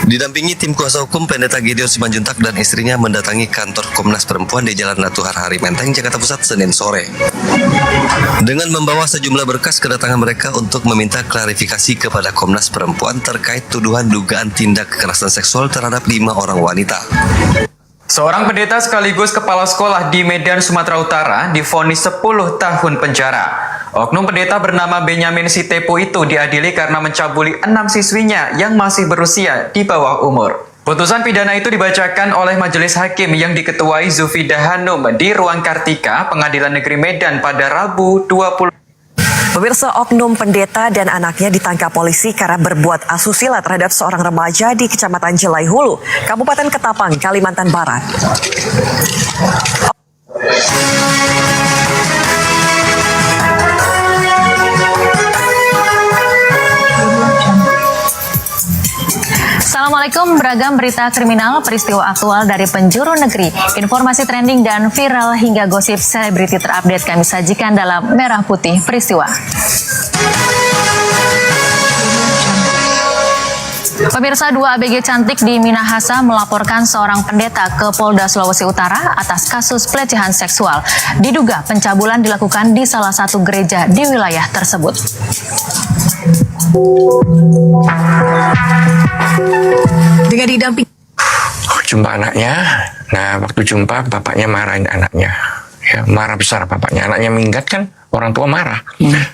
Didampingi tim kuasa hukum, Pendeta Gideon Simanjuntak dan istrinya mendatangi kantor Komnas Perempuan di Jalan Ratu Harhari Menteng, Jakarta Pusat, Senin sore. Dengan membawa sejumlah berkas, kedatangan mereka untuk meminta klarifikasi kepada Komnas Perempuan terkait tuduhan dugaan tindak kekerasan seksual terhadap 5 orang wanita. Seorang pendeta sekaligus kepala sekolah di Medan, Sumatera Utara divonis 10 tahun penjara. Oknum pendeta bernama Benyamin Sitepu itu diadili karena mencabuli 6 siswinya yang masih berusia di bawah umur. Putusan pidana itu dibacakan oleh Majelis Hakim yang diketuai Zufidah Hanum di Ruang Kartika, Pengadilan Negeri Medan pada Rabu 20 Pemirsa, oknum pendeta dan anaknya ditangkap polisi karena berbuat asusila terhadap seorang remaja di Kecamatan Jelai Hulu, Kabupaten Ketapang, Kalimantan Barat. Assalamualaikum, beragam berita kriminal, peristiwa aktual dari penjuru negeri, informasi trending dan viral hingga gosip selebriti terupdate kami sajikan dalam Merah Putih Peristiwa. Pemirsa, 2 ABG cantik di Minahasa melaporkan seorang pendeta ke Polda Sulawesi Utara atas kasus pelecehan seksual. Diduga pencabulan dilakukan di salah satu gereja di wilayah tersebut. Dengan didamping jumpa anaknya, nah waktu jumpa bapaknya marahin anaknya, ya marah besar bapaknya, anaknya minggat kan, orang tua marah,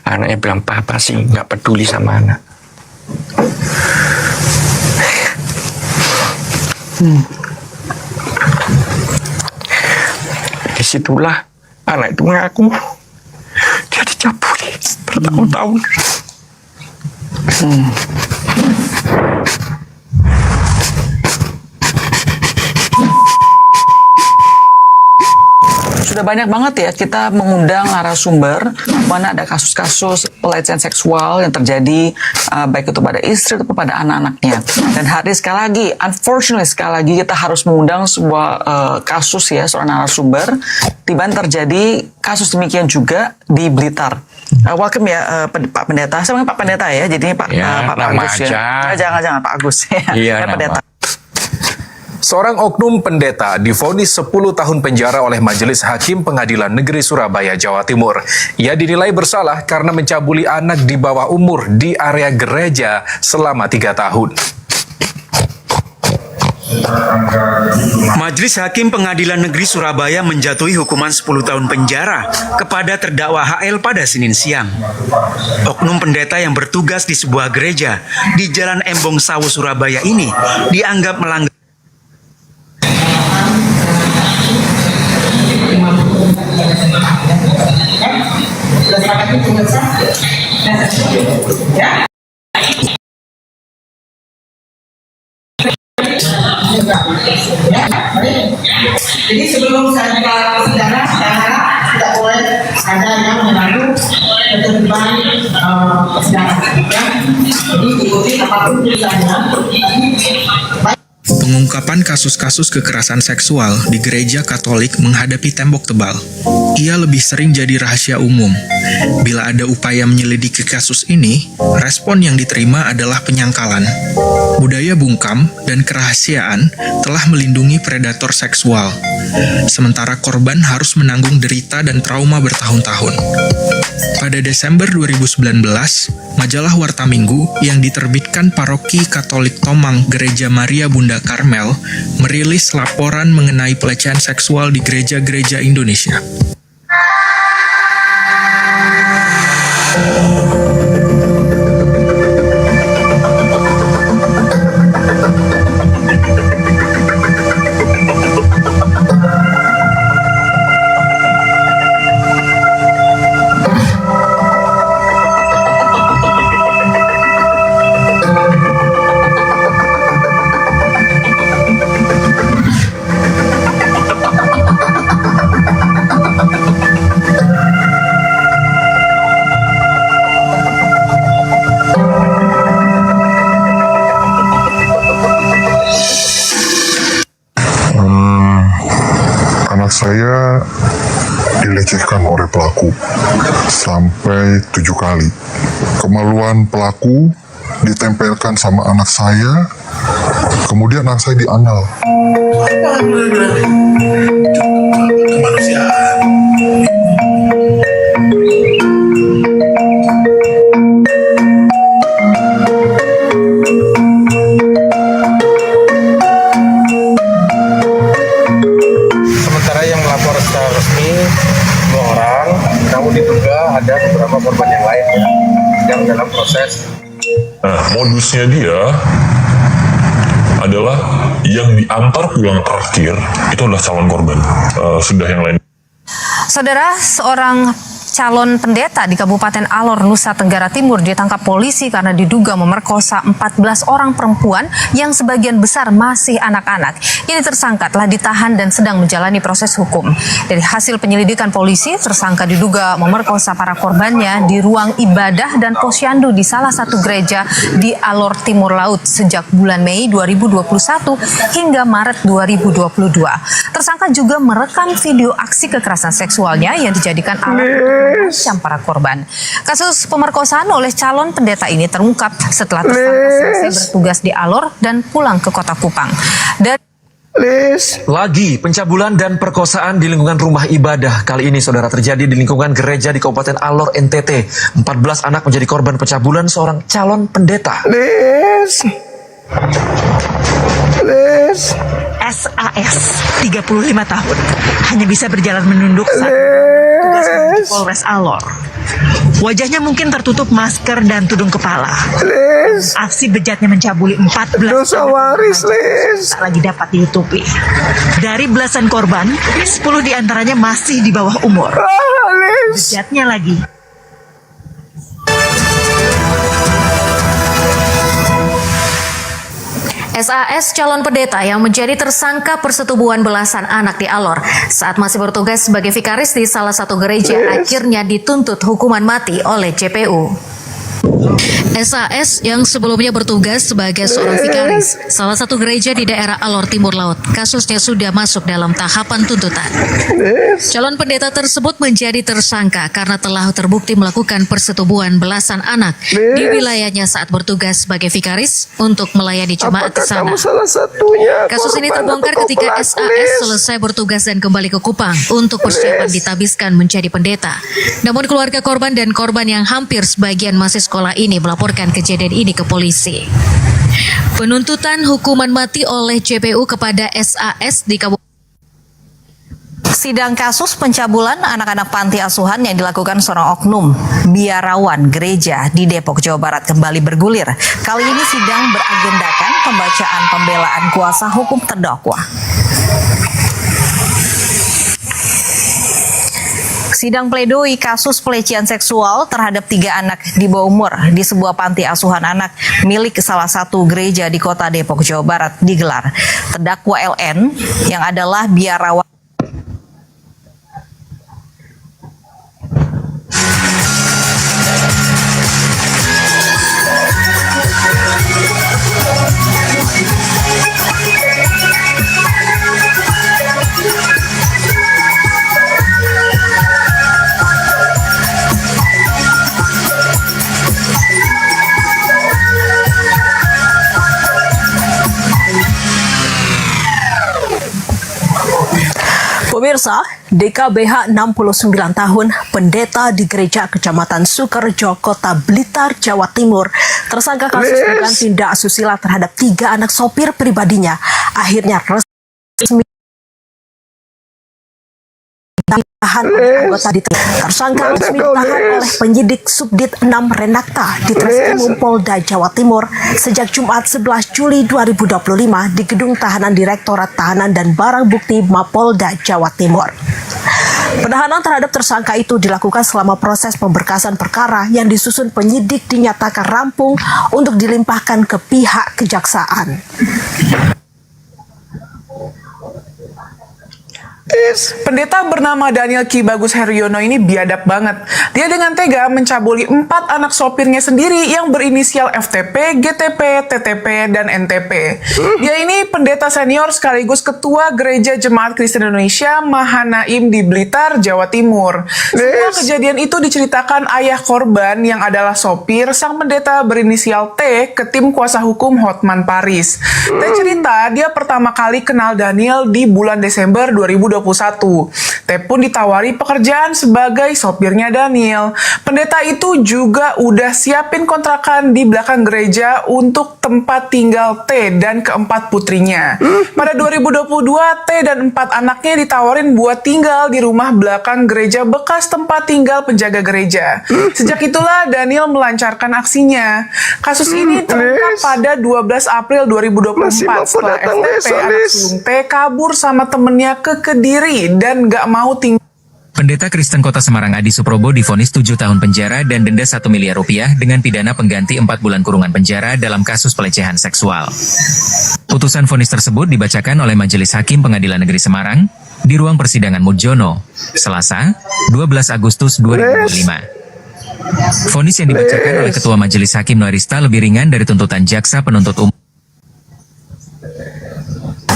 anaknya bilang papa sih nggak peduli sama anak. Disitulah anak itu mengaku dia dicabuli bertahun-tahun. Sudah banyak banget ya kita mengundang narasumber mana ada kasus-kasus pelecehan seksual yang terjadi baik itu pada istri atau pada anak-anaknya. Dan hari sekali lagi, unfortunately sekali lagi kita harus mengundang sebuah kasus ya, seorang narasumber di mana terjadi kasus demikian juga di Blitar. Welcome ya Pak Pendeta. Saya panggil Pak Pendeta ya, jadi Pak Agus ya. Jangan Pak Agus ya. Iya, Pendeta. Seorang oknum pendeta divonis 10 tahun penjara oleh Majelis Hakim Pengadilan Negeri Surabaya, Jawa Timur. Ia dinilai bersalah karena mencabuli anak di bawah umur di area gereja selama 3 tahun. Majelis Hakim Pengadilan Negeri Surabaya menjatuhi hukuman 10 tahun penjara kepada terdakwa HL pada Senin siang. Oknum pendeta yang bertugas di sebuah gereja di Jalan Embong Sawu, Surabaya ini dianggap melanggar Jadi sebelum saya buka persidangan, saya harap tidak boleh ada yang mengganggu ketertiban persidangan. Jadi diikuti apapun tulisannya. Pengungkapan kasus-kasus kekerasan seksual di gereja Katolik menghadapi tembok tebal. Ia lebih sering jadi rahasia umum. Bila ada upaya menyelidiki kasus ini, respon yang diterima adalah penyangkalan. Budaya bungkam dan kerahasiaan telah melindungi predator seksual, sementara korban harus menanggung derita dan trauma bertahun-tahun. Pada Desember 2019, majalah Warta Minggu yang diterbitkan Paroki Katolik Tomang Gereja Maria Bunda Karmel merilis laporan mengenai pelecehan seksual di gereja-gereja Indonesia. Anak saya dilecehkan oleh pelaku sampai 7 kali. Kemaluan pelaku ditempelkan sama anak saya, kemudian anak saya dianal. Kemanusiaan. Sementara yang melapor secara resmi 2 orang, namun diduga ada beberapa korban yang lain ya, yang dalam proses. Nah, modusnya dia adalah yang diantar pulang terakhir itu adalah calon korban. Sudah yang lain. Saudara, seorang calon pendeta di Kabupaten Alor, Nusa Tenggara Timur ditangkap polisi karena diduga memerkosa 14 orang perempuan yang sebagian besar masih anak-anak. Kini tersangka telah ditahan dan sedang menjalani proses hukum. Dari hasil penyelidikan polisi, tersangka diduga memerkosa para korbannya di ruang ibadah dan posyandu di salah satu gereja di Alor Timur Laut sejak bulan Mei 2021 hingga Maret 2022. Tersangka juga merekam video aksi kekerasan seksualnya yang dijadikan alat mengancam para korban. Kasus pemerkosaan oleh calon pendeta ini terungkap setelah tersangka selesai bertugas di Alor dan pulang ke Kota Kupang. Lagi pencabulan dan perkosaan di lingkungan rumah ibadah. Kali ini saudara terjadi di lingkungan gereja di Kabupaten Alor, NTT. 14 anak menjadi korban pencabulan seorang calon pendeta. SAS 35 tahun hanya bisa berjalan menunduk saat tugas menuju Polres Alor. Wajahnya mungkin tertutup masker dan tudung kepala. Aksi bejatnya mencabuli 14 tak lagi dapat ditutupi. Dari belasan korban, 10 diantaranya masih di bawah umur. Bejatnya lagi. SAS calon pendeta yang menjadi tersangka persetubuhan belasan anak di Alor saat masih bertugas sebagai vikaris di salah satu gereja akhirnya dituntut hukuman mati oleh JPU. SAS yang sebelumnya bertugas sebagai seorang vikaris salah satu gereja di daerah Alor Timur Laut, kasusnya sudah masuk dalam tahapan tuntutan. Calon pendeta tersebut menjadi tersangka karena telah terbukti melakukan persetubuhan belasan anak di wilayahnya saat bertugas sebagai vikaris untuk melayani jemaat di sana. Kasus ini terbongkar ketika SAS selesai bertugas dan kembali ke Kupang untuk persiapan ditabiskan menjadi pendeta. Namun keluarga korban dan korban yang hampir sebagian masih sekolah ini melaporkan kejadian ini ke polisi. Penuntutan hukuman mati oleh JPU kepada SAS di Kabupaten. Sidang kasus pencabulan anak-anak panti asuhan yang dilakukan seorang oknum biarawan gereja di Depok, Jawa Barat kembali bergulir. Kali ini sidang beragendakan pembacaan pembelaan kuasa hukum terdakwa. Sidang pledoi kasus pelecehan seksual terhadap 3 anak di bawah umur di sebuah panti asuhan anak milik salah satu gereja di kota Depok, Jawa Barat digelar. Terdakwa LN yang adalah biarawan Pemirsa, DKBH 69 tahun, pendeta di gereja Kecamatan Sukorejo, Kota Blitar, Jawa Timur, tersangka kasus dugaan tindak asusila terhadap 3 anak sopir pribadinya, akhirnya resmi ditahan oleh anggota tersangka resmi ditahan oleh penyidik Subdit 6 Renakta di Treskrimum Polda Jawa Timur sejak Jumat 11 Juli 2025 di Gedung Tahanan Direktorat Tahanan dan Barang Bukti Mapolda Jawa Timur. Penahanan terhadap tersangka itu dilakukan selama proses pemberkasan perkara yang disusun penyidik dinyatakan rampung untuk dilimpahkan ke pihak kejaksaan. Pendeta bernama Daniel Ki Bagus Heryono ini biadab banget. Dia dengan tega mencabuli 4 anak sopirnya sendiri yang berinisial FTP, GTP, TTP, dan NTP. Dia ini pendeta senior sekaligus ketua Gereja Jemaat Kristen Indonesia Mahanaim di Blitar, Jawa Timur. Semua kejadian itu diceritakan ayah korban yang adalah sopir sang pendeta berinisial T ke tim kuasa hukum Hotman Paris. T cerita dia pertama kali kenal Daniel di bulan Desember 2021. T pun ditawari pekerjaan sebagai sopirnya Daniel. Pendeta itu juga udah siapin kontrakan di belakang gereja untuk tempat tinggal T dan keempat putrinya. Pada 2022, T dan 4 anaknya ditawarin buat tinggal di rumah belakang gereja bekas tempat tinggal penjaga gereja. Sejak itulah Daniel melancarkan aksinya. Kasus ini terungkap pada 12 April 2024 setelah FTP anak sulung T kabur sama temennya ke Kediri dan gak mau tinggal Pendeta Kristen Kota Semarang Adi Suprobo divonis 7 tahun penjara dan denda 1 miliar rupiah dengan pidana pengganti 4 bulan kurungan penjara dalam kasus pelecehan seksual. Putusan vonis tersebut dibacakan oleh Majelis Hakim Pengadilan Negeri Semarang di ruang persidangan Mudjono, Selasa, 12 Agustus 2005. Vonis yang dibacakan oleh Ketua Majelis Hakim Noerista lebih ringan dari tuntutan jaksa penuntut umum.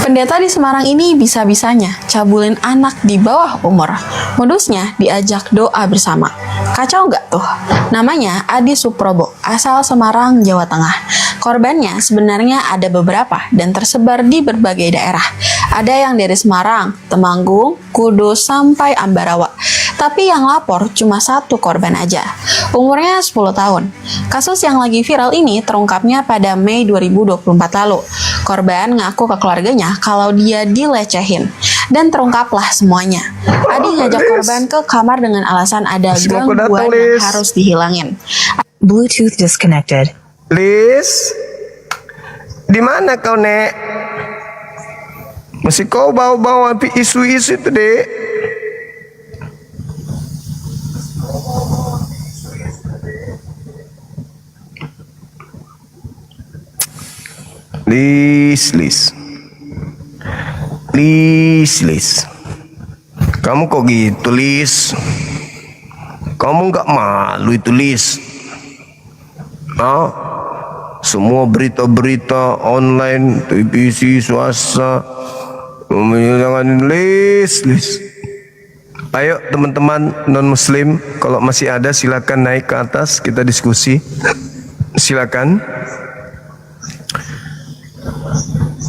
Pendeta di Semarang ini bisa-bisanya cabulin anak di bawah umur. Modusnya diajak doa bersama. Kacau nggak tuh? Namanya Adi Suprobo, asal Semarang, Jawa Tengah. Korbannya sebenarnya ada beberapa dan tersebar di berbagai daerah. Ada yang dari Semarang, Temanggung, Kudus, sampai Ambarawa. Tapi yang lapor cuma 1 korban aja. Umurnya 10 tahun. Kasus yang lagi viral ini terungkapnya pada Mei 2024 lalu. Korban ngaku ke keluarganya kalau dia dilecehin. Dan terungkaplah semuanya. Adi ngajak korban ke kamar dengan alasan ada gangguan yang harus dihilangin. Bluetooth disconnected. Liz, di mana kau, Nek? Masih kau bawa-bawa isu-isu itu, Dek? Liz. Kamu kok gitu, Liz? Kamu nggak malu itu, Liz? Semua berita-berita online, televisi, swasta, jangan Liz. Ayo teman-teman non-muslim, kalau masih ada silakan naik ke atas, kita diskusi. Silakan.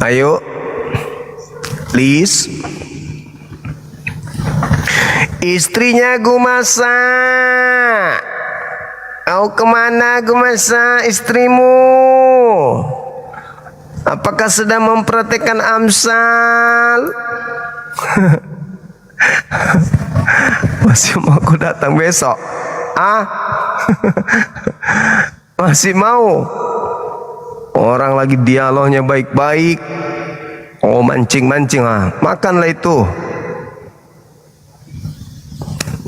Ayo, Liz. Istrinya Gumasa. Kau kemana Gumasa, istrimu? Apakah sedang mempraktekkan Amsal? Masih mau aku datang besok? Masih mau? Orang lagi dialognya baik-baik. Oh, mancing-mancing makanlah itu.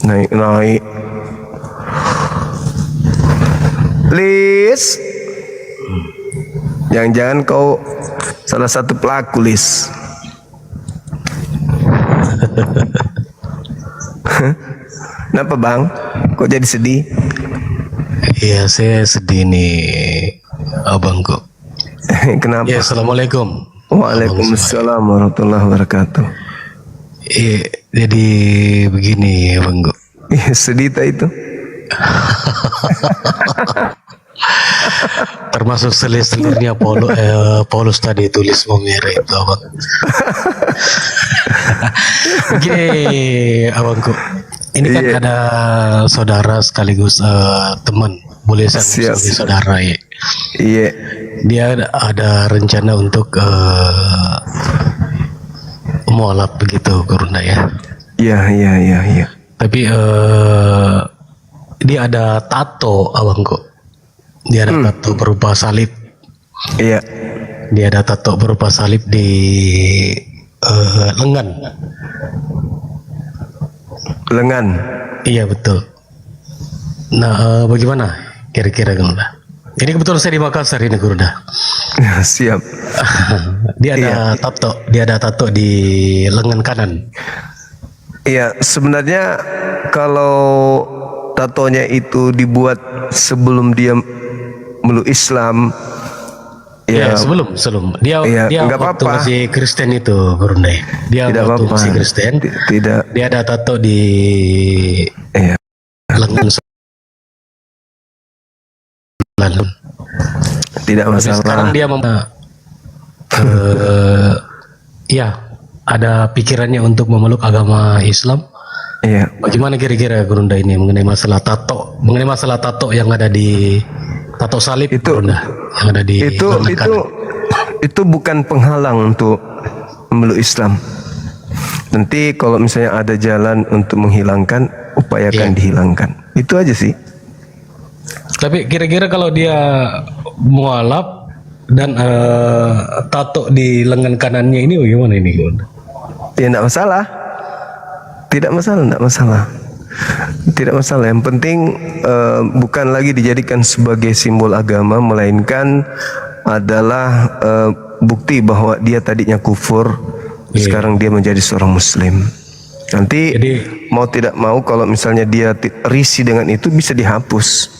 Naik. Liz, jangan-jangan kau salah satu pelaku, Liz. Kenapa, Bang? Kok jadi sedih? Iya, saya sedih nih, abangku. Kenapa? Ya, assalamualaikum. Waalaikumsalam warahmatullahi wabarakatuh. Iya, jadi begini, abangku. Sedih tak itu? Termasuk selir-selirnya Paulus tadi tulis memerah itu, abang. Begini, abangku. Ini kan ada saudara sekaligus teman, boleh saya sebagai saudara ya. Iya. Dia ada rencana untuk mualaf begitu, Gurunda ya. Iya. Tapi dia ada tato, abangku. Dia ada tato berupa salib. Iya. Dia ada tato berupa salib di lengan. Iya, betul. Nah, bagaimana kira-kira, Gurunda? Ini kebetulan saya di Makassar ini, Gurunda. Siap. Dia ada tato di lengan kanan. Iya, sebenarnya kalau tatonya itu dibuat sebelum dia meluk Islam, ya sebelum dia nggak waktu apa-apa. masih Kristen itu, Gurunda. Dia Tidak waktu apa-apa. masih Kristen. Tidak. Dia ada tato di lengan. Tidak masalah. Sekarang dia ada pikirannya untuk memeluk agama Islam. Iya. Bagaimana kira-kira, Gurunda, ini mengenai masalah tato yang ada di tato salib itu, Gurunda, yang ada di lengan kanan. Itu bukan penghalang untuk memeluk Islam. Nanti kalau misalnya ada jalan untuk menghilangkan, upayakan dihilangkan. Itu aja sih. Tapi kira-kira kalau dia mualaf dan tato di lengan kanannya ini bagaimana ini, Gurunda? Ya enggak masalah. Tidak masalah, tidak masalah. Tidak masalah. Yang penting bukan lagi dijadikan sebagai simbol agama, melainkan adalah bukti bahwa dia tadinya kufur, sekarang dia menjadi seorang muslim. Nanti mau tidak mau kalau misalnya dia risih dengan itu bisa dihapus.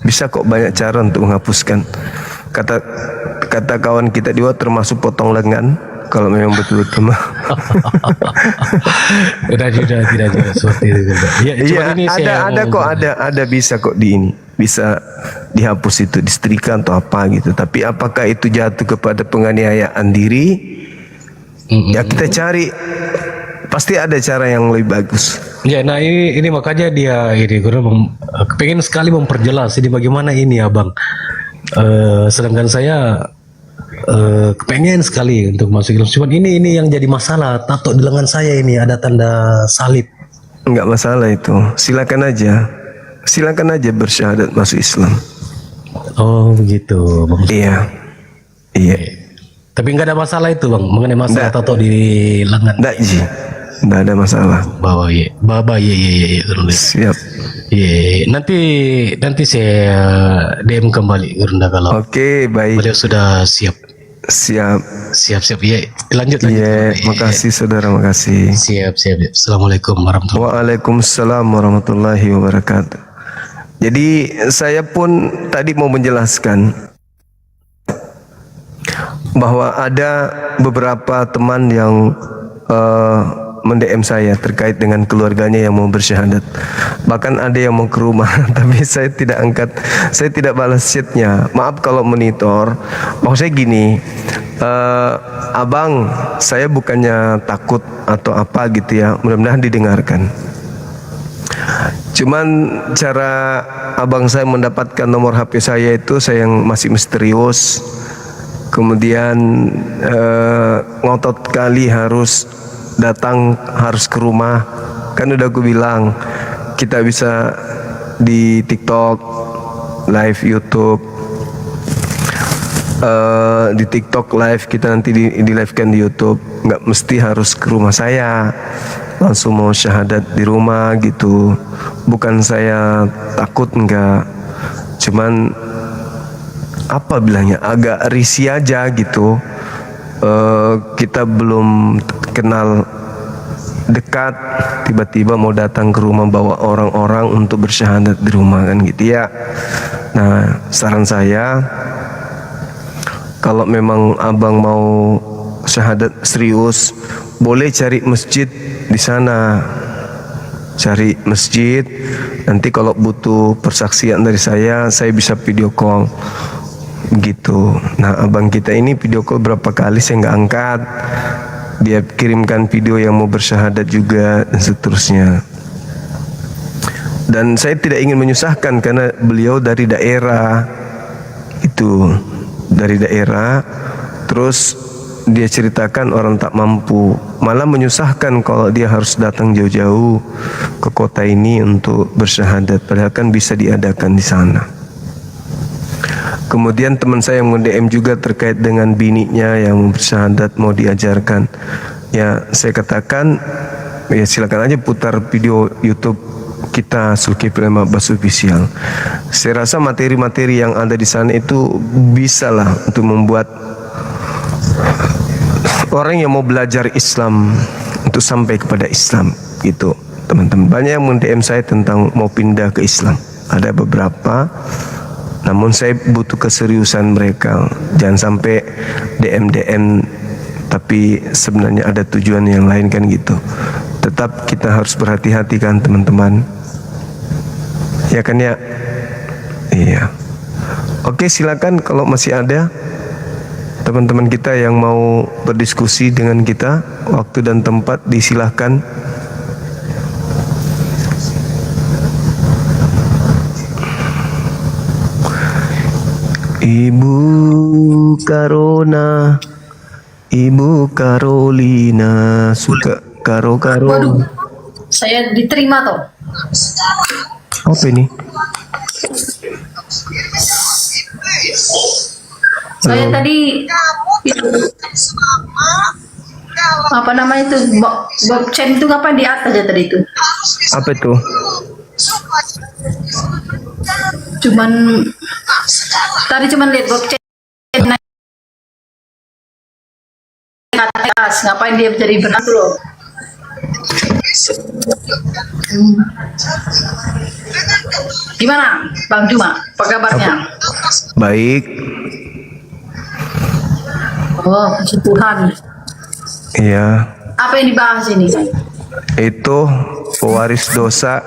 Bisa kok banyak cara untuk menghapuskan. Kata kawan kita juga termasuk potong lengan kalau memang betul-betul mah. Tidak seperti itu. Ya, iya, ada bisa kok bisa dihapus itu, disetrika atau apa gitu. Tapi apakah itu jatuh kepada penganiayaan diri? Ya kita cari. Pasti ada cara yang lebih bagus. Ya, nah ini makanya dia pengen sekali memperjelas ini bagaimana ini abang. Sedangkan saya kepengen sekali untuk masuk Islam. Cuman ini yang jadi masalah. Tato di lengan saya ini ada tanda salib. Enggak masalah itu. Silakan aja bersyahadat masuk Islam. Oh begitu, bang. Iya. Tapi nggak ada masalah itu bang, mengenai masalah tato di lengan. Nggak ada masalah. Baba ye. Siap. Ye, nanti saya DM kembali Gurunda kalau. Oke, baik. Beliau sudah siap. Siap. Ye, lanjut. Makasih saudara, makasih. Siap. Assalamualaikum warahmatullahi wabarakatuh. Waalaikumsalam warahmatullahi wabarakatuh. Jadi saya pun tadi mau menjelaskan bahwa ada beberapa teman yang mend-DM saya terkait dengan keluarganya yang mau bersyahadat. Bahkan ada yang mau ke rumah, tapi saya tidak angkat, saya tidak balas chatnya. Maaf kalau monitor. Maksud saya gini, abang, saya bukannya takut atau apa gitu ya. Mudah-mudahan didengarkan. Cuman cara abang saya mendapatkan nomor HP saya itu saya yang masih misterius. Kemudian ngotot kali harus datang, harus ke rumah. Kan udah aku bilang kita bisa di TikTok, live YouTube, di TikTok live, kita nanti di live-kan di YouTube. Nggak mesti harus ke rumah saya, langsung mau syahadat di rumah gitu. Bukan saya takut, enggak, cuman apa bilangnya, agak risih aja gitu. Kita belum kenal dekat, tiba-tiba mau datang ke rumah bawa orang-orang untuk bersyahadat di rumah kan gitu ya. Nah, saran saya, kalau memang abang mau syahadat serius, boleh cari masjid di sana. Cari masjid, nanti kalau butuh persaksian dari saya bisa video call gitu. Nah, abang kita ini video call berapa kali saya nggak angkat. Dia kirimkan video yang mau bersyahadat juga dan seterusnya. Dan saya tidak ingin menyusahkan karena beliau dari daerah itu, dari daerah. Terus dia ceritakan orang tak mampu, malah menyusahkan kalau dia harus datang jauh-jauh ke kota ini untuk bersyahadat, padahal kan bisa diadakan di sana. Kemudian teman saya yang nge-DM juga terkait dengan bininya yang bersyahadat mau diajarkan. Ya, saya katakan ya silakan aja putar video YouTube kita Zulkifli Abbas Official. Saya rasa materi-materi yang ada di sana itu bisalah untuk membuat orang yang mau belajar Islam untuk sampai kepada Islam gitu, teman-teman. Banyak yang mend-DM saya tentang mau pindah ke Islam. Ada beberapa, namun saya butuh keseriusan mereka. Jangan sampai DM tapi sebenarnya ada tujuan yang lain kan gitu. Tetap kita harus berhati-hati kan teman-teman. Ya kan ya? Iya. Oke, silakan kalau masih ada teman-teman kita yang mau berdiskusi dengan kita, waktu dan tempat disilahkan. Ibu Karona, Ibu Karolina suka karo-karo. Waduh, saya diterima toh. Apa ini? Saya tadi apa namanya itu blockchain itu ngapain di atas ya tadi itu? Apa itu? Tadi cuman lihat blockchain naik ke atas, ngapain dia jadi berat loh? Gimana Bang Juma, apa kabarnya? Baik. Oh, puji Tuhan. Iya. Apa yang dibahas ini? Itu pewaris dosa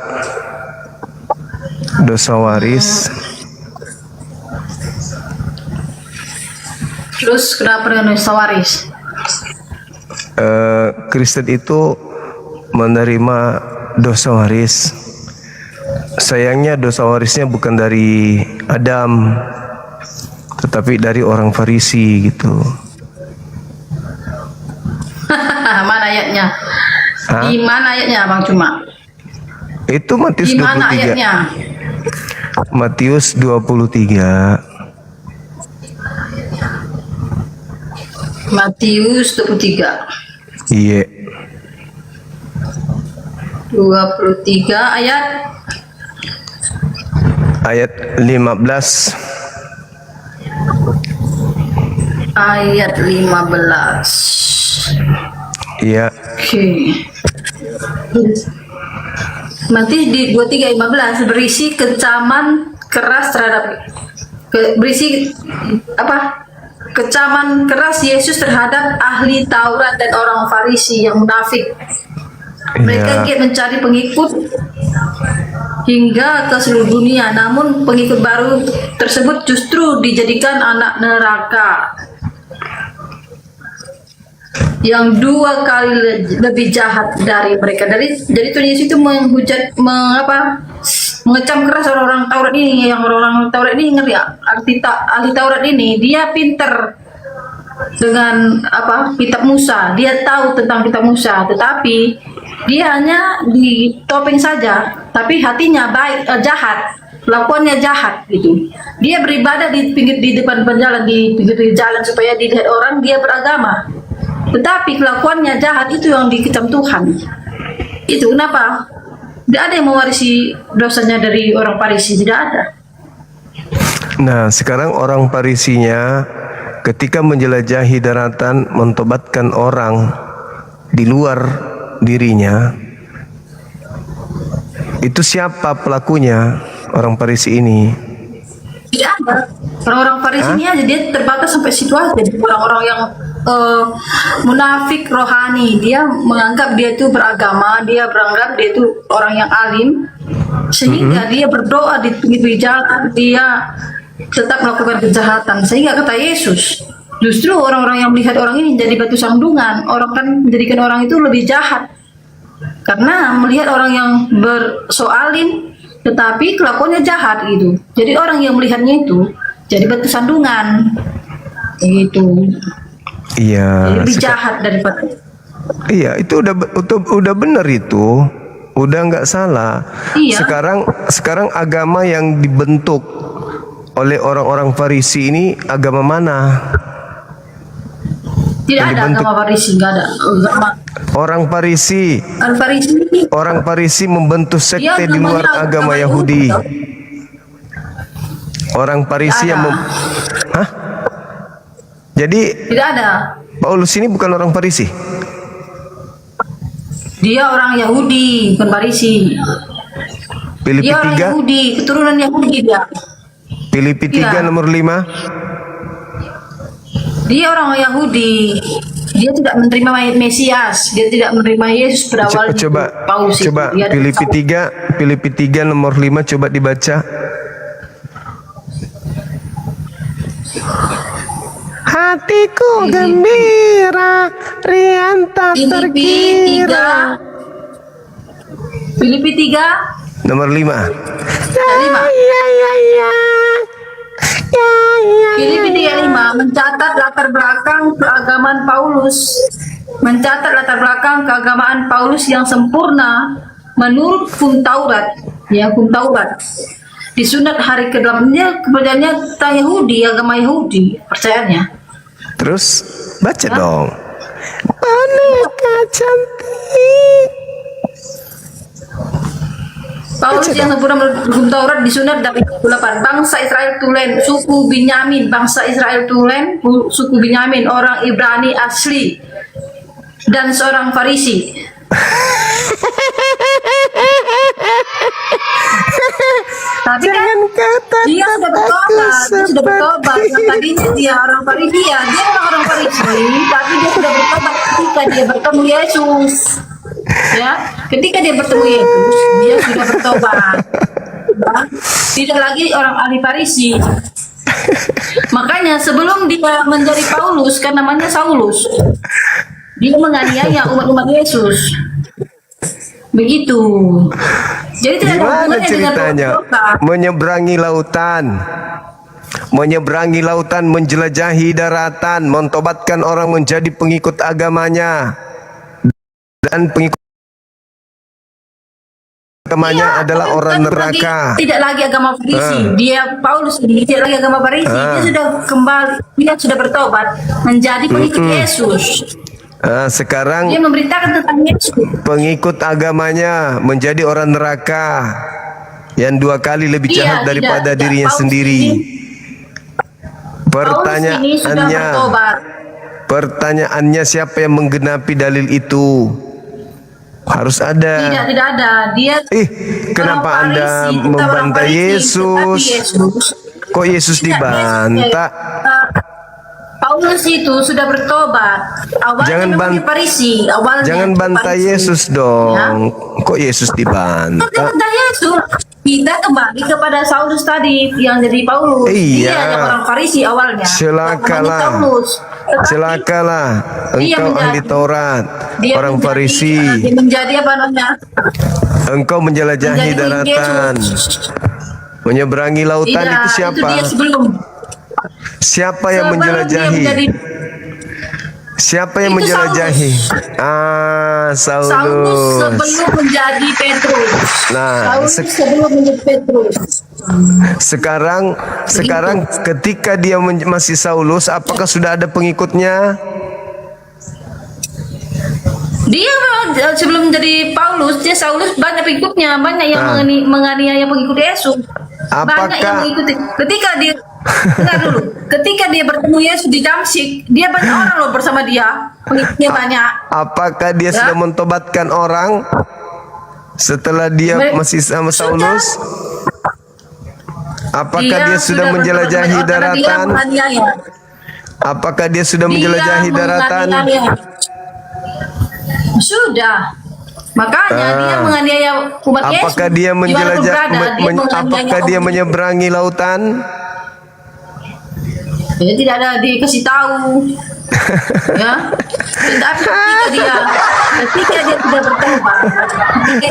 waris. Terus kenapa dengan dosa waris? Kristen itu menerima dosa waris. Sayangnya dosa warisnya bukan dari Adam, tetapi dari orang Farisi gitu. Mana ayatnya? Di mana ayatnya Bang Cuma? Itu Matius Di mana 23. ayatnya? Matius 23. Matius 23. Iya. 23 ayat 15. Ayat 15. Iya. Oke. Matius di 23:15 berisi kecaman keras terhadap kecaman keras Yesus terhadap ahli Taurat dan orang Farisi yang munafik. Mereka giat mencari pengikut hingga ke seluruh dunia, namun pengikut baru tersebut justru dijadikan anak neraka yang 2 kali lebih jahat dari mereka. Jadi Tuhan Yesus itu mengecam keras orang-orang Taurat ini. Yang orang-orang Taurat ini ingat ya, ahli Taurat ini dia pinter dengan kitab Musa, dia tahu tentang kitab Musa, tetapi dia hanya ditopeng saja, tapi hatinya jahat, lakuannya jahat gitu. Dia beribadah di depan jalan, di pinggir jalan supaya dilihat orang dia beragama, tetapi kelakuannya jahat, itu yang dikecam Tuhan. Itu kenapa tidak ada yang mewarisi dosanya dari orang Farisi, tidak ada. Nah, sekarang orang Farisinya ketika menjelajahi daratan mentobatkan orang di luar dirinya, itu siapa pelakunya? Orang Farisi ini tidak ada. Orang-orang Farisi ini aja dia terbatas sampai situ aja. Orang-orang yang munafik rohani, dia menganggap dia itu beragama, dia beranggap dia itu orang yang alim, sehingga dia berdoa di pinggir jalan, dia tetap melakukan kejahatan. Sehingga kata Yesus, justru orang-orang yang melihat orang ini jadi batu sandungan. Orang kan menjadikan orang itu lebih jahat karena melihat orang yang bersoalim tetapi kelakuannya jahat gitu. Jadi orang yang melihatnya itu jadi batu sandungan gitu. Iya. Lebih jahat daripada. Iya, itu udah benar itu. Udah nggak salah. Iya. Sekarang agama yang dibentuk oleh orang-orang Farisi ini agama mana? Tidak ada agama Farisi, nggak ada agama. Orang Farisi membentuk sekte di luar agama Yahudi. Orang Farisi yang Jadi tidak ada. Paulus ini bukan orang Farisi. Dia orang Yahudi, bukan Farisi. Filipi Dia orang 3. Yahudi, keturunan Yahudi dia. Filipi 3 nomor 5. Dia orang Yahudi. Dia tidak menerima Mesias, dia tidak menerima Yesus berawal Paulus itu. Coba Filipi 3 nomor 5 coba dibaca. Hatiku gembira, riang tak terkira. Filipi 3 nomor 5. Filipi 3:5 mencatat latar belakang keagamaan Paulus. Keagamaan Paulus yang sempurna menurut hukum Taurat. Disunat hari ke-8-nya, kepercayaannya tentang Yahudi, agama Yahudi, percayaannya. Terus baca dong. boneka cantik. Paulus yang sempurna menurut Taurat disunat dari 8. Bangsa Israel Tulen, suku Binyamin. Bangsa Israel Tulen, suku Binyamin, orang Ibrani asli dan seorang Farisi. Tapi kan dia sudah bertobat, tadinya dia orang Farisi, dia orang Farisi, tapi dia sudah bertobat ketika dia bertemu Yesus. Ya, ketika dia bertemu Yesus, dia sudah bertobat. Ya, tidak lagi orang ahli Farisi. Makanya sebelum dia menjadi Paulus, kan namanya Saulus, dia menganiaya umat-umat Yesus. Begitu. Jadi tidak ada Gimana hubungannya dengan ceritanya? Menyeberangi lautan, menjelajahi daratan, mentobatkan orang menjadi pengikut agamanya, dan pengikut agamanya adalah orang neraka. Tidak lagi agama Farisi. Dia Paulus ini tidak lagi agama Farisi. Dia sudah kembali, dia sudah bertobat menjadi pengikut Yesus. Sekarang Dia memberitakan tentang Yesus. pengikut agamanya menjadi orang neraka yang 2 kali lebih jahat daripada dirinya Paulus sendiri. ini sudah bertobat. Pertanyaannya siapa yang menggenapi dalil itu? Harus ada. Tidak ada. Dia Kenapa Anda membantai Yesus? Kok Yesus dibantah? Paulus itu sudah bertobat. Awalnya namanya Farisi. Jangan bantai Yesus dong. Kok Yesus dibantah? Bantai Yesus. Kita kembali kepada Saulus tadi yang jadi Paulus. Iya. Dia adalah orang Farisi awalnya. Celakalah. Engkau ahli Taurat, orang Farisi. Dia menjadi apa namanya? Engkau menjelajahi daratan, menyeberangi lautan. Itu siapa? Itu dia sebelum. Siapa yang menjelajahi? Siapa yang menjelajahi? Saulus. Saulus sebelum menjadi Petrus. Saulus sebelum menjadi Petrus. Sekarang ketika dia masih Saulus, apakah sudah ada pengikutnya? Dia sebelum menjadi Paulus, dia Saulus banyak pengikutnya, banyak yang menganiaya pengikut Yesus. Banyak yang mengikuti. Ketika dia bertemu Yesus di Damsyik, dia banyak orang loh bersama dia, pengikutnya banyak. Apakah dia sudah mentobatkan orang setelah dia masih sama Saulus? Apakah dia sudah menjelajahi daratan? Apakah dia sudah menjelajahi daratan? Sudah. Makanya dia menganiaya umat Yesus. Apakah dia apakah dia menyeberangi lautan? Ya, tidak ada dikasih tahu. Ya. Tetapi ketika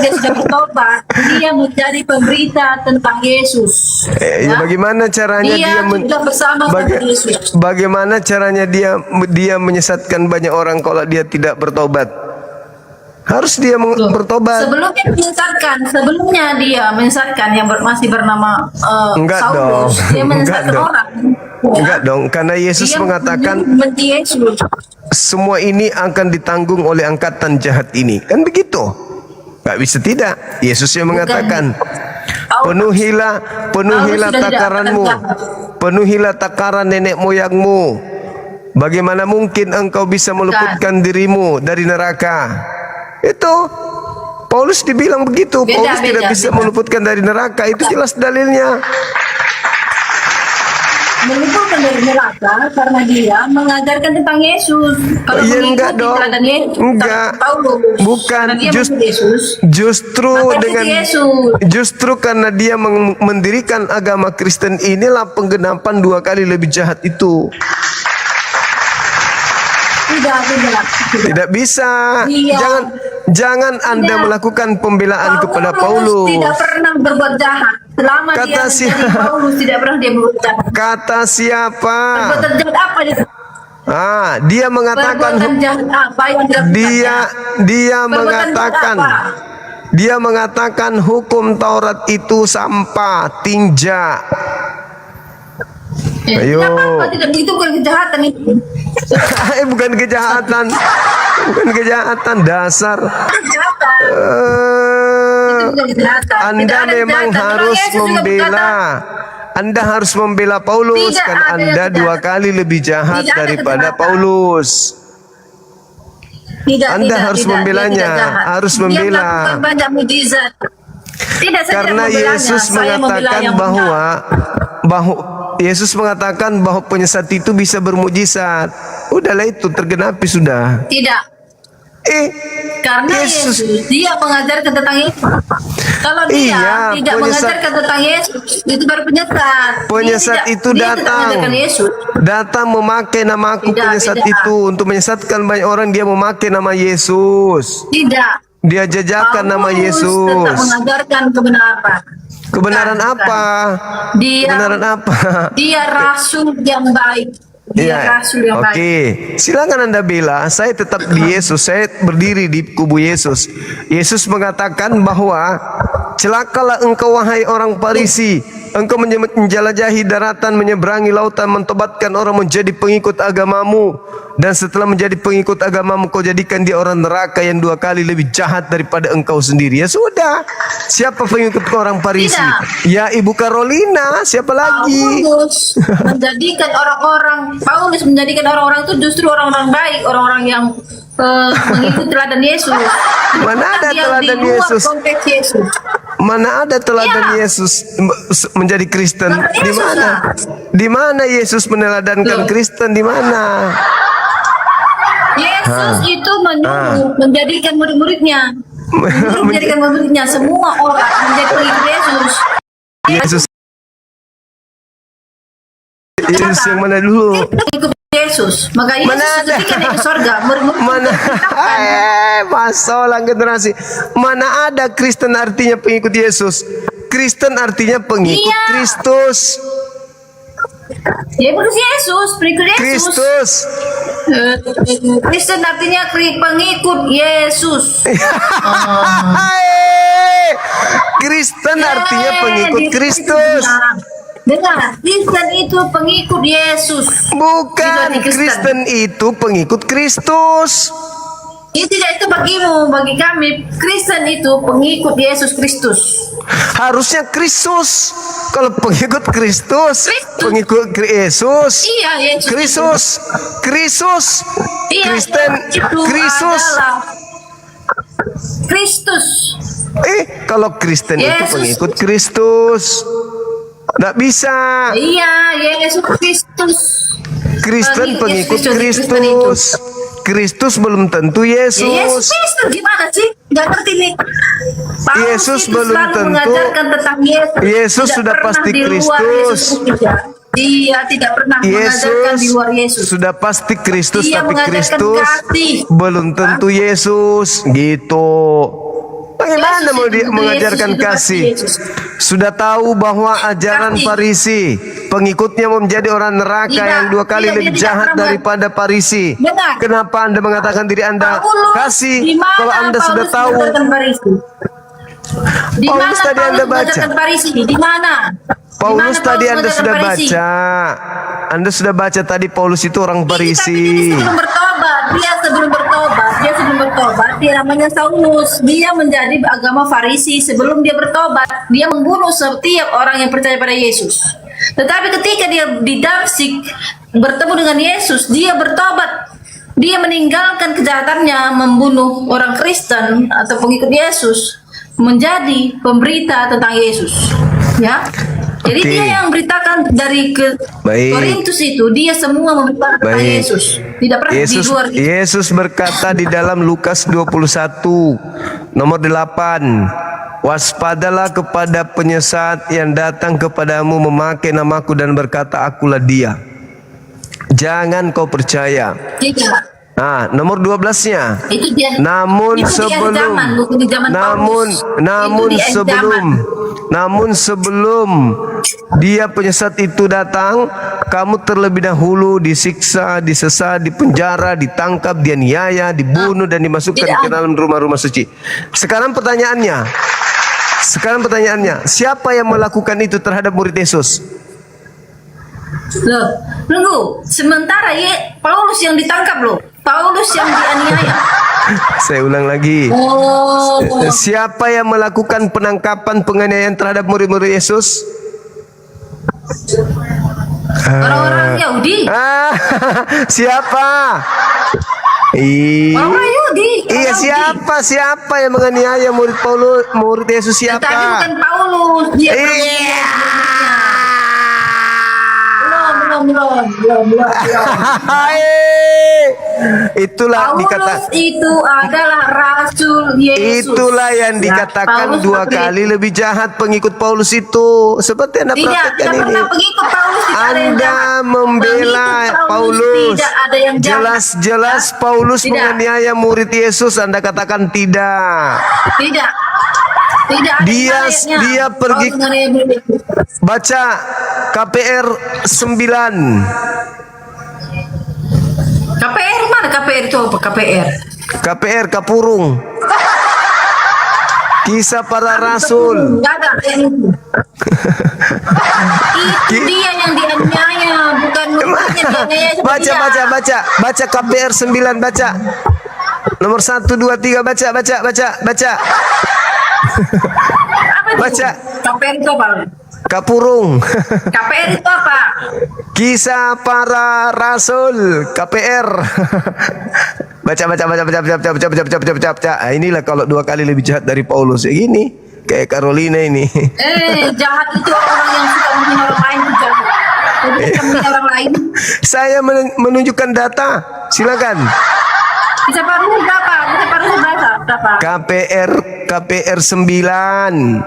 dia sudah bertobat, dia menjadi pemberita tentang Yesus. Bagaimana caranya dia bersama Yesus? Bagaimana caranya dia menyesatkan banyak orang kalau dia tidak bertobat? Harus dia bertobat. Sebelumnya dia menyesatkan yang masih bernama Saulus. Dia menyesatkan orang. Enggak dong, karena Yesus mengatakan semua ini akan ditanggung oleh angkatan jahat ini. Kan begitu? Enggak bisa tidak. Yesus yang mengatakan, penuhilah takaranmu. Penuhilah takaran nenek moyangmu. Bagaimana mungkin engkau bisa meluputkan dirimu dari neraka? Itu Paulus dibilang begitu. Paulus tidak bisa meluputkan dari neraka. Itu jelas dalilnya. Meluputkan dari neraka karena dia mengajarkan tentang Yesus. Kalau enggak dong. Enggak. Bukan. Justru karena dia mendirikan agama Kristen, inilah penggenapan 2 kali lebih jahat itu. Tidak bisa. Jangan Anda melakukan pembelaan kepada Paulus. Tidak pernah berbuat jahat. Selama dia menjadi Paulus tidak pernah dia berbuat jahat. Kata siapa? Berbuat jahat apa dia? Dia mengatakan dia mengatakan hukum Taurat itu sampah, tinja. Ayo. Itu bukan kejahatan itu. Bukan kejahatan. Bukan kejahatan, dasar. Anda memang harus membela. Anda harus membela Paulus, kan Anda 2 kali lebih jahat daripada Paulus. Anda harus membelanya, harus membela. Dia melakukan banyak mujizat. Tidak, saya Karena tidak membelanya, Yesus saya membela mengatakan yang bahwa Yesus mengatakan bahwa penyesat itu bisa bermujizat. Udahlah, itu tergenapi sudah. Tidak. Karena Yesus dia mengajarkan tentang Yesus. Kalau dia tidak mengajarkan tentang Yesus, itu baru penyesat. Penyesat itu datang memakai nama aku, penyesat itu untuk menyesatkan banyak orang. Dia memakai nama Yesus. Tidak. Dia jajakan nama Yesus. Tetap mengajarkan kebenaran. Kebenaran apa? Kebenaran apa? Dia rasul yang baik. Dia rasul yang baik. Oke, silakan Anda bela. Saya tetap di Yesus. Saya berdiri di kubu Yesus. Yesus mengatakan bahwa celakalah engkau wahai orang Farisi. Engkau menjelajahi daratan, menyeberangi lautan, mentobatkan orang menjadi pengikut agamamu. Dan setelah menjadi pengikut agamamu, kau jadikan dia orang neraka yang 2 kali lebih jahat daripada engkau sendiri. Ya sudah. Siapa pengikut orang Farisi? Ya Ibu Carolina. Siapa lagi? Paulus menjadikan orang-orang itu justru orang-orang baik, orang-orang yang mengikuti teladan Yesus. Mana ada teladan Yesus? Mana ada teladan Yesus menjadi Kristen? Di mana? Di mana Yesus meneladankan Kristen? Di mana? Yesus itu menyuruh menjadikan murid-muridnya. Menjadikan murid-muridnya semua orang menjadi pengikut Yesus. Yesus yang mana dulu? Yesus. Maka Yesus ketika naik ke surga, masalah generasi. Mana ada Kristen artinya pengikut Yesus? Kristen artinya pengikut Kristus. Ya, pengikut Yesus, pengikut Yesus. Kristus. Kristen artinya pengikut Yesus. Kristen artinya pengikut Kristus. Dengar, Kristen itu pengikut Yesus. Bukan, Kristen itu pengikut Kristus. Tidak, itu bagimu, bagi kami. Kristen itu pengikut Yesus Kristus. Harusnya Kristus. Kalau pengikut Kristus, pengikut Yesus. Iya, Yesus. Kristus. Iya, Kristen, Kristus. Kristus. Kalau Kristen itu pengikut Kristus. Nggak bisa. Iya, Yesus Kristus. Kristen pengikut Kristus. Kristus belum tentu Yesus. Yesus Kristus gimana sih? Nggak ngerti nih. Yesus belum tentu. Mengajarkan tentang Yesus. Yesus sudah pasti Kristus. Dia tidak pernah mengajarkan di luar Yesus. Sudah pasti Kristus, Dia tapi Kristus kasih. belum tentu Yesus. Gitu. Bagaimana mau dia mengajarkan kasih? Sudah tahu bahwa ajaran Farisi, pengikutnya mau menjadi orang neraka yang 2 kali lebih jahat daripada Farisi. Kenapa Anda mengatakan diri Anda kasih kalau Anda sudah tahu? Paulus tadi Anda baca. Di mana? Paulus tadi Anda sudah baca. Anda sudah baca tadi Paulus itu orang Farisi. Sebelum bertobat, dia namanya Saulus. Dia menjadi agama Farisi. Sebelum dia bertobat, dia membunuh setiap orang yang percaya pada Yesus. Tetapi ketika dia di Damsyik bertemu dengan Yesus, dia bertobat. Dia meninggalkan kejahatannya membunuh orang Kristen atau pengikut Yesus, menjadi pemberita tentang Yesus. Ya. Jadi dia yang beritakan dari Korintus itu, dia semua memberitakan tentang Yesus. Tidak pernah di luar itu. Yesus berkata di dalam Lukas 21 nomor 8, waspadalah kepada penyesat yang datang kepadamu memakai namaku dan berkata akulah dia. Jangan kau percaya. Tidak. Nomor 12-nya. Namun sebelum dia penyesat itu datang, kamu terlebih dahulu disiksa, disesat, dipenjara, ditangkap, dianiaya, dibunuh dan dimasukkan ke dalam rumah-rumah suci. Sekarang pertanyaannya, siapa yang melakukan itu terhadap murid Yesus? Loh, tunggu. Sementara Paulus yang ditangkap loh. Paulus yang dianiaya. Saya ulang lagi. Oh. Siapa yang melakukan penangkapan penganiayaan terhadap murid-murid Yesus? Orang-orang Yahudi. Siapa? Orang Yahudi. Iya, siapa yang menganiaya murid Paulus, murid Yesus siapa? Tapi bukan Paulus. Dia belum. Itulah Paulus itu adalah rasul Yesus. Itulah yang dikatakan Paulus dua kali lebih jahat pengikut Paulus itu. Seperti Anda praktekkan ini. Pernah pengikut Paulus tidak ada yang Anda jahat. membela Pengikut Paulus. Tidak ada yang jahat. Jelas-jelas Paulus menganiaya murid Yesus. Anda katakan tidak. Tidak. Tidak ada Dia pergi baca KPR 9. KPR mana? KPR itu apa? KPR Kapurung. Kisah para Rasul. Enggak ada yang itu. Itu dia yang dianiaya, bukan muridnya dianiaya. Baca KPR 9, baca. Nomor 1, 2, 3, baca. Baca. KPR itu apa? Kapurung. KPR itu apa? Kisah para Rasul, KPR. Baca. Inilah kalau dua kali lebih jahat dari Paulus. Ini kayak Carolina ini. Jahat itu orang yang suka menghina orang lain itu jahat. Menghina orang lain. Saya menunjukkan data. Silakan. Bisa paruh berapa? KPR 9.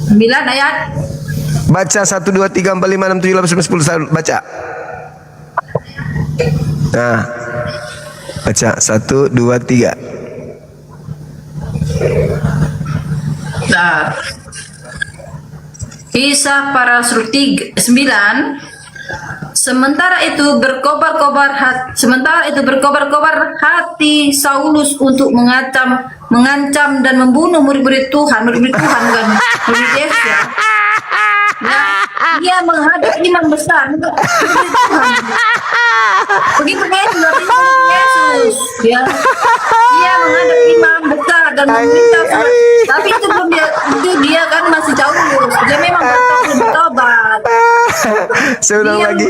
9 ayat. Baca 1, 2, 3, 4, 5, 6, 7, 8, 9, 10. Baca. Nah. Baca 1, 2, 3. Nah. Kisah para Rasul 9. Sementara itu berkobar-kobar hati Saulus untuk mengancam dan membunuh murid-murid Tuhan bukan murid Yesus ya. Dia menghadap imam besar murid Tuhan. Begitu Yesus ya. Dia menghadap imam besar dan meminta tapi itu dia kan masih jauh. Dia memang bertobat. Saya ulang lagi.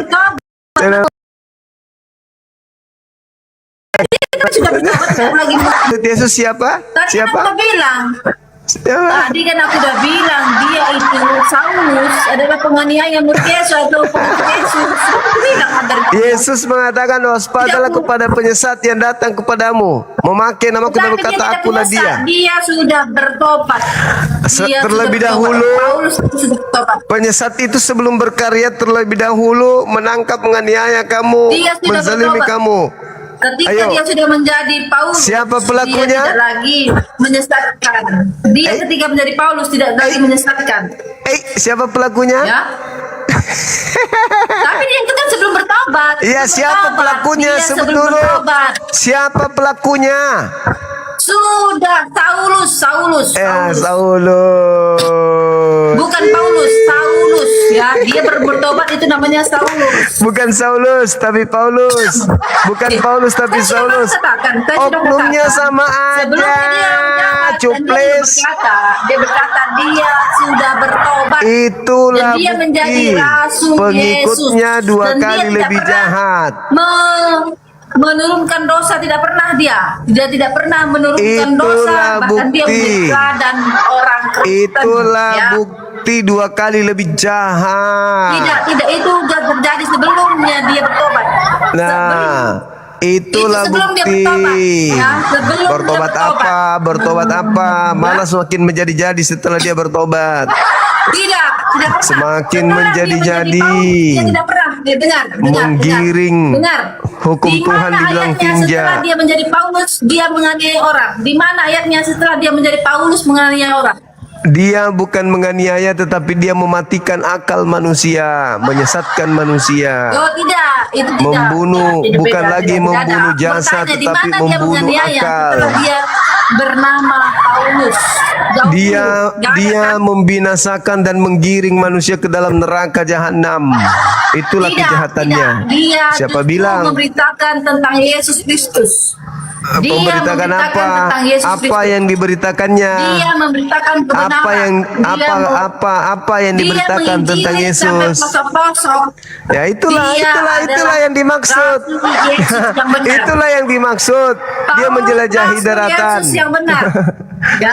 Yesus siapa? Siapa? Aku bilang. Tadi kan aku udah bilang dia itu Saulus adalah penganiaya murid Yesus atau pengikut Yesus. Yesus mengatakan waspadalah kepada penyesat yang datang kepadamu, memakai namaku dan berkata akulah dia. Dia sudah bertobat. Terlebih dahulu penyesat itu sebelum berkarya terlebih dahulu menangkap menganiaya kamu, menzalimi kamu. Ketika dia sudah menjadi Paulus, siapa pelakunya? Dia tidak lagi menyesatkan. Dia ketika menjadi Paulus tidak lagi menyesatkan. Siapa pelakunya? Ya. Tapi dia itu kan sebelum bertobat. Iya, siapa pelakunya sebelum bertobat? Siapa pelakunya? Sudah Saulus. Bukan Paulus, Saulus ya. Dia bertobat itu namanya Saulus. Bukan Saulus tapi Paulus. Bukan Paulus tapi Saulus. Oknumnya sama aja. Cuplis. Dia berkata dia sudah bertobat. Itulah dan dia menjadi rasul pengikutnya Yesus. dua kali lebih jahat. Menurunkan dosa tidak pernah dia tidak pernah menurunkan dosa, bahkan dia menjadi dan orang Kristen. Itulah bukti dua kali lebih jahat. Tidak itu sudah terjadi sebelumnya dia bertobat. Itulah bukti. Bertobat apa? Malah semakin menjadi-jadi setelah dia bertobat. Tidak pernah. Semakin menjadi-jadi. Dia tidak pernah. Dengar. Menggiring hukum Tuhan dibilang tinja. Setelah dia menjadi Paulus, dia menganiaya orang. Di mana ayatnya setelah dia menjadi Paulus menganiaya orang? Dia bukan menganiaya tetapi dia mematikan akal manusia, menyesatkan manusia. Oh tidak, itu tidak. Membunuh, bukan lagi membunuh jasad tetapi membunuh akal. Setelah dia bernama Paulus. Dia membinasakan dan menggiring manusia ke dalam neraka jahanam. Itulah kejahatannya. Dia Siapa justru bilang? memberitakan tentang Yesus Kristus. Dia Memberitakan apa? tentang Yesus Apa Kristus. yang diberitakannya? Dia memberitakan kebenaran. Apa yang diberitakan tentang Yesus? Ya itulah yang dimaksud. Itulah yang dimaksud. Dia menjelajahi daratan. Yesus yang benar. Ya.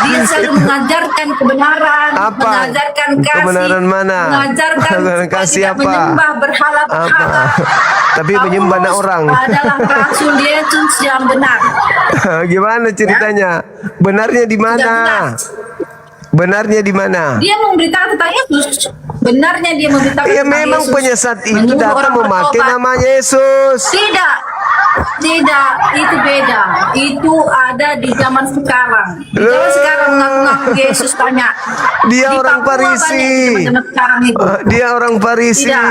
Dia selalu mengajarkan kebenaran, mengajarkan kasih. Kebenaran mana? Mengajarkan kasih tidak apa? menyembah berhala-berhala. Tapi menyembah orang. Adalah Rasul Yesus yang benar. Gimana ceritanya? Benarnya di mana? Benarnya di mana? Dia memberitakan tentang Yesus. Benarnya dia memberitakan Ya tentang memang Yesus. penyesat itu Menyuruh datang orang memakai bertobat. nama Yesus. Tidak, itu beda. Itu ada di zaman sekarang. Di zaman sekarang mengaku-ngaku Yesus banyak. Dia Di orang Papua Farisi. banyak di zaman sekarang itu. Dia orang Farisi. Tidak.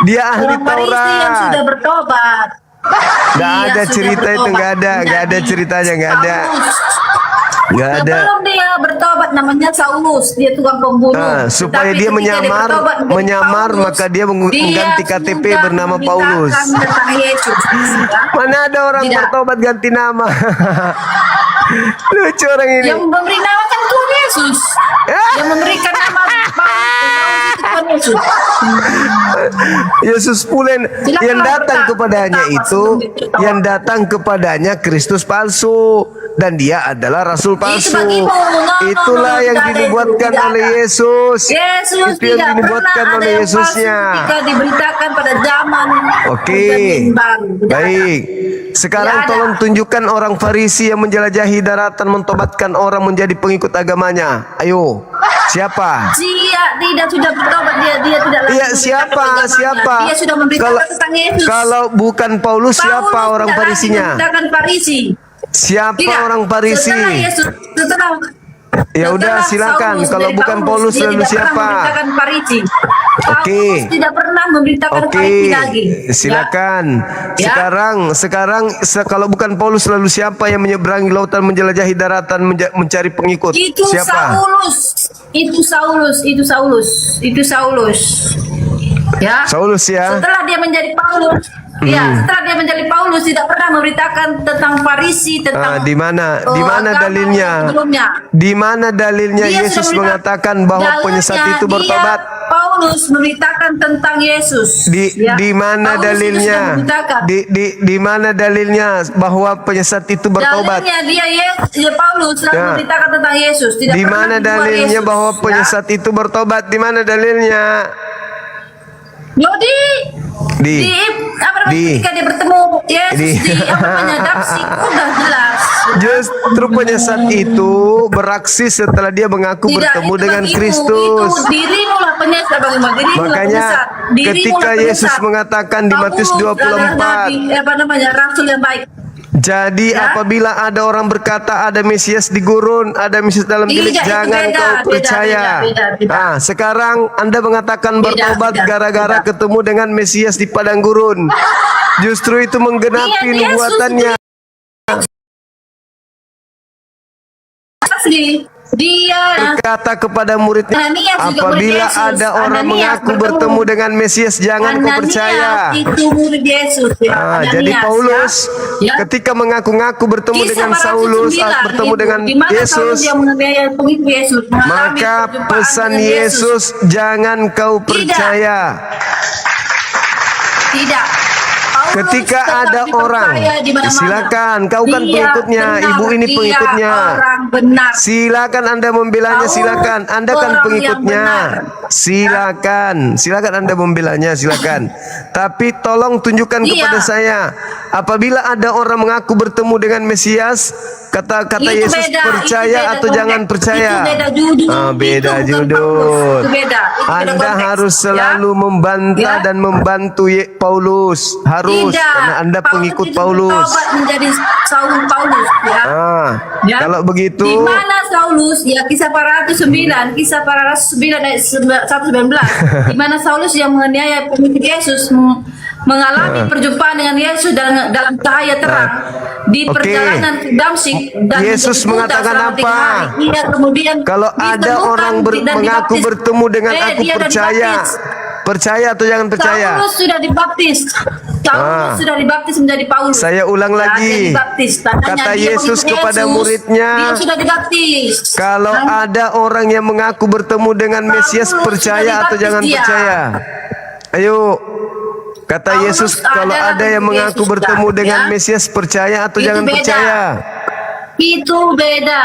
Dia ahli Orang Farisi yang Taurat. sudah bertobat. Nggak Dia ada sudah cerita itu, bertobat. nggak ada ceritanya, nggak ada. Nggak ada. Sebelum dia bertobat namanya Saulus, dia tukang pembunuh. Supaya Tetapi dia ketika menyamar, bertobat menjadi Paulus, maka dia mengganti KTP sudah bernama memberitakan Paulus. tentang Yesus. Mana ada orang bertobat ganti nama? Lucu orang ini. Yang memberi nama kan Tuhan Yesus. Yang memberikan nama Paulus itu Tuhan Yesus. Yesus pula yang datang kepadanya itu, yang datang kepadanya Kristus palsu, dan dia adalah rasul palsu. Itulah yang dinubuatkan oleh Yesus. Yesus Itu yang tidak dinubuatkan pernah ada oleh yang Yesusnya. palsu ketika diberitakan pada zaman Oke, perjanjian baru. baik. Sekarang Tidak ada. tolong tunjukkan orang Farisi yang menjelajahi daratan mentobatkan orang menjadi pengikut agamanya. Ayo, siapa? Dia tidak sudah bertobat, dia tidak lagi Iya, memberitakan siapa? agamanya. Siapa? Dia sudah memberitakan tentang Yesus. Kalau bukan Paulus, siapa Paulus orang tidak lagi Farisinya? memberitakan Farisi. Siapa Tidak. orang Farisi? Setelah Yesus, Ya udah, setelah silakan. Saulus, Kalau dari bukan Paulus, dia lalu tidak pernah siapa? memberitakan Farisi. Oke. Paulus tidak pernah memberitakan Farisi lagi. Silakan. Ya. Sekarang kalau bukan Paulus lalu siapa yang menyeberangi lautan menjelajahi daratan mencari pengikut? Itu Siapa? Saulus. Ya. Saulus ya. Setelah dia menjadi Paulus, setelah dia menjadi Paulus tidak pernah memberitakan tentang Farisi, tentang Di mana agama dalilnya? sebelumnya. Di mana dalilnya Dia Yesus sudah mengatakan bahwa dalilnya penyesat itu bertobat? Paulus memberitakan tentang Yesus. Di mana Paulus itu dalilnya? sudah memberitakan. Di mana dalilnya bahwa penyesat itu bertobat? Dalilnya Paulus sudah Ya. memberitakan tentang Yesus. Tidak Di pernah mana di luar dalilnya Yesus. bahwa Ya. penyesat itu bertobat? Di mana dalilnya? Ketika dia bertemu Yesus di Dapsik udah jelas. Justru penyesat itu beraksi setelah dia mengaku bertemu dengan Kristus. Itu dirimu lah penyesat bagaimana? Dirimu lah Makanya penyesat. Dirimu ketika lah Yesus penyesat. mengatakan di Matius Kamu adalah 24, nabi, rasul yang baik. jadi apabila ada orang berkata ada Mesias di gurun, ada Mesias dalam bilik, Tidak, itu jangan beda, kau beda, percaya. beda. Nah, sekarang Anda mengatakan bertobat gara-gara ketemu dengan Mesias di padang gurun. Justru itu menggenapi Iya, nubuatannya. Asli. Dia Berkata kepada muridnya, Ananias juga apabila murid Yesus. ada orang Ananias mengaku bertemu. bertemu dengan Mesias, jangan kau percaya. Itu murid Yesus. Jadi Paulus ketika mengaku-ngaku bertemu dengan Saulus, bertemu dengan Yesus, maka pesan Yesus jangan kau percaya. Tidak. Ketika ada orang, silakan, kau kan pengikutnya, ibu ini pengikutnya. Silakan Anda membelanya, silakan. Anda kan pengikutnya. Silakan Anda membelanya, silakan. Tapi tolong tunjukkan kepada saya, apabila ada orang mengaku bertemu dengan Mesias, kata Yesus percaya atau jangan percaya. Beda judul. Anda harus selalu membantah dan membantu Paulus. Harus. Karena Anda pengikut Paulus. Menjadi Saul Paulus, ya. Kalau begitu, di mana Saulus? Ya, kisah para rasul 9 ayat 119. Di mana Saulus yang menganiaya pengikut Yesus mengalami perjumpaan dengan Yesus dalam cahaya terang. di perjalanan ke Damsyik dan Yesus menjadi buta mengatakan selama 3 apa? hari. Ia kemudian Kalau ada ditemukan orang dan mengaku dibaptis. bertemu dengan aku dia udah percaya. dibaptis. Percaya atau jangan percaya? Saulus sudah dibaptis. Saulus sudah dibaptis menjadi Paulus. Saya ulang Ya, lagi. dia dibaptis. Tandanya Kata dia Yesus pengikut kepada Yesus, muridnya, dia sudah dibaptis. kalau ada orang yang mengaku bertemu dengan Mesias, Paulus percaya sudah atau dibaptis jangan dia. percaya? Ayo. Kata Yesus, kalau adalah ada yang pengikut mengaku Yesus, bertemu ya. dengan Mesias, percaya atau Itu jangan beda. percaya? Itu beda,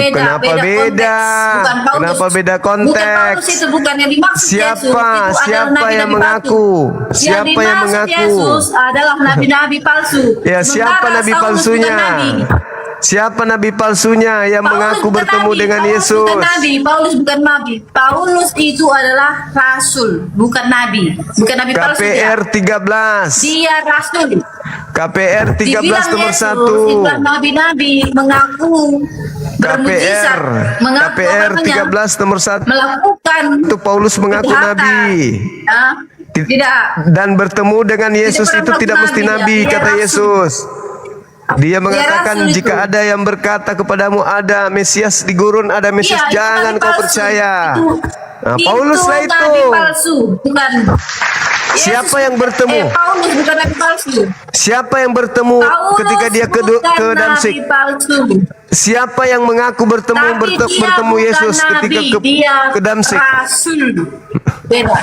Kenapa beda? Bukan Paulus. Kenapa beda Bukan konteks? Paulus itu bukan yang dimaksud Yesus. Siapa? Itu adalah Siapa nabi-nabi yang palsu. mengaku? Siapa yang dimaksud mengaku? Yesus adalah nabi-nabi palsu. Ya, siapa Sementara nabi Saulus palsunya? bukan nabi. Siapa nabi palsunya yang Paulus mengaku bukan bertemu nabi. dengan Paulus Yesus? bukan nabi. Paulus bukan nabi. Paulus itu adalah rasul, bukan nabi. Bukan nabi palsu dia. KPR 13. Dia rasul. KPR 13 Dibilang nomor Yesus, 1. itulah nabi-nabi mengaku bermujizat, mengaku KPR namanya, 13 nomor 1. melakukan Itu Paulus mengaku kejahatan. nabi. Ya, tidak. Dan bertemu dengan Yesus Tidak itu pernah tidak mesti nabi, nabi, dia kata rasul. Yesus. Dia mengatakan rasul itu. jika ada yang berkata kepadamu ada Mesias di gurun, ada Mesias, Iya, itu jangan nabi kau palsu. percaya. Nah, Itu Paulus lah itu. nabi palsu, bukan. Siapa yang bertemu? Paulus bukan nabi palsu. Siapa yang bertemu Paulus ketika dia ke bukan Damsyik? nabi palsu. Siapa yang mengaku bertemu Tapi dia bertemu bukan Yesus nabi, ketika dia ke Damsyik? rasul. Beda.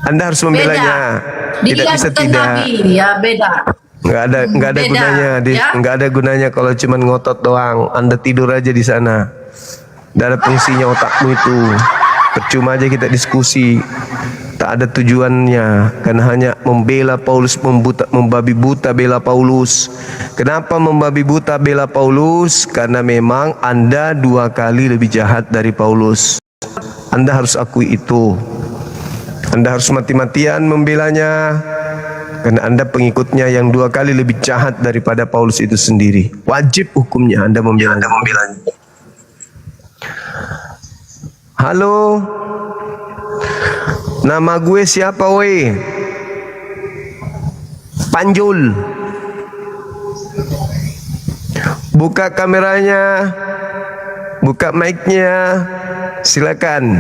Anda harus membelanya. Dia Tidak bisa bukan tidak. nabi, ya beda. Nggak ada Beda, gunanya, ya. nggak ada gunanya kalau cuma ngotot doang. Anda tidur aja di sana. Nggak ada fungsinya otakmu itu. Percuma aja kita diskusi. Tak ada tujuannya, karena hanya membela Paulus, membabi buta bela Paulus. Kenapa membabi buta bela Paulus? Karena memang Anda 2 kali lebih jahat dari Paulus. Anda harus akui itu. Anda harus mati-matian membelanya, karena Anda pengikutnya yang 2 kali lebih jahat daripada Paulus itu sendiri. Wajib hukumnya Anda membelanya. Halo, nama gue siapa weh? Panjul. Buka kameranya, buka mic-nya, silakan.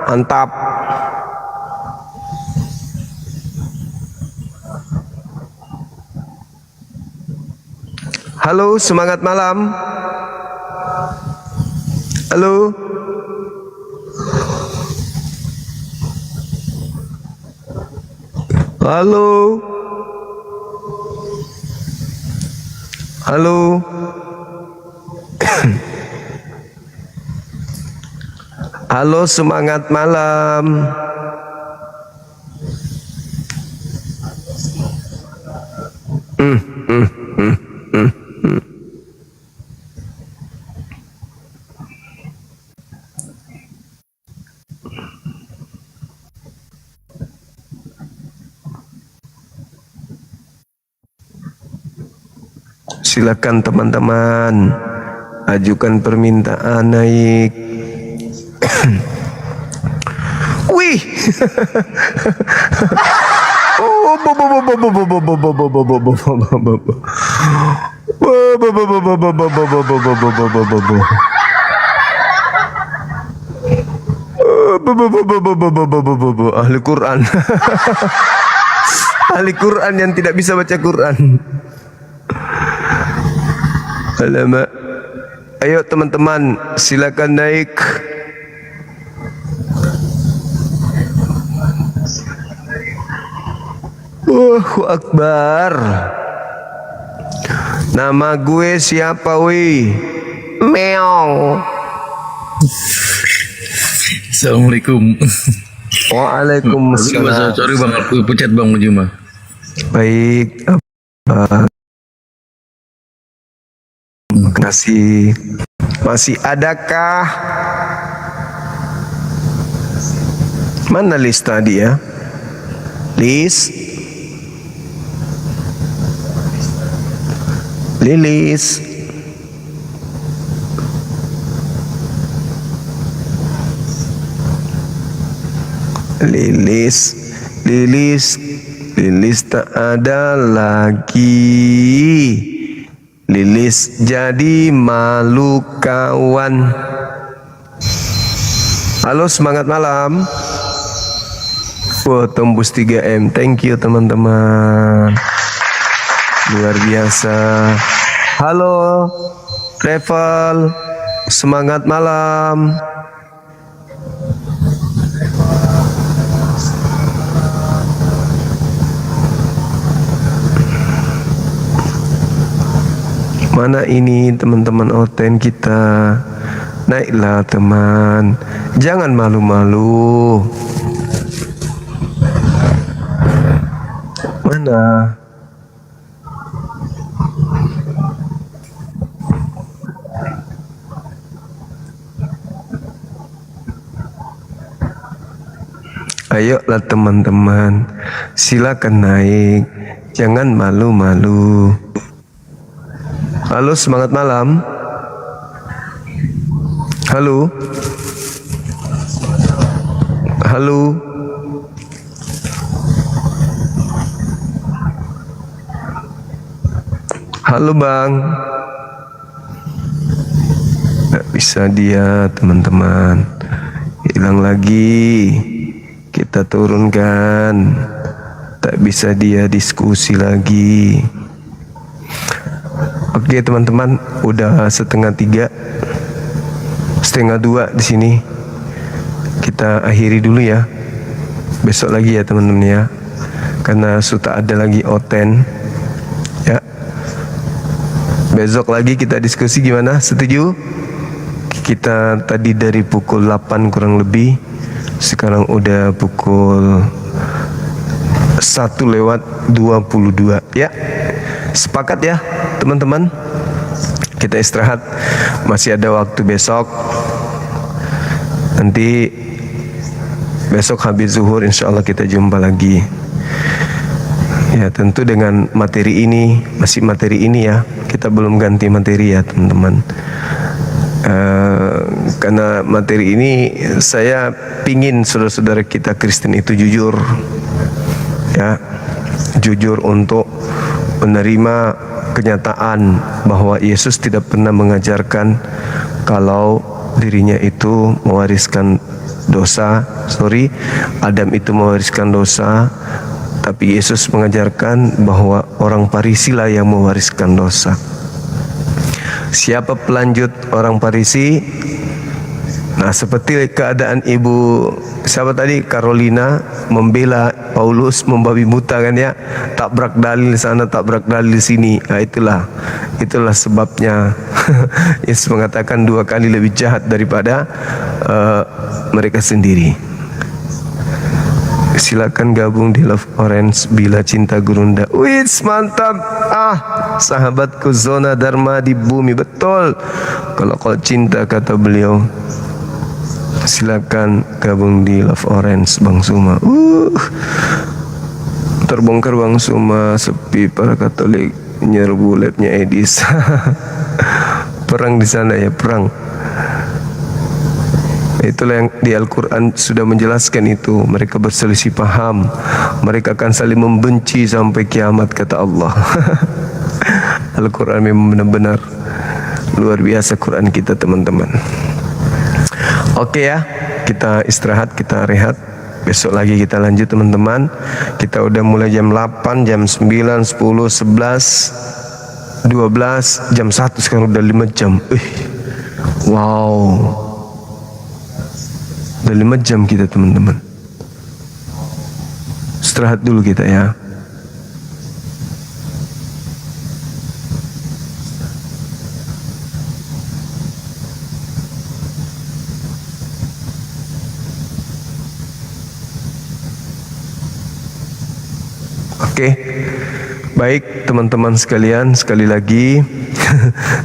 Mantap. Halo, semangat malam. Halo. Halo. Halo. Halo, semangat malam. Silakan teman-teman, ajukan permintaan naik. Wih. Oh, ahli Quran. Ahli Quran yang tidak bisa baca Quran. Alamak. Ayo teman-teman, silakan naik. Allahu Akbar. Nama gue siapa wih? Meong. Assalamualaikum. Waalaikumsalam. Sorry bang, aku pecat bang Mujuma. Baik. Terima kasih. Masih adakah? Mana list tadi ya? List. Lilis. Lilis, Lilis, Lilis tak ada lagi. Lilis jadi malu kawan. Halo, semangat malam. Wah, tembus 3M. Thank you teman-teman. Luar biasa. Halo, Travel. Semangat malam. Mana ini teman-teman Oten kita? Naiklah teman, jangan malu-malu. Mana? Ayolah teman-teman, silakan naik, jangan malu-malu. Halo, semangat malam. Halo. Halo. Halo Bang. Gak bisa dia teman-teman. Hilang lagi. Kita turunkan. Tak bisa dia diskusi lagi. Oke teman-teman, udah 1:30, 1:30 di sini. Kita akhiri dulu ya. Besok lagi ya teman-teman ya. Karena sudah ada lagi Oten. Ya. Besok lagi kita diskusi gimana? Setuju? Kita tadi dari pukul 8 kurang lebih. Sekarang udah pukul 1:22 ya. Sepakat ya teman-teman? Kita istirahat, masih ada waktu besok. Nanti besok habis zuhur insya Allah kita jumpa lagi. Ya tentu dengan materi ini, masih materi ini ya. Kita belum ganti materi ya teman-teman. Karena materi ini saya pingin saudara-saudara kita Kristen itu jujur, ya, jujur untuk menerima kenyataan bahwa Yesus tidak pernah mengajarkan kalau dirinya itu mewariskan dosa. Adam itu mewariskan dosa, tapi Yesus mengajarkan bahwa orang Farisi lah yang mewariskan dosa. Siapa pelanjut orang Farisi? Nah, seperti keadaan ibu siapa tadi, Carolina membela Paulus membabi buta kan ya, tabrak dalil sana tabrak dalil sini. Nah, itulah sebabnya Yesus mengatakan 2 kali lebih jahat daripada mereka sendiri. Silakan gabung di Love Orange Bila Cinta Gurunda. Wits, mantap. Sahabatku zona dharma di bumi, betul. Kalau cinta kata beliau. Silakan gabung di Love Orange Bang Suma. Terbongkar Bang Suma, sepi para Katolik nyerbu labnya Edis. Perang di sana ya, perang. Itulah yang di Al-Quran sudah menjelaskan itu. Mereka berselisih paham, mereka akan saling membenci sampai kiamat kata Allah. Al-Quran memang benar-benar luar biasa Quran kita teman-teman. Oke ya, kita istirahat, kita rehat. Besok lagi kita lanjut teman-teman. Kita udah mulai jam 8, jam 9, 10, 11, 12, jam 1 sekarang udah 5 jam. Wow. Udah 5 jam kita teman-teman. Istirahat dulu kita ya. Oke, baik teman-teman sekalian, sekali lagi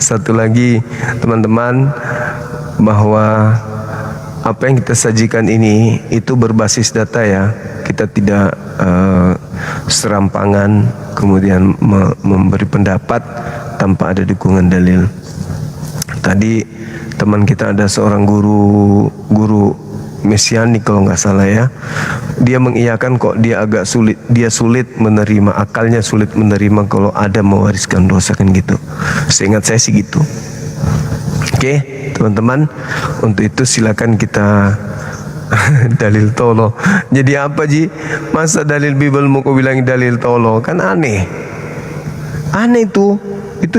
satu lagi teman-teman, bahwa apa yang kita sajikan ini itu berbasis data ya. Kita tidak serampangan kemudian memberi pendapat tanpa ada dukungan dalil. Tadi teman kita ada seorang guru mesianik kalau nggak salah ya. Dia mengiyakan kok dia agak sulit, dia sulit menerima, akalnya sulit menerima kalau Adam mewariskan dosa kan gitu. Seingat saya sih gitu. Oke, teman-teman, untuk itu silakan kita dalil tolo. Jadi apa Ji? Masa dalil Bible mau kau bilang dalil tolo? Kan aneh. Aneh itu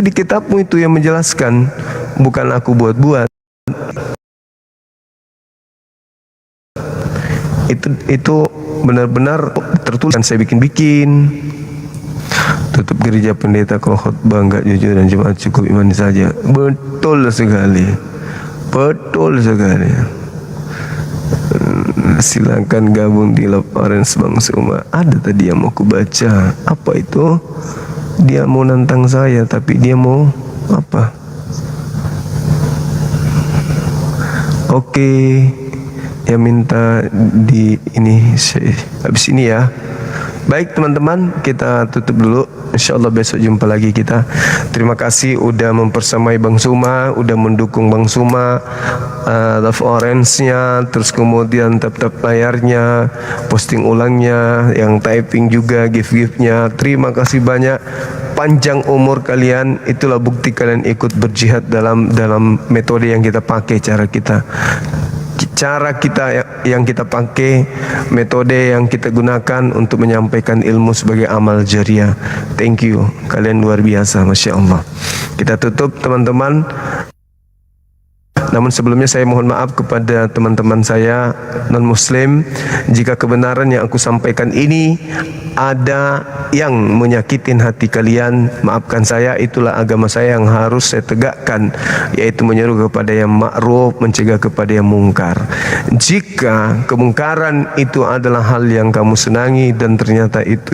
di kitabmu itu yang menjelaskan, bukan aku buat-buat. Itu benar-benar tertulis, kan saya bikin-bikin. Tutup gereja pendeta kalau khotbah enggak jujur dan jemaat cukup iman saja. Betul sekali. Betul sekali. Silakan gabung di Love Orange Bang Suma. Ada tadi yang mau ku baca. Apa itu? Dia mau nantang saya tapi dia mau apa? Oke. Dia minta di ini habis ini ya. Baik teman-teman, kita tutup dulu. InsyaAllah besok jumpa lagi kita. Terima kasih udah mempersamai Bang Suma, udah mendukung Bang Suma, Love Orange-nya, terus kemudian tap-tap layarnya, posting ulangnya, yang typing juga, gift-giftnya. Terima kasih banyak. Panjang umur kalian, itulah bukti kalian ikut berjihad dalam metode yang kita pakai, cara kita yang kita pakai, metode yang kita gunakan untuk menyampaikan ilmu sebagai amal jariah. Thank you, kalian luar biasa, Masya Allah. Kita tutup teman-teman. Namun sebelumnya saya mohon maaf kepada teman-teman saya non-muslim jika kebenaran yang aku sampaikan ini ada yang menyakitin hati kalian. Maafkan saya, itulah agama saya yang harus saya tegakkan, yaitu menyeru kepada yang ma'ruf, mencegah kepada yang mungkar. Jika kemungkaran itu adalah hal yang kamu senangi dan ternyata itu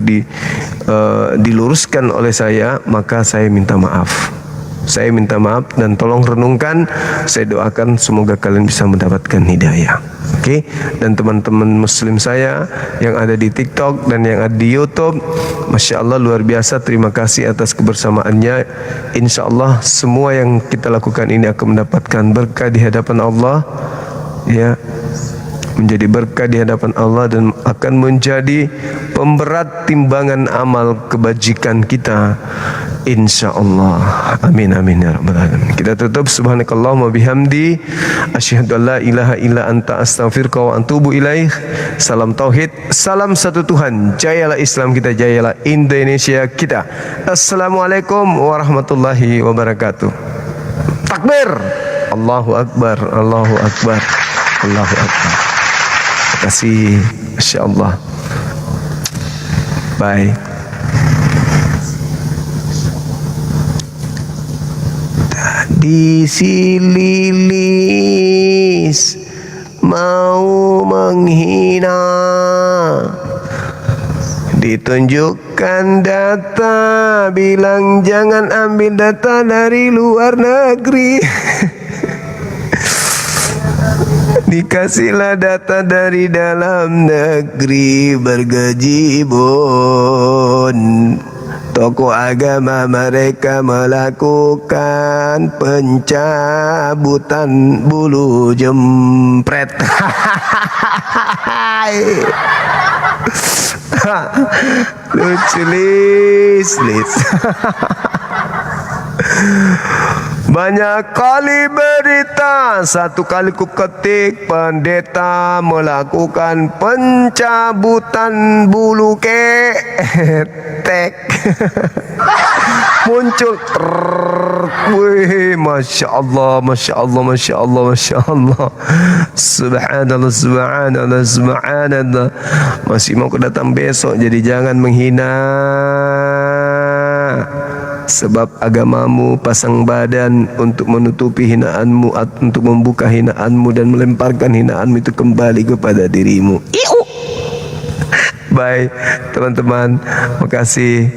diluruskan oleh saya, maka saya minta maaf. Saya minta maaf dan tolong renungkan. Saya doakan semoga kalian bisa mendapatkan hidayah. Oke, dan teman-teman muslim saya yang ada di TikTok dan yang ada di YouTube, Masya Allah luar biasa. Terima kasih atas kebersamaannya. Insya Allah semua yang kita lakukan ini akan mendapatkan berkah di hadapan Allah, ya, menjadi berkah di hadapan Allah dan akan menjadi pemberat timbangan amal kebajikan kita, insya Allah. Amin amin ya rabbal alamin. Kita tutup. Subhanakallahumma bihamdi, asyhadu an la ilaha illa anta, astaghfiruka wa atubu ilaih. Salam tauhid, salam satu Tuhan. Jayalah Islam kita, jayalah Indonesia kita. Assalamualaikum warahmatullahi wabarakatuh. Takbir. Allahu akbar, Allahu akbar, Allahu akbar. Terima kasih, Masya Allah. Bye. Tadi si Lilis mau menghina, ditunjukkan data, bilang jangan ambil data dari luar negeri. Dikasihlah data dari dalam negeri, bergaji bon. Tokoh agama mereka melakukan pencabutan bulu jempret. Lucu Lis. Banyak kali berita, satu kali ku ketik pendeta melakukan pencabutan bulu ketek. Muncul, wih, Masya Allah, Masya Allah, Masya Allah, Masya Allah. Subhanallah, Subhanallah, Subhanallah. Masih mau datang besok, jadi jangan menghina. Sebab agamamu pasang badan untuk menutupi hinaanmu, untuk membuka hinaanmu dan melemparkan hinaanmu itu kembali kepada dirimu. Bye teman-teman, makasih.